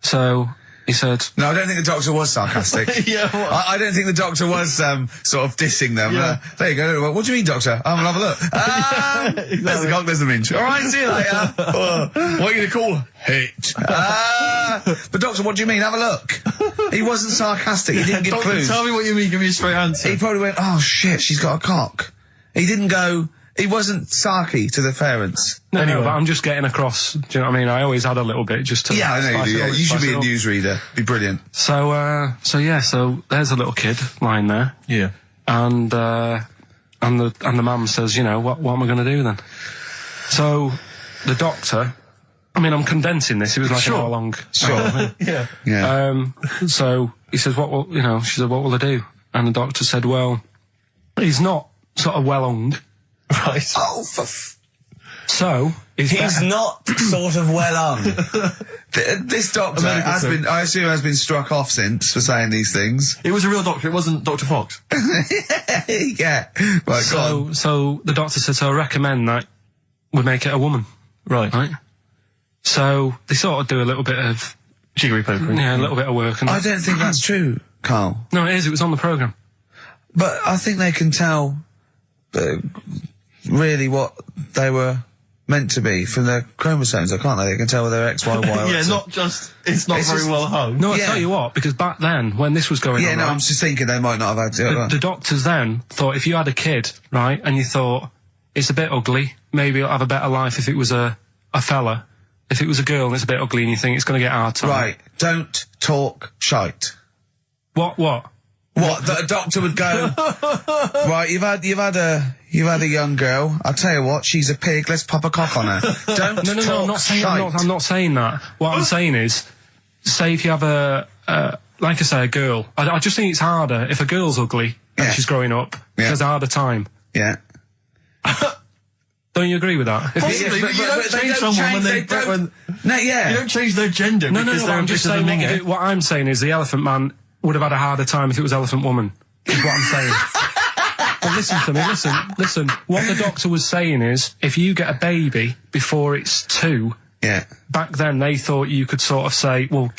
So he said... No, I don't think the doctor was sarcastic. Yeah, I don't think the doctor was sort of dissing them. Yeah. There you go. What do you mean, doctor? I'm gonna have a look. Exactly. There's the cock, there's the minch. All right, see you later. What are you going to call hit? But doctor, what do you mean? Have a look. He wasn't sarcastic. He didn't give clues. Tell me what you mean. Give me a straight answer. He probably went, oh shit, she's got a cock. He didn't go... He wasn't sarky to the parents. No, but I'm just getting across. Do you know what I mean? I always had a little bit just to... Yeah, I know you do. Yeah. You should be a newsreader. Be brilliant. So there's a little kid lying there. Yeah. And the mum says, what am I going to do then? So the doctor I mean, I'm condensing this. It was like an hour long. Sure. Yeah. So he says, she said, what will I do? And the doctor said, well, he's not sort of well hung. Right. Oh, so he's not sort of well hung. This doctor has been struck off since for saying these things. It was a real doctor. It wasn't Dr. Fox. Yeah. Right, so the doctor said, so I recommend that we make it a woman. Right. So they sort of do a little bit of jiggery pokery. Yeah, a little bit of work. And I don't think that's true, Carl. No, it is. It was on the programme. But I think they can tell really what they were meant to be from their chromosomes, can't they? They can tell whether X, Y, Y, or yeah, it's not very well hung. No, I tell you what, because back then, when this was going on... Yeah, no, I'm just thinking they might not have had... The doctors then thought if you had a kid, right, and you thought, it's a bit ugly, maybe it'll have a better life if it was a fella. If it was a girl and it's a bit ugly and you think it's going to get hard time. Right, don't talk shite. What? What, that a doctor would go, right, you've had a young girl, I'll tell you what, she's a pig, let's pop a cock on her. Don't No, I'm not saying that. What I'm saying is, say if you have like I say, a girl, I just think it's harder if a girl's ugly and she's growing up, she has a harder time. Yeah. Don't you agree with that? Possibly, but you don't change someone when they don't... No, yeah. You don't change their gender because they're I'm just saying what I'm saying is the Elephant Man would have had a harder time if it was Elephant Woman, is what I'm saying. But listen to me, listen. What the doctor was saying is, if you get a baby before it's 2, back then they thought you could sort of say, well,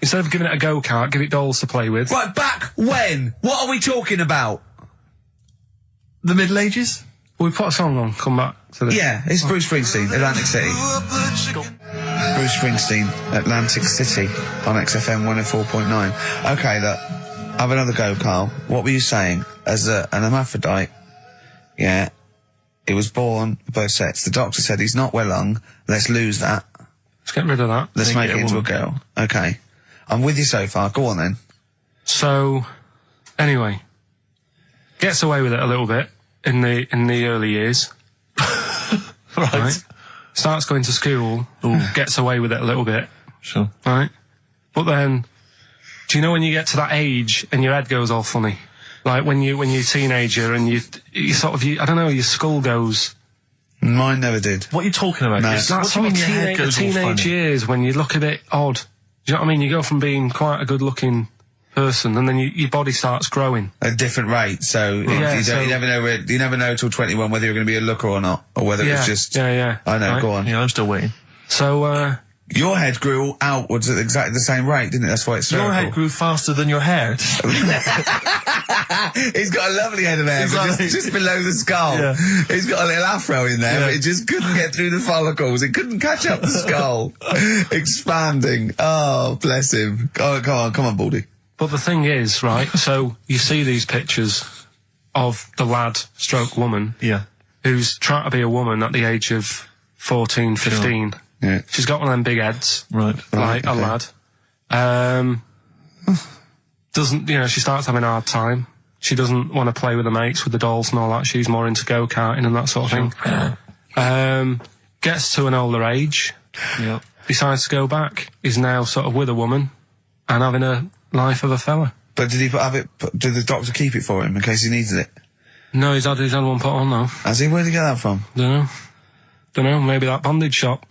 instead of giving it a go-kart, give it dolls to play with. Right, back when? What are we talking about? The Middle Ages? Well, we put a song on, come back to this. Yeah, it's Bruce Springsteen, Atlantic City. Bruce Springsteen, Atlantic City, on XFM 104.9. Okay, look, have another go, Carl. What were you saying? As an hermaphrodite, it was born with both sets. The doctor said he's not well hung, let's lose that. Let's get rid of that. Let's make it into a girl. Okay. I'm with you so far, go on then. So, anyway, gets away with it a little bit. In the early years. right. Starts going to school, gets away with it a little bit. Sure. Right? But then, do you know when you get to that age and your head goes all funny? Like when you're a teenager and you sort of, I don't know, your skull goes... Mine never did. What are you talking about? No. It's that sort of teenage years when you look a bit odd. Do you know what I mean? You go from being quite a good-looking person, and then your body starts growing at a different rate. So you never know till 21 whether you're going to be a looker or not, or whether it's just. I know. Right? Go on. Yeah, I'm still waiting. So your head grew outwards at exactly the same rate, didn't it? That's why it's your head grew faster than your hair. He's got a lovely head of hair, but just below the skull. Yeah. He's got a little afro in there, but it just couldn't get through the follicles. It couldn't catch up the skull, expanding. Oh, bless him. Oh, come on, Baldy. But the thing is, right, so you see these pictures of the lad stroke woman who's trying to be a woman at the age of 14, 15. Sure. Yeah. She's got one of them big heads. Right. Like a lad. She starts having a hard time. She doesn't want to play with her mates, with the dolls and all that. She's more into go-karting and that sort of thing. Gets to an older age. Yep. Decides to go back. Is now sort of with a woman and having a life of a fella. But did did the doctor keep it for him in case he needed it? No, he's had one put on though. Has he? Where'd he get that from? Dunno, maybe that bondage shop.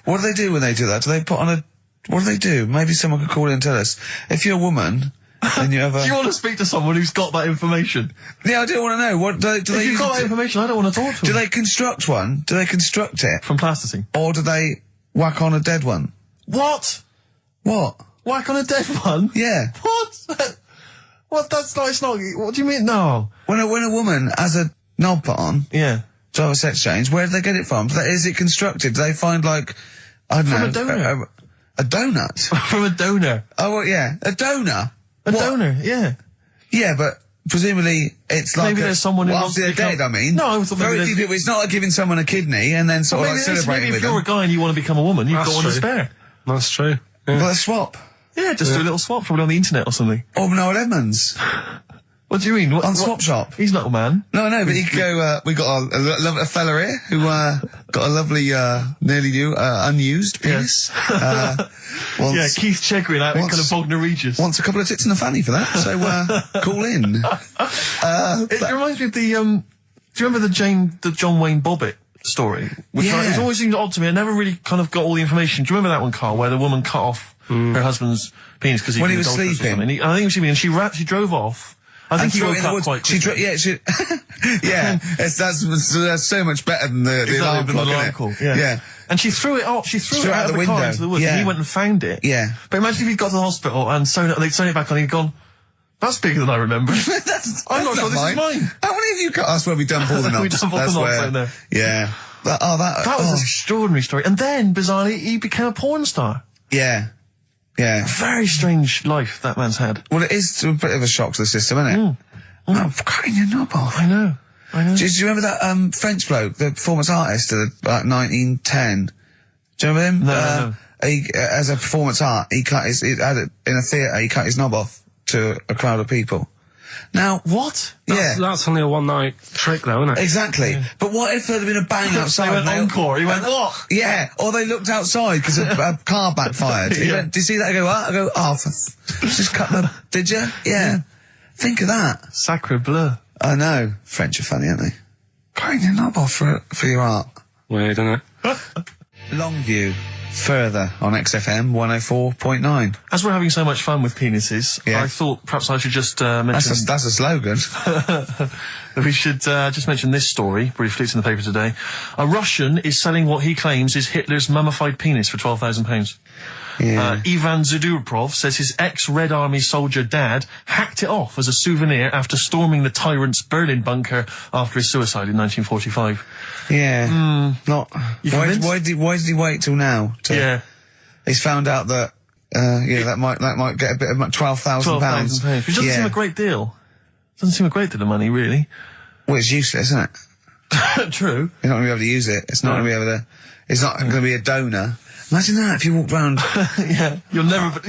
What do they do when they do that? Do they put on what do they do? Maybe someone could call in and tell us. If you're a woman and you ever... Do you want to speak to someone who's got that information? Yeah, I do want to know. What do if you've got that information, I don't want to talk to them. Do they construct one? Do they construct it? From plasticine? Or do they whack on a dead one? What? What? Whack on a dead one? Yeah. What? What? That's not, it's not, what do you mean? No. When a woman has a knob put on. Yeah. To have a sex change, where do they get it from? Is it constructed? Do they find, like, I don't know. From a donor. A donut? From a donor. Oh, well, yeah. A donor? Donor, yeah. Yeah, but presumably it's like... Maybe there's someone who after they're dead, I mean. No, I thought very few people, it's not like giving someone a kidney and then sort of like celebrating with them. Maybe if you're a guy and you want to become a woman, you've got one to spare. That's true. Yeah. Well, a swap. Yeah, just do a little swap, probably on the internet or something. Or Noel Edmonds. What do you mean? On Swap Shop. He's not a man. No, but he could go, we got a fella here who, got a lovely, nearly new, unused penis. Keith Chegwin out in kind of Bognor Regis. Wants a couple of tits and a fanny for that, so, call in. It reminds me of the, do you remember the John Wayne Bobbitt story? Which it's always seemed odd to me. I never really kind of got all the information. Do you remember that one, Carl, where the woman cut off her husband's penis because when he was sleeping? I think he was sleeping, and she drove off. I think he woke up quite quickly. That's so much better than the alarm clock. Yeah. And she threw it off. She threw it out of the window. Car into the woods. Yeah. And he went and found it. Yeah. But imagine if he'd got to the hospital and they'd sewn it back on, and he'd gone, that's bigger than I remember. I'm not sure this is mine. How many of you cut us where we dump all the knobs? We dump all the knobs in there. Yeah. That was an extraordinary story. And then, bizarrely, he became a porn star. Yeah. Yeah. A very strange life that man's had. Well, it is a bit of a shock to the system, isn't it? Oh, cutting your knob off. I know. Do you remember that French bloke, the performance artist of about 1910? Do you remember him? No. He, as a performance art, in a theatre, he cut his knob off to a crowd of people. Now, what? That's only a one-night trick, though, isn't it? Exactly. Yeah. But what if there had been a bang outside? They went encore. He went, oh! Yeah, or they looked outside because a car backfired. He went, did you see that? I go, what? I go, just cut my... Did you? Yeah. Think of that. Sacre bleu. I know. French are funny, aren't they? Cutting your knob off for your art. Weird, isn't it? Longview. Further on XFM 104.9. As we're having so much fun with penises, I thought perhaps I should just mention... That's a slogan. We should just mention this story, briefly. It's in the paper today. A Russian is selling what he claims is Hitler's mummified penis for £12,000. Yeah. Ivan Zadurprov says his ex-Red Army soldier dad hacked it off as a souvenir after storming the tyrant's Berlin bunker after his suicide in 1945. Yeah. Why did he wait till now? He's found out that that might get a bit of £12,000. Which doesn't seem a great deal. Doesn't seem a great deal of money, really. Well, it's useless, isn't it? True. You're not going to be able to use it. It's not going to be able to. It's not going to be a donor. Imagine that if you walked round. You'll never.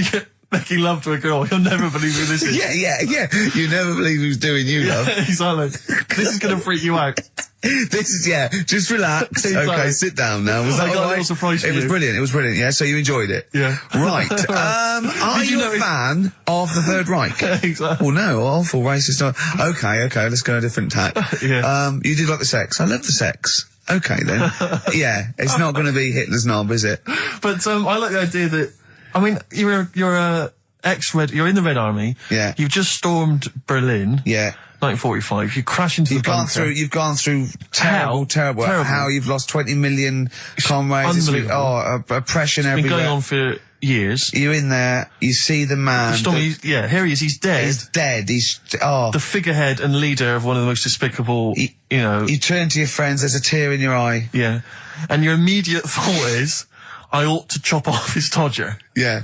Making love to a girl, you'll never believe who this is. Yeah. You never believe who's doing you, love. Exactly. This is going to freak you out. This is, just relax. Okay, sit down now. Was that all right? Surprise it was brilliant, yeah? So you enjoyed it? Yeah. Right. Are you a fan of the Third Reich? Exactly. Well, no, awful racist. Okay, let's go a different tack. You did like the sex. I love the sex. Okay, then. Yeah, it's not going to be Hitler's knob, is it? But, I like the idea that, I mean, you're in the Red Army. Yeah. You've just stormed Berlin. Yeah. 1945. You crash into the bunker. You've gone through terrible. How you've lost 20 million comrades. Unbelievable. Oppression everywhere. It's been going on for years. You're in there, you see the man. Here he is, he's dead. He's dead, the figurehead and leader of one of the most despicable, You turn to your friends, there's a tear in your eye. Yeah. And your immediate thought is, I ought to chop off his todger. Yeah.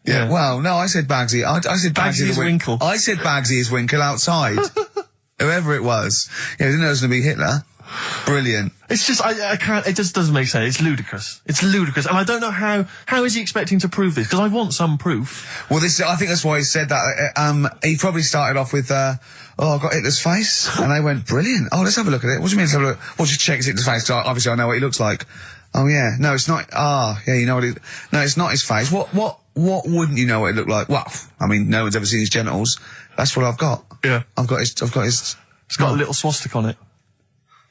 Well, no, I said Bagsy. I said Bagsy is Winkle. I said Bagsy is Winkle outside. Whoever it was. I didn't know it was going to be Hitler. Brilliant. It's just, I can't, it just doesn't make sense. It's ludicrous. And I don't know how is he expecting to prove this? Because I want some proof. Well, I think that's why he said that. He probably started off with, I've got Hitler's face. And they went, brilliant. Oh, let's have a look at it. What do you mean, let's have a look? Well, just check Hitler's face. Obviously, I know what he looks like. Oh, yeah. No, it's not. You know what no, it's not his face. What wouldn't you know what it looked like? Well, I mean, no one's ever seen his genitals. That's what I've got. Yeah. I've got his. It's got a little swastika on it.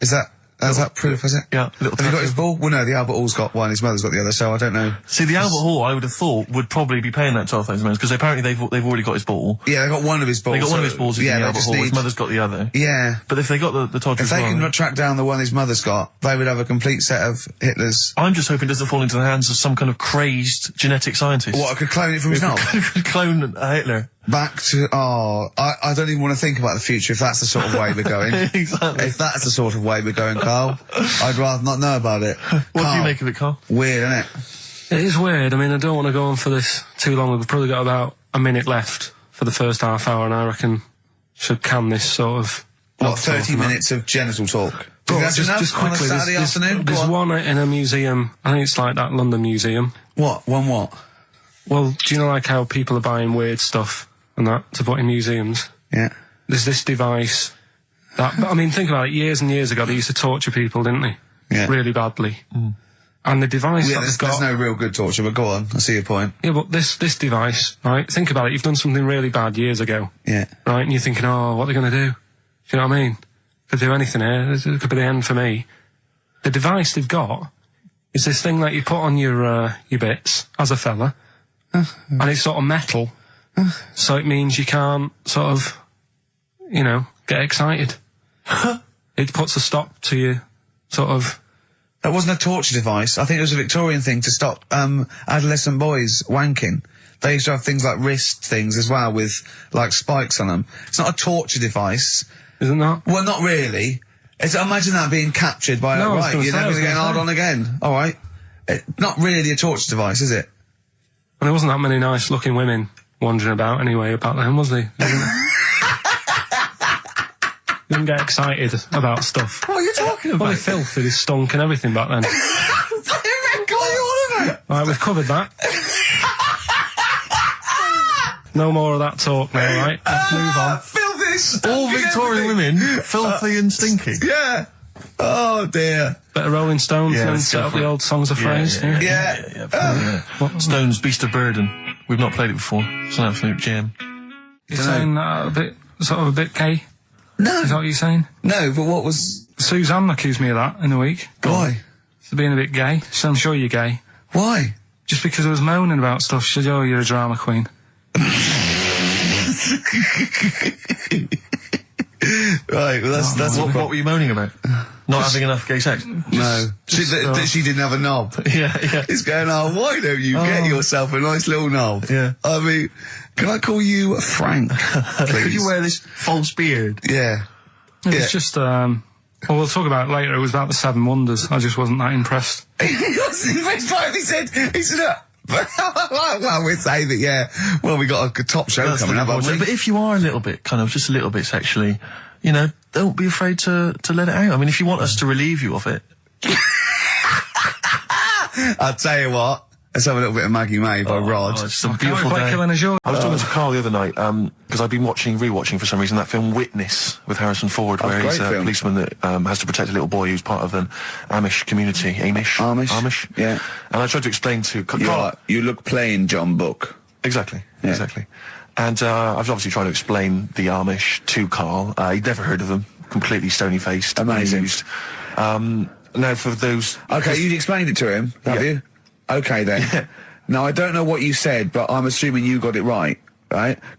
Is that proof, is it? Yeah. Have you got his ball? Well, no, the Albert Hall's got one, his mother's got the other, so I don't know. See, the Albert Hall, I would have thought, would probably be paying that £12,000, because apparently they've already got his ball. Yeah, they got one of his balls. They got one of his balls in the Albert Hall, his mother's got the other. Yeah. But if they got the Todger if they can track down the one his mother's got, they would have a complete set of Hitler's. I'm just hoping it doesn't fall into the hands of some kind of crazed genetic scientist. What, I could clone it from his knob? Could clone Hitler. Back to, I don't even want to think about the future if that's the sort of way we're going. Exactly. If that's the sort of way we're going, Carl, I'd rather not know about it. What do you make of it, Carl? Weird, isn't it? It is weird. I mean, I don't want to go on for this too long. We've probably got about a minute left for the first half hour, and I reckon should can this sort of... What, 30 minutes of genital talk? Just quickly, there's one in a museum. I think it's like that London museum. What? One what? Well, do you know like how people are buying weird stuff and that to put in museums? Yeah. There's this device that, I mean, think about it, years and years ago they used to torture people, didn't they? really badly. And the device there's no real good torture, but go on, I see your point. Yeah, but this device, right, think about it, you've done something really bad years ago. Yeah. Right, and you're thinking, oh, what are they going to do? Do you know what I mean? Could do anything here, it could be the end for me. The device they've got is this thing that you put on your bits, as a fella, and it's sort of metal, so it means you can't sort of, you know, get excited. It puts a stop to you, sort of... That wasn't a torture device. I think it was a Victorian thing to stop adolescent boys wanking. They used to have things like wrist things as well with, like, spikes on them. It's not a torture device. Isn't that? Well, not really. Imagine that being captured by you're never going to get hard on again. All right. Not really a torture device, is it? Well, there wasn't that many nice-looking women wandering about anyway about them, was there? Didn't get excited about stuff. What are you talking about? Well, they filthy, they stunk and everything back then. Right, we've covered that. No more of that talk now, right? Let's move on. Filthy, all Victorian women, filthy and stinky. Yeah. Oh dear. Better Rolling Stones and set up the old songs of phrase. Stones' Beast of Burden. We've not played it before. It's an absolute gem. You're saying that a bit, sort of a bit gay? No. Is that what you're saying? No, but what was... Suzanne accused me of that in the week. Why? For being a bit gay. She said, I'm sure you're gay. Why? Just because I was moaning about stuff. She said, oh, you're a drama queen. Right, well that's what were you moaning about? Not having enough gay sex? No. She didn't have a knob. Yeah. It's going, oh, why don't you get yourself a nice little knob? Yeah. I mean, can I call you Frank, please? Could you wear this false beard? Yeah. It's just, well, we'll talk about it later. It was about the Seven Wonders. I just wasn't that impressed. He wasn't impressed by it. He said, well, we'd say that, yeah. Well, we got a top show coming up, haven't we? But if you are a little bit, just a little bit sexually, you know, don't be afraid to let it out. I mean, if you want us to relieve you of it. I'll tell you what. Let's have a little bit of Maggie May by Rod. It's a beautiful day. I was talking to Carl the other night, because I've been rewatching for some reason that film Witness with Harrison Ford, where he's a policeman that has to protect a little boy who's part of an Amish community. Amish? Yeah. And I tried to explain to Carl... You look plain, John Book. Exactly. And I was obviously trying to explain the Amish to Carl. He'd never heard of them. Completely stony-faced. Amazing. Now, for those... Okay, you explained it to him, have you? Okay, then. Yeah. Now, I don't know what you said, but I'm assuming you got it right?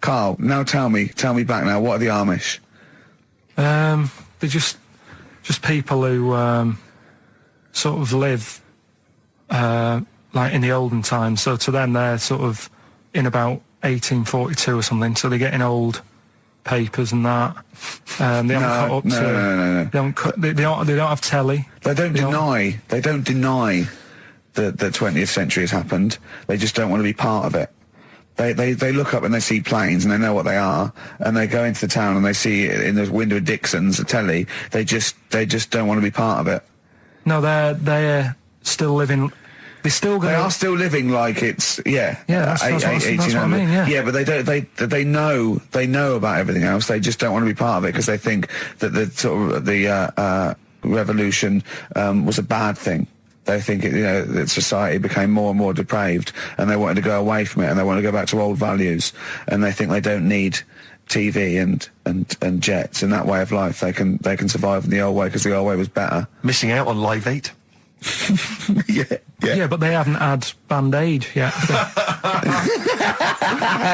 Carl, now tell me back now, what are the Amish? They're just people who, sort of live, like in the olden times. So to them, they're sort of in about 1842 or something, so they're getting old papers and that. They haven't cut up No. They don't have telly. They don't deny that the 20th century has happened. They just don't want to be part of it. They look up and they see planes and they know what they are, and they go into the town and they see it in the window of Dixon's, a telly. They just don't want to be part of it. No, they're still living. They are still living like it's that's what I mean. Yeah, but they know about everything else. They just don't want to be part of it because they think that the sort of the revolution was a bad thing. They think that society became more and more depraved, and they wanted to go away from it, and they want to go back to old values, and they think they don't need TV and jets and that way of life. They can survive in the old way because the old way was better. Missing out on Live 8. Yeah, but they haven't had Band-Aid yet.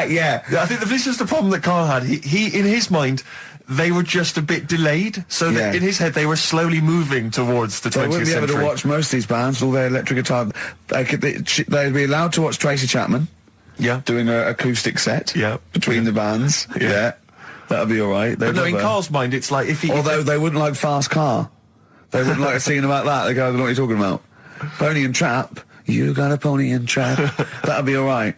Yeah, I think this is the problem that Carl had. He in his mind, they were just a bit delayed, so that in his head they were slowly moving towards the 20th century. They wouldn't be able to watch most of these bands, all their electric guitar. They'd be allowed to watch Tracy Chapman. Yeah. Doing an acoustic set. Yeah. Between the bands. Yeah. That'd be all right. But no, in Carl's mind, it's like if he... Although they wouldn't like Fast Car. They wouldn't like a scene about that. They go, I don't know what you're talking about. Pony and Trap. You got a pony and trap. That'd be all right.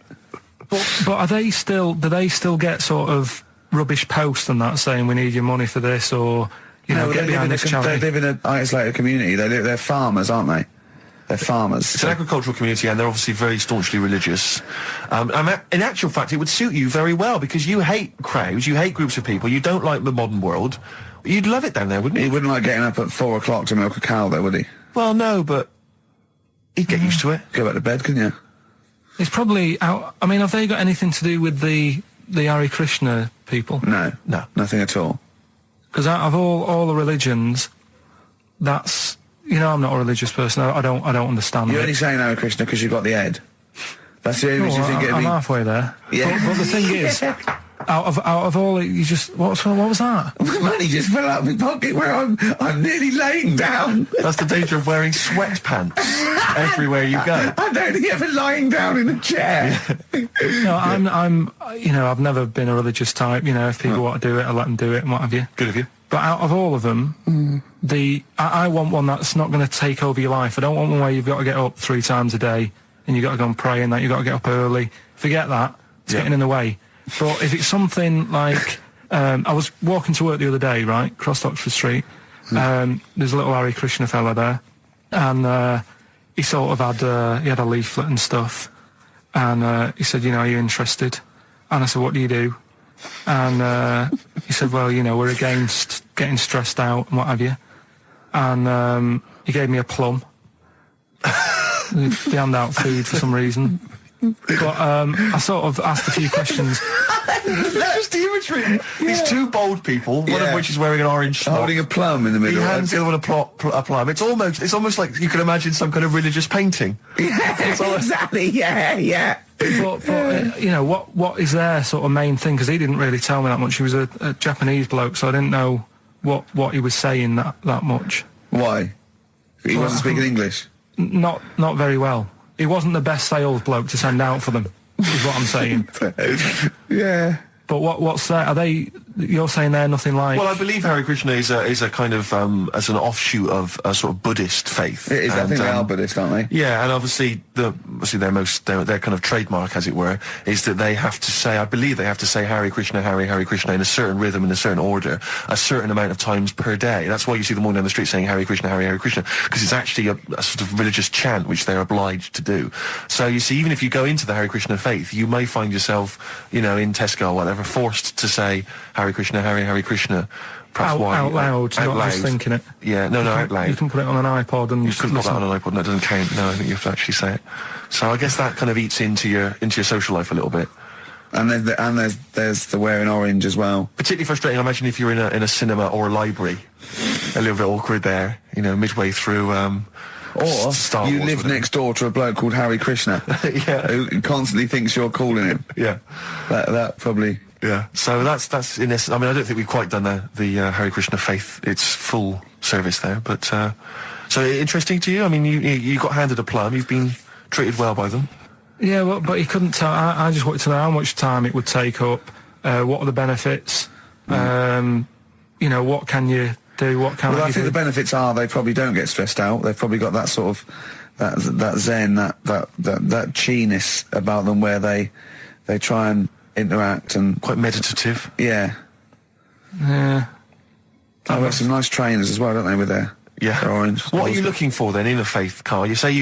But are they still... Do they still get sort of rubbish posts and that saying we need your money for this, or get behind this charity? They live in an isolated community. They're farmers, aren't they? They're farmers. It's an agricultural community, and they're obviously very staunchly religious. In actual fact, it would suit you very well, because you hate crowds, you hate groups of people, you don't like the modern world. You'd love it down there, wouldn't you? He wouldn't like getting up at 4 o'clock to milk a cow, though, would he? Well, no, but he'd get used to it. Go back to bed, couldn't you? It's probably out. I mean, have they got anything to do with the Hare Krishna people? No, nothing at all. Because out of all the religions, that's, you know, I'm not a religious person. I don't understand. You're only saying Hare Krishna because you've got the head. That's the only reason you think I'm halfway there. Yeah. But the thing is, out of all, you just what was that? Money just fell out of my pocket where I'm nearly laying down. That's the danger of wearing sweatpants everywhere you go. I'm only ever lying down in a chair. No, I'm you know, I've never been a religious type. You know, if people want to do it, I let them do it and what have you. Good of you. But out of all of them, I want one that's not going to take over your life. I don't want one where you've got to get up 3 times a day and you've got to go and pray and that you've got to get up early. Forget that. It's getting in the way. But if it's something like, I was walking to work the other day, right, crossed Oxford Street. There's a little Hare Krishna fella there, and he sort of had he had a leaflet and stuff, and he said, you know, are you interested? And I said, what do you do? And he said, well, you know, we're against getting stressed out and what have you. And he gave me a plum. They hand out food for some reason. But I sort of asked a few questions. That's the imagery. These 2 bold people, one of which is wearing an orange smock, holding a plum in the middle. He hands the other one a plum. It's almost like you can imagine some kind of religious painting. Exactly. Yeah. But you know, what is their sort of main thing? Because he didn't really tell me that much. He was a Japanese bloke, so I didn't know what he was saying that much. Why? He wasn't speaking English. Not very well. He wasn't the best sales bloke to send out for them, is what I'm saying. Yeah. But what's that? Are they? You're saying they're nothing like? Well, I believe Hare Krishna is a kind of as an offshoot of a sort of Buddhist faith. It is. I think they are Buddhist, aren't they? Yeah, and obviously their kind of trademark, as it were, is that they have to say. I believe they have to say Hare Krishna, Hare Krishna in a certain rhythm, in a certain order, a certain amount of times per day. That's why you see them walking down the street saying Hare Krishna, Hare Krishna, because it's actually a sort of religious chant which they're obliged to do. So you see, even if you go into the Hare Krishna faith, you may find yourself, you know, in Tesco or whatever, forced to say Hare Krishna, Hare Krishna. Perhaps out loud, not just thinking it. Yeah, no, out loud. You can put it on an iPod and you couldn't put that on an iPod. No, it doesn't count. No, I think you have to actually say it. So I guess that kind of eats into your social life a little bit. And there's the wearing orange as well. Particularly frustrating, I imagine, if you're in a cinema or a library. A little bit awkward there, you know, midway through. Or Star you Wars, live next door to a bloke called Hare Krishna, who constantly thinks you're calling him. Yeah, that probably. Yeah, so that's in essence. I mean, I don't think we've quite done the Hare Krishna faith its full service there, but so interesting to you. I mean, you got handed a plum. You've been treated well by them. Yeah, well, but he couldn't tell. I just wanted to know how much time it would take up. What are the benefits? You know, what can you do? What can I think the benefits are they probably don't get stressed out. They've probably got that sort of that zen, that chi-ness about them, where they try and interact and quite meditative. Yeah. Yeah. I've got some nice trainers as well, don't they, with their orange. What are you looking for then in a faith, Karl? You say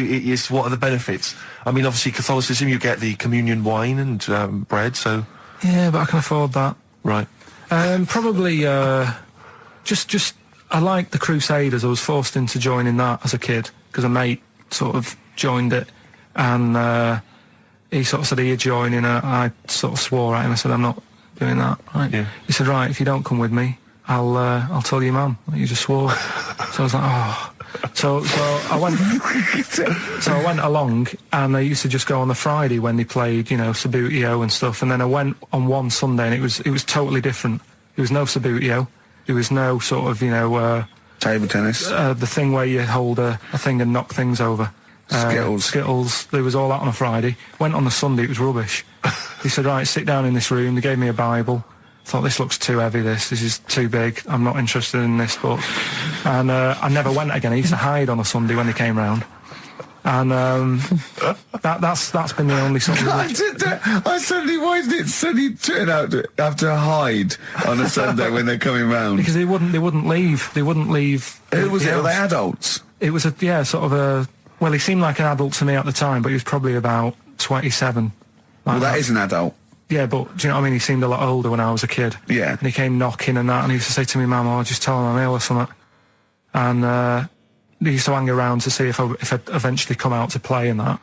what are the benefits? I mean, obviously Catholicism, you get the communion wine and bread, so... Yeah, but I can afford that. Right. Probably, just I like the Crusaders. I was forced into joining that as a kid, because a mate sort of joined it, and he sort of said, are you joining? I sort of swore at him. I said, I'm not doing that. Right? Yeah. He said, right, if you don't come with me, I'll tell your mum that you just swore. So I was like, oh. So I went. So I went along, and they used to just go on the Friday when they played, you know, Sabutio and stuff. And then I went on one Sunday, and it was totally different. There was no Sabutio. There was no sort of, you know, table tennis. The thing where you hold a thing and knock things over. Skittles. There was all that on a Friday. Went on the Sunday. It was rubbish. He said, right, sit down in this room. They gave me a Bible. Thought, this looks too heavy, this is too big, I'm not interested in this book. And I never went again. I used to hide on a Sunday when they came round. And that's been the only sort of... I suddenly, why did it suddenly turn out to have to hide on a Sunday when they're coming round? Because they wouldn't leave. They wouldn't leave. Who was it? Were they adults? It was sort of a Well, he seemed like an adult to me at the time, but he was probably about 27. Well, that is an adult. Yeah, but do you know what I mean? He seemed a lot older when I was a kid. Yeah. And he came knocking and that, and he used to say to me, Mum, I'll just tell him I'm ill or something. And he used to hang around to see if I'd eventually come out to play and that.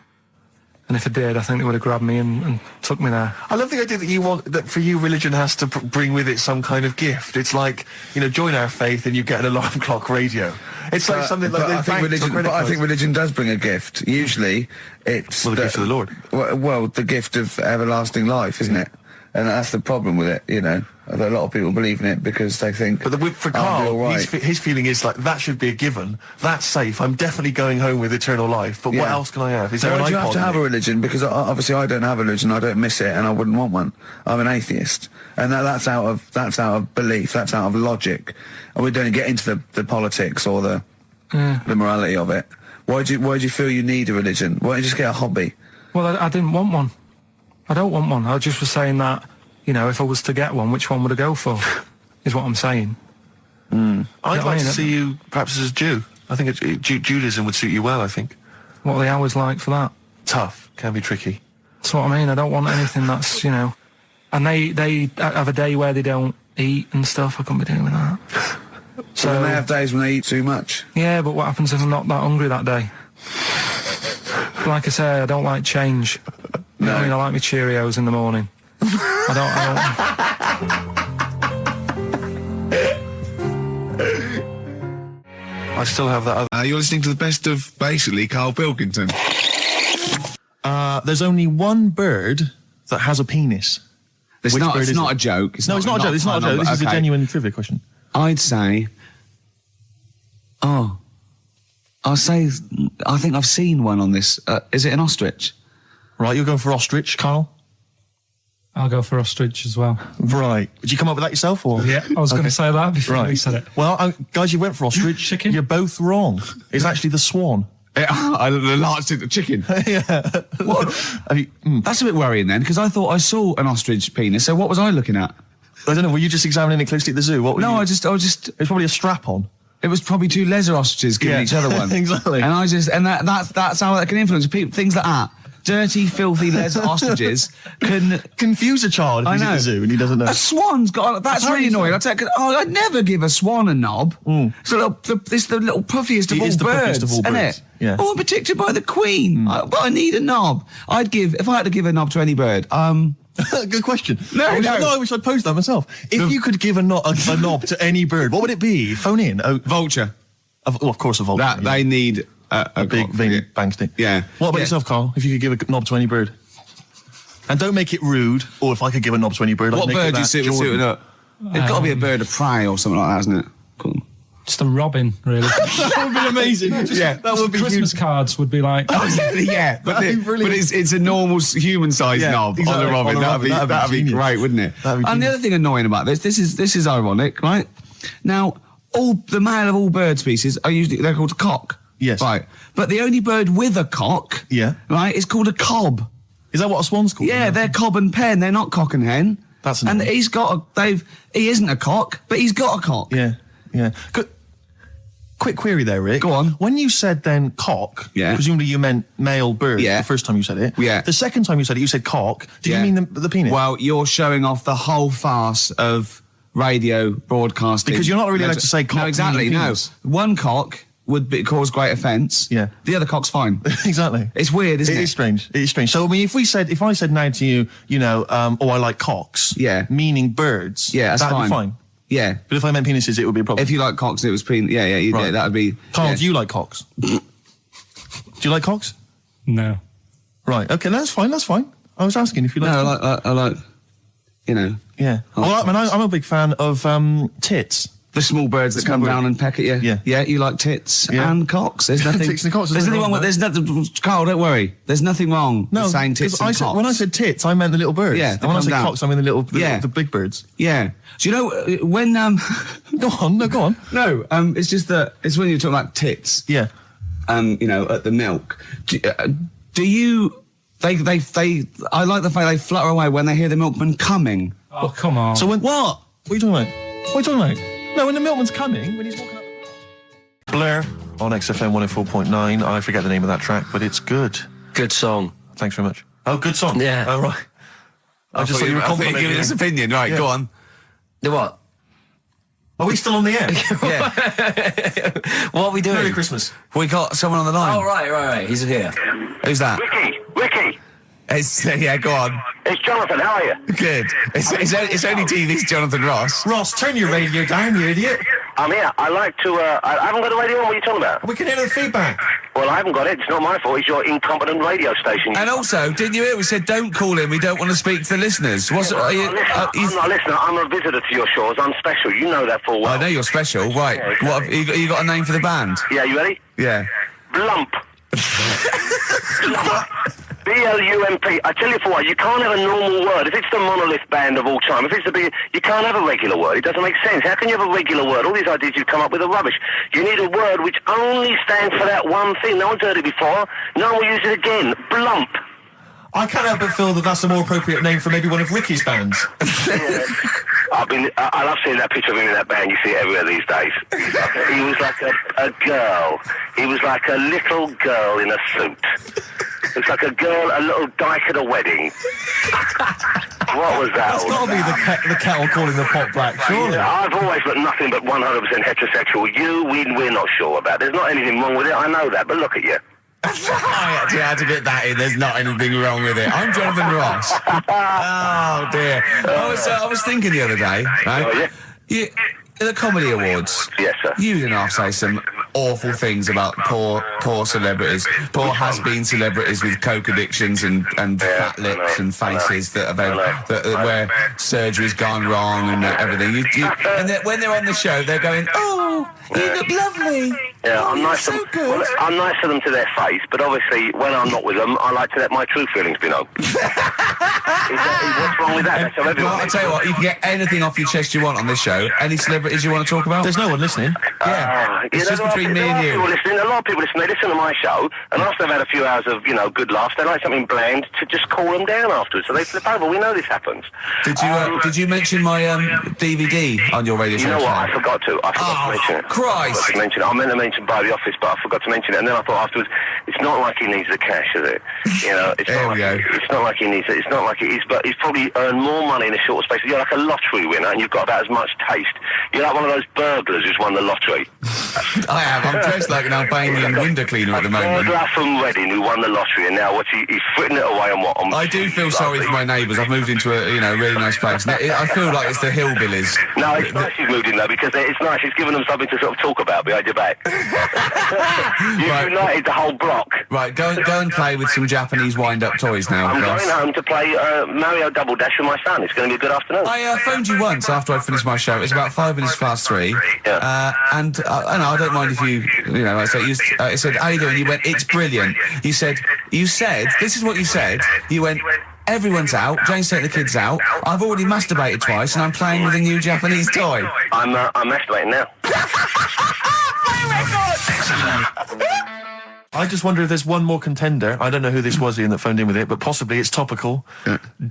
And if I did, I think they would have grabbed me and took me there. I love the idea that for you, religion has to bring with it some kind of gift. It's like, join our faith and you get an alarm clock radio. It's like something like I think religion does bring a gift. Usually, it's the gift of the Lord. Well, the gift of everlasting life, isn't it? And that's the problem with it, A lot of people believe in it because they think. But for Karl, his feeling is like that should be a given. That's safe. I'm definitely going home with eternal life. But what else can I have? Is there an iPod? You have to have a religion because obviously I don't have a religion. I don't miss it, and I wouldn't want one. I'm an atheist, and that's out of belief. That's out of logic, and we don't get into the politics or the morality of it. Why do you feel you need a religion? Why don't you just get a hobby? Well, I didn't want one. I don't want one. I just was saying that, if I was to get one, which one would I go for, is what I'm saying. I'd like to see you perhaps as a Jew. I think Judaism would suit you well, I think. What are the hours like for that? Tough. Can be tricky. That's what I mean. I don't want anything that's, And they have a day where they don't eat and stuff. I couldn't be doing with that. So then they have days when they eat too much. Yeah, but what happens if I'm not that hungry that day? Like I say, I don't like change. No. I like my Cheerios in the morning. I still have that other... You're listening to the best of, basically, Karl Pilkington. There's only one bird that has a penis. It's not a joke. It's not a joke. This is a genuine trivia question. I'd say... I think I've seen one on this. Is it an ostrich? Right, you're going for ostrich, Karl? I'll go for ostrich as well. Right. Did you come up with that yourself, or...? Yeah, I was going to say that before you said it. Well, guys, you went for ostrich. Chicken? You're both wrong. It's actually the swan. The large chicken. Yeah. That's a bit worrying then, because I thought I saw an ostrich penis, so what was I looking at? I don't know, were you just examining it closely at the zoo? What were you... I was just... It was probably a strap-on. It was probably two leather ostriches giving each other one. Exactly. And that's how that can influence people. Things like that. Dirty, filthy leather ostriches can confuse a child if he's at the zoo and he doesn't know. A swan's got... That's really annoying. I'd never give a swan a knob. So it's the little puffiest of all birds, isn't it? Yeah. Oh, I'm protected by the queen. But I need a knob. If I had to give a knob to any bird, Good question. No, I wish I'd posed that myself. If you could give a knob to any bird, what would it be? Phone in. Vulture. Of course, a vulture. They need a big veiny bang stick. Yeah. What about yourself, Karl? If you could give a knob to any bird, and don't make it rude. Or if I could give a knob to any bird, what bird do you suit up? It's got to be a bird of prey or something like that, hasn't it? Cool. Just a robin, really. That would be amazing. That would be Christmas cards would be like. Yeah, but it's a normal human-sized knob on a robin. That'd be great, wouldn't it? And the other thing annoying about this is ironic, right? Now, the male of all bird species they're called a cock. Yes. Right. But the only bird with a cock, right, is called a cob. Is that what a swan's called? Yeah, they're cob and pen. They're not cock and hen. That's annoying. And he isn't a cock, but he's got a cock. Yeah. Quick query there, Rick. Go on. When you said then cock, presumably you meant male bird the first time you said it. Yeah. The second time you said it, you said cock. Do you mean the penis? Well, you're showing off the whole farce of radio broadcasting. Because you're not really allowed to say cock. No, exactly, no. One cock would cause great offence. Yeah. The other cock's fine. Exactly. It's weird, isn't it? It is strange. It is strange. So, I mean, if I said now to you, I like cocks. Yeah. Meaning birds. Yeah, that's that'd be fine. Yeah. But if I meant penises, it would be a problem. If you like cocks, it was penis. Yeah, that would be... Karl, do you like cocks? Do you like cocks? No. Right, okay, that's fine. I was asking if you like... No, I like, Yeah. Well, I'm a big fan of tits. The small birds that come down and peck at you. Yeah. Yeah, you like tits and cocks. There's nothing... Tits and cocks. There's nothing wrong with... There's nothing... Karl, don't worry. There's nothing wrong with saying tits and cocks. When I said tits, I meant the little birds. Yeah, and when I said cocks, I mean the big birds. Yeah. Do you know, when... Go on. No, it's just that... It's when you're talking about tits. Yeah. At the milk. Do you... I like the fact they flutter away when they hear the milkman coming. Oh, come on. So when... What are you talking about? No, when the milkman's coming, when he's walking up... Blur. on XFM 104.9. I forget the name of that track, but it's good. Good song. Thanks very much. Oh, good song. Yeah. Oh, right. I just thought you were complimenting giving his opinion. Right, go on. The what? Are we still on the air? Yeah. What are we doing? Merry Christmas. We got someone on the line. Oh, right. He's here. Who's that? Ricky. Yeah, go on. It's Jonathan, how are you? Good. It's only TV's Jonathan Ross. Ross, turn your radio down, you idiot. I'm here. I like to, I haven't got the radio on. What are you talking about? We can hear the feedback. Well, I haven't got it. It's not my fault. It's your incompetent radio station. And also, didn't you hear we said don't call in, we don't want to speak to the listeners? I'm not a listener. I'm a visitor to your shores. I'm special. You know that full well. I know you're special. Right. Yeah, exactly. What have you got a name for the band? Yeah, you ready? Yeah. Blump. B-L-U-M-P. I tell you for what, you can't have a normal word. If it's the monolith band of all time, if it's the big, you can't have a regular word. It doesn't make sense. How can you have a regular word? All these ideas you've come up with are rubbish. You need a word which only stands for that one thing. No one's heard it before. No one will use it again. Blump. I can't help but feel that that's a more appropriate name for maybe one of Ricky's bands. I love seeing that picture of him in that band. You see it everywhere these days. He was like a girl. He was like a little girl in a suit. It's like a little dyke at a wedding. What was that? That's got to be the kettle calling the pot black, surely. Yeah, I've always got nothing but 100% heterosexual. We're not sure about. There's not anything wrong with it. I know that, but look at you. I actually had to get that in. There's not anything wrong with it. I'm Jonathan Ross. Oh dear. I was thinking the other day, right? Oh, yeah? The Comedy Awards. Yes, sir. You didn't half say some awful things about poor celebrities, poor has-been celebrities with coke addictions and fat lips and faces that where surgery's gone wrong and everything. And when they're on the show, they're going, "Oh, you look lovely." Yeah, I'm nice to them. Well, I'm nice to them to their face, but obviously when I'm not with them, I like to let my true feelings be known. What's wrong with that? Well, I'll tell you what, you can get anything off your chest you want on this show. Any celebrities you want to talk about? There's no one listening. Yeah, it's just between me and you. A lot of people listen. They listen to my show, and after they've had a few hours of, good laughs, they like something bland to just cool them down afterwards. So they flip over. We know this happens. Did you mention my DVD on your radio show? You know what? I forgot to mention it. Christ! I meant to mention by the office, but I forgot to mention it. And then I thought afterwards, it's not like he needs the cash, is it? It's not like he needs it. It's not like it is, but he's probably earned more money in a short space. You're like a lottery winner, and you've got about as much taste. You're like one of those burglars who's won the lottery. I am. I'm dressed like an Albanian window cleaner at the moment. Burglar from Reading who won the lottery, and now he's fritting it away on what? I do feel sorry for my neighbours. I've moved into a really nice place. I feel like it's the hillbillies. No, it's nice you've moved in though, because it's nice. It's given them something to sort of talk about behind your back. You've united the whole block. Right, go and play with some Japanese wind-up toys now. I'm going home to play Mario Double Dash with my son. It's going to be a good afternoon. I phoned you once after I finished my show. It's about 5 minutes past 3. Yeah. And I don't mind if I said, how you doing? You went, it's brilliant. You said, this is what you said. You went, everyone's out. Jane's taking the kids out. I've already masturbated twice, and I'm playing with a new Japanese toy. I'm masturbating now. I just wonder if there's one more contender. I don't know who this was, Ian, that phoned in with it, but possibly it's topical.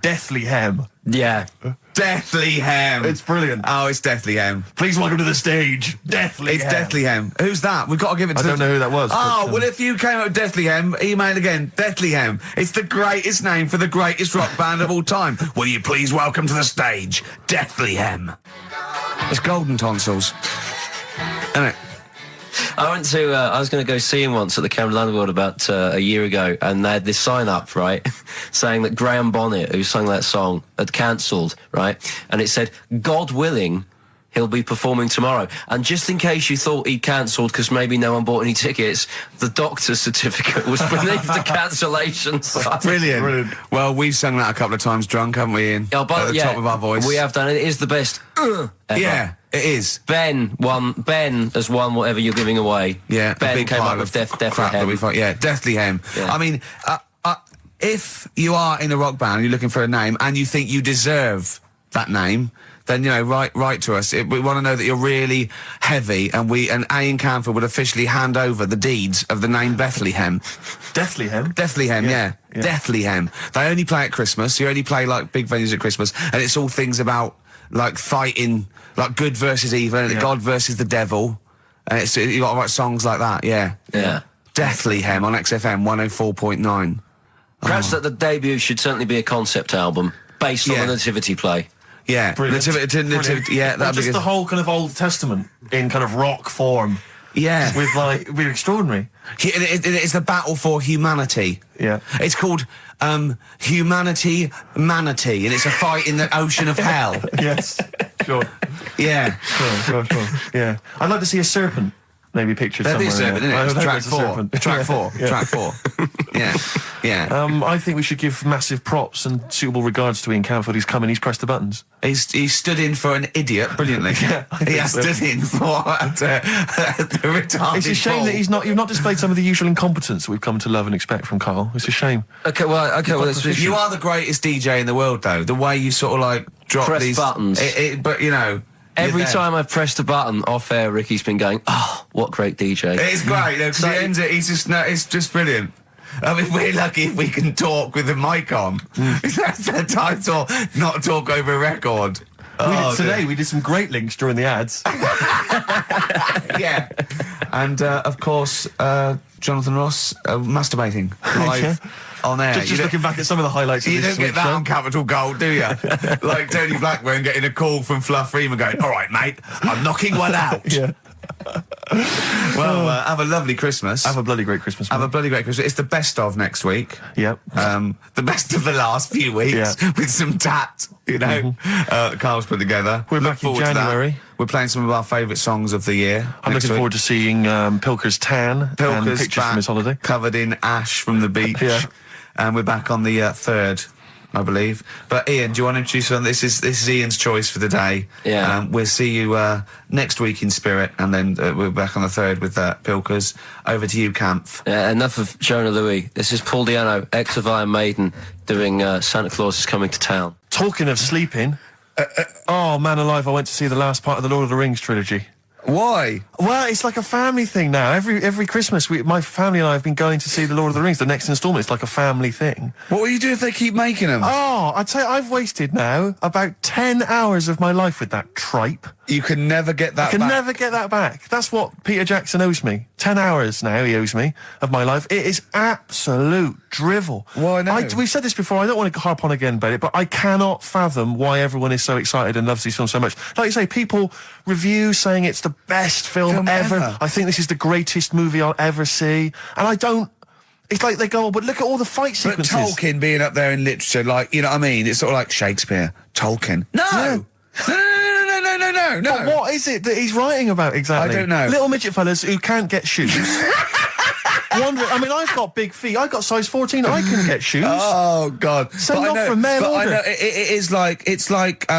Deathly Hem. Yeah. Deathly Hem. It's brilliant. Oh, it's Deathly Hem. Please welcome to the stage, Deathly Hem. It's Deathly Hem. Who's that? We've got to give it to I don't know who that was. Oh, well, if you came up with Deathly Hem, email again, Deathly Hem. It's the greatest name for the greatest rock band of all time. Will you please welcome to the stage, Deathly Hem. It's Golden Tonsils. Isn't it? I was going to go see him once at the Camden Underworld about a year ago, and they had this sign up, right, saying that Graham Bonnet, who sung that song, had cancelled, right, and it said, God willing, he'll be performing tomorrow. And just in case you thought he'd cancelled because maybe no one bought any tickets, the doctor's certificate was beneath the cancellation sign. Brilliant. Well, we've sung that a couple of times drunk, haven't we, Ian? Oh, but, at the top of our voice. We have done it. It is the best ever. Yeah, it is. Ben has won whatever you're giving away. Yeah, Ben came up with Deathly Hem. Yeah, Deathly Hem. Yeah. I mean, if you are in a rock band, you're looking for a name, and you think you deserve that name, then, write to us. We want to know that you're really heavy, and Ian Camphor would officially hand over the deeds of the name Bethlehem. Deathly Hem? Deathly Hem, yeah. Deathly Hem. They only play at Christmas. You only play, like, big venues at Christmas, and it's all things about, like, fighting, like, good versus evil, and God versus the devil, You got to write songs like that, yeah. Yeah. Deathly Hem on XFM 104.9. Perhaps that the debut should certainly be a concept album based on the Nativity play. Yeah, Nativity, yeah, that'd be just the whole kind of Old Testament in kind of rock form. Yeah, with like, it'd be extraordinary. It's the battle for humanity. Yeah, it's called Humanity Manatee, and it's a fight in the ocean of hell. Yes, sure. Yeah, sure. Yeah, I'd like to see a serpent. Maybe pictured somewhere. There's a serpent, isn't it? Track 4. Yeah. Track 4. Yeah. I think we should give massive props and suitable regards to Ian Camfield. He's come in, he's pressed the buttons. He stood in for an idiot brilliantly. Yeah, he has stood in for the retarded. It's a shame that you've not displayed some of the usual incompetence that we've come to love and expect from Karl. It's a shame. Okay, well, you are the greatest DJ in the world, though. The way you sort of like drop press these buttons. But you know. Every time I've pressed a button off air, Ricky's been going, "Oh, what great DJ!" It's great. Because he ends it. It's just brilliant. I mean, we're lucky if we can talk with the mic on. That's the title. Not talk over a record. We did some great links during the ads. Yeah, and of course, Jonathan Ross masturbating live. On air. Just looking back at some of the highlights of this You don't get that show. on Capital Gold, do you? Like Tony Blackburn getting a call from Fluff Freeman going, "All right, mate, I'm knocking one out." Yeah. Well, have a lovely Christmas. Have a bloody great Christmas. Have a bloody great Christmas. It's the best of next week. Yep. The best of the last few weeks with some tat, you know, Carl's put together. We're back in January. We're playing some of our favourite songs of the year. I'm looking forward to seeing Pilker's tan and pictures from his holiday. Covered in ash from the beach. Yeah. And we're back on the 3rd, I believe. But Ian, do you want to introduce one? This is Ian's choice for the day. Yeah. We'll see you next week in spirit, and then we're back on the 3rd with Pilkers. Over to you, Kampf. Yeah, enough of Jonah Louis. This is Paul Di'Anno, ex of Iron Maiden, doing Santa Claus is Coming to Town. Talking of sleeping, oh man alive, I went to see the last part of the Lord of the Rings trilogy. Why? Well, it's like a family thing now. Every Christmas, my family and I have been going to see the Lord of the Rings, the next instalment. It's like a family thing. What will you do if they keep making them? Oh, I'd say I've wasted now about 10 hours of my life with that tripe. You can never get that back. Never get that back. That's what Peter Jackson owes me. 10 hours now he owes me of my life. It is absolute drivel. Well, I know. We've said this before. I don't want to harp on again about it, but I cannot fathom why everyone is so excited and loves these films so much. Like you say, people review saying it's the best film ever. I think this is the greatest movie I'll ever see. And I don't... It's like they go, but look at all the fight sequences. But Tolkien being up there in literature, like, you know what I mean? It's sort of like Shakespeare, Tolkien. No! Yeah. No. But what is it that he's writing about exactly? I don't know. Little midget fellas who can't get shoes. I mean, I've got big feet. I've got size 14. I can get shoes. Oh, God. Send off from mail order. I know, it is like, it's like,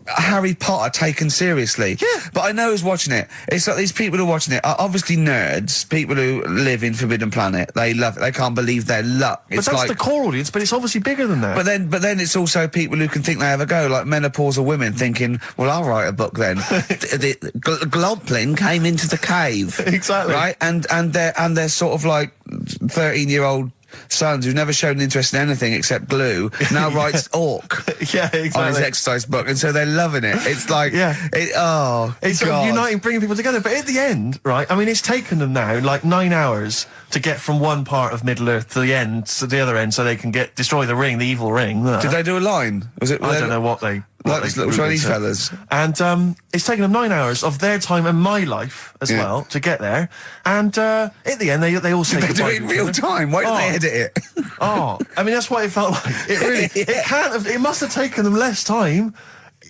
Harry Potter taken seriously. Yeah. But I know who's watching it. It's like these people who are watching it are obviously nerds, people who live in Forbidden Planet. They love it. They can't believe their luck. But that's the core audience, but it's obviously bigger than that. But then it's also people who can think they have a go, like menopausal women thinking, well, I'll write a book then. Glomplin came into the cave. Exactly. Right? And they're sort of like 13-year-old sons who's never shown interest in anything except glue now writes Orc yeah, exactly. on his exercise book, and so they're loving it. It's like it's God. Sort of uniting, bringing people together. But at the end, right, I mean, it's taken them now like 9 hours to get from one part of Middle Earth to the end, to the other end, so they can destroy the ring, the evil ring. Did they do a line? Was it? I don't know what they... Like these little Chinese fellas. And it's taken them 9 hours of their time and my life as well to get there. And at the end, they all say goodbye. They do it in real time. Why don't they edit it? I mean, that's what it felt like. It really, it can't have, it must have taken them less time,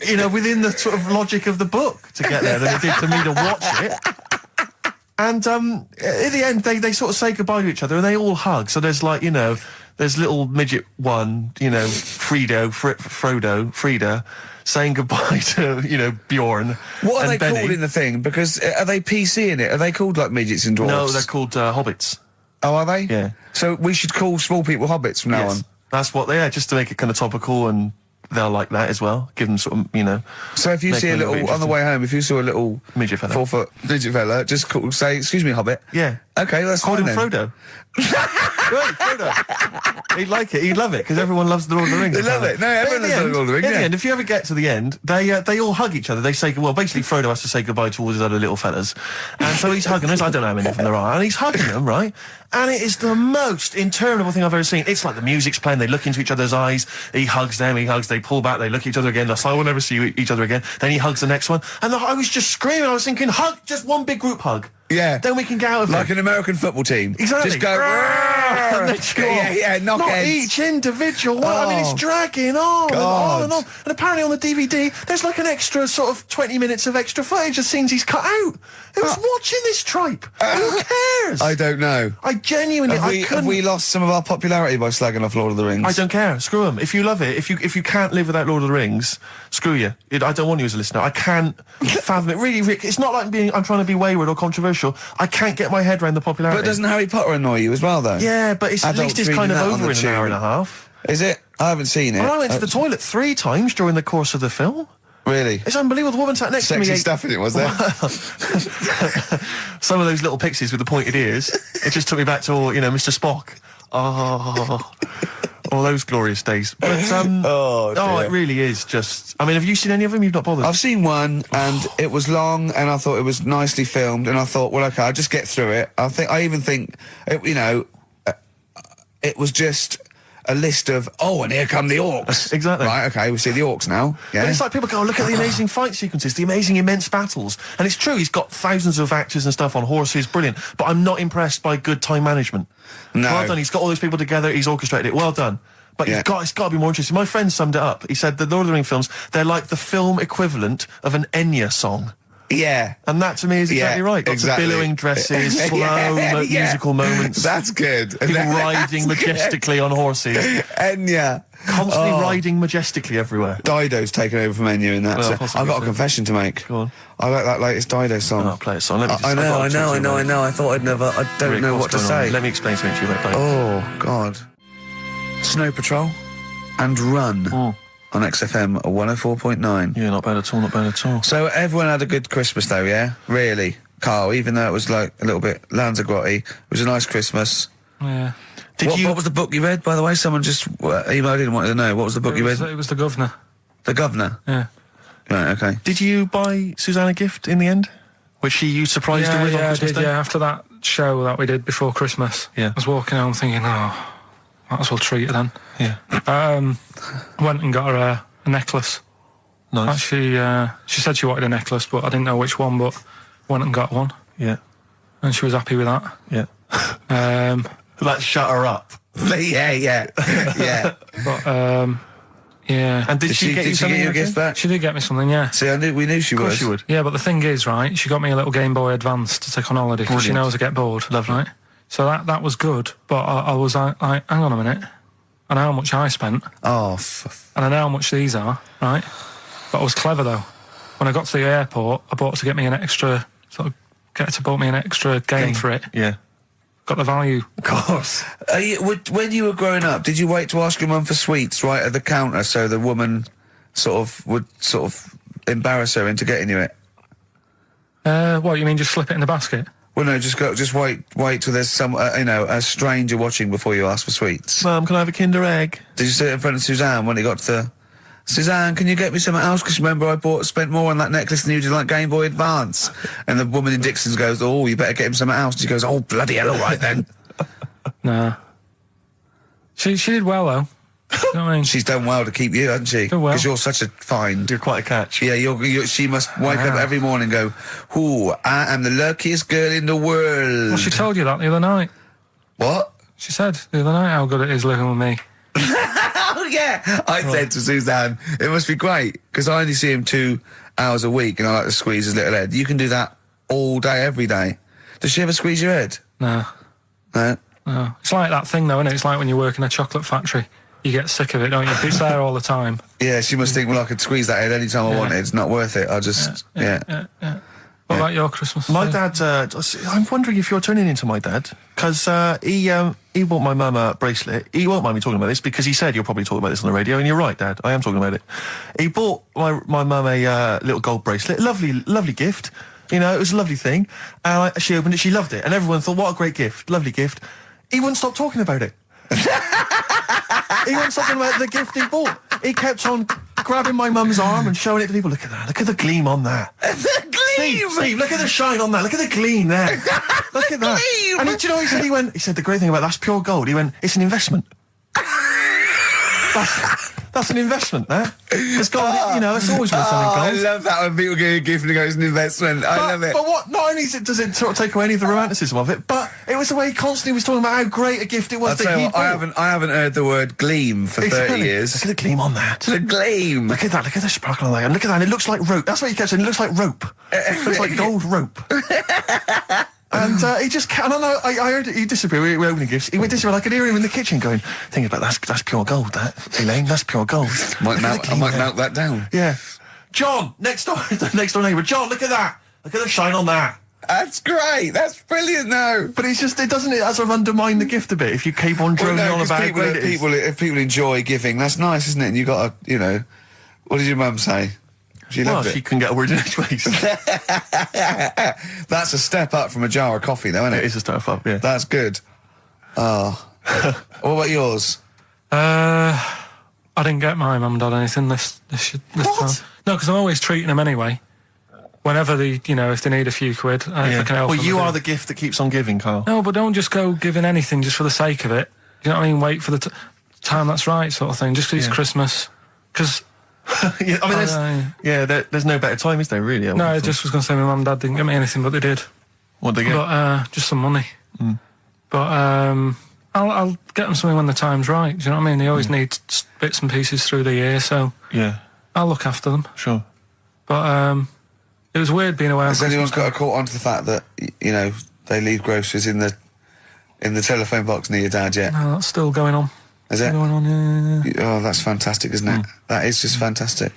you know, within the sort of logic of the book to get there than it did for me to watch it. And at the end, they sort of say goodbye to each other and they all hug. So there's like, you know, there's little midget one, you know, Frida, saying goodbye to, you know, Bjorn. What are and they Benny. called in the thing? Because are they PC in it? Are they called like midgets and dwarves? No, they're called hobbits. Oh, are they? Yeah. So we should call small people hobbits from now on. That's what they are, just to make it kind of topical, and they'll like that as well. Give them sort of, you know. So if you see a little, on the way home, if you saw a little midget fella, 4 foot midget fella, just say, excuse me, hobbit. Yeah. Okay, that's call fine him then. Frodo. Right, Frodo. He'd like it. He'd love it because everyone loves the Lord of the Rings. They love it. No, everyone loves the Lord of the Rings. In the end, if you ever get to the end, they all hug each other. They say, well, basically, Frodo has to say goodbye to all his other little fellas, and so he's hugging them. I don't know how many of them there are, and he's hugging them, right? And it is the most interminable thing I've ever seen. It's like the music's playing. They look into each other's eyes. He hugs them. He hugs. They pull back. They look at each other again. That's like, we'll never see each other again. Then he hugs the next one, and I was just screaming. I was thinking, hug, just one big group hug. Yeah. Then we can get out of like it. an American football team. Exactly. Just go. Knock Not heads. each individual one. I mean, it's dragging on and on and on. And apparently on the DVD, there's like an extra sort of 20 minutes of extra footage of scenes he's cut out. Who's watching this tripe? Who cares? I don't know. I genuinely, Have we lost some of our popularity by slagging off Lord of the Rings? I don't care. Screw them. If you love it, if you can't live without Lord of the Rings, screw you. I don't want you as a listener. I can't fathom it. Really, Rick, it's not like I'm trying to be wayward or controversial. I can't get my head around the popularity. But doesn't Harry Potter annoy you as well, though? Yeah, but at least it's kind of over in an hour and a half. Is it? I haven't seen it. Well, I went to the toilet 3 times during the course of the film. Really? It's unbelievable. The woman sat next to me. Sexy stuff in it, was there? Some of those little pixies with the pointed ears. It just took me back to, Mr. Spock. Oh, all those glorious days. But, it really is just... I mean, have you seen any of them? You've not bothered? I've seen one, and it was long, and I thought it was nicely filmed, and I thought, well, okay, I'll just get through it. I even think, it was just... a list of, and here come the orcs. Exactly. Right, okay, we see the orcs now. Yeah. But it's like people go, look at the amazing fight sequences, the amazing immense battles. And it's true, he's got thousands of actors and stuff on horses, brilliant. But I'm not impressed by good time management. No. Well done, he's got all those people together, he's orchestrated it, well done. But it's got to be more interesting. My friend summed it up. He said the Lord of the Rings films, they're like the film equivalent of an Enya song. Yeah. And that to me is exactly right. Lots of billowing dresses, slow musical moments. That's good. People riding majestically on horses. Enya. Constantly riding majestically everywhere. Dido's taken over from Enya in that. Well, I've got a confession to make. Go on. I like that latest Dido song. I'll play a song. I know. I thought I'd never... I don't know what to say. Let me explain something to you about Dido. Oh, God. Snow Patrol and Run. On XFM 104.9. Yeah, not bad at all, not bad at all. So everyone had a good Christmas though, yeah? Really? Carl, even though it was like a little bit Lanzagrotte, it was a nice Christmas. Yeah. What was the book you read, by the way? Someone just emailed in and wanted to know. What was the book you read? It was The Governor. The Governor? Yeah. Right, okay. Did you buy Suzanne a gift in the end? Which you surprised her with on Christmas Day? Yeah, after that show that we did before Christmas. Yeah. I was walking home thinking, might as well treat her then. Yeah. Went and got her a necklace. Nice. Actually, she said she wanted a necklace, but I didn't know which one, but went and got one. Yeah. And she was happy with that. Yeah. That shut her up. Yeah. But, yeah. And did she get you something? Did she get you a gift back? She did get me something, yeah. See, we knew she would. Of course she would. Yeah, but the thing is, right, she got me a little Game Boy Advance to take on holiday, because she knows I get bored. Lovely. Right? So that was good, but I was like, hang on a minute. I know how much I spent. Oh, and I know how much these are, right? But I was clever, though. When I got to the airport, I bought her to get me an extra, bought me an extra game for it. Yeah. Got the value. Of course. When you were growing up, did you wait to ask your mum for sweets right at the counter so the woman would embarrass her into getting you it? What, you mean just slip it in the basket? Well, no, just wait till there's some, a stranger watching before you ask for sweets. Mum, can I have a Kinder Egg? Did you sit in front of Suzanne when it got to Suzanne, can you get me something else? Because remember I spent more on that necklace than you did like Game Boy Advance. And the woman in Dixon's goes, oh, you better get him something else. And she goes, oh, bloody hell, all right then. Nah. She did well, though. You know what I mean? She's done well to keep you, hasn't she? Because you're such a find. You're quite a catch. Yeah, she must wake up every morning and go, ooh, I am the luckiest girl in the world. Well, she told you that the other night. What? She said the other night how good it is living with me. Oh, yeah. I said to Suzanne, it must be great, because I only see him 2 hours a week and I like to squeeze his little head. You can do that all day, every day. Does she ever squeeze your head? No. No? No. It's like that thing, though, isn't it? It's like when you work in a chocolate factory. You get sick of it, don't you? If it's there all the time. Yeah, she must think, well, I could squeeze that head any time I wanted. It's not worth it. I'll just, yeah. What about your Christmas? My dad, I'm wondering if you're turning into my dad, because he bought my mum a bracelet. He won't mind me talking about this, because he said you'll probably talk about this on the radio, and you're right, Dad, I am talking about it. He bought my mum a little gold bracelet, lovely gift, you know, it was a lovely thing, and she opened it, she loved it, and everyone thought, what a great gift, lovely gift. he wouldn't stop talking about it. He wouldn't stop talking about the gift he bought. He kept on grabbing my mum's arm and showing it to people. Look at that. Look at the gleam on that. The gleam! Steve, look at the shine on that. Look at the gleam there. Look at that. Gleam! And do you know what he said? He said, the great thing about that's pure gold. He went, it's an investment. That's an investment, there. It's gold, you know, it's always worth something gold. I love that when people get a gift and it goes an investment. I love it. But what, not only does it sort of take away any of the romanticism of it, but it was the way he constantly was talking about how great a gift it was that he bought. I haven't heard the word gleam for 30 years. Look at the gleam on that. The gleam. Look at that, look at the sparkle on that. And look at that, and it looks like rope. That's what he kept saying, it looks like rope. It looks like gold rope. And he just, I don't know, I heard it, he disappeared, we were opening gifts, he went disappear, I could hear him in the kitchen going, think about that's pure gold, that, Elaine, that's pure gold. I might melt that down. Yeah. John, next door neighbour, John, look at that, look at the shine on that. That's great, that's brilliant though. But it's just, it doesn't sort of undermine the gift a bit, if you keep on droning on about how great it is. If people enjoy giving, that's nice, isn't it? And you got to, you know, what did your mum say? She loved it. She couldn't get a word in edgeways. That's a step up from a jar of coffee, though, isn't it? It is a step up, yeah. That's good. Oh. What about yours? I didn't get my mum and dad anything this time. No, because I'm always treating them anyway. Whenever if they need a few quid, if I can help them. Well, you are the gift that keeps on giving, Carl. No, but don't just go giving anything just for the sake of it. You know what I mean? Wait for the time that's right, sort of thing. Just because it's Christmas. Because... yeah, I mean, there's no better time, is there, really? No, I just was going to say my mum and dad didn't get me anything, but they did. What'd they get? But, just some money. Mm. But, I'll get them something when the time's right, do you know what I mean? They always need bits and pieces through the year, so... Yeah. I'll look after them. Sure. But, it was weird being away on Christmas. Has anyone got a caught onto the fact that, you know, they leave groceries in the telephone box near your dad yet? No, that's still going on. Is it? Going on, yeah. Oh, that's fantastic, isn't it? That is just fantastic.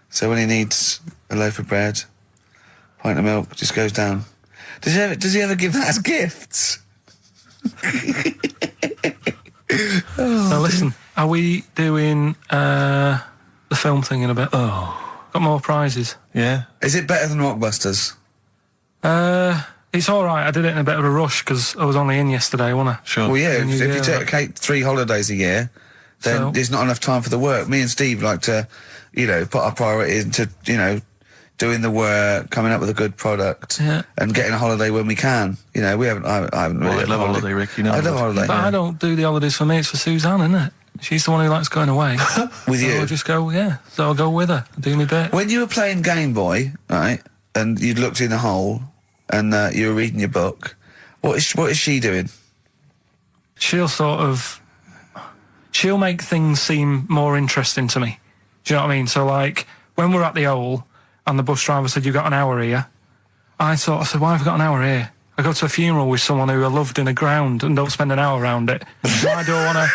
So when he needs a loaf of bread, pint of milk, just goes down. Does he ever give that as gifts? Now listen, are we doing the film thing in a bit? Oh. Got more prizes. Yeah. Is it better than Rockbusters? It's all right. I did it in a bit of a rush because I was only in yesterday, wasn't I? Sure. Well, yeah, if you take 3 holidays a year, then there's not enough time for the work. Me and Steve like to, put our priority into, doing the work, coming up with a good product, and getting a holiday when we can. We haven't. I haven't really. I love a holiday, Rick. I love a holiday. But I don't do the holidays for me. It's for Suzanne, isn't it? She's the one who likes going away. With you? I'll just go. Yeah. So I'll go with her. Do me bit. When you were playing Game Boy, right, and you'd looked in the hole. And you were reading your book. What is she doing? She'll make things seem more interesting to me. Do you know what I mean? So, like, when we're at the Owl and the bus driver said, "You've got an hour here," I said, "Why have I got an hour here? I go to a funeral with someone who I loved in a ground and don't spend an hour around it. Why do I want to...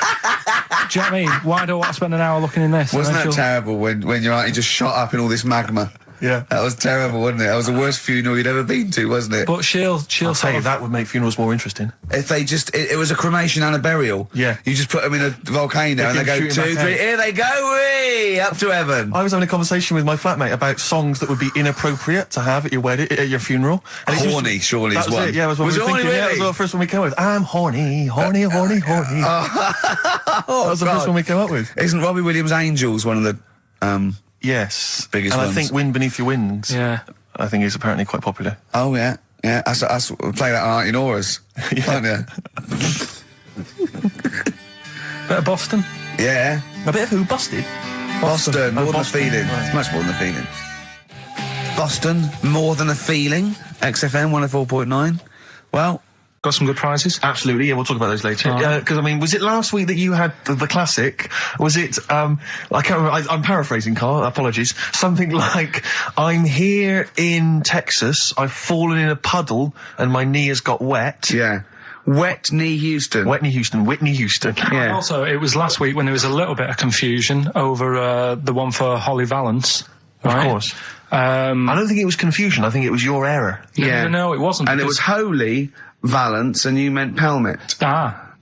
Do you know what I mean? Why do I want to spend an hour looking in this?" Wasn't that terrible when your auntie just shot up in all this magma? Yeah. That was terrible, wasn't it? That was the worst funeral you'd ever been to, wasn't it? But she'll say that would make funerals more interesting. If they just... It was a cremation and a burial. Yeah. You just put them in a volcano and they go 2, 3, here they go, whee, up to heaven. I was having a conversation with my flatmate about songs that would be inappropriate to have at your wedding, at your funeral. And horny, surely is one. Yeah, was what we were thinking. Really? Yeah, that was the first one we came up with. I'm horny, horny, horny, horny. That was the first one we came up with. Isn't Robbie Williams' Angels one of the... Yes. Biggest and ones. I think Wind Beneath Your Wings. Yeah. I think is apparently quite popular. Oh, yeah. Yeah, I play that on Auntie Nora's. Can't you? Bit of Boston? Yeah. A bit of who? Busted? Boston, more than a Boston. feeling. Right. It's much more than a feeling. Boston, more than a feeling. XFM 104.9. Well... Got some good prizes? Absolutely, yeah, we'll talk about those later. Because, I mean, was it last week that you had the classic? Was it, I can't remember, I'm paraphrasing, Carl, apologies. Something like, I'm here in Texas, I've fallen in a puddle, and my knee has got wet. Yeah. Wet Knee Houston. Whitney Houston. Yeah. And also, it was last week when there was a little bit of confusion over the one for Holly Valance. Right? Of course. I don't think it was confusion, I think it was your error. No, it wasn't. And it was Holy Valance, and you meant Pelmet.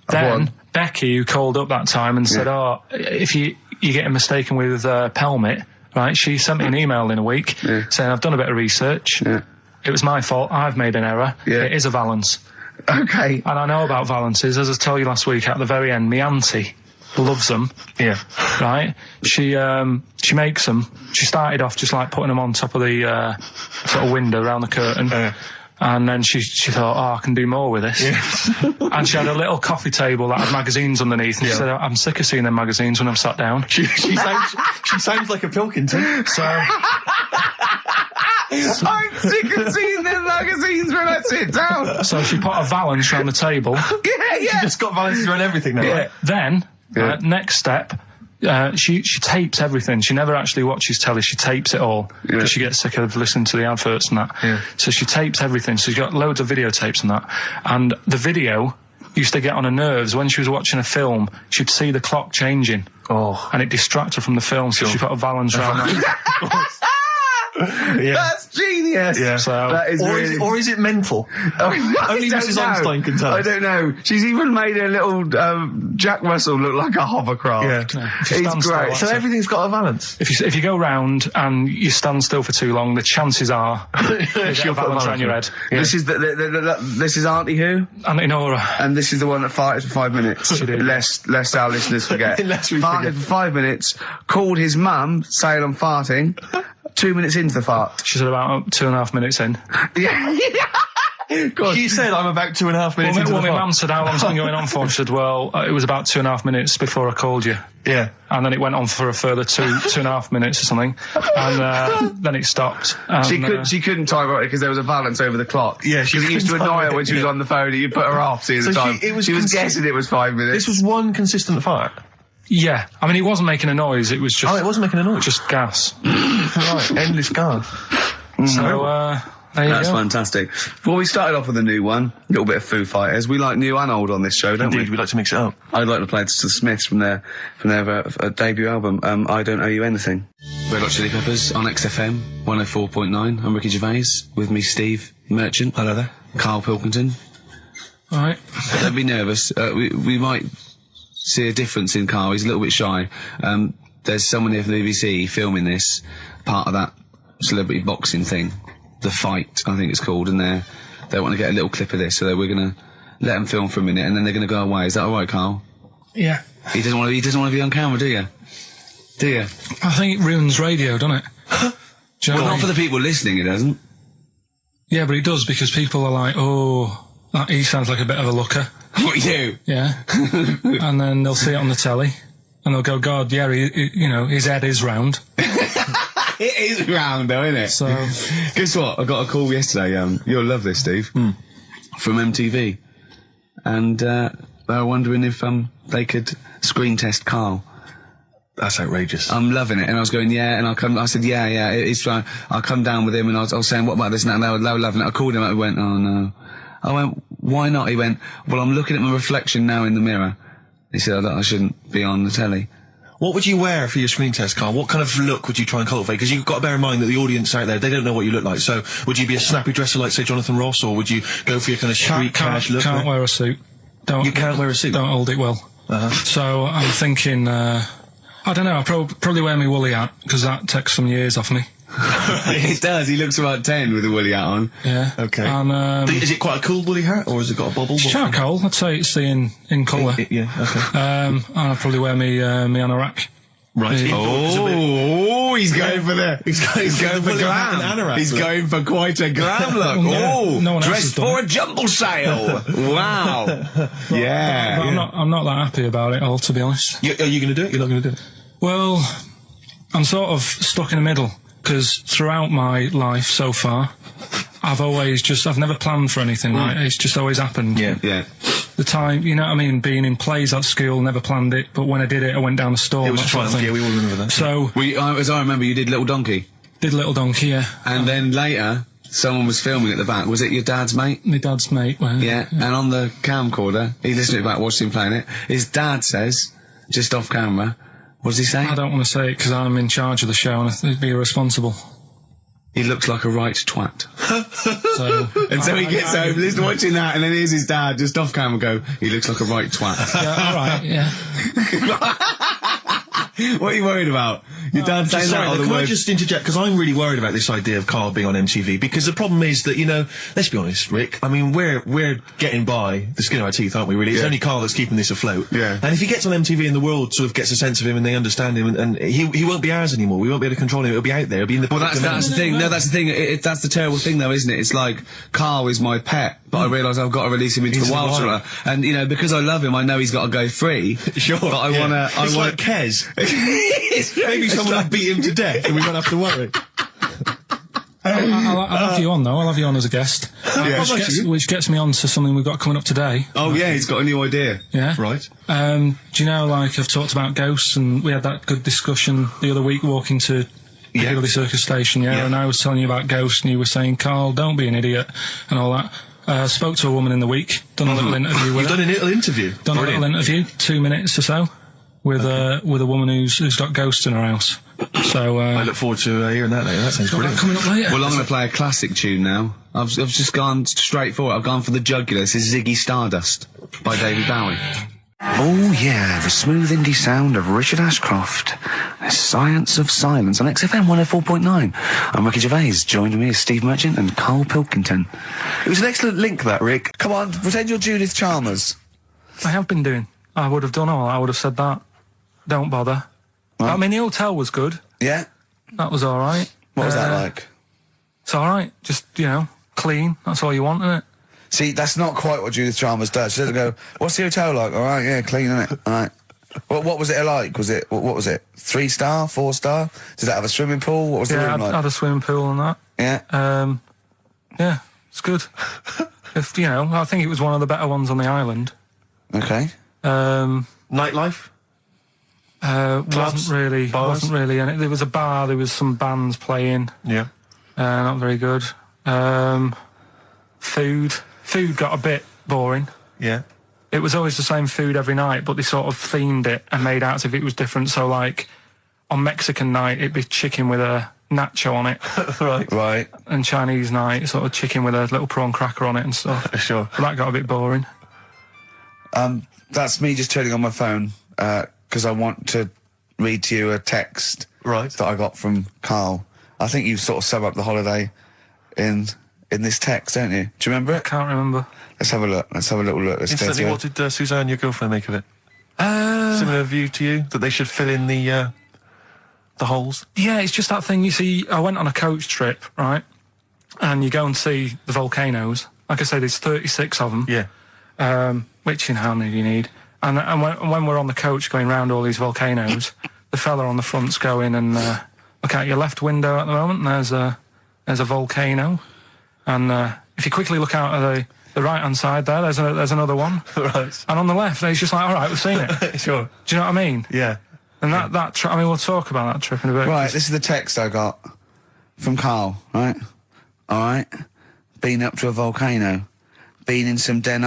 Then Becky, who called up that time and said, if you get mistaken with Pelmet, right, she sent me an email in a week saying, I've done a bit of research. Yeah. It was my fault. I've made an error. Yeah. It is a Valance. Okay. And I know about valances, as I told you last week. At the very end, my auntie loves them. Yeah. Right. She makes them. She started off just like putting them on top of the sort of window around the curtain. And then she thought, I can do more with this. Yeah. And she had a little coffee table that had magazines underneath. And she said, I'm sick of seeing them magazines when I'm sat down. She sounds like a Pilkington. So I'm sick of seeing them magazines when I sit down. So she put a valance around the table. She just got valances around everything now. Yeah. Then, next step, she tapes everything. She never actually watches telly. She tapes it all because she gets sick of listening to the adverts and that. Yeah. So she tapes everything. So she's got loads of videotapes and that. And the video used to get on her nerves. When she was watching a film, she'd see the clock changing. Oh. And it distracted her from the film. So she put a valance around that. Yeah. That's genius. Yeah. So that is or is it mental? Only Mrs. Einstein can tell. I don't know. She's even made a little Jack Russell look like a hovercraft. Yeah. It's great. So everything's got a balance. If you go round and you stand still for too long, the chances are she'll put a balance around your head. Yeah. This is this is Auntie who? Auntie Nora. And this is the one that farted for 5 minutes. Lest our listeners forget. Unless we farted for 5 minutes. Called his mum saying I'm farting. 2 minutes into the fart. She said about 2.5 minutes in. Yeah. She said I'm about 2.5 minutes into the fart. My mum said, how long's it been going on for? She said, well, it was about 2.5 minutes before I called you. Yeah. And then it went on for a further 2.5 minutes or something. And then it stopped. And, she couldn't time it because there was a valance over the clock. Yeah, because it used to annoy her when she was on the phone and you put her off seeing the time. She was guessing it was 5 minutes. This was one consistent fart. Yeah, I mean, it wasn't making a noise, it was just... Oh, it wasn't making a noise? Just gas. Right, endless gas. So, there you go. That's fantastic. Before we started off with a new one, a little bit of Foo Fighters. We like new and old on this show, don't we? Indeed, we like to mix it up. I'd like to play to the Smiths from their debut album, I Don't Owe You Anything. Red Hot Chili Peppers on XFM 104.9. I'm Ricky Gervais, with me Steve Merchant. Hello there. Karl Pilkington. All right. Don't be nervous. We might see a difference in Karl. He's a little bit shy. There's someone here from the BBC filming this, part of that celebrity boxing thing. The Fight, I think it's called, and they want to get a little clip of this, so we're going to let them film for a minute, and then they're going to go away. Is that all right, Karl? Yeah. He doesn't want to be on camera, do you? Do you? I think it ruins radio, doesn't it? Well, not for the people listening, it doesn't. Yeah, but it does, because people are like, oh, he sounds like a bit of a looker. What you do? Yeah. And then they'll see it on the telly, and they'll go, God, yeah, his head is round. It is round, though, isn't it? So, guess what? I got a call yesterday. You'll love this, Steve. From MTV, and they were wondering if they could screen test Karl. That's outrageous. I'm loving it, and I was going, yeah, and I said, yeah, it's fine. I'll come down with him, and I was saying, what about this and that, and they were loving it. I called him up and went, oh no. I went, why not? He went, well, I'm looking at my reflection now in the mirror. He said, I shouldn't be on the telly. What would you wear for your screen test, Karl? What kind of look would you try and cultivate? Because you've got to bear in mind that the audience out there, they don't know what you look like. So, would you be a snappy dresser like, say, Jonathan Ross, or would you go for your kind of street cash look? Can't wear a suit. You can't wear a suit? Don't hold it well. So, I'm thinking, I don't know, I'll probably wear my woolly hat, because that takes some years off me. It does. He looks about 10 with a woolly hat on. Yeah. Okay. And, is it quite a cool woolly hat, or has it got a bobble? It's charcoal. I'd say it's in colour. Yeah, okay. And I'll probably wear me anorak. Right. He's going for he's going for glam. He's going for quite a glam look. No dressed for a jumble sale. Wow. Yeah. But I'm not that happy about it all, to be honest. Are you going to do it? You're not going to do it? Well, I'm sort of stuck in the middle, because throughout my life so far, I've never planned for anything, right? It's just always happened. Yeah. The time, you know what I mean, being in plays at school, never planned it, but when I did it, I went down the storm. It was a triumph, yeah, we all remember that. So... as I remember, you did Little Donkey. Did Little Donkey, yeah. And then later, someone was filming at the back. Was it your dad's mate? My dad's mate, well... Yeah, and on the camcorder, he listened to it back, watched him playing it. His dad says, just off camera, what does he say? I don't want to say it, because I'm in charge of the show, and I'd be irresponsible. He looks like a right twat. So he gets home, listening, watching that, and then here's his dad just off camera go, he looks like a right twat. Yeah, alright, yeah. What are you worried about? Your dad saying that on the Can I word. just interject? Because I'm really worried about this idea of Karl being on MTV. Because the problem is that, you know, let's be honest, Rick. I mean, we're getting by the skin of our teeth, aren't we? Really, it's only Karl that's keeping this afloat. Yeah. And if he gets on MTV and the world sort of gets a sense of him and they understand him, and he won't be ours anymore. We won't be able to control him. It'll be out there. It'll be in the. Well, that's the thing. No, that's the thing. That's the terrible thing, though, isn't it? It's like Karl is my pet, but I realise I've got to release him into the wild. And you know, because I love him, I know he's got to go free. Sure. But I want to. It's like Kez. Maybe someone will beat him to death, and we won't have to worry. I'll have you on, though. I'll have you on as a guest. Which gets me on to something we've got coming up today. Oh, yeah, he's got a new idea. Yeah. Right. Do you know, like, I've talked about ghosts, and we had that good discussion the other week walking to Piccadilly Circus Station, and I was telling you about ghosts, and you were saying, Karl, don't be an idiot, and all that. Spoke to a woman in the week, done a little interview with her. You've done a little interview? Done a little interview, 2 minutes or so, with a woman who's got ghosts in her house. So I look forward to hearing that later. That sounds brilliant. Coming up later. Well, I'm going to play a classic tune now. I've just gone straight for it. I've gone for the jugular. This is Ziggy Stardust by David Bowie. Oh yeah, the smooth indie sound of Richard Ashcroft. The Science of Silence on XFM 104.9. I'm Ricky Gervais. Joined me is Steve Merchant and Karl Pilkington. It was an excellent link, that, Rick. Come on, pretend you're Judith Chalmers. I have been doing. I would have done all. I would have said that. Don't bother. Right. I mean, the hotel was good. Yeah? That was all right. What was that like? It's all right. Just, you know, clean. That's all you want, isn't it? See, that's not quite what Judith Chalmers does. She doesn't go, what's the hotel like? All right, yeah, clean, isn't it? All right. What was it like? Was it, what was it? 3-star, 4-star? Did it have a swimming pool? What was the room like? Yeah, had a swimming pool and that. Yeah? Yeah, it's good. If, you know, I think it was one of the better ones on the island. Okay. Nightlife? Wasn't really, and there was a bar, there was some bands playing. Yeah. Not very good. Food got a bit boring. Yeah. It was always the same food every night, but they sort of themed it and made out as if it was different. So, like, on Mexican night, it'd be chicken with a nacho on it. Right. And Chinese night, sort of chicken with a little prawn cracker on it and stuff. Sure. But that got a bit boring. That's me just turning on my phone, because I want to read to you a text that I got from Karl. I think you sort of sum up the holiday in this text, don't you? Do you remember it? I can't remember. Let's have a look. Let's have a little look. Instantly, what did Suzanne, your girlfriend, make of it? Similar view to you, that they should fill in the holes? Yeah, it's just that thing, you see, I went on a coach trip, right? And you go and see the volcanoes. Like I say, there's 36 of them. Yeah. Which, you know, how many do you need? And when we're on the coach going round all these volcanoes, the fella on the front's going and look out your left window at the moment, and there's a volcano. And if you quickly look out at the right-hand side there, there's another one. Right. And on the left, he's just like, all right, we've seen it. Sure. Do you know what I mean? Yeah. And that trip, I mean, we'll talk about that trip in a bit. Right, this is the text I got from Karl, right? All right. Been up to a volcano. Been in some dead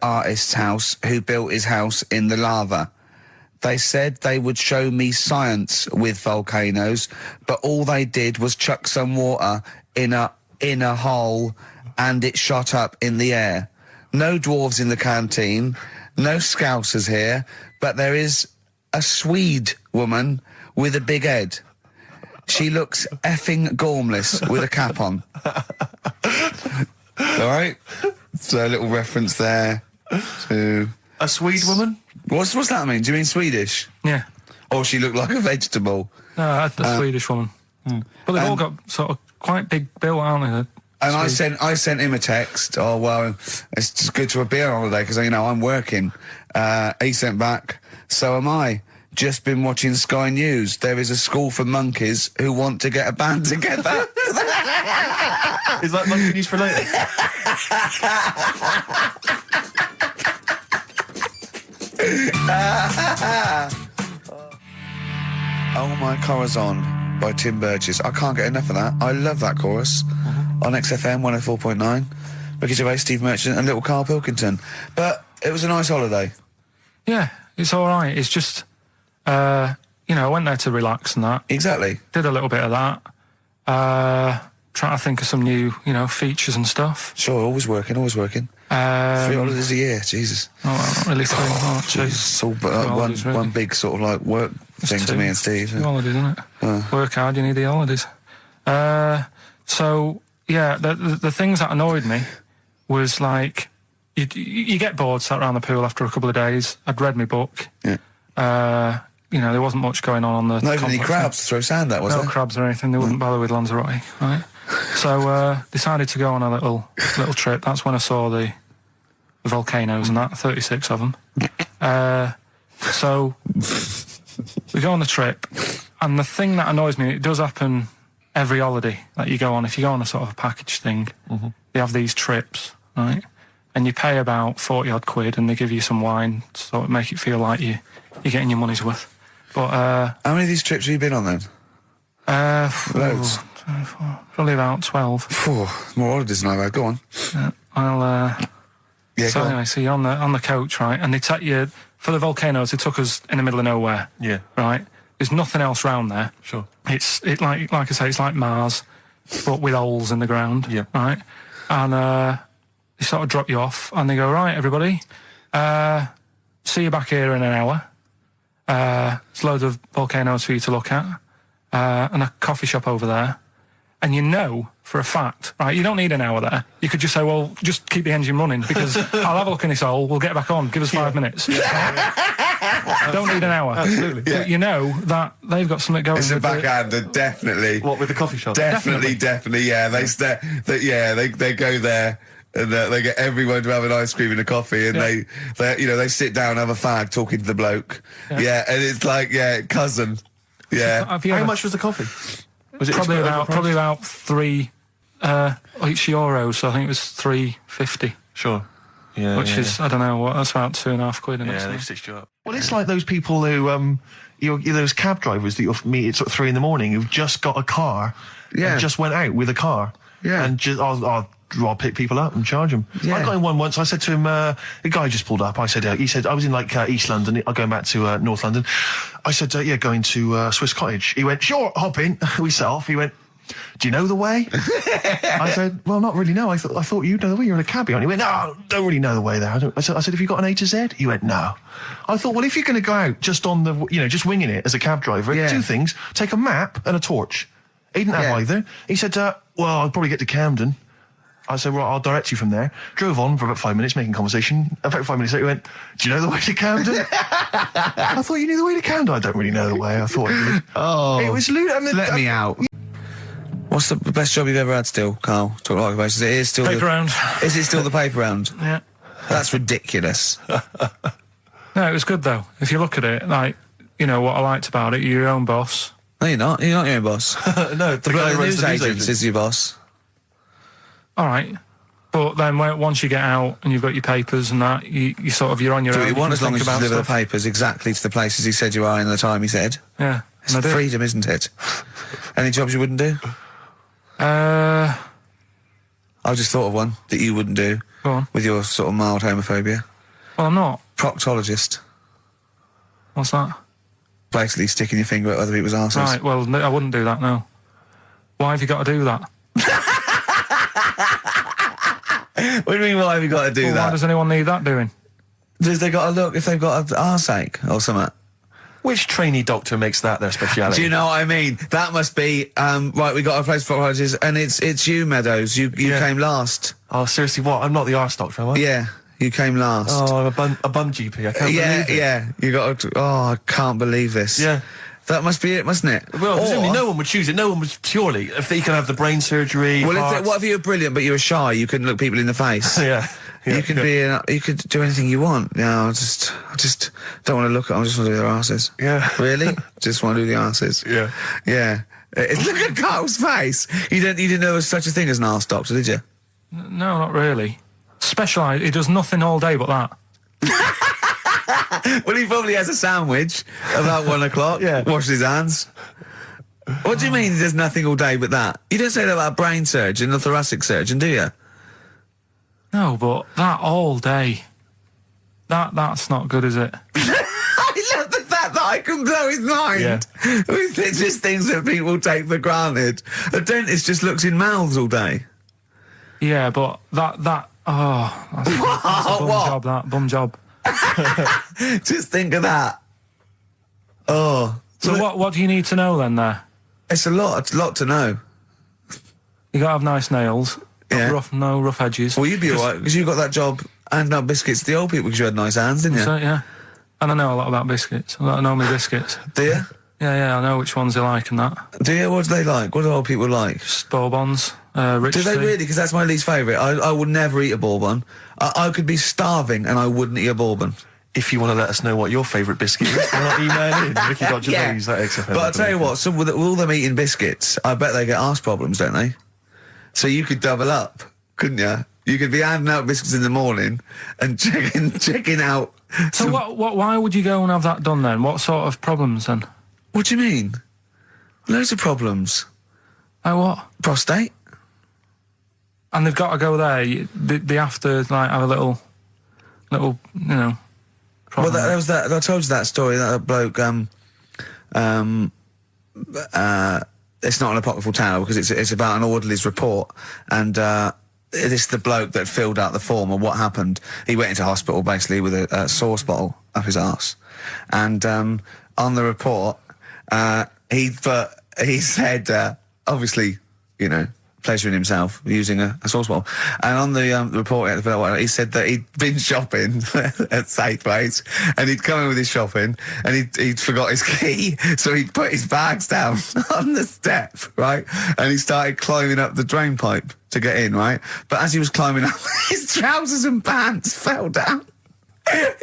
artist's house who built his house in the lava. They said they would show me science with volcanoes, but all they did was chuck some water in a hole and it shot up in the air. No dwarves in the canteen, no scousers here, but there is a Swede woman with a big head. She looks effing gormless with a cap on. All right? So a little reference there to... A Swede woman? What's that mean? Do you mean Swedish? Yeah. Or she looked like a vegetable? No, the Swedish woman. But they've all got sort of quite big bill, aren't they? And I sent him a text. Oh, well, it's just good to have been on holiday because, you know, I'm working. He sent back, so am I. Just been watching Sky News. There is a school for monkeys who want to get a band together. Is that monkey news for later? Oh My Corazon by Tim Burgess. I can't get enough of that. I love that chorus. On XFM 104.9. Ricky Gervais, Steve Merchant and little Karl Pilkington. But it was a nice holiday. Yeah, it's all right. It's just, you know, I went there to relax and that. Exactly. Did a little bit of that. Trying to think of some new, you know, features and stuff. Sure, always working, always working. 3 holidays a year, Jesus. Oh, well, not really 3 much. It's all but one big sort of like work thing to me and Steve. 2 holidays, isn't it? Work hard, you need the holidays. So, yeah, the things that annoyed me was, like, you get bored sat around the pool after a couple of days. I'd read my book. Yeah. You know, there wasn't much going on the... Not even any crabs to throw sand at, was there? No crabs or anything. They wouldn't bother with Lanzarote, right? So, decided to go on a little trip. That's when I saw the volcanoes and that, 36 of them. So, we go on the trip, and the thing that annoys me, it does happen every holiday that you go on. If you go on a sort of a package thing, they have these trips, right? And you pay about 40-odd quid, and they give you some wine, so it make it feel like you're getting your money's worth. But, how many of these trips have you been on, then? Loads. Probably about 12. More holidays than I've had. Go on. Yeah, so anyway, so you're on the coach, right? And they take you... For the volcanoes, they took us in the middle of nowhere. Yeah. Right? There's nothing else round there. Sure. It's like I say, it's like Mars, but with holes in the ground. Yeah. Right? And they sort of drop you off, and they go, right, everybody, see you back here in an hour. There's loads of volcanoes for you to look at, and a coffee shop over there. And you know for a fact, right, you don't need an hour there. You could just say, well, just keep the engine running, because I'll have a look in this hole, we'll get back on, give us 5 minutes. Don't need an hour. Absolutely. But you know that they've got something going. It's a backhander, definitely. What, with the coffee shop? Definitely, yeah. They go there. And they get everyone to have an ice cream and a coffee, and they sit down, have a fag, talking to the bloke. Yeah, and it's like, cousin. Yeah. How much was the coffee? Was it probably about €3 each euro, so I think it was $3.50. Sure. Yeah. Which is, I don't know, what, that's about £2.5 quid. Yeah, they stitched you up. Well, it's like those people who, those cab drivers that you'll meet at sort of 3 a.m. who've just got a car. Yeah. And just went out with a car. Yeah. And just, I'll pick people up and charge them. Yeah. I got in one once. I said to him, the guy just pulled up. I said, he said, I was in like East London. I'm going back to North London. I said, going to Swiss Cottage. He went, sure, hop in. We set off. He went, do you know the way? I said, well, not really, no. I thought you'd know the way. You're in a cabbie. He went, no, don't really know the way there. I said, have you got an A to Z? He went, no. I thought, well, if you're going to go out just on the, just winging it as a cab driver, two things, take a map and a torch. He didn't have either. He said, well, I'll probably get to Camden. I said, well, I'll direct you from there. Drove on for about 5 minutes, making conversation. About 5 minutes later, he went, do you know the way to Camden? I thought you knew the way to Camden. I don't really know the way. I thought you did. Oh. It was let me out. What's the best job you've ever had still, Carl? Talk like about it. Is still paper round. Is it still the paper round? Yeah. That's ridiculous. No, it was good, though. If you look at it, like, what I liked about it, you're your own boss. No, you're not. You're not your own boss. No, the guy who runs the news agent is your boss. All right, but then once you get out and you've got your papers and that, you're on your own. You want as long as you deliver the stuff. papers exactly to the places he said you are in the time he said. Yeah, it's freedom, isn't it? Any jobs you wouldn't do? I just thought of one that you wouldn't do. Go on. With your sort of mild homophobia. Well, I'm not. Proctologist. What's that? Basically sticking your finger at other people's arses. Right. Well, no, I wouldn't do that. No. Why have you got to do that? What do you mean, why have you got to do that? Why does anyone need that doing? Because they got to look if they've got an arseache or something. Which trainee doctor makes that their speciality? Do you know what I mean? That must be, right, we got a place for proctologists, and it's you, Meadows. You came last. Oh, seriously, what? I'm not the arse doctor, am I? Yeah, you came last. Oh, I'm a bum GP, I can't believe it. Yeah, you got to, I can't believe this. Yeah. That must be it, mustn't it? Well, presumably no one would choose it. No one would purely. If they can have the brain surgery. Well, what if you're brilliant but you're shy? You couldn't look people in the face. Yeah. You could you could do anything you want. No, I just don't want to look at them. I just want to do their asses. Yeah. Really? Just want to do the asses. Yeah. Yeah. Look at Carl's face. You didn't know there was such a thing as an arse doctor, did you? No, not really. Specialised. He does nothing all day but that. Well, he probably has a sandwich about 1 o'clock. Yeah. Washes his hands. What do you mean he does nothing all day but that? You don't say that about a brain surgeon or thoracic surgeon, do you? No, but that all day. That's not good, is it? I love the fact that I can blow his mind with just things that people take for granted. A dentist just looks in mouths all day. Yeah, but that's a bum job. Just think of that. Oh, So what do you need to know then there? It's a lot to know. You gotta have nice nails. Yeah. No rough edges. Well, you'd be alright, because you got that job handing out biscuits to the old people because you had nice hands, didn't you? So, yeah. And I know a lot about biscuits. I know my biscuits. Do you? Yeah, I know which ones they like and that. Do you? What do they like? What do old people like? Bourbons, rich Do they tea. really? Because that's my least favourite. I would never eat a bourbon. I could be starving and I wouldn't eat a bourbon. If you want to let us know what your favourite biscuit is, why not email in Ricky.Gervais at XFM. But I'll tell you what, with all them eating biscuits, I bet they get arse problems, don't they? So you could double up, couldn't you? You could be handing out biscuits in the morning and checking out. So why would you go and have that done then? What sort of problems then? What do you mean? Loads of problems. Like what? Prostate. And they've got to go there. They have to like have a little, you know. Problem. Well, there was that. I told you that story. That bloke. It's not an apocryphal tale because it's about an orderly's report, and it's the bloke that filled out the form. And what happened? He went into hospital basically with a sauce bottle up his arse, and on the report, he said obviously, you know, pleasuring himself using a sauce bottle. And on the report, he said that he'd been shopping at Safeways, and he'd come in with his shopping, and he'd forgot his key, so he'd put his bags down on the step, right? And he started climbing up the drain pipe to get in, right? But as he was climbing up, his trousers and pants fell down.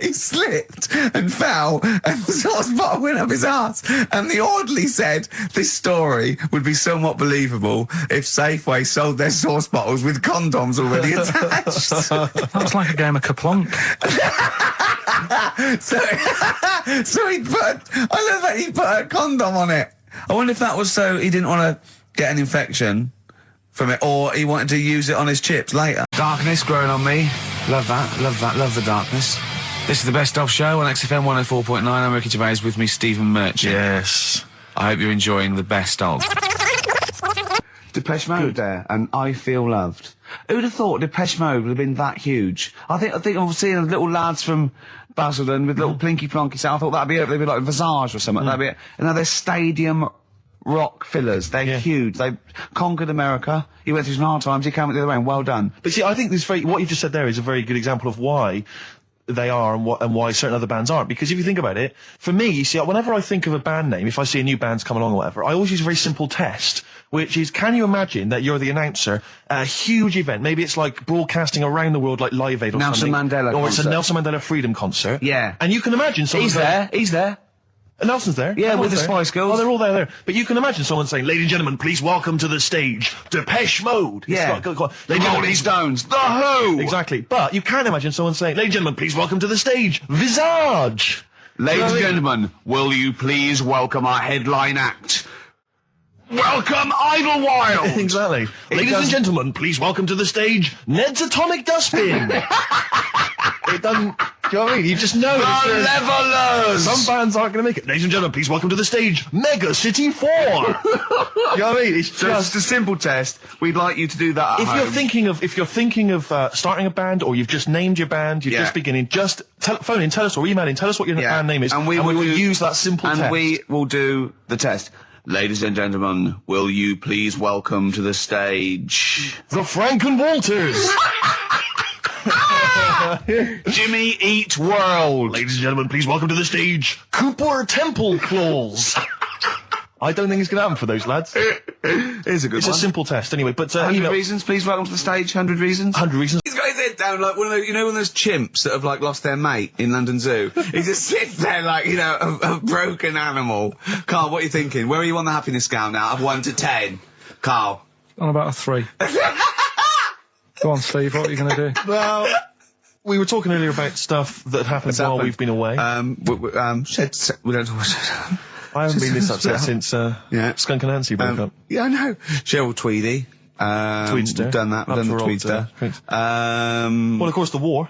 He slipped and fell, and the sauce bottle went up his arse. And the orderly said this story would be somewhat believable if Safeway sold their sauce bottles with condoms already attached. That was like a game of Kaplunk. So he I love that he put a condom on it. I wonder if that was so he didn't want to get an infection from it, or he wanted to use it on his chips later. Darkness growing on me. Love that, love the darkness. This is the Best Of Show on XFM 104.9. I'm Ricky Gervais, with me Stephen Merchant. Yes. I hope you're enjoying the Best Of. Depeche Mode there, and I Feel Loved. Who'd have thought Depeche Mode would have been that huge? I think I'm seeing little lads from Basildon with little plinky plonky sound. I thought that'd be it. They'd be like Visage or something. That'd be it. And now they're stadium rock fillers. They're huge. They conquered America. He went through some hard times. He came out the other way, and well done. But see, I think what you just said there is a very good example of why they are and why certain other bands aren't. Because if you think about it, for me, you see, whenever I think of a band name, if I see a new band's come along or whatever, I always use a very simple test, which is, can you imagine that you're the announcer at a huge event? Maybe it's like broadcasting around the world like Live Aid or Nelson something. Mandela or concert. It's a Nelson Mandela Freedom concert. Yeah. And you can imagine someone He's there. Nelson's there. Yeah, with the there. Spice Girls. Oh, they're all there. But you can imagine someone saying, ladies and gentlemen, please welcome to the stage, Depeche Mode. Yeah. Rolling Stones. The Who. Exactly. But you can imagine someone saying, ladies and gentlemen, please welcome to the stage, Visage. Ladies and gentlemen, will you please welcome our headline act? Welcome, Idlewild! Exactly. Ladies and gentlemen, please welcome to the stage, Ned's Atomic Dustbin. It doesn't... Do you know what I mean? You just know. The Levelers! Some bands aren't going to make it. Ladies and gentlemen, please welcome to the stage, Mega City 4. You know what I mean? It's just a simple test. We'd like you to do that at home. If you're thinking of starting a band, or you've just named your band, you're just beginning, just phone in, tell us, or email in, tell us what your band name is, and we will use that simple test. And we will do the test. Ladies and gentlemen, will you please welcome to the stage... the Franken Walters! Jimmy Eat World! Ladies and gentlemen, please welcome to the stage, Cooper Temple Claws! I don't think it's going to happen for those lads. Here's a good one. It's a simple test, anyway. But 100 reasons, please welcome to the stage. 100 reasons. 100 reasons. He's got his head down like one of those, you know, one of those chimps that have like lost their mate in London Zoo. He just sits there like, you know, a broken animal. Carl, what are you thinking? Where are you on the happiness scale now? Of 1 to 10. Carl. On about a 3. Go on, Steve. What are you going to do? Well, we were talking earlier about stuff that happened while we've been away. We don't talk about I haven't been this upset since Skunk and Nancy broke up. Yeah, I know. Cheryl Tweedy. Tweedster. We've done that. We've done the Tweedster. Well, of course, the war.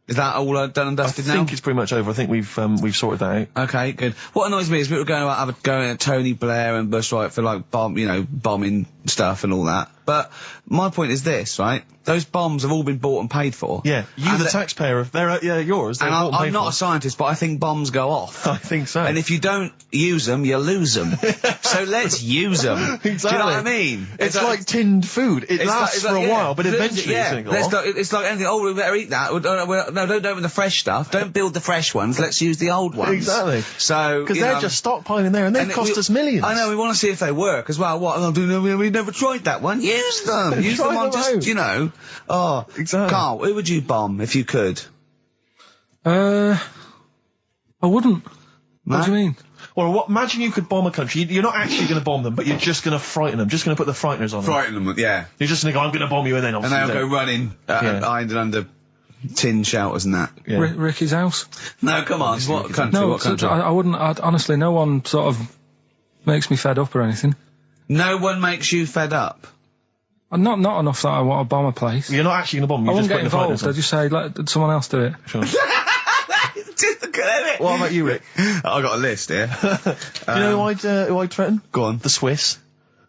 Is that all done and dusted now? I think it's pretty much over. I think we've sorted that out. Okay, good. What annoys me is we were going at Tony Blair and Bush, right, for like bombing stuff and all that. But my point is this, right? Those bombs have all been bought and paid for. Yeah, you, the taxpayer, they're yours. And I'm not a scientist, but I think bombs go off. I think so. And if you don't use them, you lose them. So let's use them. Exactly. Do you know what I mean? It's like tinned food. It lasts for a while, but eventually it's going to go off. It's like anything. Oh, we better eat that. No, don't open the fresh stuff. Don't build the fresh ones. Let's use the old ones. Exactly. So because they're just stockpiling there, and they cost us millions. I know. We want to see if they work as well. What? We've never tried that one. Use them. Use them on just, you know. Oh, exactly. Carl, who would you bomb if you could? I wouldn't. No? What do you mean? Well, imagine you could bomb a country. You're not actually going to bomb them, but you're just going to frighten them. Just going to put the frighteners on them. Frighten them, yeah. You're just going to go, I'm going to bomb you, and then obviously... And they'll go running behind and under tin shelters and that. Yeah. Ricky's house? No, come on. What country? No, what country? I wouldn't. Honestly, no one sort of makes me fed up or anything. No one makes you fed up? Not enough that I want to bomb a place. You're not actually going to bomb them. I wouldn't get involved. I'd just say, let someone else do it. Sure. What about you, Rick? I got a list here. You know who I'd threaten? Go on. The Swiss.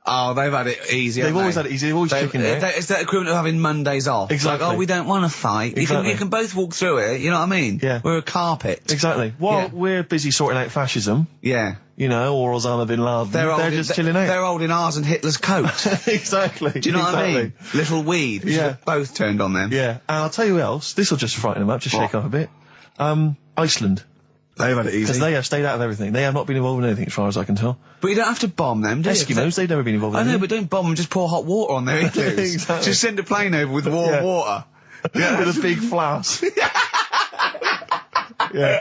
Oh, they've had it easy. They've always had it easy. They've always chickened it. It's that equivalent of having Mondays off. Exactly. Like, oh, we don't want to fight. Exactly. You can both walk through it. You know what I mean? Yeah. We're a carpet. Exactly. While we're busy sorting out fascism. Yeah. You know, or Osama bin Laden. They're just chilling out. They're holding ours and Hitler's coat. Exactly. Do you know what I mean? Little weed. Yeah. Both turned on them. Yeah. And I'll tell you who else. This will just frighten them up. Just shake up a bit. Iceland. They've had it easy. Because they have stayed out of everything. They have not been involved in anything, as far as I can tell. But you don't have to bomb them, do you? Eskimos, they've never been involved in anything. I know, anything. but don't bomb them, just pour hot water on their igloos. Exactly. Just send a plane over with warm water. Yeah, with a big flask. Yeah.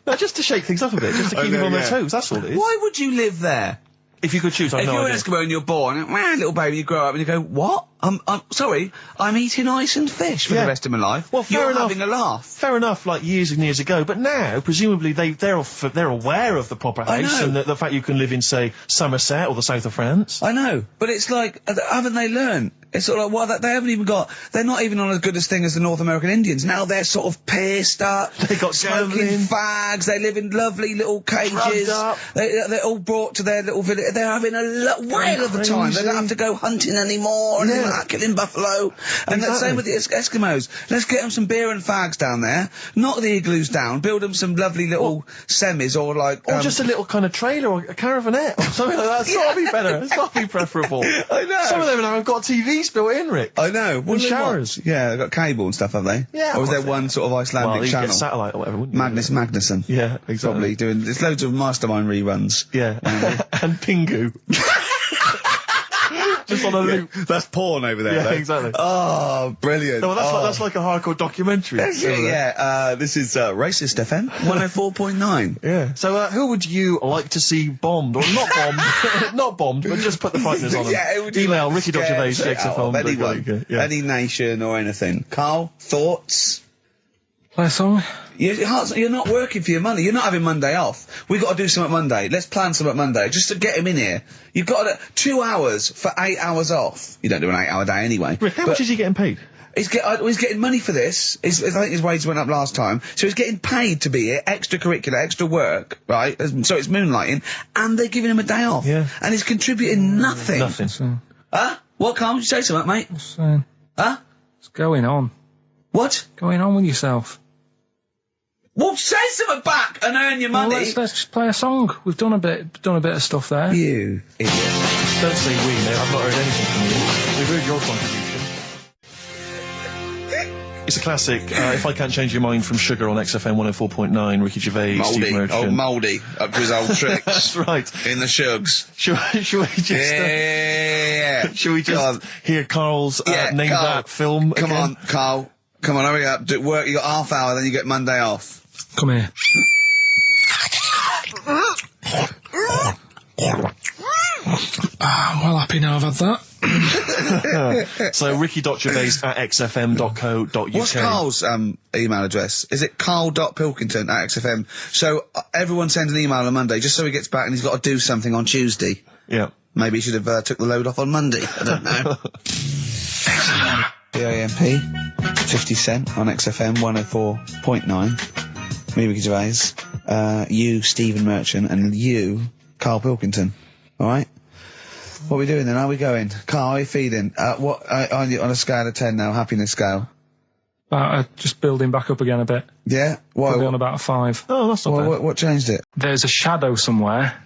No, just to shake things up a bit, just to keep them on their toes, that's all it is. Why would you live there? If you could choose, I've If no you're idea. an Eskimo and you're born, little baby, you grow up and you go, what? I'm sorry, I'm eating ice and fish for the rest of my life. Well, fair enough. Having a laugh. Fair enough, like years and years ago, but now, presumably, they're aware of the proper house and the fact you can live in, say, Somerset or the south of France. I know, but it's like, haven't they learned? It's sort of like, they haven't even got, they're not even on as good a thing as the North American Indians. Now they're sort of pierced up. They got smoking fags. They live in lovely little cages. They're all brought to their little village. They're having a whale of the time. They don't have to go hunting anymore and killing buffalo. And the same with the Eskimos. Let's get them some beer and fags down there. Knock the igloos down. Build them some lovely little semis or like... Or just a little kind of trailer or a caravanette or something like that. It's got to be better. It's got to be preferable. I know. Some of them have got TVs built in, Rick. I know. And showers. Yeah, they've got cable and stuff, have they? Yeah. Or was there one sort of Icelandic channel? Get satellite or whatever, wouldn't you? Magnus Magnusson. Yeah, exactly. Probably doing... There's loads of Mastermind reruns. Yeah. And Pingu. Just on a loop. That's porn over there, Yeah, though. exactly. Oh, brilliant. No, that's like a hardcore documentary. This is Racist FM 104.9. Yeah. So, who would you like to see bombed? Or not bombed. Not bombed, but just put the frighteners on them. Yeah, Email Ricky.Gervais, XFM. Anyone. Any nation or anything. Carl, thoughts? Play a song? You're not working for your money. You're not having Monday off. We've got to do something Monday. Let's plan something Monday, just to get him in here. You've got 2 hours for 8 hours off. You don't do an 8-hour day anyway. Rick, how much is he getting paid? He's getting money for this. I think his wage went up last time. So he's getting paid to be here, extracurricular, extra work, right? So it's moonlighting, and they're giving him a day off. Yeah. And he's contributing nothing. Nothing. Huh? What, Carl? You say something, mate? Huh? What's going on? What? Going on with yourself? Well, say something back and earn your money. Well, let's just play a song. We've done a bit of stuff there. You idiot. Don't say we, mate. I've not heard anything from you. We've heard your contribution. It's a classic. If I Can't Change Your Mind from Sugar on XFM 104.9. Ricky Gervais, Steve Merchant. Old Mouldy, up to his old tricks. That's right. In the Shugs. Should we just... Yeah. Should we just hear Carl's name Carl, that film Come again? on, Carl. Come on, hurry up. Do work. You got half hour, then you get Monday off. Come here. I'm well happy now I've had that. So Ricky.Gervais at xfm.co.uk. What's Carl's email address? Is it carl.pilkington at xfm? So everyone sends an email on Monday just so he gets back and he's got to do something on Tuesday. Yeah. Maybe he should have took the load off on Monday. I don't know. BAMP 50 Cent on XFM 104.9. Me, Ricky Gervais. You, Stephen Merchant, and you, Karl Pilkington. Alright? What are we doing then? How are we going? Carl, how are you feeling? What on a scale of 10 now, happiness scale? Just building back up again a bit. Yeah? Why? Probably on about a 5. Oh, that's not bad. What changed it? There's a shadow somewhere.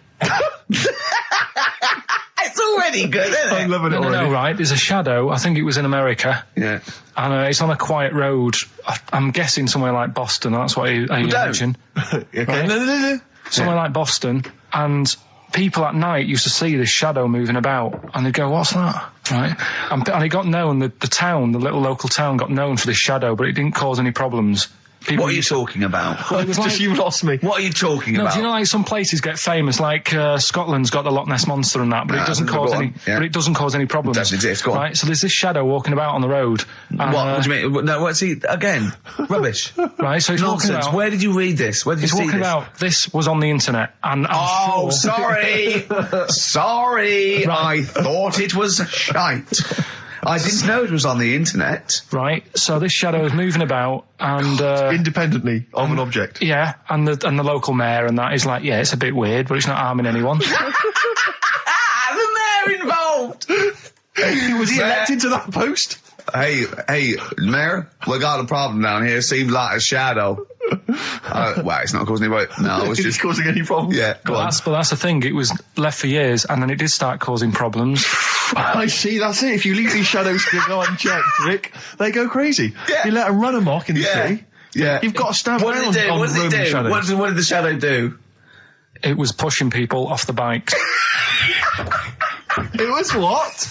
It's already good, isn't it? I'm loving it already. No, right. There's a shadow. I think it was in America. Yeah. And it's on a quiet road. I'm guessing somewhere like Boston. That's what I imagine. Okay. Right? No. Somewhere like Boston. And people at night used to see this shadow moving about. And they'd go, what's that? Right? And it got known, the little local town got known for this shadow, but it didn't cause any problems. What are you talking about? Well, it was like, you lost me. What are you talking about? Do you know, like, some places get famous, like Scotland's got the Loch Ness Monster and that, but it doesn't cause any. Yeah. But it doesn't cause any problems. It doesn't exist. Go on. Right. So there's this shadow walking about on the road. And, what do you mean? No, what's he again? Rubbish. Right. So it's Nonsense. walking about. Where did you read this? Where did you see walking this? about. This was on the internet, and I'm sure. Sorry. Sorry. Right. I thought it was shite. I didn't know it was on the internet. Right. So this shadow is moving about, and independently of an object. Yeah, and the local mayor and that is like, yeah, it's a bit weird, but it's not harming anyone. The mayor involved. Was he elected to that post? Hey, Mayor, we got a problem down here. Seems like a shadow. Well, it's not causing any. No, it's just causing any problems. Yeah, but that's the thing. It was left for years, and then it did start causing problems. I see. That's it. If you leave these shadows to go unchecked, Rick, they go crazy. Yeah. You let them run amok in the city. Yeah, you've got to stand What did it do? What did it do? What did the shadow do? It was pushing people off the bikes. It was what?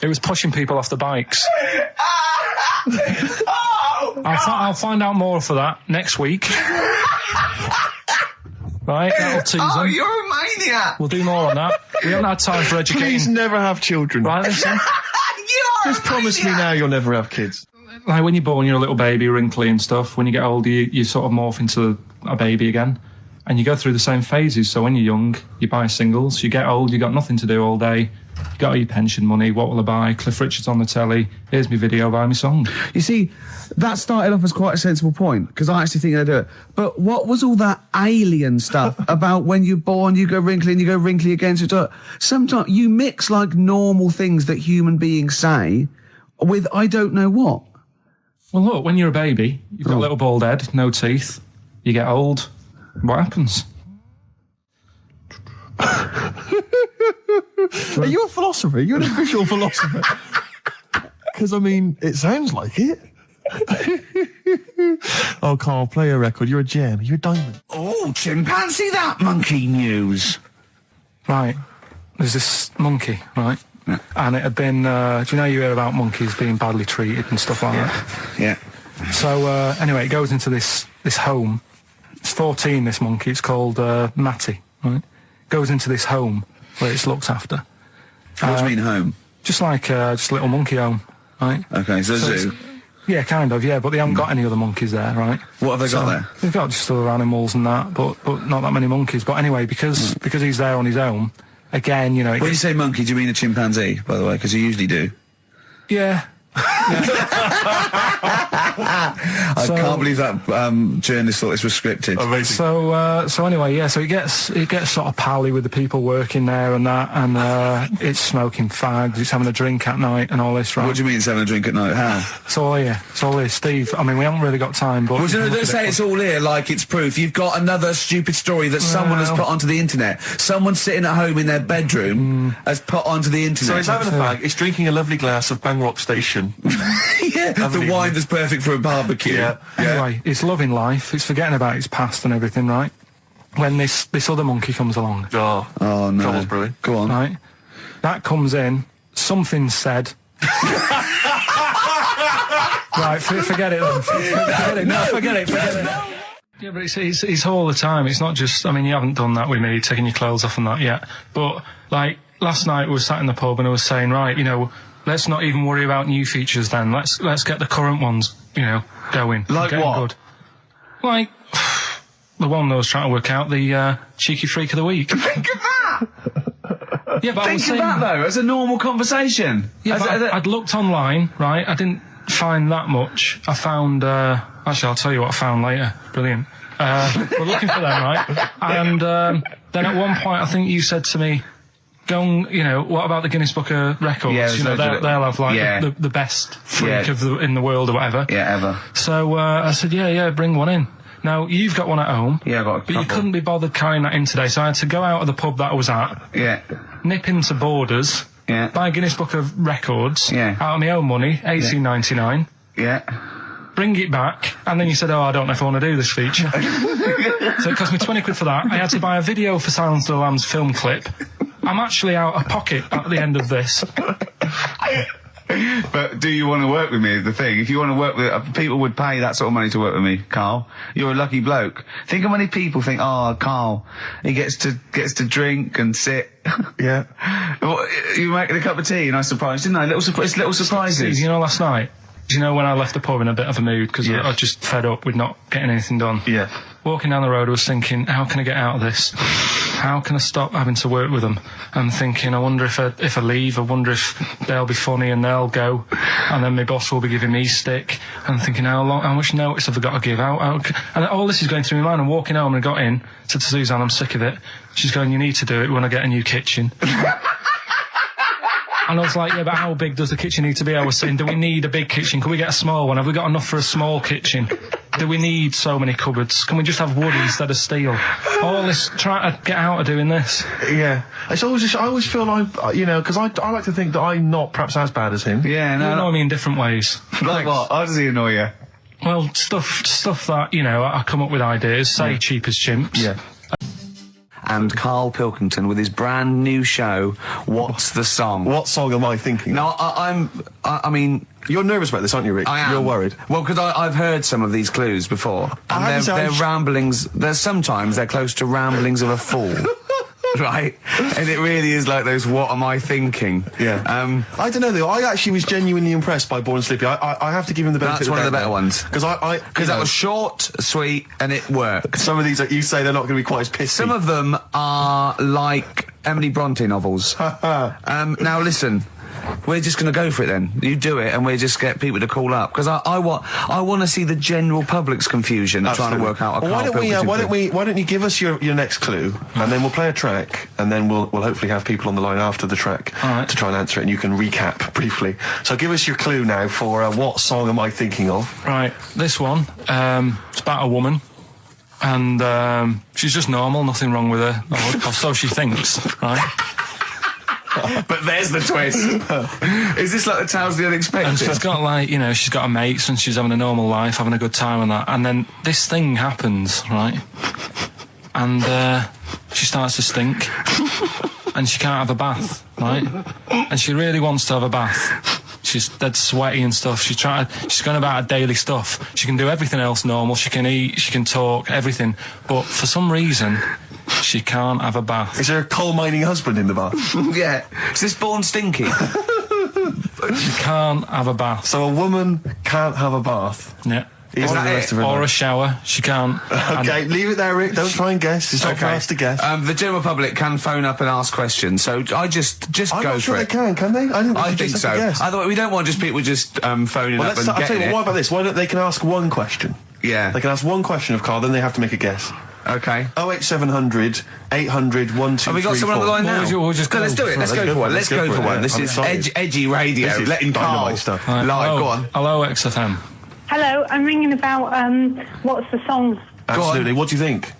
It was pushing people off the bikes. Oh, I'll find out more for that next week. Right, that'll tease them. Oh, you're a maniac. We'll do more on that. We haven't had time for educating. Please never have children. Right, listen. Just promise me now you'll never have kids. Like when you're born, you're a little baby, wrinkly and stuff. When you get older, you sort of morph into a baby again. And you go through the same phases. So when you're young, you buy singles. You get old, you got nothing to do all day. You got all your pension money. What will I buy? Cliff Richard's on the telly. Here's my video, buy me song. You see, that started off as quite a sensible point, because I actually think they do it. But what was all that alien stuff about when you're born, you go wrinkly and you go wrinkly again? So sometimes you mix like normal things that human beings say with I don't know what. Well, look, when you're a baby, you've got a little bald head, no teeth. You get old. What happens? Are you a philosopher? You're an official philosopher. Because, I mean, it sounds like it. Oh, Carl, play a record. You're a gem. You're a diamond. Oh, chimpanzee that monkey news. Right. There's this monkey, right? Yeah. And it had been, do you know you hear about monkeys being badly treated and stuff like that? Yeah. So, anyway, it goes into this home. It's 14, this monkey. It's called Matty, right? Goes into this home where it's looked after. What do you mean home? Just like just a little monkey home, right? Okay, so zoo. Yeah, kind of, yeah, but they haven't got any other monkeys there, right? What have they got there? They've got just other animals and that, but not that many monkeys. But anyway, because he's there on his own, again, you know... When you say monkey, do you mean a chimpanzee, by the way? Because you usually do. Yeah. I can't believe that journalist thought this was scripted. Amazing. So anyway, yeah. So it gets sort of pally with the people working there and that, and it's smoking fags. It's having a drink at night and all this, right? What do you mean it's having a drink at night? How? It's all here. It's all here, Steve. I mean, we haven't really got time, but Well, don't say it's all here like it's proof. You've got another stupid story that someone has put onto the internet. Someone sitting at home in their bedroom has put onto the internet. So he's having a fag. He's drinking a lovely glass of Bang Rock Station. Yeah, the wine that's perfect for a barbecue. Yeah. Anyway, it's loving life. It's forgetting about its past and everything, right? When this other monkey comes along. Oh no. Trouble's brewing. Go on. Right? That comes in. Something said. Right, forget it then. Forget it. No, forget it. Yeah, but it's all the time. It's not just, I mean, you haven't done that with me, taking your clothes off and that yet. But, like, last night we were sat in the pub and I was saying, right, you know, let's not even worry about new features then. Let's get the current ones, you know, going. Like what? Good. Like, the one I was trying to work out, the cheeky freak of the week. Think of that! Yeah, but Think of that, though, as a normal conversation. Yeah, but I'd looked online, right? I didn't find that much. I found, actually, I'll tell you what I found later. Brilliant. We're looking for them, right? And then at one point, I think you said to me, go and, you know, what about the Guinness Book of Records? Yeah, you know, they'll have like the best freak in the world or whatever. Yeah, ever. So I said, yeah, bring one in. Now, you've got one at home. Yeah, I got a But couple. you couldn't be bothered carrying that in today, so I had to go out of the pub that I was at. Yeah. Nip into Borders. Yeah. Buy a Guinness Book of Records. Yeah. Out of my own money, $18.99. Yeah. Bring it back, and then you said, I don't know if I want to do this feature. So it cost me 20 quid for that. I had to buy a video for Silence of the Lambs film clip. I'm actually out of pocket at the end of this. But do you want to work with me is the thing. If you want to work with... people would pay that sort of money to work with me, Carl. You're a lucky bloke. Think how many people think, Carl, he gets to drink and sit. Yeah. Well, you making a cup of tea and I surprised, didn't I? Little surprises. You know, last night, do you know when I left the pub in a bit of a mood because I was just fed up with not getting anything done? Yeah. Walking down the road, I was thinking, how can I get out of this? How can I stop having to work with them? I'm thinking, I wonder if I leave, I wonder if they'll be funny and they'll go, and then my boss will be giving me stick. And I'm thinking, how much notice have I got to give out? And all this is going through my mind. I'm walking home and I got in, said to Suzanne, I'm sick of it. She's going, you need to do it when I get a new kitchen. And I was like, yeah, but how big does the kitchen need to be? I was saying, do we need a big kitchen? Can we get a small one? Have we got enough for a small kitchen? Do we need so many cupboards? Can we just have wood instead of steel? All this, trying to get out of doing this. Yeah. It's always I always feel like, you know, because I like to think that I'm not perhaps as bad as him. Yeah, no. You annoy me in different ways. Like what? How does he annoy you? Well, stuff that, you know, I come up with ideas, say cheap as chimps. Yeah. And Karl Pilkington with his brand new show, What's the Song? What song am I thinking? No, I mean... You're nervous about this, aren't you, Rick? I am. You're worried. Well, because I've heard some of these clues before. And they're ramblings... Sometimes they're close to ramblings of a fool. Right? And it really is like those what am I thinking? Yeah. I don't know, though. I actually was genuinely impressed by Born Sleepy. I have to give him the benefit That's one of the better ones. Because that was short, sweet, and it worked. Some of these, you say, they're not going to be quite as pissy. Some of them are like Emily Bronte novels. Now, listen. We're just going to go for it then. You do it, and we just get people to call up because I want to see the general public's confusion trying to work out. Well, why don't you give us your next clue, and then we'll play a track, and then we'll hopefully have people on the line after the track to try and answer it, and you can recap briefly. So give us your clue now for what song am I thinking of? Right, this one. It's about a woman. And she's just normal, nothing wrong with her, or so she thinks, right? But there's the twist. Is this like the Tales of the Unexpected? And she's got like, you know, she's got her mates and she's having a normal life, having a good time and that. And then this thing happens, right? And she starts to stink. And she can't have a bath, right? And she really wants to have a bath. She's dead sweaty and stuff. She's going about her daily stuff. She can do everything else normal. She can eat, she can talk, everything. But for some reason... she can't have a bath. Is there a coal mining husband in the bath? Yeah. Is this Born Stinky? She can't have a bath. So a woman can't have a bath? Yeah. Or a shower. She can't. Okay, leave it there, Rick. Don't try and guess. It's not for us to guess. The general public can phone up and ask questions, so I just go for it. I'm not sure they can they? I think so. I thought we don't want just people just phoning up and getting I'll tell you what about this? Why don't they can ask one question? Yeah. They can ask one question of Carl, then they have to make a guess. Okay. 08700 800 1234. Have we got someone on the line now? Let's do it. Let's go for one. Let's go for one. This is edgy radio. Letting Carl stuff. Live. Go on. Hello, XFM. Hello, I'm ringing about what's the song? Absolutely. What do you think?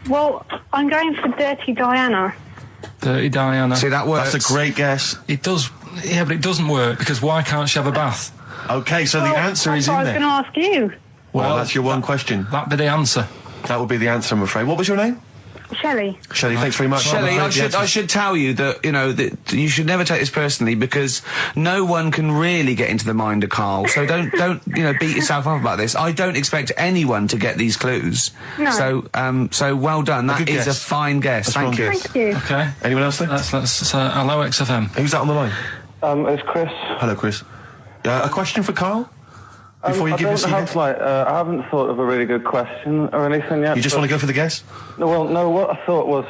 Well, I'm going for Dirty Diana. Dirty Diana. See, that works. That's a great guess. It does. Yeah, but it doesn't work because why can't she have a bath? Okay, so the answer is in there. I was going to ask you. Well, that's your one question. That'd be the answer. That would be the answer, I'm afraid. What was your name? Shelley. Shelley, thanks very much. Shelley, I should tell you that, you know, that you should never take this personally because no one can really get into the mind of Carl. So don't you know, beat yourself up about this. I don't expect anyone to get these clues. No. So well done. That is a fine guess. Thank you. Thank you. Okay. Anyone else there? Let's hello, XFM. Who's that on the line? It's Chris. Hello, Chris. A question for Carl? Before you give us I haven't thought of a really good question or anything yet. You just want to go for the guess? No, what I thought was,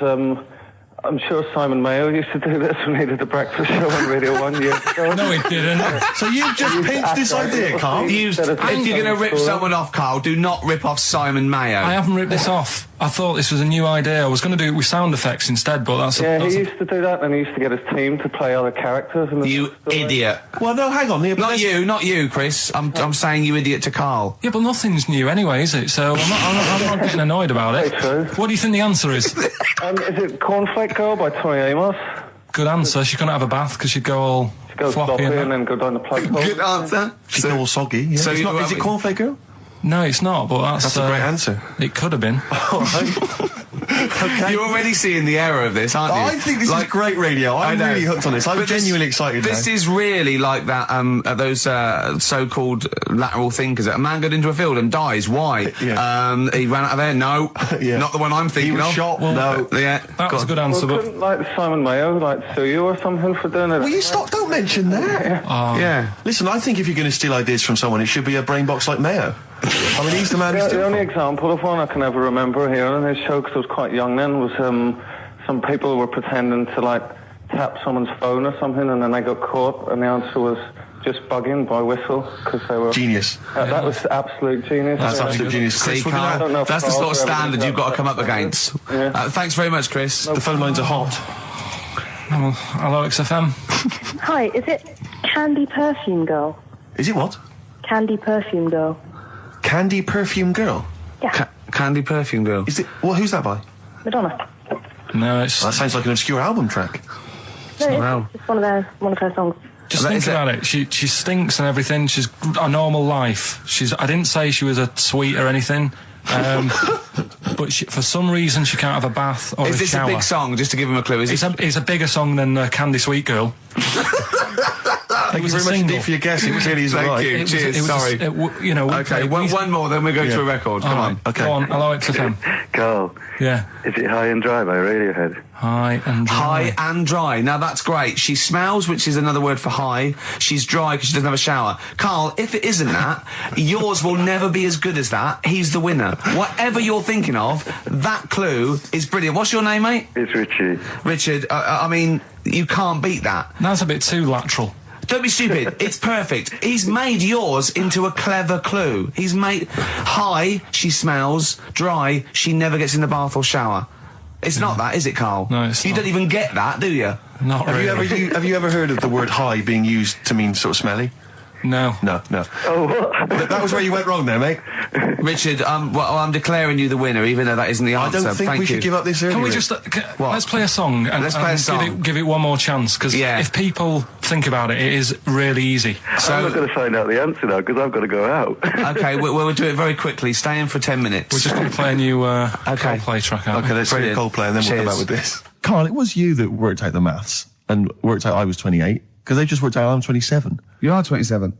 I'm sure Simon Mayo used to do this when he did the breakfast show on Radio 1 years ago. No, he didn't. So you've just pinched this idea, Carl? If you're going to rip someone off, Carl, do not rip off Simon Mayo. I haven't ripped this off. I thought this was a new idea. I was going to do it with sound effects instead, but that's... he used to do that, and he used to get his team to play other characters. You idiot. Well, no, hang on. Not you, Chris. I'm saying you idiot to Carl. Yeah, but nothing's new anyway, is it? So I'm not getting annoyed about it. True. What do you think the answer is? Is it Cornflake Girl by Tonny Amos? Good answer. She couldn't have a bath because she'd go all floppy and then go down the plug hole. Good answer. She'd go all soggy. Yeah. So is it Cornflake Girl? No, it's not, but that's a great answer. It could have been. All right. Okay. You're already seeing the error of this, aren't you? I think this is great radio. I'm really hooked on this. I'm genuinely excited. This is really like that. Those so-called lateral thinkers. A man got into a field and dies. Why? Yeah. He ran out of air. No, not the one I'm thinking of. He was shot. Well, no, that was a good answer. Well, couldn't like Simon Mayo sue you or something for doing it? Will you stop? Don't mention that. Yeah. Listen, I think if you're going to steal ideas from someone, it should be a brain box like Mayo. I mean, he's the man. The only example of one I can ever remember hearing in his show, because I was quite young then, was some people were pretending to tap someone's phone or something, and then they got caught, and the answer was just bugging by whistle, because they were genius. That was absolute genius. That's absolute genius. See, Carl, that's the sort of standard you've got to come up against. Yeah. Thanks very much, Chris. The phone lines are hot. Hello, XFM. Hi, is it Candy Perfume Girl? Is it what? Candy Perfume Girl. Candy Perfume Girl? Yeah. Candy Perfume Girl. Is it? Well, who's that by? Madonna. No, that sounds like an obscure album track. No, it's one of her songs. Just think about it. She stinks and everything. She's a normal life. I didn't say she was a sweet or anything. But for some reason she can't have a bath or a shower. Is this a big song? Just to give him a clue. It's a bigger song than Candy Sweet Girl. Thank you very much indeed for your guess. It really is Thank you. Cheers. Sorry. Okay, one more, then we go to a record. Come on. Okay. Go on. Hello, XFM. Carl. Yeah. Is it High and Dry by Radiohead? High and Dry. High and Dry. Now that's great. She smells, which is another word for high. She's dry because she doesn't have a shower. Carl, if it isn't that, yours will never be as good as that. He's the winner. Whatever you're thinking of, that clue is brilliant. What's your name, mate? It's Richie. Richard, I mean, you can't beat that. That's a bit too lateral. Don't be stupid. It's perfect. He's made yours into a clever clue. He's made high, she smells, dry, she never gets in the bath or shower. It's not that, is it, Carl? No, it's You not. don't even get that, do you? Not really. Have you ever heard of the word high being used to mean sort of smelly? No. No. Oh, what? That was where you went wrong there, mate. Richard, I'm declaring you the winner, even though that isn't the answer. I don't think we should give up this early. Can we just let's play a song and give it one more chance, because if people think about it, it is really easy. So I'm not going to find out the answer now because I've got to go out. Okay, we'll do it very quickly. Stay in for 10 minutes. We're just going to play a new Coldplay track out. Okay, let's play Coldplay and then we'll come back with this. Carl, it was you that worked out the maths and worked out I was 28, because they just worked out I'm 27. You are 27.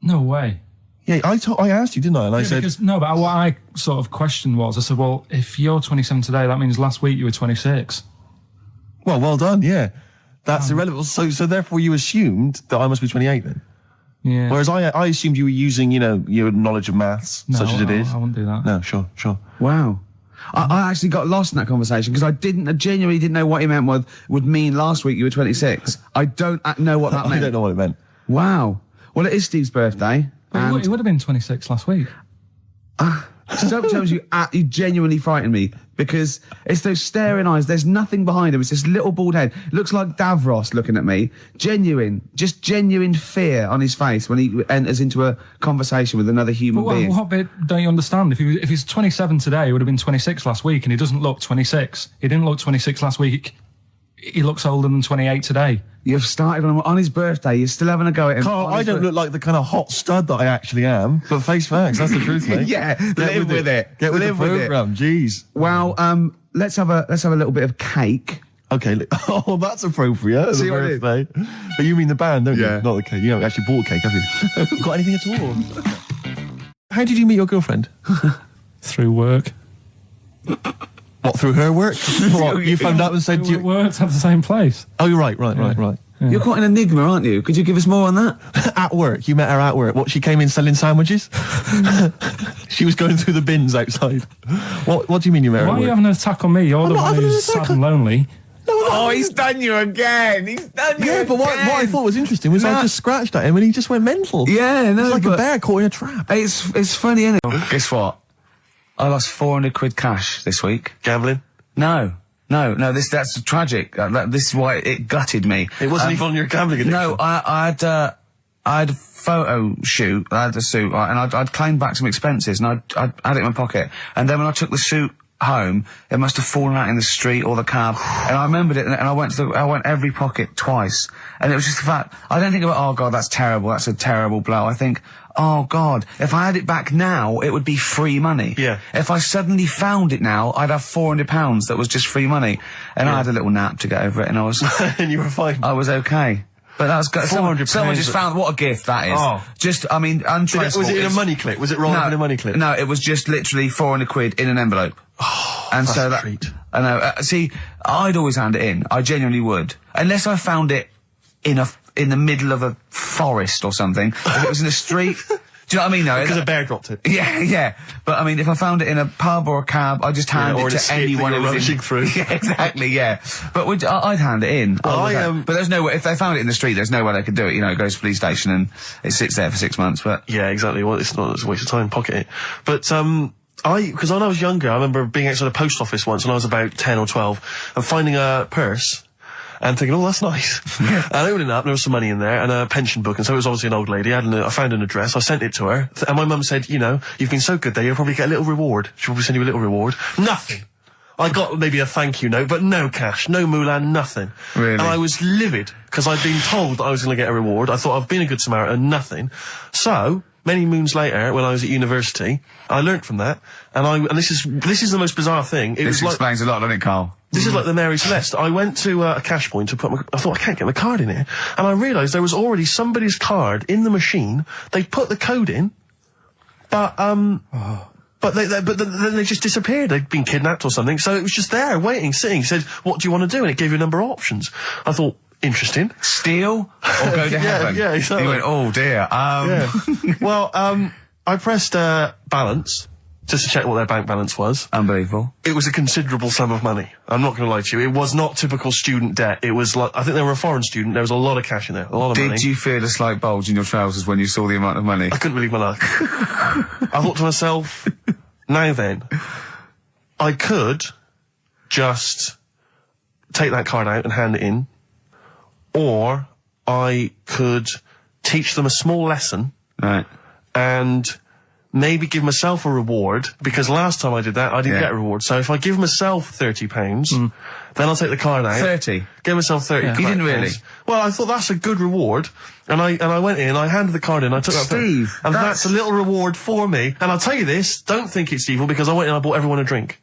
No way. Yeah, I asked you, didn't I? And I said... But what I sort of questioned was, I said, well, if you're 27 today, that means last week you were 26. Well done, yeah. That's irrelevant. So therefore you assumed that I must be 28 then? Yeah. Whereas I assumed you were using, your knowledge of maths, such as it is. I wouldn't do that. No, sure. Wow. I actually got lost in that conversation because I genuinely didn't know what he meant would mean last week you were 26. I don't know what that meant. I don't know what it meant. Wow. Well, it is Steve's birthday. But he would have been 26 last week. Sometimes you genuinely frighten me because it's those staring eyes. There's nothing behind him. It's this little bald head. Looks like Davros looking at me. Genuine fear on his face when he enters into a conversation with another human being. What bit don't you understand? If he's 27 today, he would have been 26 last week, and he doesn't look 26. He didn't look 26 last week. He looks older than 28 today. You've started on his birthday. You're still having a go at him. Carl, I don't look like the kind of hot stud that I actually am, but face facts, that's the truth, mate. Yeah, live with it. Get with the programme, jeez. Well, let's have a little bit of cake. Okay, that's appropriate. See what birthday. But you mean the band, don't you? Yeah. Not the cake. You haven't actually bought a cake, have you? Got anything at all? How did you meet your girlfriend? Through work. What, through her work? What, you phoned up and said you worked at the same place? Oh, you're right. Yeah. You're quite an enigma, aren't you? Could you give us more on that? At work. You met her at work. What, she came in selling sandwiches? She was going through the bins outside. What do you mean you met her at work? Why are you having an attack on me? You're the one who's sad and lonely. No, I'm Oh, he's done you again. He's done you again. But what I thought was interesting was I just scratched at him and he just went mental. Yeah, no, it's like a bear caught in a trap. It's funny, isn't it? Guess what? I lost 400 quid cash this week. Gambling? No, that's tragic. This is why it gutted me. It wasn't even on your gambling addiction. No, I had a photo shoot, I had a suit, and I'd claimed back some expenses, and I'd had it in my pocket. And then when I took the suit home, it must have fallen out in the street or the cab. And I remembered it, and I went every pocket twice. And it was just the fact, I don't think about, oh God, that's terrible, that's a terrible blow. I think, oh God, if I had it back now, it would be free money. Yeah. If I suddenly found it now, I'd have £400 that was just free money. And I had a little nap to get over it, and I was... and you were fine. I was okay. But that was good. Someone just found what a gift that is. Oh. Just, I mean, untraceable. Was it in a money clip? Was it rolled up in a money clip? No, it was just literally 400 quid in an envelope. Oh, and that's so a treat. I know. See, I'd always hand it in. I genuinely would, unless I found it in the middle of a forest or something. If it was in a street. Do you know what I mean? No, because a bear dropped it. Yeah. But I mean, if I found it in a pub or a cab, I'd just hand it to anyone who was rushing through. Yeah, exactly. Yeah. But I'd hand it in. But there's no way. If they found it in the street, there's no way they could do it. You know, it goes to the police station and it sits there for 6 months. But yeah, exactly. Well, it's not. It's a waste of time. Pocket it. But because when I was younger, I remember being outside a post office once when I was about 10 or 12 and finding a purse. And thinking, oh, that's nice. And opening it up, there was some money in there and a pension book. And so it was obviously an old lady. I found an address. I sent it to her. And my mum said, you know, you've been so good there, you'll probably get a little reward. She'll probably send you a little reward. Nothing. I got maybe a thank you note, but no cash, no moolah, nothing. Really? And I was livid because I'd been told that I was going to get a reward. I thought I've been a good Samaritan, nothing. So, many moons later, when I was at university, I learnt from that. And this is the most bizarre thing. This explains a lot, doesn't it, Carl? This is like the Mary Celeste. I went to a cash point to put I thought, I can't get my card in here. And I realised there was already somebody's card in the machine. They put the code in, but then they just disappeared. They'd been kidnapped or something. So it was just there, waiting, sitting. He said, what do you want to do? And it gave you a number of options. I thought, interesting. Steal or go to heaven? Yeah, exactly. You went, oh dear. Yeah. Well, I pressed balance just to check what their bank balance was. Unbelievable. It was a considerable sum of money. I'm not going to lie to you. It was not typical student debt. It was like, I think they were a foreign student. There was a lot of cash in there, a lot of money. Did you feel a slight bulge in your trousers when you saw the amount of money? I couldn't believe my luck. I thought to myself, now then, I could just take that card out and hand it in, or I could teach them a small lesson. Right. And maybe give myself a reward, because last time I did that, I didn't get a reward. So if I give myself £30, then I'll take the card out. 30? Give myself 30. Yeah. You didn't really? Well, I thought that's a good reward. And I went in, I handed the card in, I took that. Steve, and that's a little reward for me. And I'll tell you this, don't think it's evil, because I went in and I bought everyone a drink.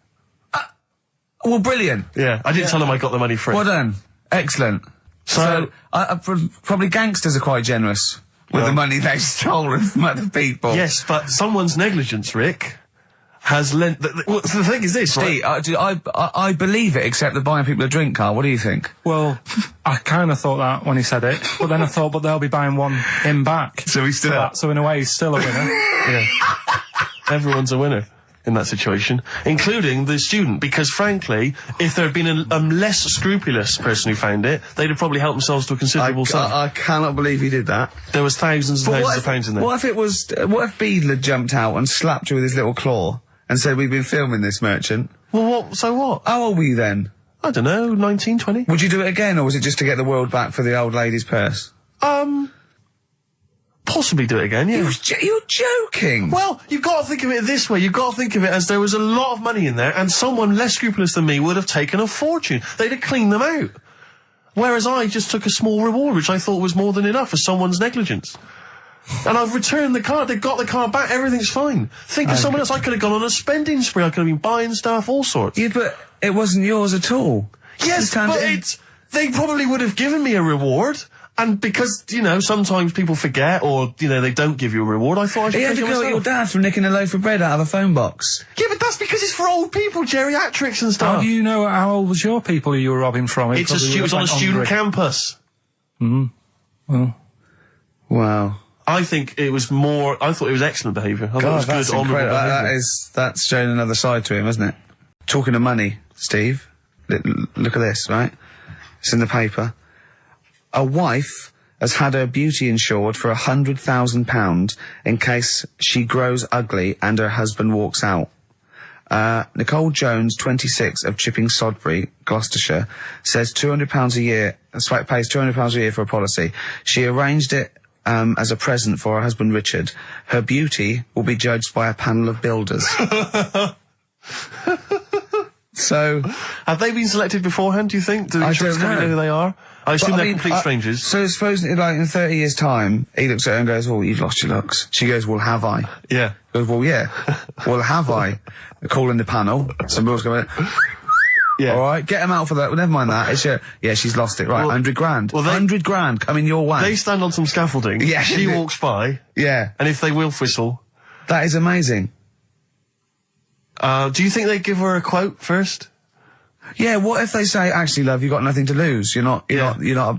Well, brilliant. Yeah, I didn't tell them I got the money free. Well done. Excellent. So probably gangsters are quite generous with the money they've stolen from other people. Yes, but someone's negligence, Rick, has lent... the thing is this, Steve, right? I believe it, except that buying people a drink, Carl. What do you think? Well, I kind of thought that when he said it, but then I thought, but they'll be buying him back. So he's still... So in a way, he's still a winner. Yeah. Everyone's a winner in that situation, including the student, because frankly, if there had been a less scrupulous person who found it, they'd have probably helped themselves to a considerable sum. I cannot believe he did that. There was thousands and thousands of pounds in there. What if Beadle had jumped out and slapped you with his little claw and said, we've been filming this merchant? Well, so what? How old were you then? I don't know, 19, 20. Would you do it again, or was it just to get the world back for the old lady's purse? Possibly do it again, yeah. You're joking! Well, you've got to think of it this way. You've got to think of it as there was a lot of money in there, and someone less scrupulous than me would have taken a fortune. They'd have cleaned them out. Whereas I just took a small reward, which I thought was more than enough for someone's negligence. And I've returned the card. They've got the card back. Everything's fine. Think of someone else. I could have gone on a spending spree. I could have been buying stuff, all sorts. Yeah, but it wasn't yours at all. Yes, but they probably would have given me a reward. And because, you know, sometimes people forget or, you know, they don't give you a reward, I thought I should take it myself. You had to go at your dad for nicking a loaf of bread out of a phone box. Yeah, but that's because it's for old people, geriatrics and stuff. How do you know how old was your people who you were robbing from? It was on a student campus. Well. Wow. I think it was I thought it was excellent behaviour. I thought it was that's good, honourable behaviour. That's showing another side to him, isn't it? Talking of money, Steve, look at this, right? It's in the paper. A wife has had her beauty insured for £100,000 in case she grows ugly and her husband walks out. Nicole Jones, 26, of Chipping Sodbury, Gloucestershire, says £200 a year, pays £200 a year for a policy. She arranged it as a present for her husband Richard. Her beauty will be judged by a panel of builders. So, have they been selected beforehand, do you think? Do the insurance company know who they are? I assume they're complete strangers. So suppose, like, in 30 years' time, he looks at her and goes, oh, you've lost your looks. She goes, well, have I? Yeah. He goes, well, yeah. Well, have I? They're calling the panel. Some girls going, yeah. All right, get him out for that. Well, never mind that. It's yeah, she's lost it. Right, well, 100 grand. Well, 100 grand coming your way. They stand on some scaffolding. Yeah. She walks by. Yeah. And if they will whistle. That is amazing. Do you think they give her a quote first? Yeah, what if they say, actually, love, you've got nothing to lose. You're not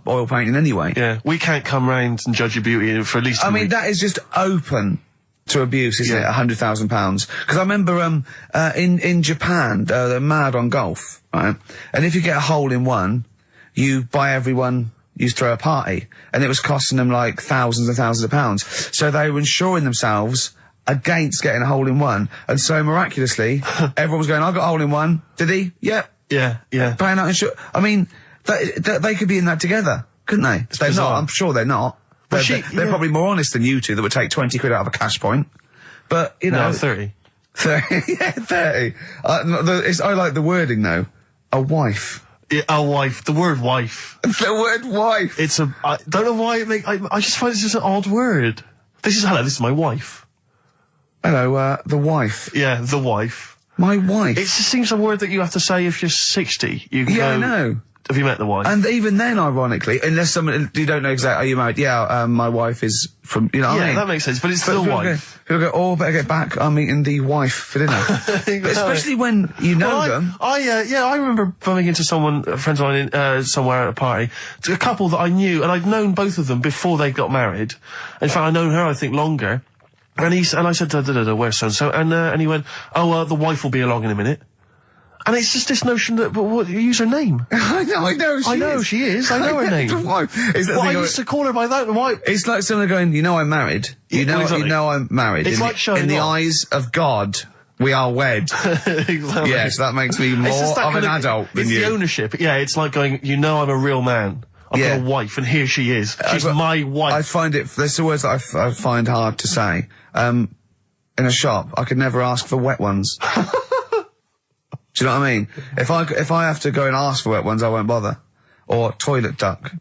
oil painting anyway. Yeah, we can't come round and judge your beauty for at least a week. That is just open to abuse, isn't it? £100,000. Because I remember, in Japan, they're mad on golf, right? And if you get a hole in one, you throw a party. And it was costing them like thousands and thousands of pounds. So they were insuring themselves against getting a hole in one. And so miraculously, everyone was going, I got a hole in one. Did he? Yep. Yeah, yeah. Paying out insurance. I mean, they could be in that together, couldn't they? They're not. I'm sure they're not. They're probably more honest than you two that would take 20 quid out of a cash point. But, you know. No, 30. 30. Yeah, 30. I like the wording, though. A wife. Yeah, a wife. The word wife. The word wife. I don't know why I just find it's just an odd word. Hello, this is my wife. Hello, the wife. Yeah, the wife. My wife. It just seems a word that you have to say if you're 60. I know. Have you met the wife? And even then, ironically, unless someone, you don't know exactly, are you married? Yeah, my wife is from, you know what I mean? Yeah, that makes sense, but it's the wife. People go, oh, better get back, I'm meeting the wife for dinner. Especially when you know them. I remember bumping into friends of mine somewhere at a party, a couple that I knew, and I'd known both of them before they got married. In fact, I'd known her, I think, longer. And I said, where's so-and-so? And he went, the wife will be along in a minute. And it's just this notion that, use her name. I know she is. I know her name. The wife. I used to call her by that. Why? It's like someone going, you know I'm married. You know I'm married. It's like showing in the eyes of God, we are wed. Exactly. Yes, that makes me more of an adult than you. It's the ownership. Yeah, it's like going, I'm a real man. I've got a wife, and here she is. She's my wife. I find there's the words that I find hard to say. In a shop, I could never ask for wet ones. Do you know what I mean? If I have to go and ask for wet ones, I won't bother. Or toilet duck.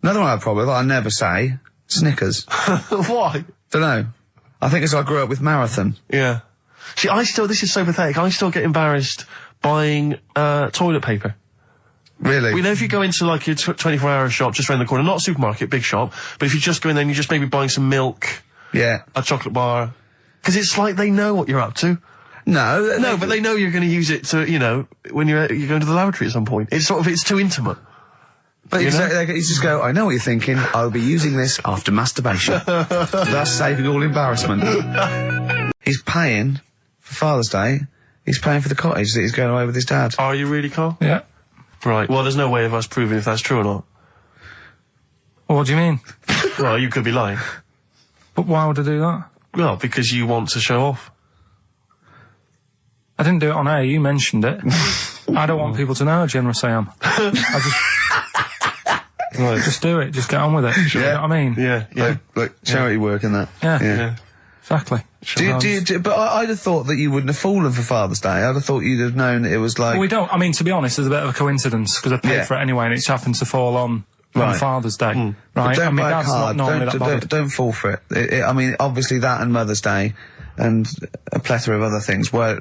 Another one I have a problem with, I never say, Snickers. Why? Dunno. I think it's I grew up with Marathon. Yeah. See, this is so pathetic, I still get embarrassed buying, toilet paper. Really? You know, if you go into like your 24-hour shop just around the corner, not a supermarket, big shop, but if you just go in there and you're just maybe buying some milk. Yeah. A chocolate bar. Because it's like they know what you're up to. No, but they know you're going to use it to, when you're going to the lavatory at some point. It's too intimate. But you just go, I know what you're thinking, I'll be using this after masturbation. Thus saving all embarrassment. He's paying for Father's Day, he's paying for the cottage that he's going away with his dad. Are you really, Carl? Yeah. Right, well, there's no way of us proving if that's true or not. What do you mean? Well, you could be lying. But why would I do that? Well, because you want to show off. I didn't do it on air, you mentioned it. I don't want people to know how generous I am. Just do it, just get on with it. Sure. You know what I mean? Yeah. Like charity work and that. Yeah. Exactly. But I'd have thought that you wouldn't have fallen for Father's Day. I'd have thought you'd have known that it was like... Well, we don't. I mean, to be honest, there's a bit of a coincidence, because I paid for it anyway, and it's happened to fall on Father's Day. Right? But don't buy a card. Don't fall for it. I mean, obviously that and Mother's Day and a plethora of other things were,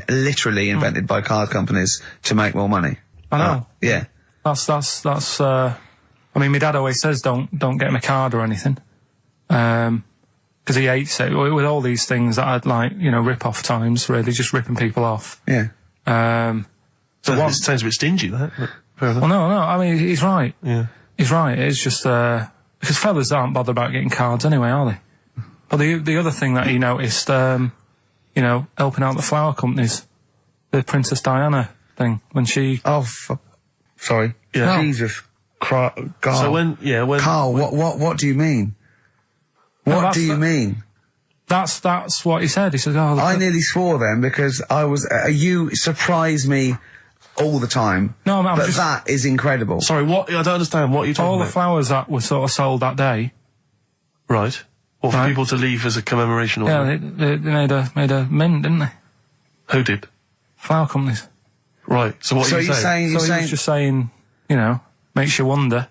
literally invented by card companies to make more money. I know. Yeah. That's, I mean, my dad always says don't get him a card or anything. Because he hates it. With all these things that I'd like, rip-off times, really, just ripping people off. Yeah. So it sounds a bit stingy, that. Well, no, I mean, he's right. Yeah. He's right. It's just, because fellas aren't bothered about getting cards anyway, are they? But the other thing that he noticed, helping out the flower companies, the Princess Diana thing, when she... Oh, sorry. Yeah. No. Jesus Christ, Carl. So when Carl, what do you mean? What do you mean? That's what he said. He said, "Oh, I nearly swore then because I was. You surprise me all the time. No, I'm but just, that is incredible. Sorry, what? I don't understand. What are you talking about? All the flowers that were sort of sold that day. Right. Or for people to leave as a commemoration. Or something? They made a mint, didn't they? Who did? Flower companies. Right. So what are you saying? He was just saying, makes you wonder.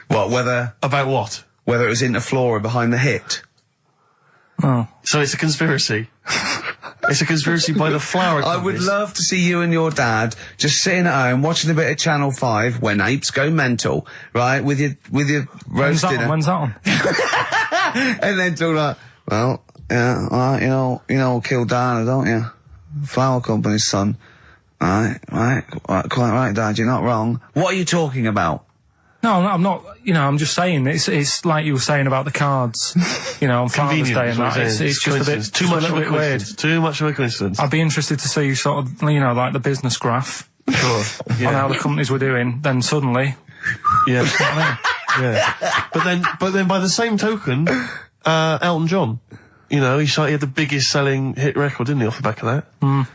What? About what? Whether it was Interflora behind the hit. Oh. So it's a conspiracy. It's a conspiracy by the flower companies. I would love to see you and your dad just sitting at home watching a bit of Channel 5 when apes go mental, right? With your roast dinner. When's that on? And then talk like, well, yeah, you know, kill Diana, don't you? Flower company's son. Right, quite right, Dad, you're not wrong. What are you talking about? No, I'm not, I'm just saying, it's like you were saying about the cards, on Father's Day and that. It's just a bit, too much of a bit weird. Too much of a coincidence. I'd be interested to see sort of, like the business graph. Sure. Yeah. On how the companies were doing, then suddenly. Yeah. Yeah. But then by the same token, Elton John, he had the biggest selling hit record, didn't he, off the back of that? Mm.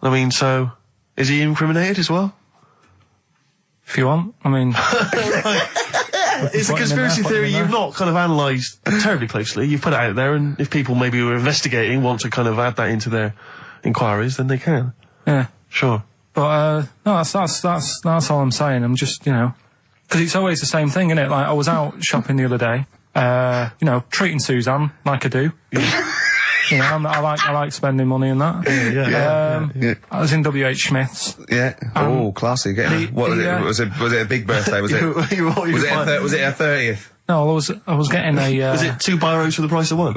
I mean, so, is he incriminated as well? If you want, I mean... It's a conspiracy theory you've not kind of analysed terribly closely. You've put it out there, and if people maybe who are investigating want to kind of add that into their inquiries, then they can. Yeah. Sure. But, no, that's all I'm saying. I'm just, because it's always the same thing, innit? Like, I was out shopping the other day, treating Suzanne like I do. I like spending money and that. Yeah. I was in WH Smith's. Yeah. Classy. Was it a big birthday? Was it? Was it a 30th? No, I was getting a. Was it 2 biros for the price of one?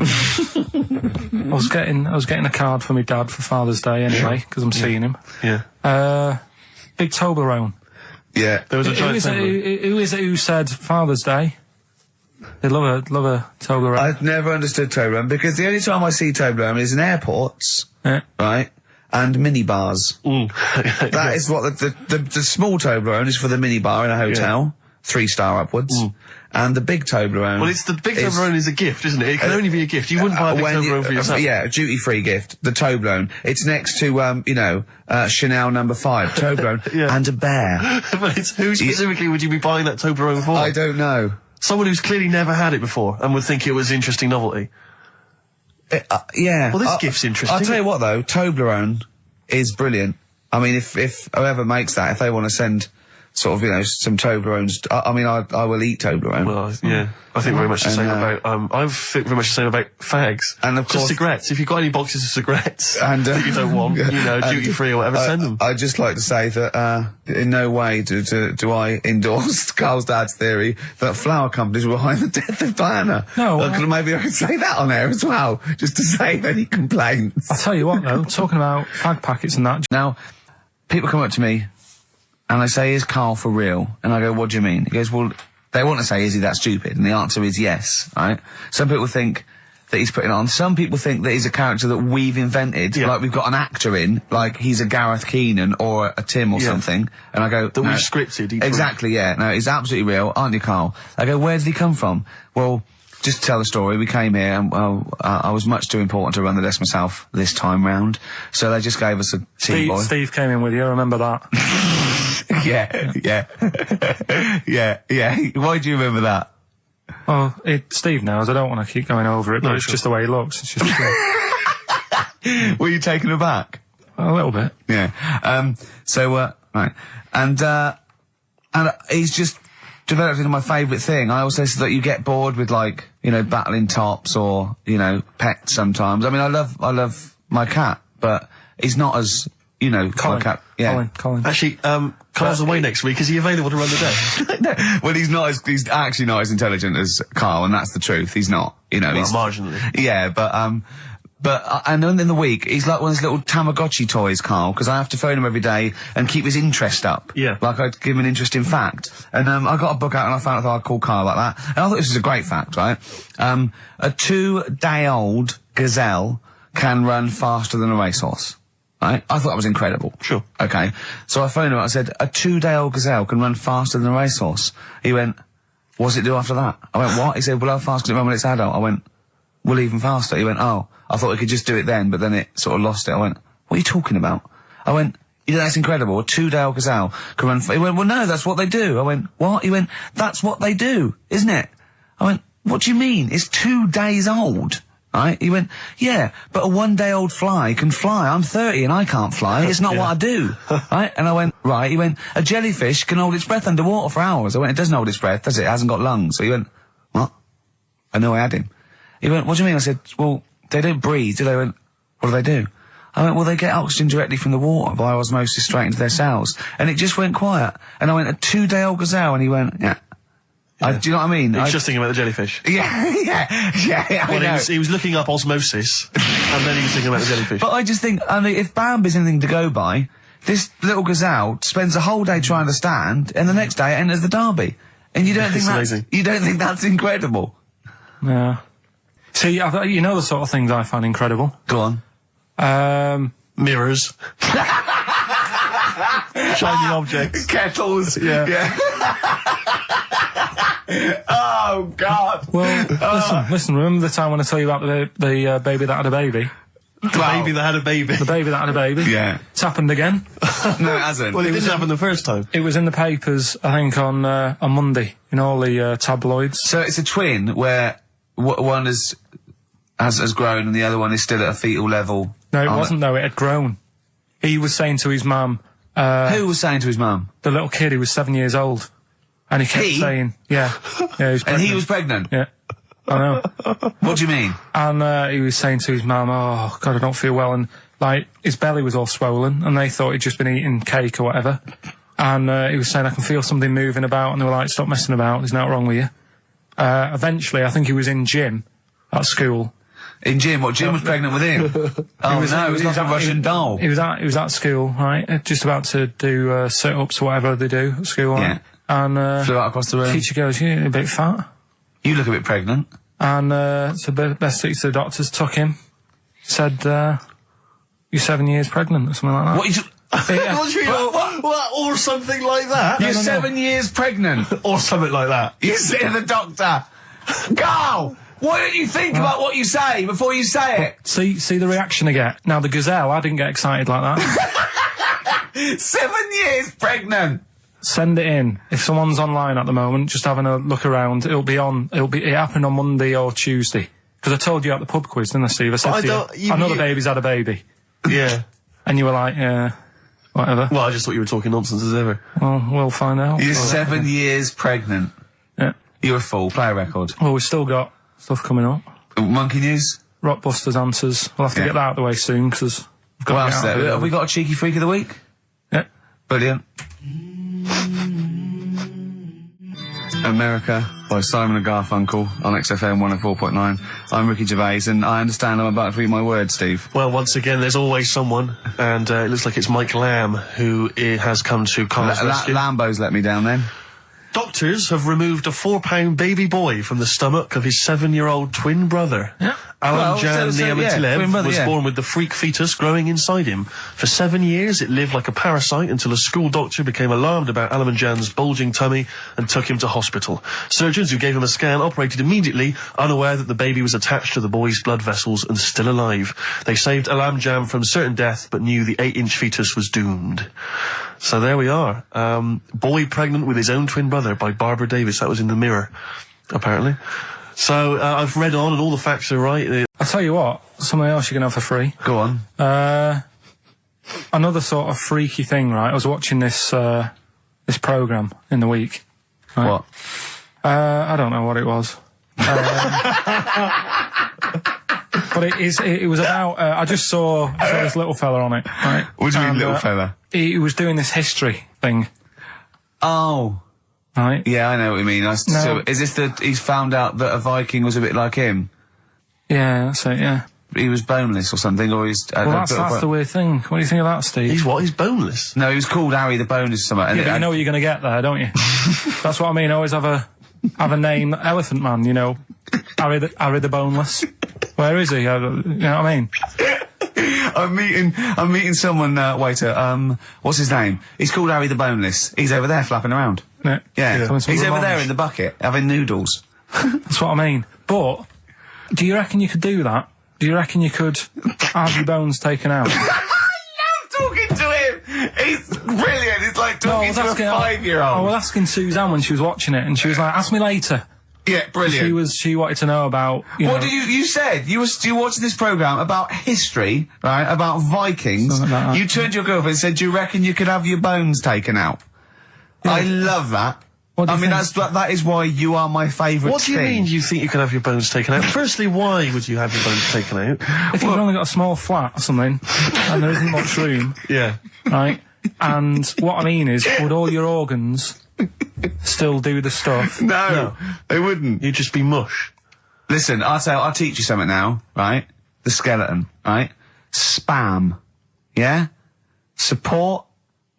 I was getting a card for my dad for Father's Day anyway because I'm seeing him. Yeah. Big Toblerone. Yeah. There was a giant. Who is it who said Father's Day? They love a Toblerone. I've never understood Toblerone because the only time I see Toblerone is in airports, right, and minibars. That is what the small Toblerone is for the minibar in a hotel, 3-star upwards, and the big Toblerone. Well, the big Toblerone is a gift, isn't it? It can only be a gift. You wouldn't buy a big Toblerone for yourself. Yeah, a duty-free gift. The Toblerone. It's next to Chanel No. 5 Toblerone and a bear. But who specifically would you be buying that Toblerone for? I don't know. Someone who's clearly never had it before and would think it was interesting novelty. Yeah. Well, this gift's interesting. I'll tell you what, though, Toblerone is brilliant. I mean, if whoever makes that, if they want to send sort of, some Toblerones, I will eat Toblerone. Well, yeah. I think very much the same about, I think very much the same about fags. And of course... Just cigarettes. If you've got any boxes of cigarettes and, that you don't want, duty-free or whatever, send them. I'd just like to say that, in no way do I endorse Carl's dad's theory that flower companies were behind the death of Diana. No. Maybe I could say that on air as well, just to save any complaints. I'll tell you what, though, talking about fag packets and that... Now, people come up to me, and they say, is Carl for real? And I go, what do you mean? He goes, well, they want to say, is he that stupid? And the answer is yes, right? Some people think that he's putting on. Some people think that he's a character that we've invented. Yeah. Like we've got an actor in, like he's a Gareth Keenan or a Tim or something. And I go... That we've scripted. Exactly, yeah. No, he's absolutely real, aren't you, Carl? I go, where did he come from? Well... Just to tell the story, we came here and, I was much too important to run the desk myself this time round. So they just gave us a tea boy. Steve came in with you, I remember that. Yeah. Why do you remember that? Well, Steve knows, I don't want to keep going over it, but it's just the way he looks. It's just... Were you taken aback? A little bit. Yeah. Right. And he's just... developed into my favourite thing. I also said that you get bored with battling tops or, pets sometimes. I mean, I love my cat, but he's not as, Colin. my cat. Yeah. Colin. Actually, Carl's away next week. Is he available to run the day? No. Well, he's actually not as intelligent as Carl, and that's the truth. He's not, he's marginally. Yeah, and in the week, he's like one of those little Tamagotchi toys, Carl, because I have to phone him every day and keep his interest up. Yeah. Like I'd give him an interesting fact. And I got a book out and I found out that I'd call Carl like that. And I thought this was a great fact, right? A 2-day-old gazelle can run faster than a racehorse. Right? I thought that was incredible. Sure. Okay. So I phoned him up, I said, a 2-day-old gazelle can run faster than a racehorse. He went, what's it do after that? I went, what? He said, well, how fast can it run when it's adult? I went, well, even faster. He went, oh, I thought it could just do it then, but then it sort of lost it. I went, what are you talking about? I went, you know, that's incredible. A 2-day-old gazelle can run. He went, well, no, that's what they do. I went, what? He went, that's what they do, isn't it? I went, what do you mean? It's 2 days old. Right? He went, yeah, but a 1-day-old fly can fly. I'm 30 and I can't fly. It's not what I do. Right? And I went, right. He went, a jellyfish can hold its breath underwater for hours. I went, it doesn't hold its breath, does it? It hasn't got lungs. So he went, what? I know I had him. He went, what do you mean? I said, well, they don't breathe, do they? He went, what do they do? I went, well, they get oxygen directly from the water via osmosis straight into their cells. And it just went quiet. And I went, a 2-day-old gazelle? And he went, yeah. Do you know what I mean? He was just thinking about the jellyfish. Yeah. Well, he was looking up osmosis, and then he was thinking about the jellyfish. But I just think, I mean, if Bambi's anything to go by, this little gazelle spends a whole day trying to stand, and the next day it enters the derby. And you don't think that's incredible? Yeah. See, you know the sort of things I find incredible. Go on. Mirrors. Shiny objects. Kettles. Yeah. Oh, God. Well, listen, remember the time when I told you about the baby that had a baby? The baby that had a baby. The baby that had a baby? Yeah. It's happened again. No, it hasn't. Well, it didn't happen the first time. It was in the papers, I think, on Monday, in all the tabloids. So it's a twin where one has grown and the other one is still at a fetal level? No, it wasn't, though. It had grown. He was saying to his mum... who was saying to his mum? The little kid who was 7 years old. And he kept saying... Yeah. He was pregnant. And he was pregnant? Yeah. I know. What do you mean? And he was saying to his mum, oh, God, I don't feel well. And, like, his belly was all swollen, and they thought he'd just been eating cake or whatever. And he was saying, I can feel something moving about, and they were like, stop messing about, there's nothing wrong with you. Eventually, I think he was in gym at school. In gym? What, Jim was pregnant with him? Oh, it was like a Russian doll. He was at school, right? Just about to do sit-ups or whatever they do at school, right? Yeah. And flew out across the room. Teacher goes, you're a bit fat. You look a bit pregnant. And so best to the doctors took him, said, you're 7 years pregnant or something like that. What? What? Or something like that? You're 7 years pregnant. Or something like that. You say to the doctor, Carl, why don't you think about what you say before you say it? See the reaction I get. Now, the gazelle, I didn't get excited like that. 7 years pregnant. Send it in. If someone's online at the moment, just having a look around, it happened on Monday or Tuesday. Because I told you at the pub quiz, didn't I, Steve? I said to you, I know the baby's had a baby. Yeah. And you were like, yeah, whatever. Well, I just thought you were talking nonsense as ever. Well, we'll find out. You're 7 years pregnant. Yeah. You're a fool. Play a record. Well, we've still got stuff coming up. Monkey News? Rockbusters answers. We'll have to get that out of the way soon, because we've got what else there? Have we got a cheeky freak of the week? Yeah. Brilliant. America by Simon and Garfunkel on XFM 104.9. I'm Ricky Gervais, and I understand I'm about to read my words, Steve. Well, once again, there's always someone, and it looks like it's Mike Lamb who has come to Carl's rescue. Lambo's let me down then. Doctors have removed a 4-pound baby boy from the stomach of his 7-year-old twin brother. Yeah. Alan Jan Niamatilev was born with the freak fetus growing inside him. For 7 years, it lived like a parasite until a school doctor became alarmed about Alan Jan's bulging tummy and took him to hospital. Surgeons who gave him a scan operated immediately, unaware that the baby was attached to the boy's blood vessels and still alive. They saved Alan Jan from certain death, but knew the 8-inch fetus was doomed. So there we are. Boy pregnant with his own twin brother by Barbara Davis. That was in the Mirror, apparently. So, I've read on and all the facts are right. I'll tell you what, something else you can have for free. Go on. Another sort of freaky thing, right? I was watching this programme in the week. Right? What? I don't know what it was. But it was about, I just saw this little fella on it, right? What do you mean, little fella? He was doing this history thing. Oh. Right? Yeah, I know what you mean. So, is this he's found out that a Viking was a bit like him? Yeah, that's it, yeah. He was boneless or something, or he's... well, that's the weird thing. What do you think of that, Steve? He's what? He's boneless? No, he was called Harry the Boneless or something. Yeah, you know what you're going to get there, don't you? That's what I mean. Always have a name, Elephant Man, you know. Harry the Boneless. Where is he? You know what I mean? I'm meeting someone, waiter, what's his name? He's called Harry the Boneless. He's over there flapping around. Yeah. He's over there in the bucket, having noodles. That's what I mean. But, do you reckon you could do that? Do you reckon you could have your bones taken out? I love talking to him! He's brilliant, it's like talking to a 5-year-old. I was asking Suzanne when she was watching it, and she was like, ask me later. Yeah, brilliant. She wanted to know about, What did you said? You watching this programme about history, right? About Vikings. Like that, you turned to your girlfriend and said, do you reckon you could have your bones taken out? Yeah. I love that. I mean, that is why you are my favourite. What do you mean you think you can have your bones taken out? Firstly, why would you have your bones taken out? If you've only got a small flat or something, and there isn't much room. Yeah. Right? And what I mean is, would all your organs still do the stuff? No, they wouldn't. You'd just be mush. Listen, I'll teach you something now, right? The skeleton, right? Spam. Yeah? Support,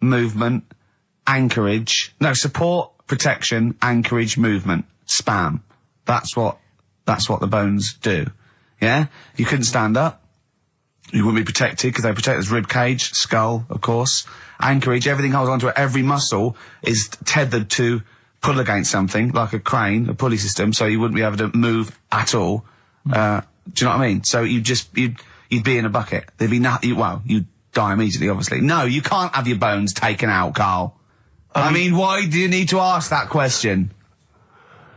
movement, anchorage. No, support, protection, anchorage, movement. Spam. That's what the bones do. Yeah? You couldn't stand up. You wouldn't be protected because they protect his rib cage, skull, of course. Anchorage, everything holds onto it. Every muscle is tethered to pull against something, like a crane, a pulley system, so you wouldn't be able to move at all. Do you know what I mean? So you'd be in a bucket. There'd be nothing. Well, you'd die immediately, obviously. No, you can't have your bones taken out, Carl. I mean, why do you need to ask that question?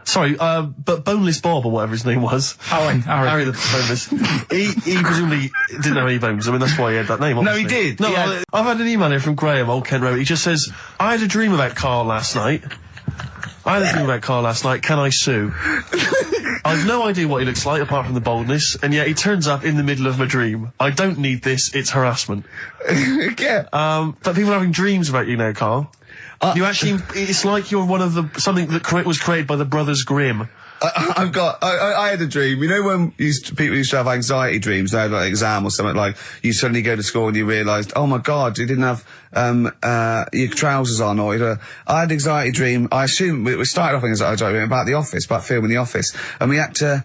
Sorry, but Boneless Bob, or whatever his name was. Harry the Boneless. he presumably didn't have any bones. I mean, that's why he had that name, obviously. No, he did. No, I've had an email here from Graham, Old Kent Road. He just says, I had a dream about Carl last night. Can I sue? I've no idea what he looks like, apart from the boldness, and yet he turns up in the middle of my dream. I don't need this, it's harassment. Yeah. But people are having dreams about you now, Carl. You actually, it's like you're one of something that was created by the Brothers Grimm. I had a dream. You know when people used to have anxiety dreams, they had like an exam or something, like you suddenly go to school and you realised, oh my God, you didn't have, your trousers on, or, I had an anxiety dream. I assume we started off an anxiety dream about The Office, about filming The Office, and we had to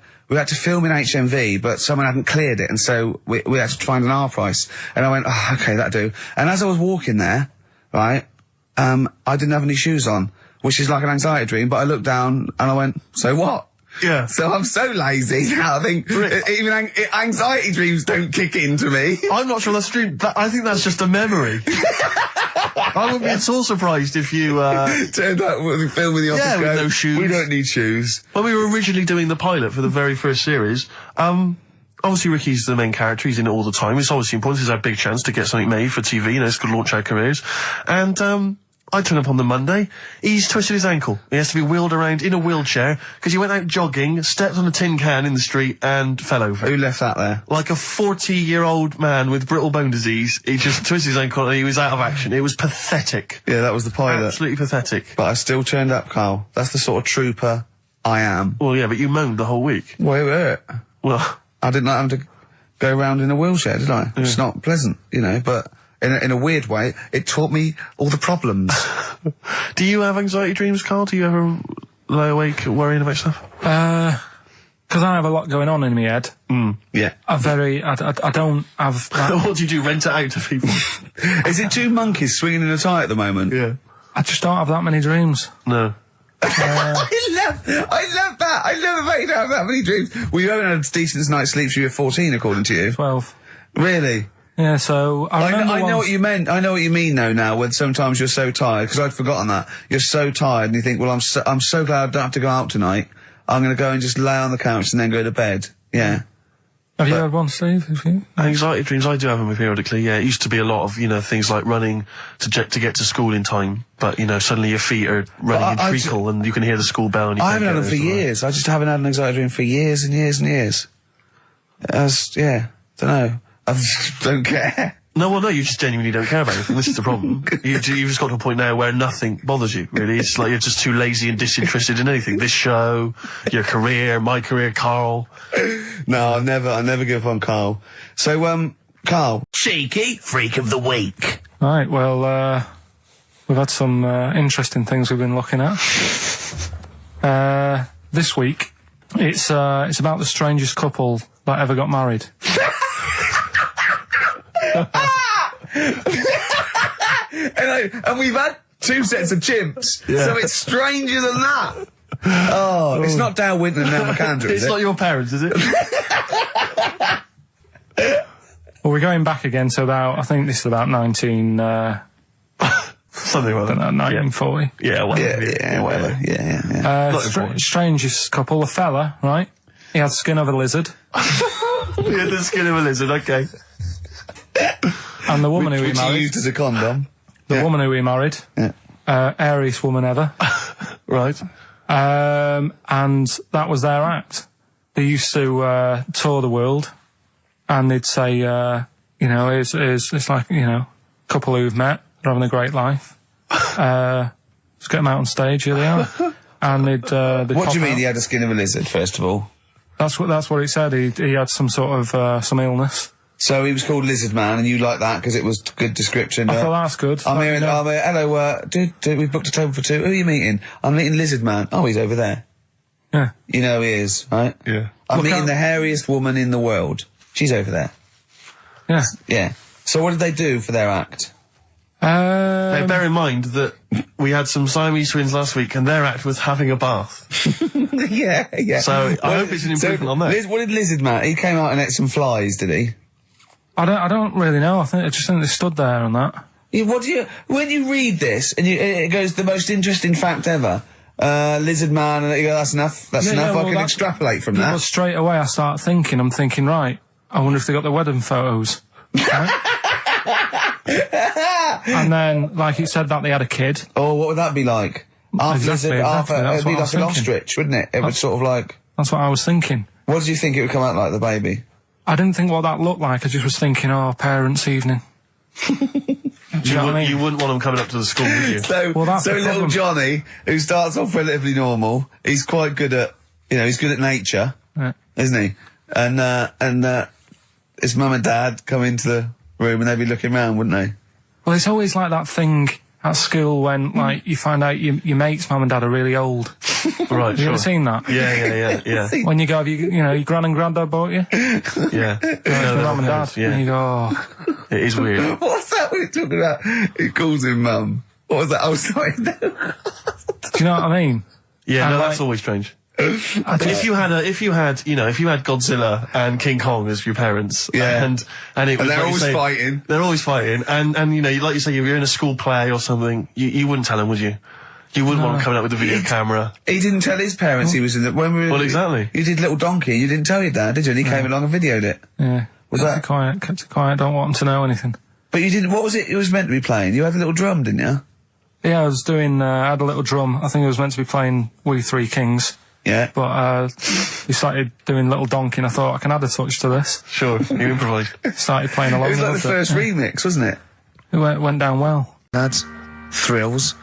film in HMV, but someone hadn't cleared it, and so we had to find an R price. And I went, oh, okay, that'll do. And as I was walking there, right, I didn't have any shoes on, which is like an anxiety dream, but I looked down and I went, so what? Yeah. So I'm so lazy now, I think even anxiety dreams don't kick into me. I'm not sure that's a dream. I think that's just a memory. I wouldn't be at all surprised if you, turned up with the film in The Office. Yeah, with no shoes. We don't need shoes. When we were originally doing the pilot for the very first series, obviously Ricky's the main character, he's in it all the time. It's obviously important, it's our big chance to get something made for TV, it's going to launch our careers. And, I turn up on the Monday, he's twisted his ankle. He has to be wheeled around in a wheelchair, because he went out jogging, stepped on a tin can in the street, and fell over. Who left that there? Like a 40-year-old man with brittle bone disease, he just twisted his ankle and he was out of action. It was pathetic. Yeah, that was the pilot. Absolutely pathetic. But I still turned up, Carl. That's the sort of trooper I am. Well, yeah, but you moaned the whole week. Wait. Well, I didn't have to go around in a wheelchair, did I? Yeah. It's not pleasant, but in a weird way, it taught me all the problems. Do you have anxiety dreams, Carl? Do you ever lie awake worrying about stuff? Because I have a lot going on in my head. Yeah. I don't have that. What do you do, rent it out to people? Is it two monkeys swinging in a tie at the moment? Yeah. I just don't have that many dreams. No. I love that. I love the fact you don't have that many dreams. Well, you haven't had a decent night's sleep since you were 14, according to you. 12. Really? Yeah, so I know what you meant. I know what you mean now, when sometimes you're so tired, because I'd forgotten that. You're so tired and you think, well, I'm so glad I don't have to go out tonight. I'm going to go and just lay on the couch and then go to bed. Yeah. Have you had one, Steve? Anxiety dreams, I do have them periodically, yeah. It used to be a lot of, things like running to get to school in time, but, suddenly your feet are running in treacle and you can hear the school bell and you I can't haven't had them for years. I just haven't had an anxiety dream for years and years and years. Don't know. I just don't care. No, you just genuinely don't care about anything. This is the problem. You've just got to a point now where nothing bothers you, really. It's like you're just too lazy and disinterested in anything. This show, your career, my career, Carl. No, I never give up on Carl. So, Carl. Cheeky Freak of the Week. Right, well, we've had some interesting things we've been looking at. This week, it's about the strangest couple that ever got married. and we've had 2 sets of chimps, so it's stranger than that. Oh, it's not Dale Winton and Nell McAndrew, is it? It's not your parents, is it? Well, we're going back again to about, I think this is about 19... something like that. 1940. Yeah, whatever. Yeah, whatever. Yeah. Strangest couple, a fella, right? He had the skin of a lizard. He had the skin of a lizard, okay. And the woman who he Which married... he used as a condom. The woman who he married. Yeah. Airiest woman ever. Right. And that was their act. They used to tour the world, and they'd say, you know, it's like, you know, a couple who've met, they're having a great life. Let's get them out on stage, here they are. And they'd what do you mean out. he had a skin of a lizard, first of all? That's what it said. He had some sort of some illness. So he was called Lizard Man, and you like that because it was good description. I thought that's good. I'm here. Hello, dude, we've booked a table for 2. Who are you meeting? I'm meeting Lizard Man. Oh, he's over there. Yeah. You know he is, right? Yeah. I'm meeting the hairiest woman in the world. She's over there. Yeah. Yeah. So what did they do for their act? Hey, bear in mind that we had some Siamese twins last week, and their act was having a bath. Yeah. So I hope it's an improvement on that. What did Lizard Man? He came out and ate some flies, did he? I don't really know. I just think they stood there and that. Yeah, when you read this and it goes the most interesting fact ever, Lizard Man, and you go, that's enough. That's enough. I can extrapolate from that. Well, straight away I start thinking. I'm thinking, right. I wonder if they got the wedding photos. Right? And then, like it said that they had a kid. Oh, what would that be like? Half Exactly, lizard, half it'd be like an thinking. ostrich, wouldn't it? It would sort of like. That's what I was thinking. What did you think it would come out like, the baby? I didn't think what that looked like. I just was thinking, oh, parents' evening. Do you know what I mean? You wouldn't want them coming up to the school, would you? So little Johnny, who starts off relatively normal, he's quite good at, he's good at nature, isn't he? And his mum and dad come into the room and they'd be looking round, wouldn't they? Well, it's always like that thing at school when, like, you find out your mate's mum and dad are really old. Right, Have you ever seen that? Yeah. When you go, your gran and granddad bought you? Yeah. The mum and dad. Yeah. And you go, oh. It is weird. What's that we're talking about? He calls him mum. What was that? Oh, sorry. Do you know what I mean? Yeah, no, that's always strange. If you had Godzilla and King Kong as your parents, and it was they're always fighting. They're always fighting, and like you say, you're in a school play or something, you wouldn't tell them, would you? You wouldn't want him coming out with a video camera. He didn't tell his parents he was in the... Well, exactly. You did Little Donkey, you didn't tell your dad, did you? And he came along and videoed it. Yeah. Kept it quiet, don't want him to know anything. But you didn't... What was it was meant to be playing? You had a little drum, didn't you? Yeah, I was doing... I had a little drum. I think it was meant to be playing We Three Kings. Yeah. But we started doing Little Donkey and I thought I can add a touch to this. Sure, you improvise. Started playing along. It was like the first remix, wasn't it? It went down well. Lads, Thrills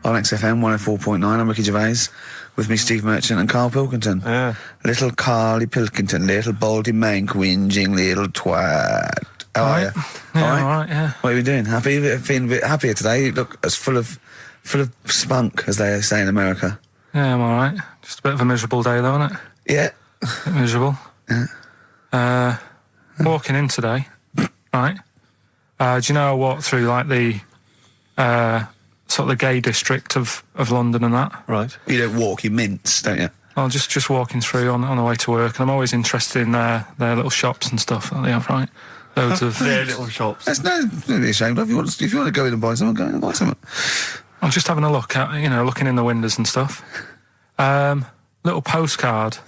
on XFM 104.9. I'm Ricky Gervais. With me, Steve Merchant and Karl Pilkington. Yeah. Little Carly Pilkington, little baldy mank whinging little twat. How are you? Yeah, all right, yeah. What are you doing? Happy? Feeling a bit happier today? You look as full of spunk, as they say in America. Yeah, I'm all right. Just a bit of a miserable day, though, isn't it? Yeah. A bit miserable. Yeah. Walking in today, right? Do you know I walked through, like, the sort of the gay district of London and that? Right. You don't walk, you mince, don't you? Well, just walking through on the way to work, and I'm always interested in their little shops and stuff that they have, right? Loads of... Their little shops. That's nothing to be ashamed of. If you want to go in and buy something, go in and buy something. I'm just having a look at, looking in the windows and stuff. Little postcard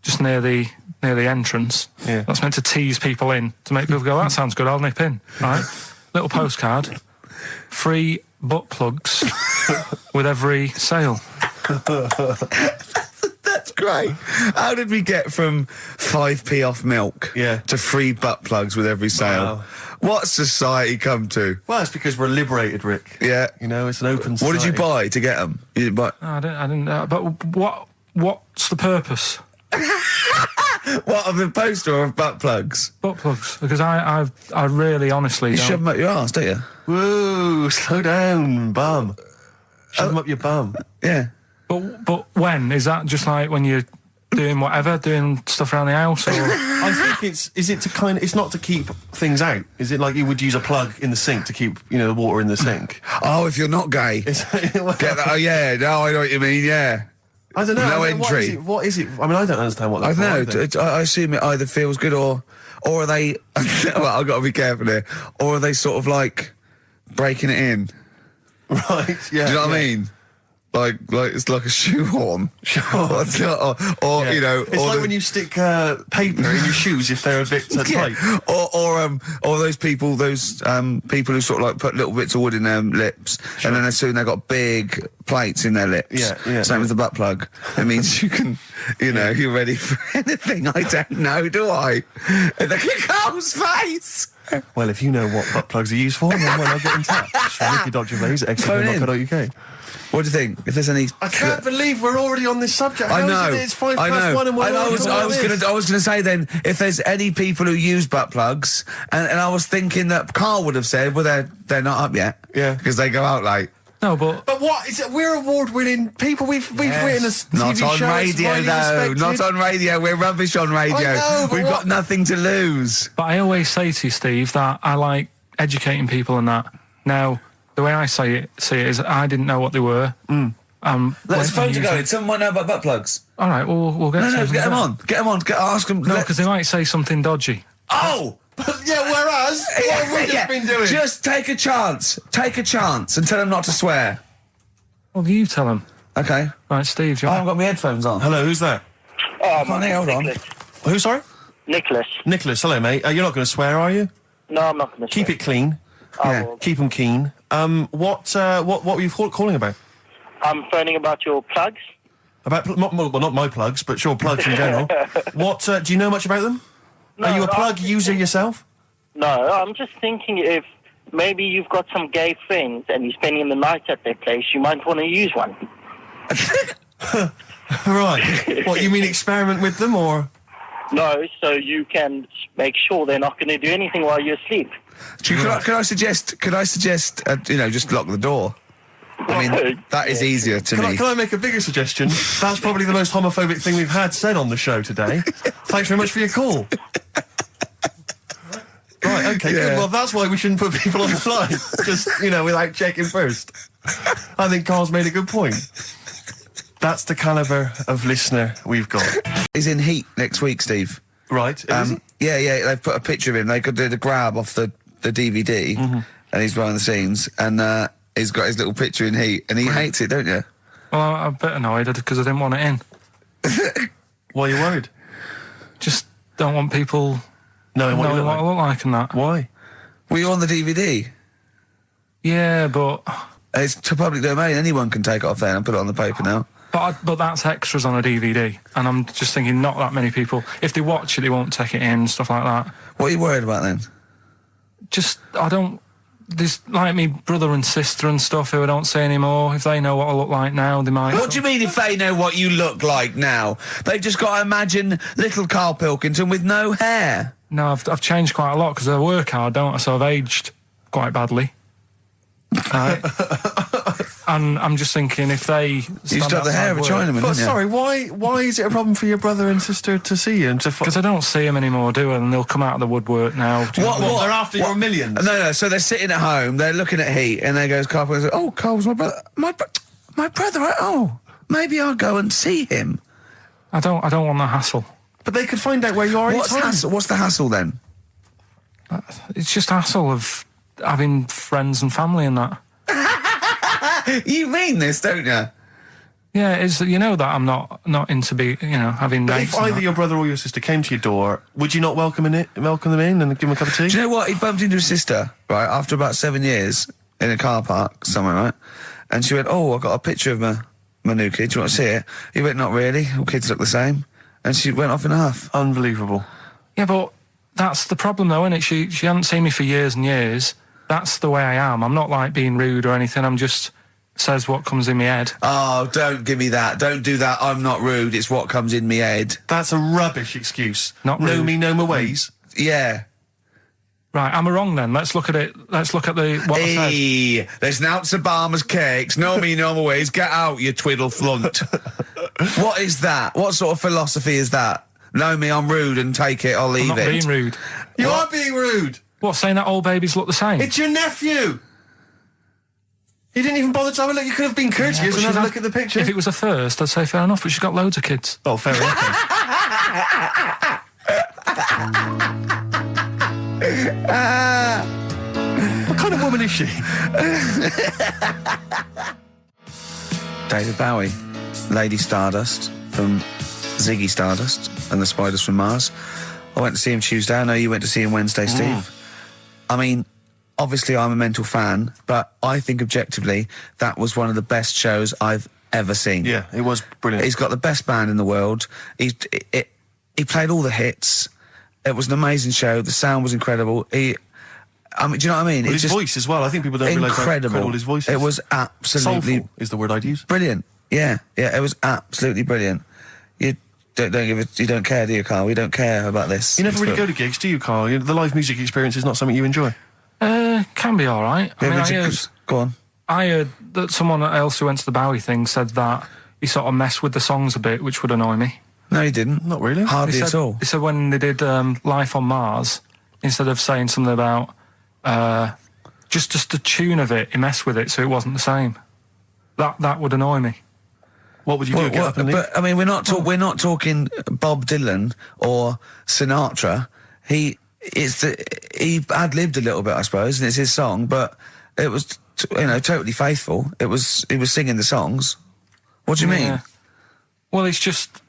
just near the entrance. Yeah. That's meant to tease people in, to make people go, that sounds good, I'll nip in. Right? Little postcard. Free butt plugs with every sale. That's great. How did we get from 5p off milk to free butt plugs with every sale? Wow. What's society come to? Well, it's because we're liberated, Rick. Yeah. It's an open society. What did you buy to get them? You didn't buy... No, I didn't. But what's the purpose? What, of the poster or of butt plugs? Butt plugs. Because I really, honestly You don't... shove them up your arse, don't you? Whoa, slow down, bum. Shove them up your bum. Yeah. But when? Is that just like when you're doing whatever, doing stuff around the house. Or I think it's not to keep things out. Is it like you would use a plug in the sink to keep, the water in the sink? Oh, if you're not gay. Get that? Oh, yeah. No, I know what you mean, yeah. I don't know. No entry. What is it? I mean, I don't understand what that's I don't know. I assume it either feels good or are they... well, I've got to be careful here. Or are they sort of like breaking it in? Right, yeah. Do you know what I mean? Like it's like a shoehorn. Sure. or It's like when you stick paper in your shoes if they're a bit tight. Or those people who sort of like put little bits of wood in their lips, and then as soon they've got big plates in their lips. Yeah. Same with the butt plug. It means you can, you're ready for anything. I don't know, do I? Look at Carl's face. Well, if you know what butt plugs are used for, then why not get in touch? Ricky.Gervais at XFM.co.uk. What do you think? If there's any... I can't believe we're already on this subject. I know. It's 1:05 and we're I was going to say then, if there's any people who use butt plugs, and I was thinking that Karl would have said, well, they're not up yet. Yeah. Because they go out late. No, but what is it? We're award-winning people. We've written a TV Not on show, radio, though. Not on radio. We're rubbish on radio. I know, but We've got nothing to lose. But I always say to you, Steve, that I like educating people and that. Now, the way I see it is I didn't know what they were. Let's phone to go. Someone might know about butt plugs. All right, we'll get No, get them on. Get them on. Ask them. No, because they might say something dodgy. Oh! Yeah, whereas, what have we just been doing? Just take a chance. Take a chance and tell them not to swear. Well, you tell them. Okay. Right, Steve, I haven't got my headphones on. Hello, who's that? Hold on. Who, sorry? Nicholas. Nicholas, hello, mate. You're not going to swear, are you? No, I'm not going to Keep it clean. Yeah. Keep them keen. What were you calling about? I'm phoning about your plugs. About, not my plugs, but sure, plugs in general. What, do you know much about them? No, Are you a plug user yourself? No, I'm just thinking if maybe you've got some gay friends and you're spending the night at their place, you might want to use one. Right. What, you mean experiment with them, or...? No, so you can make sure they're not going to do anything while you're asleep. Could I suggest, just lock the door? I mean, that is easier to me. Can I make a bigger suggestion? That's probably the most homophobic thing we've had said on the show today. Thanks very much for your call. Right, okay, good. Well, that's why we shouldn't put people on the line. Just, without checking first. I think Carl's made a good point. That's the calibre of listener we've got. He's in Heat next week, Steve. Right. Yeah, they've put a picture of him. They did a grab off the DVD, and he's behind the scenes, and he's got his little picture in Heat, and he hates it, don't you? Well, I'm a bit annoyed because I didn't want it in. Why are you worried? Just don't want people knowing what I look like and that. Why? Were you on the DVD? Yeah, but... It's to public domain. Anyone can take it off there and put it on the paper now. But that's extras on a DVD, and I'm just thinking not that many people. If they watch it, they won't take it in, stuff like that. What are you worried about then? Just, there's like me brother and sister and stuff who I don't see anymore. If they know what I look like now, they might... What do you mean if they know what you look like now? They've just got to imagine little Karl Pilkington with no hair. No, I've changed quite a lot because I work hard, don't I? So I've aged quite badly. Right. And I'm just thinking if they... You used to have the hair of a Chinaman, didn't you? Sorry, why is it a problem for your brother and sister to see you? Because I don't see them anymore, do I? And they'll come out of the woodwork now. What? They're after your millions? No, so they're sitting at home, they're looking at Heat, and there goes Karl Pilkington, oh, Karl's my brother. My brother, oh, maybe I'll go and see him. I don't want the hassle. But they could find out where you are in time. What's the hassle then? It's just hassle of having friends and family and that. You mean this, don't you? Yeah, that I'm not into having. But if either your brother or your sister came to your door, would you not welcome them in and give them a cup of tea? Do you know what? He bumped into his sister, right, after about 7 years in a car park somewhere, right? And she went, oh, I got a picture of my new kid. Do you want to see it? He went, not really. All kids look the same. And she went off in a huff. Unbelievable. Yeah, but that's the problem, though, isn't it? She hadn't seen me for years and years. That's the way I am. I'm not like being rude or anything. I'm just says what comes in my head. Oh, don't give me that. Don't do that. I'm not rude. It's what comes in me head. That's a rubbish excuse. Not rude. Know me, know my ways. Yeah. Right, am I wrong then? Let's look at it. Let's look at what I said. There's an ounce of Obama's cakes. Know me, know my ways. Get out, you twiddle flunt. What is that? What sort of philosophy is that? Know me, I'm rude, and take it, I'll leave I'm not being rude. You are being rude. What, saying that all babies look the same? It's your nephew. You didn't even bother to have a look. You could have been courteous and had a look at the picture. If it was a first, I'd say fair enough, but she's got loads of kids. Oh, fair enough. What kind of woman is she? David Bowie, Lady Stardust from Ziggy Stardust and the Spiders from Mars. I went to see him Tuesday. I know you went to see him Wednesday, Steve. I mean, obviously I'm a mental fan, but I think objectively that was one of the best shows I've ever seen. Yeah, it was brilliant. He's got the best band in the world. He played all the hits. It was an amazing show. The sound was incredible. I mean, do you know what I mean? Well, his voice as well. I think people don't realise how incredible his voice is. It was absolutely... Soulful is the word I'd use. Brilliant. Yeah, it was absolutely brilliant. You don't care, do you, Carl? We don't care about this. You never really go to gigs, do you, Carl? The live music experience is not something you enjoy. Can be all right. Go on. I heard that someone else who went to the Bowie thing said that he sort of messed with the songs a bit, which would annoy me. No, he didn't. Not really. Hardly at all. He said when they did Life on Mars, instead of saying something about just the tune of it, he messed with it so it wasn't the same. That would annoy me. What would you do? Get up and leave? But I mean, we're not talking Bob Dylan or Sinatra. He ad-libbed a little bit, I suppose, and it's his song, but it was totally faithful. He was singing the songs. What do you mean? Well, it's just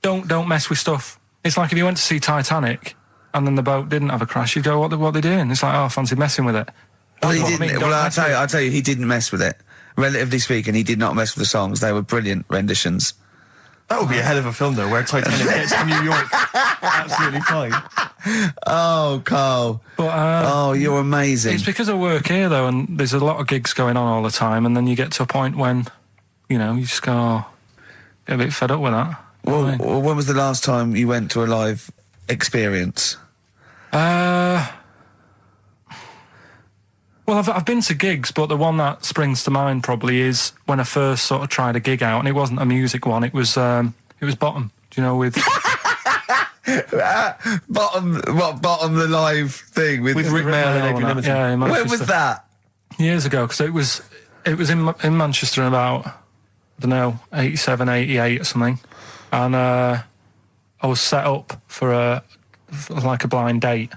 don't mess with stuff. It's like if you went to see Titanic and then the boat didn't have a crash, you'd go, what are they doing? It's like, oh, I fancy messing with it. Well, he didn't. Well, I'll tell you, he didn't mess with it. Relatively speaking, he did not mess with the songs. They were brilliant renditions. That would be a hell of a film, though, where Titanic gets to New York. Absolutely fine. Oh, Carl. But, you're amazing. It's because I work here, though, and there's a lot of gigs going on all the time, and then you get to a point when, you just go, get a bit fed up with that. Well, when was the last time you went to a live experience? Well, I've been to gigs, but the one that springs to mind probably is when I first sort of tried a gig out, and it wasn't a music one. It was Bottom. Do you know with Bottom the live thing with Rick Mail and Adrian Emerson? Yeah, in Manchester. When was that? Years ago, because it was in Manchester in about, I don't know, 87, 88 or something, and I was set up for a blind date.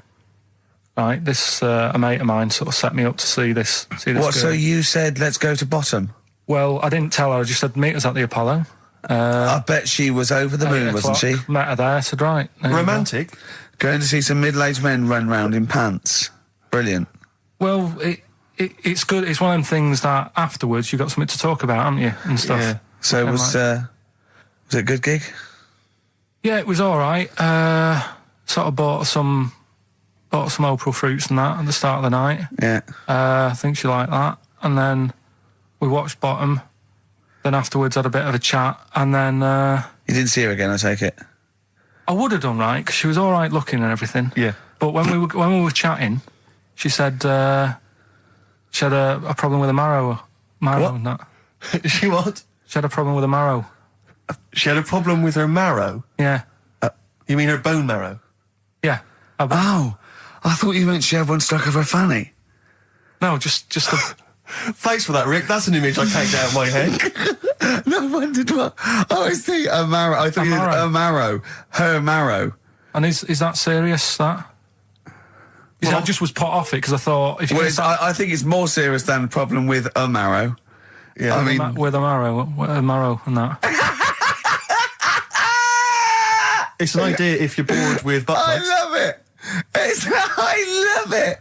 Right, this a mate of mine sort of set me up to see this. What? Girl. So you said let's go to Bottom? Well, I didn't tell her. I just said meet us at the Apollo. I bet she was over the moon, wasn't she? Met her there. Said right. Romantic. Going to see some middle-aged men run round in pants. Brilliant. Well, it's good. It's one of them things that afterwards you've got something to talk about, haven't you, and stuff. Yeah. So was it a good gig? Yeah, it was all right. Sort of bought some April fruits and that at the start of the night. Yeah. I think she liked that. And then we watched Bottom. Then afterwards had a bit of a chat. And then... You didn't see her again, I take it? I would have done, right, because she was all right looking and everything. Yeah. But when we were chatting, she said she had a problem with a marrow and that. She what? She had a problem with a marrow. She had a problem with her marrow? Yeah. You mean her bone marrow? Yeah. Oh, I thought you meant she had one stuck of her fanny. No, just a... Thanks for that, Rick. That's an image I can't get out of my head. No, I wondered what... Oh, I see, a marrow. I thought you meant a marrow. Her marrow. And is that serious, that? I just was put off it, because I thought... I think it's more serious than the problem with a marrow. Yeah, I mean... With a marrow and that. It's an idea if you're bored with butt plugs. I love it. I love it.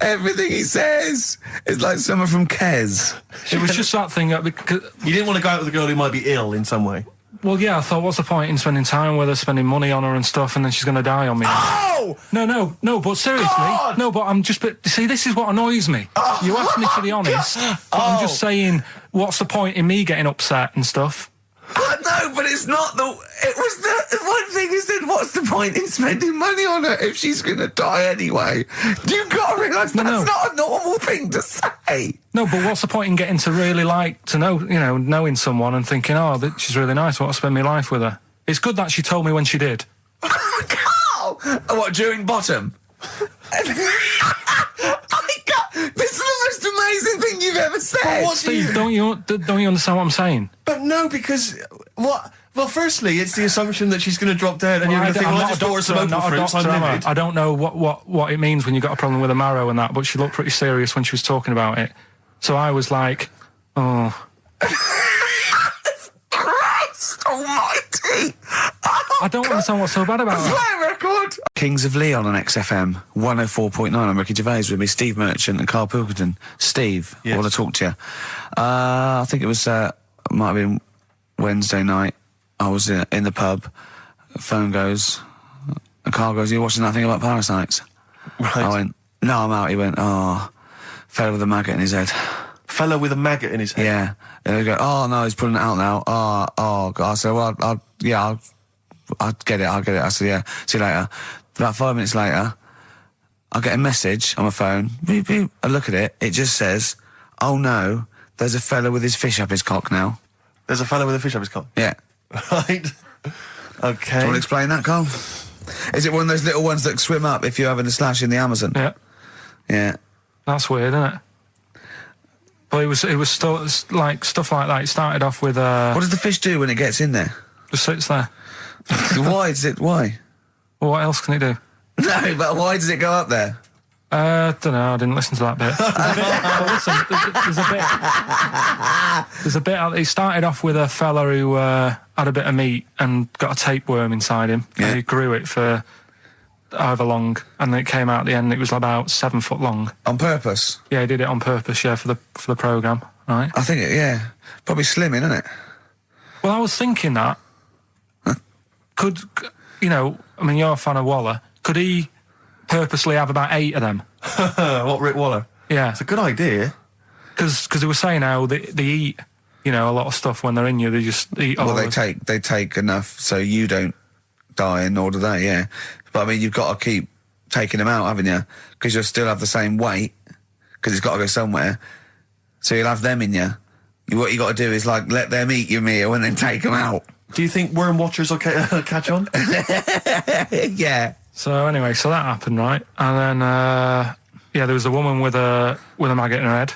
Everything he says is like someone from Kes. It was just that thing that... You didn't want to go out with a girl who might be ill in some way? Well, yeah, I thought, what's the point in spending time with her, spending money on her and stuff, and then she's going to die on me? Oh! No, but seriously. God! No, but I'm just... See, this is what annoys me. Oh, you asked me to be honest, but I'm just saying, what's the point in me getting upset and stuff? No, but it's not the... It was the... One thing is that what's the point in spending money on her if she's going to die anyway? You've got to realise that's not a normal thing to say. No, but what's the point in getting to really knowing someone and thinking, she's really nice, I want to spend my life with her? It's good that she told me when she did. Carl! What, during bottom? This is the most amazing thing you've ever said. Steve, don't you understand what I'm saying? But no, because what? Well, firstly, it's the assumption that she's going to drop dead, and you're going to think, "Well, I just bought her some open fruits. I'm livid." I don't know what it means when you got a problem with a marrow and that, but she looked pretty serious when she was talking about it. So I was like, "Oh, Christ Almighty!" I don't understand what's so bad about it. Play a record. Kings of Leon on XFM 104.9. I'm Ricky Gervais with me, Steve Merchant and Karl Pilkington. Steve, I want to talk to you. I think it was might have been Wednesday night. I was in the pub. Phone goes. And Karl goes, "You watching that thing about parasites?" Right. I went, "No, I'm out." He went, "Fella with a maggot in his head." Fella with a maggot in his head? Yeah. And they go, "Oh, no, he's pulling it out now." God. I said, "Well, I'll get it. I said, "Yeah, see you later." About 5 minutes later, I get a message on my phone. Beep, beep. I look at it. It just says, "Oh, no, there's a fella with his fish up his cock now." There's a fella with a fish up his cock? Yeah. Right. Okay. Do you want to explain that, Carl? Is it one of those little ones that swim up if you're having a slash in the Amazon? Yeah. Yeah. That's weird, isn't it? But it was still like stuff like that. It started off with What does the fish do when it gets in there? Just sits there. Why? Well, what else can it do? No, but why does it go up there? Don't know. I didn't listen to that bit. There's a bit. It started off with a fella who had a bit of meat and got a tapeworm inside him. Yeah. And he grew it for however long, and it came out at the end. It was about 7 foot long. On purpose? Yeah, he did it on purpose. Yeah, for the programme, right? I think probably slimming, isn't it? Well, I was thinking that could you're a fan of Waller. Could he purposely have about 8 of them? What, Rick Waller? Yeah. It's a good idea. Because they were saying how they eat, a lot of stuff when they're in you. They just eat all they take enough so you don't die, and nor do they, yeah. But, I mean, you've got to keep taking them out, haven't you? Because you'll still have the same weight, because it's got to go somewhere. So you'll have them in you. What you got to do is, let them eat your meal and then take them out. Do you think worm watchers will catch on? Yeah. So anyway, that happened, right? And then, there was a woman with a maggot in her head.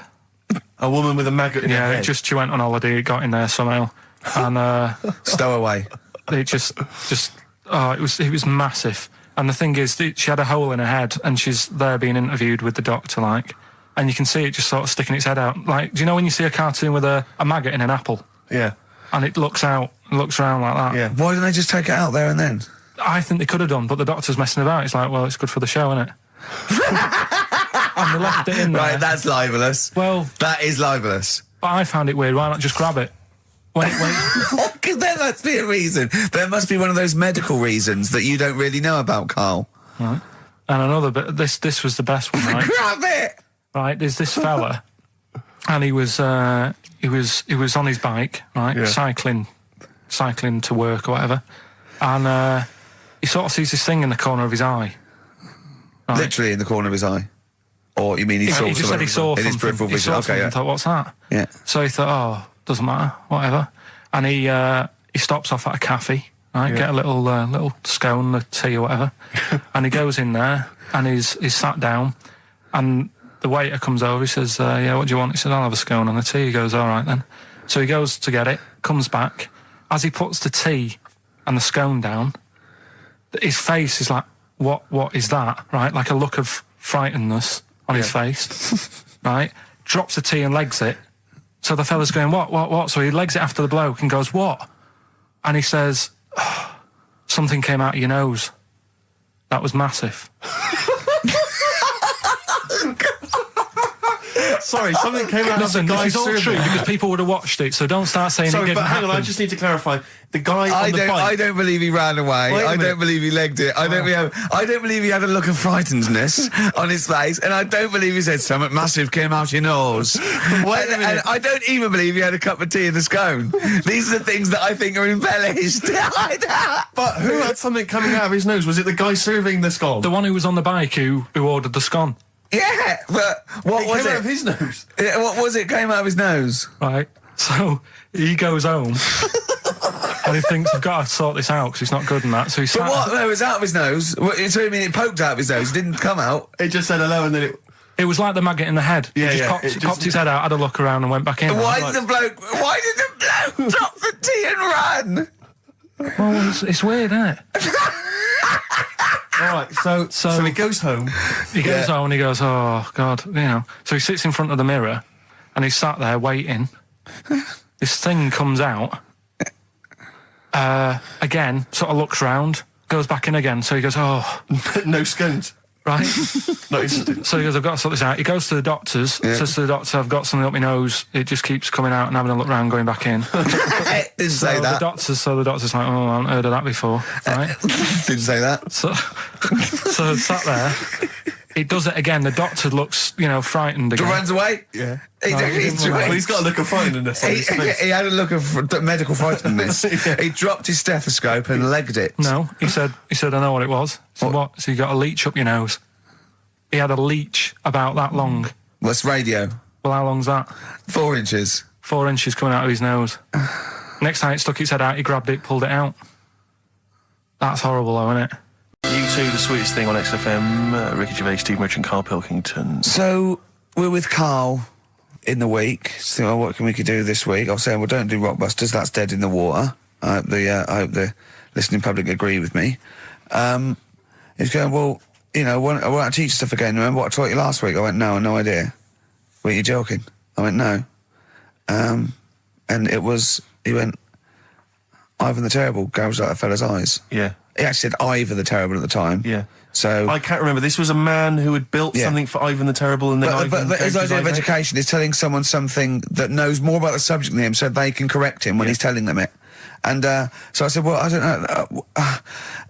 A woman with a maggot in her head? Yeah, she went on holiday, it got in there somehow. And, stowaway. It it was massive. And the thing is, she had a hole in her head, and she's there being interviewed with the doctor, and you can see it just sort of sticking its head out. Do you know when you see a cartoon with a maggot in an apple? Yeah. And it looks around like that. Yeah. Why didn't they just take it out there and then? I think they could have done, but the doctor's messing about. It's like, well, it's good for the show, isn't it? And they left it in there. Right, that's libelous. Well, that is libelous. But I found it weird. Why not just grab it? Wait. Because there must be a reason. There must be one of those medical reasons that you don't really know about, Carl. Right. And another bit. This was the best one, right? Grab it. Right. There's this fella, and he was on his bike, right, cycling to work or whatever, and he sort of sees this thing in the corner of his eye. Right? Literally in the corner of his eye. Or you mean he saw? He just said he saw in his peripheral vision. Okay, yeah. Thought, what's that? Yeah. So he thought, doesn't matter, whatever. And he stops off at a cafe, right? Get a little scone, a tea or whatever. And he goes in there and he's sat down, and the waiter comes over. He says, what do you want? He said, I'll have a scone and a tea. He goes, all right then. So he goes to get it, comes back. As he puts the tea and the scone down, his face is like, what is that? Right? Like a look of frightenedness on his face, right? Drops the tea and legs it. So the fella's going, what? So he legs it after the bloke and goes, what? And he says, something came out of your nose. That was massive. Sorry, something came out of the guy It's all serving. true because people would have watched it, so don't start saying it Sorry, didn't but hang happen. on, I just need to clarify. The guy on the bike... I don't believe he ran away. Wait a I minute. don't believe he legged it. I don't believe he had a look of frightenedness on his face, and I don't believe he said something massive came out your nose. Wait a minute. And I don't even believe he had a cup of tea in the scone. These are the things that I think are embellished. But who had something coming out of his nose? Was it the guy serving the scone? The one who was on the bike who ordered the scone. Yeah, but what was came it? out of his nose. Yeah, what was it? Came out of his nose. Right. So he goes home and he thinks, I've got to sort this out because it's not good and that. So he But sat. what? No, it was out of his nose. So you mean it poked out of his nose? It didn't come out. It just said hello and then it... It was like the maggot in the head. Yeah, he yeah, just popped his head out, had a look around and went back in. Why did the bloke drop the tea and run? Well, it's weird, isn't it? All right, so he goes home. He goes home and he goes, oh, God, you know. So he sits in front of the mirror and he's sat there waiting. This thing comes out. Again, sort of looks round, goes back in again. So he goes, oh. No scones. Right. No, so he goes, I've got to sort this out. He goes to the doctors, says to the doctor, I've got something up my nose. It just keeps coming out and having a look round, going back in. Didn't say that. So the doctor's like, oh, I haven't heard of that before. Right? Didn't say that. So sat there. He does it again. The doctor looks, frightened again. Runs away? Yeah. He's got a look of frightenness on his face. He had a look of medical frightenness. Yeah. He dropped his stethoscope and legged it. No, he said, I know what it was. So what? So you got a leech up your nose. He had a leech about that long. What's radio? Well, how long's that? 4 inches. 4 inches coming out of his nose. Next time it stuck its head out, he grabbed it, pulled it out. That's horrible, though, isn't it? U2, the sweetest thing on XFM. Ricky Gervais, Steve Merchant, Karl Pilkington. So, we're with Carl in the week. So, what can we do this week? I was saying, well, don't do Rockbusters. That's dead in the water. I hope the listening public agree with me. He's going, well, I want to teach stuff again. Remember what I taught you last week? I went, no, no idea. Were you joking? I went, no. And it was, he went, Ivan the Terrible gouged out a fella's eyes. Yeah. He actually said Ivan the Terrible at the time. Yeah. So I can't remember. This was a man who had built something for Ivan the Terrible, and then But his idea of education is telling someone something that knows more about the subject than him, so they can correct him when he's telling them it. And so I said, well, I don't know.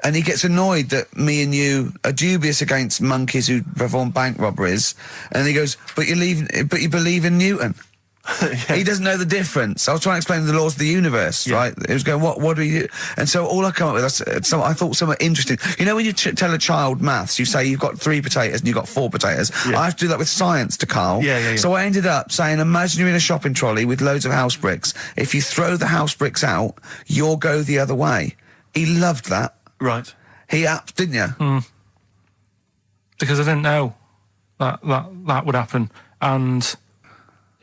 And he gets annoyed that me and you are dubious against monkeys who perform bank robberies. And he goes, but you believe in Newton. He doesn't know the difference. I was trying to explain the laws of the universe, right? He was going, what do you... And so all I come up with, I thought somewhat interesting. You know when you tell a child maths, you say you've got 3 potatoes and you've got 4 potatoes. Yeah. I have to do that with science to Carl. Yeah. So I ended up saying, imagine you're in a shopping trolley with loads of house bricks. If you throw the house bricks out, you'll go the other way. He loved that. Right. He didn't you? Mm. Because I didn't know that would happen. And...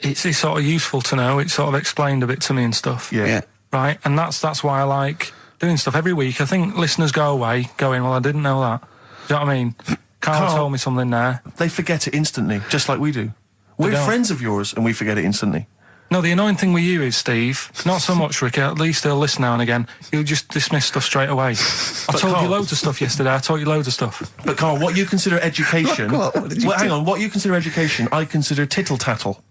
It's sort of useful to know. It sort of explained a bit to me and stuff. Yeah. Right? And that's why I like doing stuff every week. I think listeners go away going, well, I didn't know that. Do you know what I mean? Carl told me something there. They forget it instantly, just like we do. We're friends of yours and we forget it instantly. No, the annoying thing with you is, Steve, not so much, Ricky, at least he'll listen now and again. He'll just dismiss stuff straight away. I told you loads of stuff yesterday. I taught you loads of stuff. But Carl, what you consider education... hang on, what you consider education, I consider tittle-tattle.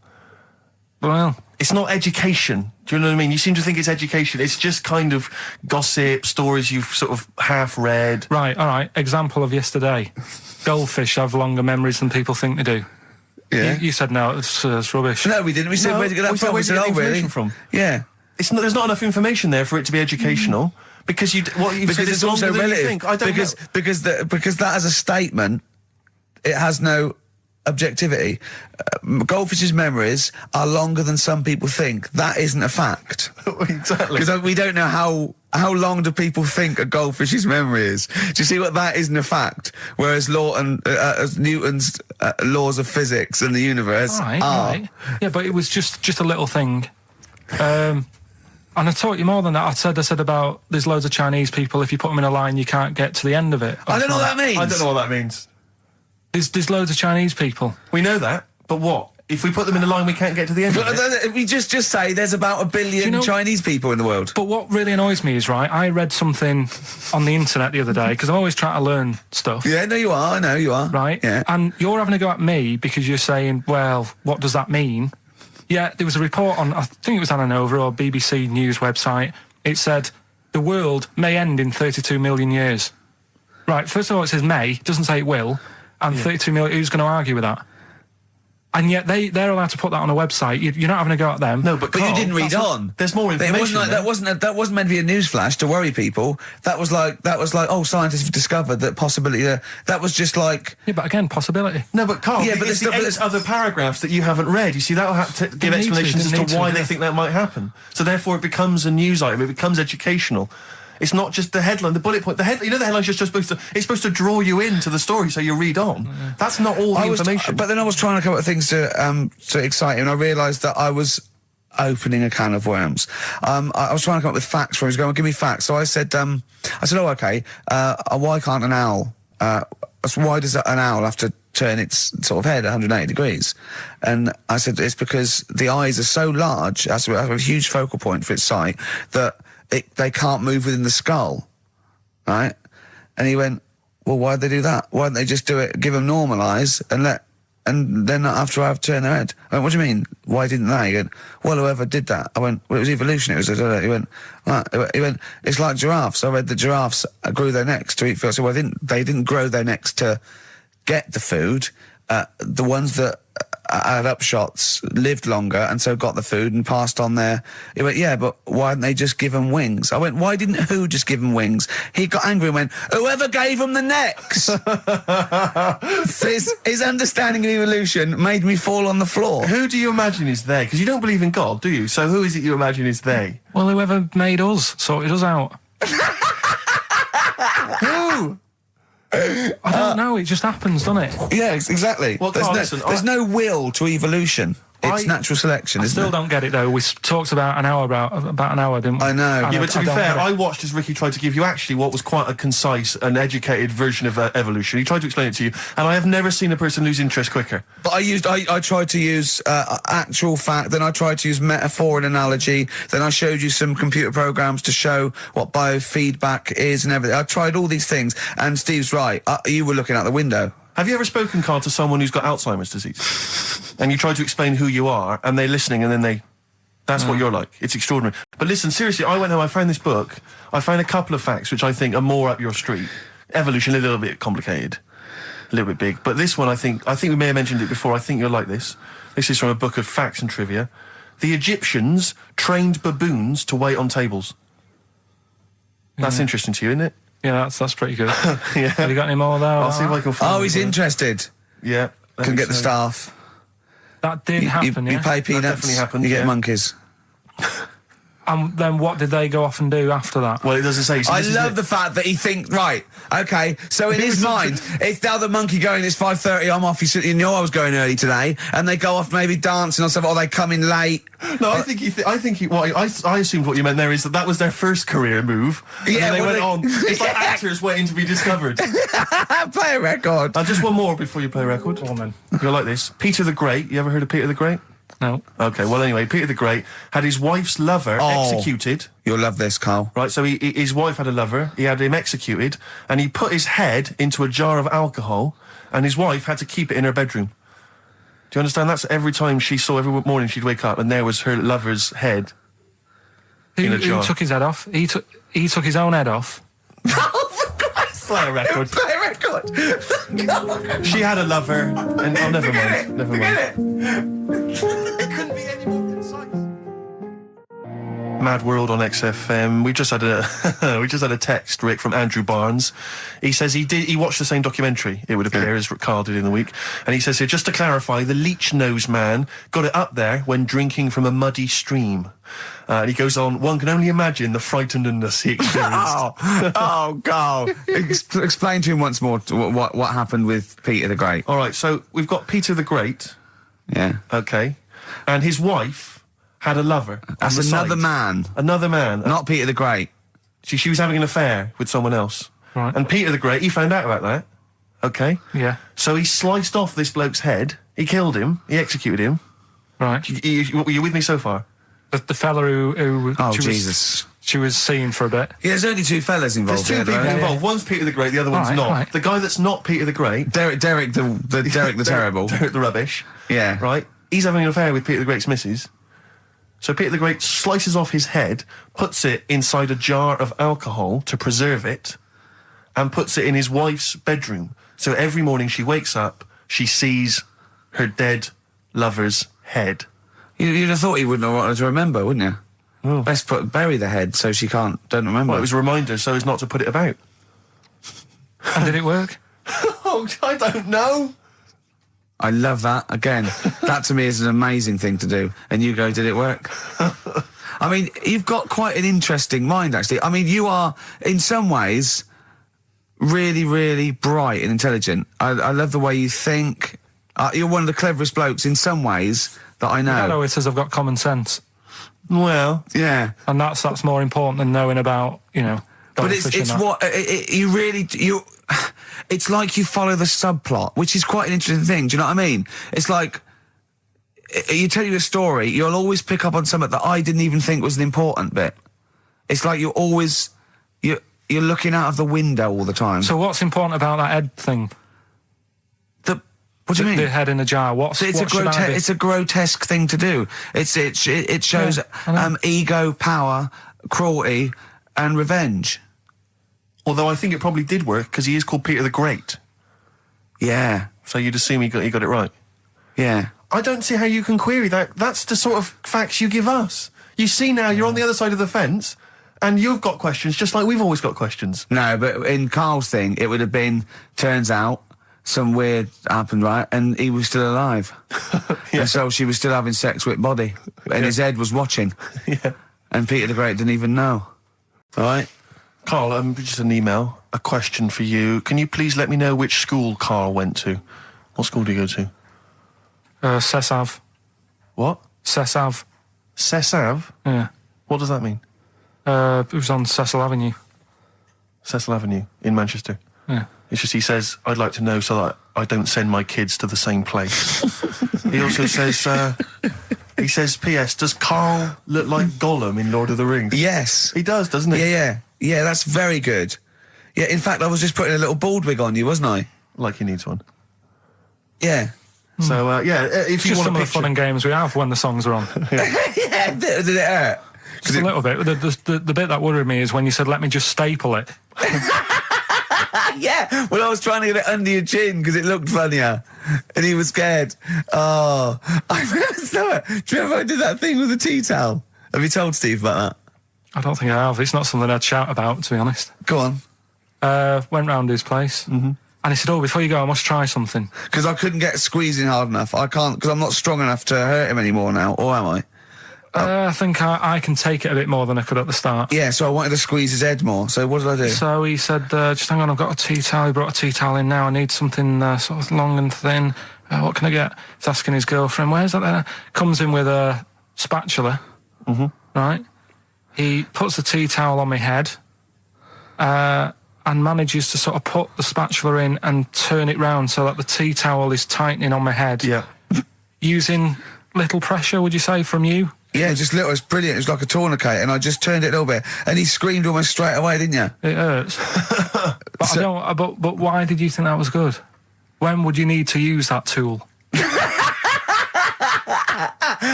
Well, it's not education. Do you know what I mean? You seem to think it's education. It's just kind of gossip, stories you've sort of half read. Right, all right. Example of yesterday. Goldfish have longer memories than people think they do. Yeah. You said no, it's rubbish. No, we didn't. We said, where'd you get that from? We said, oh, really? From? Yeah. There's not enough information there for it to be educational. Because it's also relative. You think. I don't know. Because that as a statement, it has no objectivity. Goldfish's memories are longer than some people think. That isn't a fact. Exactly. Because we don't know how long do people think a goldfish's memory is. Do you see what that isn't a fact? Whereas Newton's laws of physics and the universe are. Right. Yeah, but it was just a little thing. And I taught you more than that. I said about there's loads of Chinese people, if you put them in a line, you can't get to the end of it. I don't know what that means. I don't know what that means. There's loads of Chinese people. We know that, but what? If we put them in a line, we can't get to the end of it. We just say there's about 1 billion Chinese people in the world. But what really annoys me is, right, I read something on the internet the other day, because I'm always trying to learn stuff. Yeah, no, you are. I know you are. Right? Yeah. And you're having a go at me because you're saying, well, what does that mean? Yeah, there was a report on, I think it was Anna Nova or BBC News website. It said, the world may end in 32 million years. Right, first of all, it says may, it doesn't say it will, and 32 million, who's going to argue with that? And yet they're allowed to put that on a website. You're not having a go at them. No, but you didn't read on. There's more information. That wasn't meant to be a newsflash to worry people. That was like, oh, scientists have discovered that possibility. That was just like. Yeah, but again, possibility. No, but Carl, yeah, but there's other paragraphs that you haven't read. You see, that'll have to give explanations as to why they think that might happen. So therefore, it becomes a news item. It becomes educational. It's not just the headline, the bullet point. The headline's just supposed to draw you into the story so you read on. Yeah. That's not all the information. But then I was trying to come up with things to excite you, and I realised that I was opening a can of worms. I was trying to come up with facts for him. He was going, give me facts. So I said, oh, okay, why can't an owl, why does an owl have to turn its sort of head 180 degrees? And I said, it's because the eyes are so large, it has to have a huge focal point for its sight, that they can't move within the skull, right? And he went, well, why'd they do that? Why didn't they just do it, give them normal eyes, and then not have to have turn their head? I went, what do you mean? Why didn't they? He went, well, whoever did that. I went, well, it was evolution. He went, it's like giraffes. I read that giraffes grew their necks to eat food. So they didn't grow their necks to get the food. The ones that had upshots lived longer and so got the food and passed on their. He went, yeah, but why didn't they just give them wings? I went, why didn't who just give them wings? He got angry and went, whoever gave them the necks. his understanding of evolution made me fall on the floor. Who do you imagine is they? Because you don't believe in God, do you? So who is it you imagine is they? Well, whoever made us sorted us out. Who? I don't know, it just happens, doesn't it? Yeah, exactly. Well, there's no will to evolution. It's natural selection, isn't it? I still don't get it, though. We talked about an hour, didn't we? I know. Yeah, but to be fair, I watched as Ricky tried to give you actually what was quite a concise and educated version of evolution. He tried to explain it to you, and I have never seen a person lose interest quicker. But I tried to use actual fact, then I tried to use metaphor and analogy, then I showed you some computer programs to show what biofeedback is and everything. I tried all these things, and Steve's right. You were looking out the window. Have you ever spoken, Carl, to someone who's got Alzheimer's disease? And you try to explain who you are, and they're listening, and then that's what you're like. It's extraordinary. But listen, seriously, I went home, I found this book, I found a couple of facts which I think are more up your street. Evolution, a little bit complicated, a little bit big. But this one, I think we may have mentioned it before, I think you'll like this. This is from a book of facts and trivia. The Egyptians trained baboons to wait on tables. That's interesting to you, isn't it? Yeah, that's pretty good. Yeah. Have you got any more there? I'll see if I can find he's interested. Yeah. Can get the staff. That did happen, You pay peanuts, that definitely happened, you get monkeys. And then what did they go off and do after that? Well, it doesn't say. So I love the fact that he thinks, right, okay, so in his mind, it's now the monkey going, it's 5:30, I'm off, you know I was going early today, and they go off maybe dancing or something, or they come in late. No, I assumed what you meant there is that was their first career move, and then they went on. It's like actors waiting to be discovered. Play a record. Just one more before you play a record. Go on then. You'll like this. Peter the Great, you ever heard of Peter the Great? No. Okay, well anyway, Peter the Great had his wife's lover executed. You'll love this, Carl. Right, so his wife had a lover, he had him executed, and he put his head into a jar of alcohol, and his wife had to keep it in her bedroom. Do you understand? That's every time every morning she'd wake up, and there was her lover's head in a jar. Who took his head off? He took his own head off. Play a record. Play a record. She had a lover, and never mind. Never mind. It couldn't be any more concise. Mad World on XFM. We just had a text, Rick, from Andrew Barnes. He says he watched the same documentary, it would appear, as Carl did in the week. And he says here, just to clarify, the leech nose man got it up there when drinking from a muddy stream. And he goes on, one can only imagine the frightenedness he experienced. Carl. Explain to him once more what happened with Peter the Great. All right, so we've got Peter the Great. Yeah. Okay. And his wife had a lover. That's another man. Another man. Not Peter the Great. She was having an affair with someone else. Right. And Peter the Great, he found out about that. Okay. Yeah. So he sliced off this bloke's head He killed him. He executed him. Right. Were you with me so far? The fella who Oh, Jesus. She was seeing for a bit. Yeah, there's only 2 fellas involved. There's 2 people involved. One's Peter the Great, the other one's not. Right. The guy that's not Peter the Great... Derek the Terrible. Derek the Rubbish. Yeah. Right? He's having an affair with Peter the Great's missus. So Peter the Great slices off his head, puts it inside a jar of alcohol to preserve it, and puts it in his wife's bedroom. So every morning she wakes up, she sees her dead lover's head. You'd have thought he wouldn't have wanted to remember, wouldn't you? Oh. Best bury the head so she don't remember. Well, it was a reminder so as not to put it about. And did it work? Oh, I don't know. I love that. Again, that to me is an amazing thing to do. And you go, did it work? I mean, you've got quite an interesting mind, actually. I mean, you are, in some ways, really, really bright and intelligent. I love the way you think. You're one of the cleverest blokes in some ways that I know. Hello, it says I've got common sense. Well, yeah. And that's more important than knowing about, But it's what it's like you follow the subplot, which is quite an interesting thing. Do you know what I mean? It's like you tell you a story, you'll always pick up on something that I didn't even think was an important bit. It's like you're looking out of the window all the time. So what's important about that head thing? What do you mean? The head in the jar. It's a grotesque thing to do. It shows ego, power, cruelty, and revenge. Although I think it probably did work because he is called Peter the Great. Yeah. So you'd assume he got it right. Yeah. I don't see how you can query that. That's the sort of facts you give us. You see now, you're on the other side of the fence, and you've got questions just like we've always got questions. No, but in Karl's thing, it would have been, turns out, some weird happened, right? And he was still alive. Yeah. And so she was still having sex with body. And his head was watching. Yeah. And Peter the Great didn't even know. All right? Karl, just an email, a question for you. Can you please let me know which school Karl went to? What school do you go to? Sessav. What? Sessav. Sessav? Yeah. What does that mean? It was on Cecil Avenue. Cecil Avenue in Manchester? Yeah. It's just he says, I'd like to know so that I don't send my kids to the same place. He also says, he says, P.S., does Karl look like Gollum in Lord of the Rings? Yes. He does, doesn't he? Yeah. Yeah, that's very good. Yeah, in fact, I was just putting a little bald wig on you, wasn't I? Like he needs one. Yeah. So, if you want some of the fun and games we have when the songs are on. Yeah, did it hurt? Just a little bit. The bit that worried me is when you said, let me just staple it. Yeah, well, I was trying to get it under your chin because it looked funnier, and he was scared. Oh, I remember. Do you remember I did that thing with the tea towel? Have you told Steve about that? I don't think I have. It's not something I'd shout about, to be honest. Go on. Went round his place, and he said, "Oh, before you go, I must try something." Because I couldn't get squeezing hard enough. I can't because I'm not strong enough to hurt him anymore now, or am I? I think I can take it a bit more than I could at the start. Yeah, so I wanted to squeeze his head more. So what did I do? So he said, just hang on, I've got a tea towel. He brought a tea towel in now. I need something sort of long and thin. What can I get? He's asking his girlfriend, where's that there? Comes in with a spatula. Right? He puts the tea towel on my head and manages to sort of put the spatula in and turn it round so that the tea towel is tightening on my head. Yeah. Using little pressure, would you say, from you? Yeah, just little. It's brilliant. It was like a tourniquet, and I just turned it a little bit, and he screamed almost straight away, didn't you? It hurts. But why did you think that was good? When would you need to use that tool?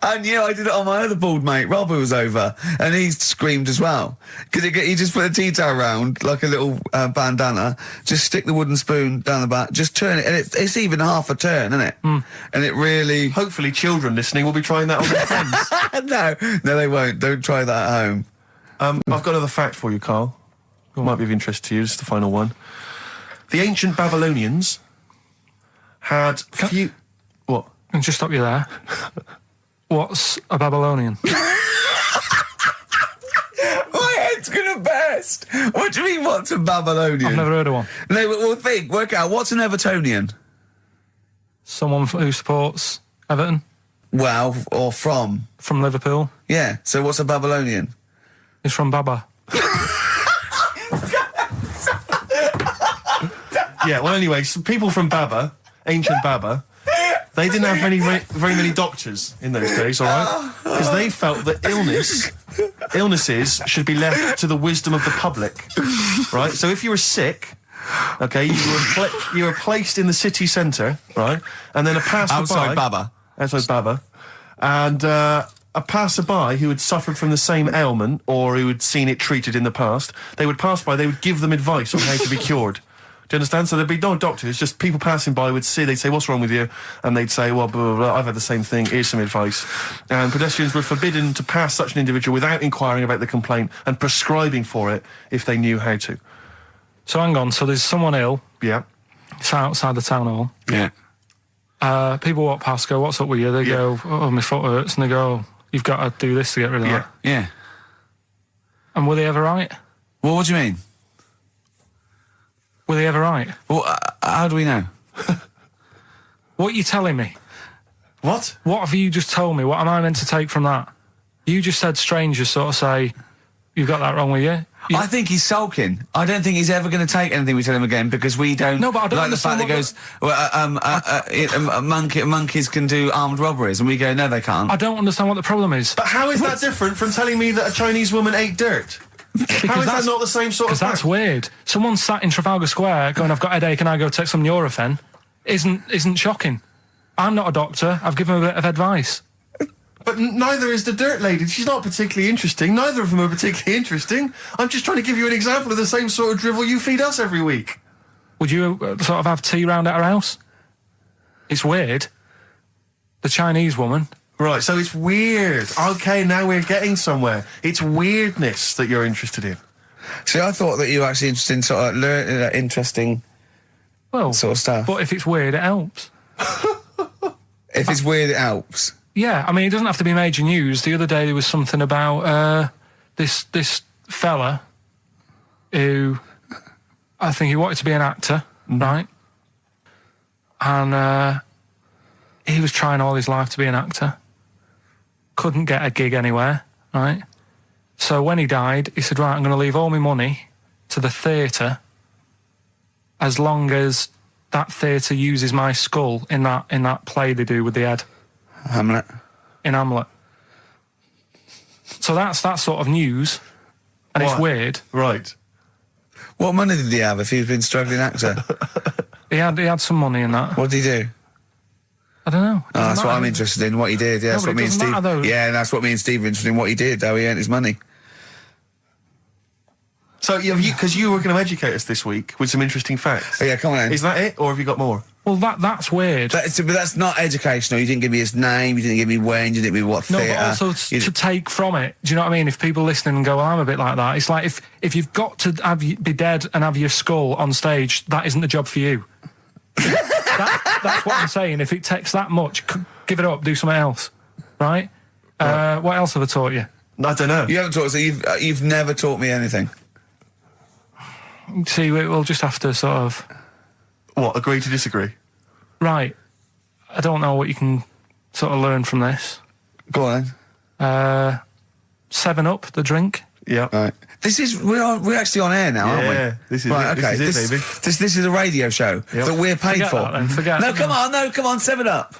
And yeah, I did it on my other bald mate, Rob, who was over, and he screamed as well. Because he just put a tea towel around, like a little bandana, just stick the wooden spoon down the back, just turn it, and it's even half a turn, isn't it? And it really... Hopefully children listening will be trying that on their friends. No, they won't. Don't try that at home. I've got another fact for you, Karl. Might be of interest to you. This is the final one. The ancient Babylonians had few... What? Can I just stop you there? What's a Babylonian? My head's gonna burst. What do you mean, what's a Babylonian? I've never heard of one. No, but we'll work out, what's an Evertonian? Someone who supports Everton. Well, or from? From Liverpool. Yeah, so what's a Babylonian? He's from Baba. Yeah, well anyway, so people from Baba, ancient Baba, They didn't have very many doctors in those days, all right? Because they felt that illnesses should be left to the wisdom of the public, right? So if you were sick, okay, you were placed in the city centre, right? And then a passerby... Outside Baba. And a passerby who had suffered from the same ailment or who had seen it treated in the past, they would pass by, they would give them advice on how to be cured. Do you understand? So there'd be no doctors, just people passing by would see, they'd say, what's wrong with you? And they'd say, well, blah, blah, blah, I've had the same thing, here's some advice. And pedestrians were forbidden to pass such an individual without inquiring about the complaint and prescribing for it if they knew how to. So hang on, so there's someone ill. Yeah. It's outside the town hall. Yeah. People walk past, go, what's up with you? They go, oh, my foot hurts. And they go, you've got to do this to get rid of that. Yeah. And were they ever right? Well, what do you mean? Were they ever right? Well, how do we know? What are you telling me? What? What have you just told me? What am I meant to take from that? You just said strangers sort of say, you've got that wrong with you. I think he's sulking. I don't think he's ever going to take anything we tell him again because we don't. No, but I don't like the fact that goes, monkeys can do armed robberies, and we go, no, they can't. I don't understand what the problem is. But how is that different from telling me that a Chinese woman ate dirt? How is that not the same sort of thing? Because that's weird. Someone sat in Trafalgar Square going, I've got a headache and I go take some Nurofen, isn't shocking. I'm not a doctor. I've given him a bit of advice. But neither is the dirt lady. She's not particularly interesting. Neither of them are particularly interesting. I'm just trying to give you an example of the same sort of drivel you feed us every week. Would you sort of have tea round at her house? It's weird. The Chinese woman. Right, so it's weird. Okay, now we're getting somewhere. It's weirdness that you're interested in. See, I thought that you were actually interested in sort of interesting sort of stuff. But if it's weird, it helps. If it's weird, it helps. Yeah, I mean, it doesn't have to be major news. The other day there was something about this fella who I think he wanted to be an actor, right? And he was trying all his life to be an actor. Couldn't get a gig anywhere, right? So when he died, he said, right, I'm going to leave all my money to the theatre as long as that theatre uses my skull in that play they do with the head. Hamlet. In Hamlet. So that's that sort of news, and it's weird. Right. What money did he have if he'd been struggling actor? he had some money in that. What did he do? I don't know. Oh, that's what I'm interested in, what he did. Yeah, that's what me and Steve. Yeah, that's what me and Steve are interested in, what he did, how he earned his money. So, because you were going to educate us this week with some interesting facts. Oh, yeah, come on then. Is that it, or have you got more? Well, that's weird. But that's not educational. You didn't give me his name, you didn't give me when, you didn't give me what theatre. No, but also to take from it. Do you know what I mean? If people listening and go, well, I'm a bit like that. It's like if you've got to be dead and have your skull on stage, that isn't the job for you. That's what I'm saying. If it takes that much, give it up, do something else. Right? What else have I taught you? I don't know. You haven't taught us, so you've never taught me anything. See, we'll just have to sort of... What, agree to disagree? Right. I don't know what you can sort of learn from this. Go on 7 Up, the drink. Yeah. Right. We're actually on air now, aren't we? Yeah, this is right, it. Okay. This is it, baby. This is a radio show that we're paid Forget for. That, then. Forget no, come on, 7 Up.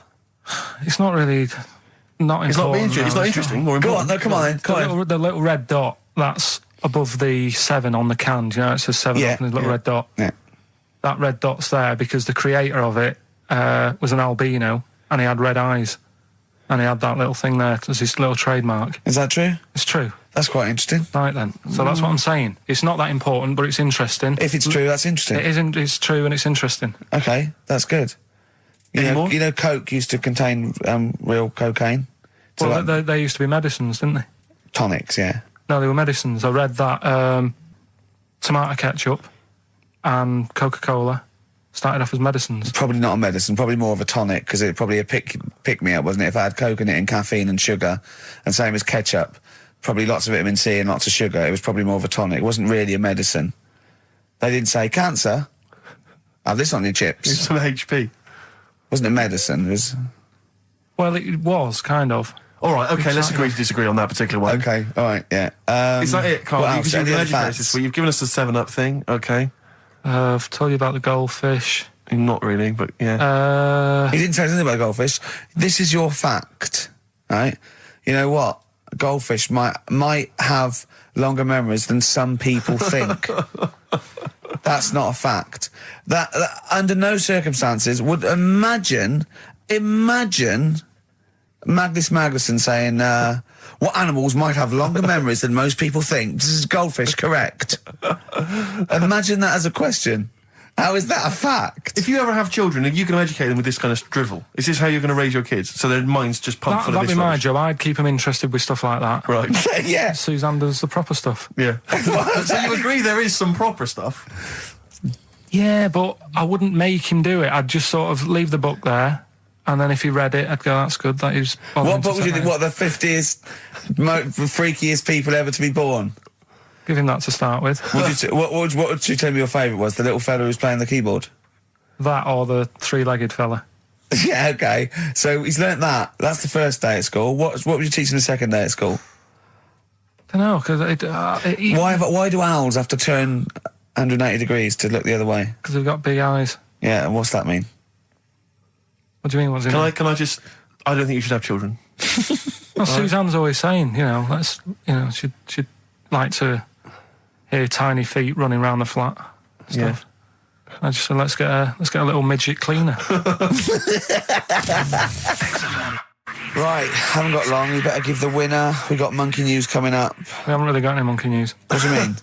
It's not really... Not important. It's not interesting or important. Go on, come on then. The little red dot, that's above the 7 on the can. Do you know, it says 7 Up and the little red dot. Yeah. That red dot's there because the creator of it was an albino and he had red eyes. And he had that little thing there as his little trademark. Is that true? It's true. That's quite interesting. Right then. So that's what I'm saying. It's not that important, but it's interesting. If it's true, that's interesting. It isn't. It's true and it's interesting. Okay, that's good. You know, Coke used to contain real cocaine. So well, they used to be medicines, didn't they? Tonics, yeah. No, they were medicines. I read that tomato ketchup and Coca-Cola started off as medicines. Probably not a medicine, probably more of a tonic, because it probably a pick-me-up, wasn't it? If I had Coke in it and caffeine and sugar, and same as ketchup, probably lots of vitamin C and lots of sugar, it was probably more of a tonic. It wasn't really a medicine. They didn't say, cancer, have this on your chips. It's some HP. Wasn't a medicine, it was... Well, it was, kind of. All right, okay, let's agree to disagree on that particular one. Okay, all right, yeah. Is that it, Carl? You've given us the 7 Up thing, okay. I've told you about the goldfish. Not really, but yeah. He didn't say anything about goldfish. This is your fact, right? You know what? Goldfish might have longer memories than some people think. That's not a fact. That under no circumstances would imagine Magnus Magnusson saying, what animals might have longer memories than most people think? This is goldfish correct. Imagine that as a question. How is that a fact? If you ever have children, are you going to educate them with this kind of drivel? Is this how you're going to raise your kids? So their minds just pumped full of this That'd be my rubbish? job. I'd keep them interested with stuff like that. Right. Yeah. Suzanne does the proper stuff. Yeah. So you agree there is some proper stuff? Yeah, but I wouldn't make him do it. I'd just sort of leave the book there, and then if he read it, I'd go, that's good. That is. What book would you think? What, the 50th freakiest people ever to be born? Give him that to start with. What would you tell me your favourite was? The little fella who was playing the keyboard? That or the three-legged fella. Yeah, okay. So he's learnt that. That's the first day at school. What would you teach him the second day at school? I don't know, because why do owls have to turn 180 degrees to look the other way? Because they've got big eyes. Yeah, and what's that mean? What do you mean? Can I just... I don't think you should have children. Well, Suzanne's always saying, she'd like to hear tiny feet running around the flat. Stuff. Yeah. I just said, let's get a little midget cleaner. Right, haven't got long. We better give the winner. We got monkey news coming up. We haven't really got any monkey news. What do you mean?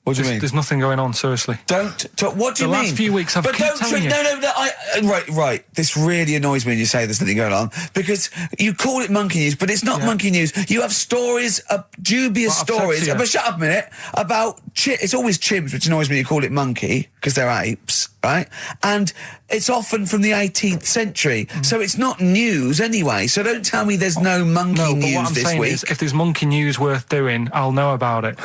What do you mean? There's nothing going on, seriously. What do you mean? The last few weeks I've kept telling you. Right. This really annoys me when you say there's nothing going on, because you call it monkey news, but it's not monkey news. You have stories, dubious stories. But shut up a minute. About it's always chimps, which annoys me. You call it monkey because they're apes, right? And it's often from the 18th century, so it's not news anyway. So don't tell me there's no monkey news what I'm this saying week. Is, if there's monkey news worth doing, I'll know about it.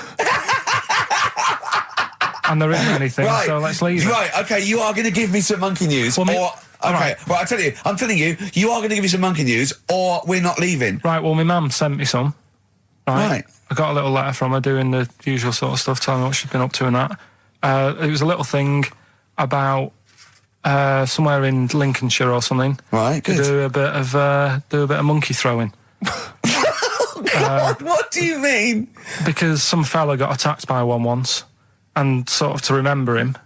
And there isn't anything, so let's leave it. Right, okay, you are going to give me some monkey news, I'm telling you, you are going to give me some monkey news, or we're not leaving. Right, well, my mum sent me some. Right. I got a little letter from her doing the usual sort of stuff, telling me what she'd been up to and that. It was a little thing about somewhere in Lincolnshire or something. Right, good. To do a bit of monkey throwing. Oh, God, what do you mean? Because some fella got attacked by one once. And sort of to remember him,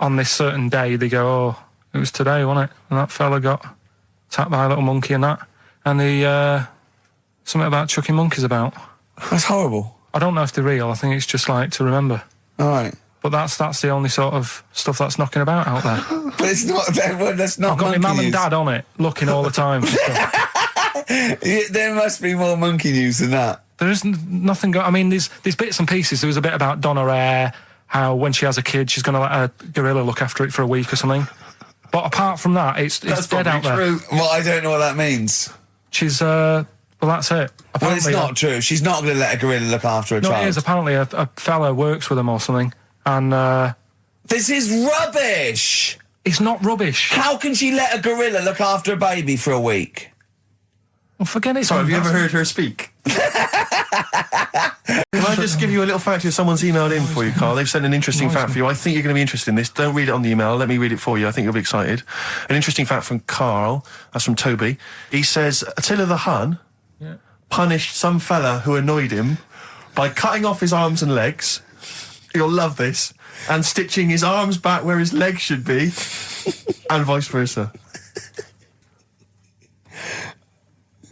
on this certain day, they go, oh, it was today, wasn't it? And that fella got attacked by a little monkey and that. And something about chucking monkeys about. That's horrible. I don't know if they're real. I think it's just like to remember. All right. But that's the only sort of stuff that's knocking about out there. But it's not, that's not. I've got my mum and dad on it, looking all the time. There must be more monkey news than that. There isn't nothing. I mean, there's bits and pieces. There was a bit about Donna Eyre, how when she has a kid, she's going to let a gorilla look after it for a week or something. But apart from that, it's dead out there. Well, I don't know what that means. She's well, that's it. Apparently, well, it's not true. She's not going to let a gorilla look after a child. No, it is. Apparently, a fella works with them or something, and this is rubbish. It's not rubbish. How can she let a gorilla look after a baby for a week? Well, forget it. Sorry, have you ever heard her speak? Can I just give you a little fact here? Someone's emailed in for you, Carl. They've sent an interesting fact for you. I think you're going to be interested in this. Don't read it on the email. Let me read it for you. I think you'll be excited. An interesting fact from Carl. That's from Toby. He says, Attila the Hun punished some fella who annoyed him by cutting off his arms and legs. You'll love this. And stitching his arms back where his legs should be. And vice versa.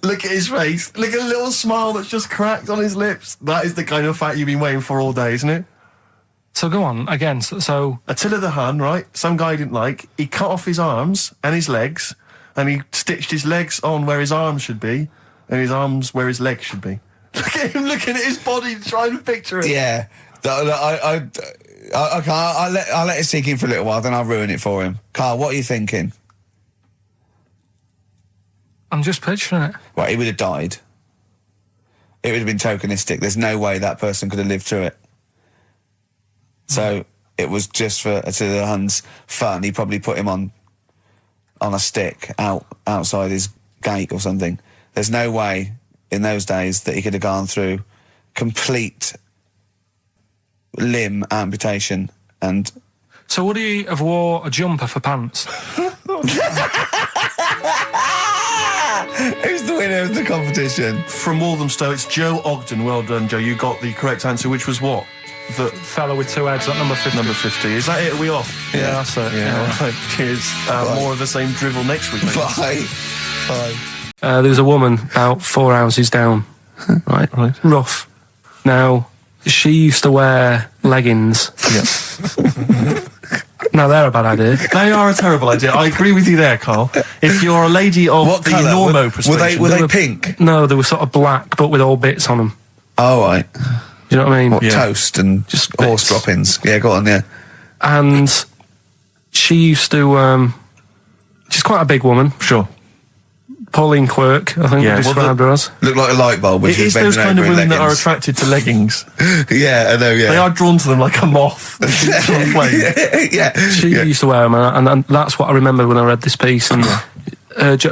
Look at his face. Look at a little smile that's just cracked on his lips. That is the kind of fact you've been waiting for all day, isn't it? So go on, again, so... Attila the Hun, right? Some guy didn't like. He cut off his arms and his legs, and he stitched his legs on where his arms should be, and his arms where his legs should be. Look at him looking at his body, trying to picture it. Yeah. I'll let it sink in for a little while, then I'll ruin it for him. Carl, what are you thinking? I'm just picturing it. Right, he would have died. It would have been tokenistic. There's no way that person could have lived through it. So it was just for the Hun's fun. He probably put him on a stick outside his gate or something. There's no way in those days that he could have gone through complete limb amputation and So would he have wore a jumper for pants? Who's the winner of the competition? From Walthamstow, it's Joe Ogden. Well done, Joe. You got the correct answer, which was what? The fella with 2 heads, that number 50. Number 50. Is that it? Are we off? Yeah, that's it. Yeah. All right. Cheers. More of the same drivel next week. Bye. Bye. There was a woman about 4 houses down. Right. Rough. Now, she used to wear leggings. Yeah. No, they're a bad idea. They are a terrible idea. I agree with you there, Carl. If you're a lady of what the colour? normo persuasion... Were they pink? No, they were sort of black, but with all bits on them. Oh, right. Do you know what I mean? What, toast and just horse droppings? Yeah, go on, yeah. And she used to... she's quite a big woman. Sure. Pauline Quirk, I think we described her as. Looked like a light bulb. It is those kind of women that are attracted to leggings. Yeah, I know, yeah. They are drawn to them like a moth. Yeah. She used to wear them, and that's what I remember when I read this piece. And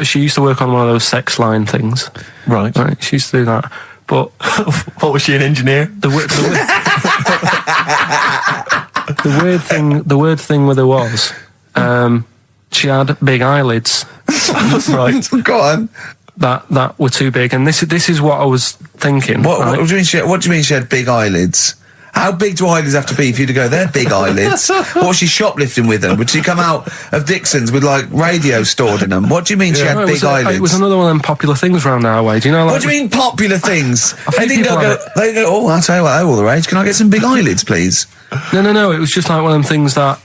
she used to work on one of those sex line things. Right. She used to do that. But what, was she, an engineer? The weird thing with her was, she had big eyelids. Right. Go on. That were too big, and this is what I was thinking. What do you mean she had big eyelids? How big do eyelids have to be for you to go, they're big eyelids? What was she shoplifting with them? Would she come out of Dixon's with, like, radio stored in them? What do you mean she had big eyelids? It was another one of them popular things around our way. Do you know? Like, what do you mean popular things? They go, oh, I'll tell you what, they're all the rage. Can I get some big eyelids, please? No. It was just like one of them things that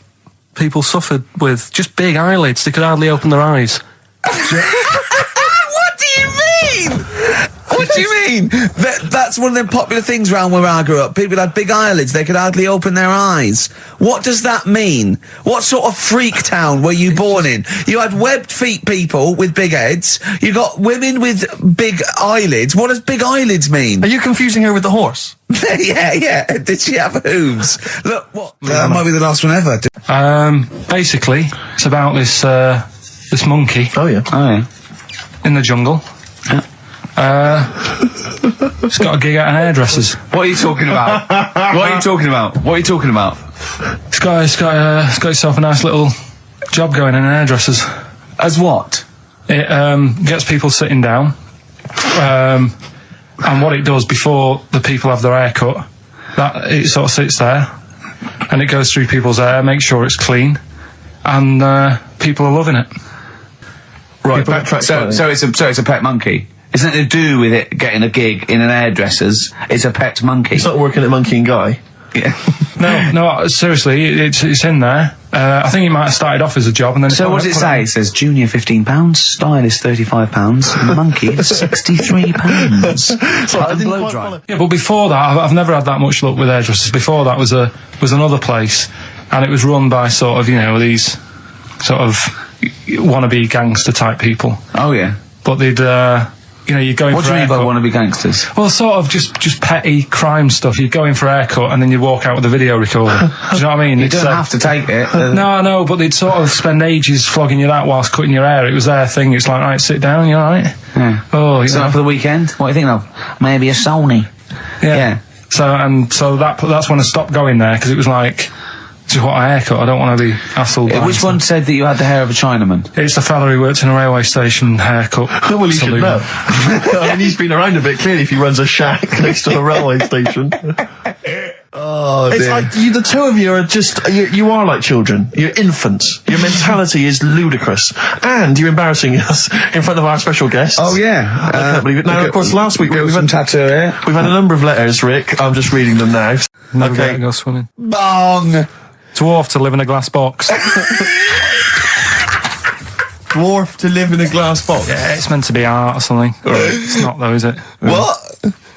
people suffered with. Just big eyelids. They could hardly open their eyes. What do you mean? What do you mean? That's one of them popular things around where I grew up. People had big eyelids, they could hardly open their eyes. What does that mean? What sort of freak town were you born in? You had webbed feet people with big heads, you got women with big eyelids. What does big eyelids mean? Are you confusing her with the horse? Yeah. Did she have hooves? Look, what? That might be the last one ever. Basically, it's about this monkey. Oh, yeah. In the jungle. Yeah. It's got a gig at an hairdresser's. What are you talking about? What are you talking about? It's got itself a nice little job going in an hairdresser's. As what? It gets people sitting down. And what it does before the people have their hair cut, that it sort of sits there and it goes through people's hair, makes sure it's clean, and people are loving it. Right. So it's a pet monkey. It's nothing to do with it getting a gig in an hairdresser's. It's a pet monkey. It's not working at Monkey and Guy. Yeah. No, seriously, it's in there. I think it might have started off as a job and then... So what does it say? It says junior £15, stylist £35, and monkey £63. So I didn't blow dry. Yeah, but before that, I've never had that much luck with hairdressers. Before that was another place, and it was run by sort of, these sort of wannabe gangster type people. Oh yeah. But they'd you're going what for do you mean by haircut. wannabe gangsters? Well, sort of just petty crime stuff. You'd go in for a haircut and then you'd walk out with a video recorder. Do you know what I mean? You don't have to take it. No, but they'd sort of spend ages flogging you that whilst cutting your hair. It was their thing. It's like, right, sit down, you alright? Yeah. Oh, you know. For the weekend? What do you think of? Maybe a Sony. Yeah. So that's when I stopped going there, because it was like, just what a haircut, I don't want to be hassled. Which one said that you had the hair of a Chinaman? It's the fella who works in a railway station haircut. Well, he should know. I mean, he's been around a bit, clearly, if he runs a shack next to a railway station. Oh, it's dear. like, the two of you are just, you are like children. You're infants. Your mentality is ludicrous. And you're embarrassing us in front of our special guests. Oh, yeah. I can't believe it. Now, of course, last week we've had tattoo here. We've had a number of letters, Rick. I'm just reading them now. Never okay. Go swimming. Bong! Dwarf to live in a glass box. Dwarf to live in a glass box? Yeah, it's meant to be art or something. It's not though, is it? What?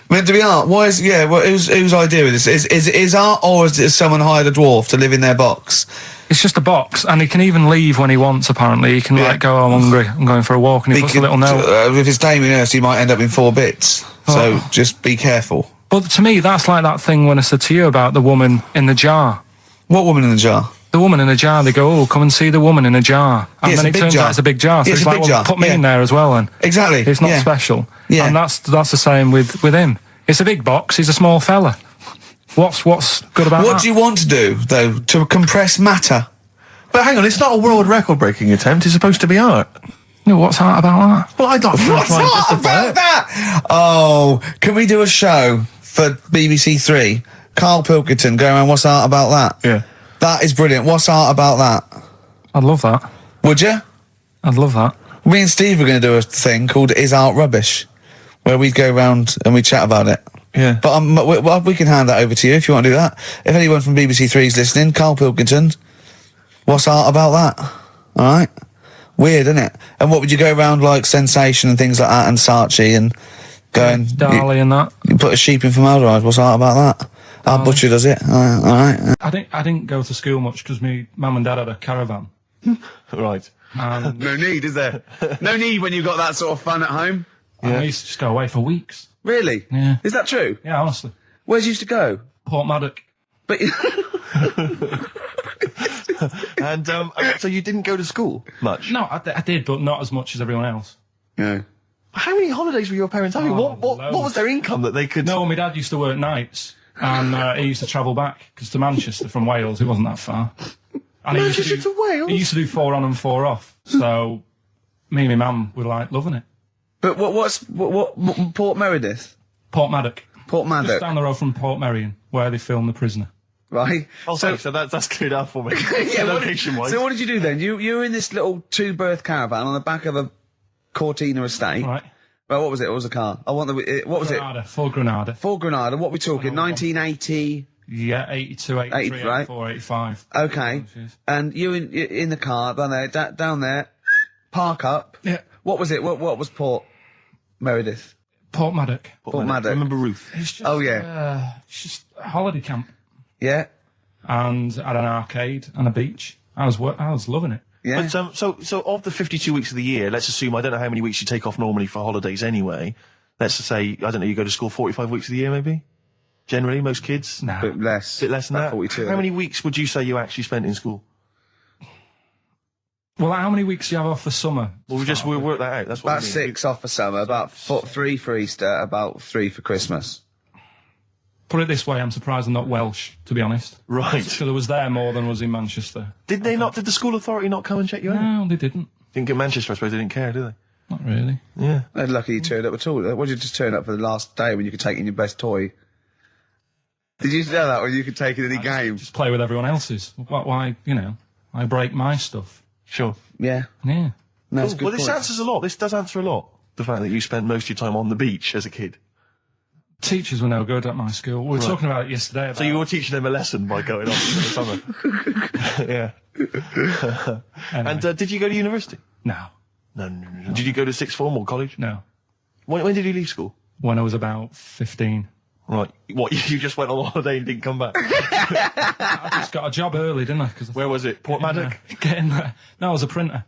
Meant to be art? Why is... Yeah, whose idea is this? Is art, or has someone hired a dwarf to live in their box? It's just a box, and he can even leave when he wants, apparently. He can, go, I'm hungry, I'm going for a walk, and he puts a little note. If it's Damien Hirst, he might end up in 4 bits. So just be careful. But to me, that's like that thing when I said to you about the woman in the jar. What woman in the jar? The woman in the jar. They go, oh, come and see the woman in a jar. And then it turns out it's a big jar. So it's like, well, put me in there as well then. Exactly. It's not special. Yeah. And that's the same with him. It's a big box. He's a small fella. What's good about that? What do you want to do, though, to compress matter? But hang on, it's not a world record-breaking attempt. It's supposed to be art. No, what's art about that? Well, I don't know. What's art about that? Oh, can we do a show for BBC Three? Karl Pilkington going around, what's art about that? Yeah. That is brilliant. What's art about that? I'd love that. Would you? I'd love that. Me and Steve are going to do a thing called Is Art Rubbish, where we go round and we chat about it. Yeah. But we can hand that over to you if you want to do that. If anyone from BBC Three is listening, Karl Pilkington, what's art about that? All right. Weird, isn't it? And what would you go around like Sensation and things like that, and Saatchi and going Dali and that? You put a sheep in formaldehyde. What's art about that? Our butcher does it. All right. I didn't go to school much because my mum and dad had a caravan. Right. No need, is there? No need when you've got that sort of fun at home. Yeah. I used to just go away for weeks. Really? Yeah. Is that true? Yeah, honestly. Where'd you used to go? Portmaddock. But And so you didn't go to school much? No, I did, but not as much as everyone else. Yeah. How many holidays were your parents having? What was their income that they could... No, my dad used to work nights, and he used to travel back, because to Manchester from Wales, it wasn't that far. And Manchester to Wales? He used to do 4 on and 4 off, so me and my mum were, like, loving it. But what Port Meredith? Portmaddock. Portmaddock. Just down the road from Port Merion, where they filmed The Prisoner. Right. Oh, so that's cleared up for me. Yeah, location-wise. So what did you do then? You were in this little 2-berth caravan on the back of a Cortina estate. Right. Well, what was it? What was the car? I want the... What was Granada, Ford Granada. Ford Granada. What are we talking? 1980... Yeah, 82, 83, 80, right? 84, 85. Okay. And you in the car down there, park up. Yeah. What was it? What was Port Meredith? Portmaddock. Portmaddock. Remember Ruth? It's just, it's just a holiday camp. Yeah. And had an arcade and a beach. I was loving it. Yeah. But, so of the 52 weeks of the year, let's assume, I don't know how many weeks you take off normally for holidays anyway. Let's just say, I don't know, you go to school 45 weeks of the year maybe? Generally, most kids? No. Bit less. Bit less than that? 42. How many weeks would you say you actually spent in school? Well, how many weeks do you have off for summer? Well, we'll work that out. That's what About 6 off for summer, about 3 for Easter, about 3 for Christmas. Put it this way, I'm surprised I'm not Welsh, to be honest. Right. Because I was there more than was in Manchester. Did the school authority not come and check you out? No, they didn't. Didn't get Manchester, I suppose they didn't care, do they? Not really. Yeah. They're lucky you turned up at all. What did you just turn up for the last day when you could take in your best toy? Did you know that when you could take in any game? Just play with everyone else's. Why, I break my stuff. Sure. Yeah. Yeah. No, that's a good Well, this point. answers a lot. This does answer a lot. The fact that you spent most of your time on the beach as a kid. Teachers were no good at my school. We were talking about it yesterday. About So you were teaching them a lesson by going off for the summer. Yeah. Anyway. And did you go to university? No. No. Did you go to sixth form or college? No. When did you leave school? When I was about 15. Right. What, you just went on holiday and didn't come back? I just got a job early, didn't I? Where was it? Portmaddock? Getting there. No, I was a printer.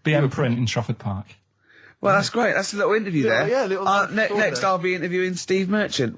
BM Print in Trafford Park. Well, that's great. That's a little interview there. Yeah, little next, I'll be interviewing Steve Merchant.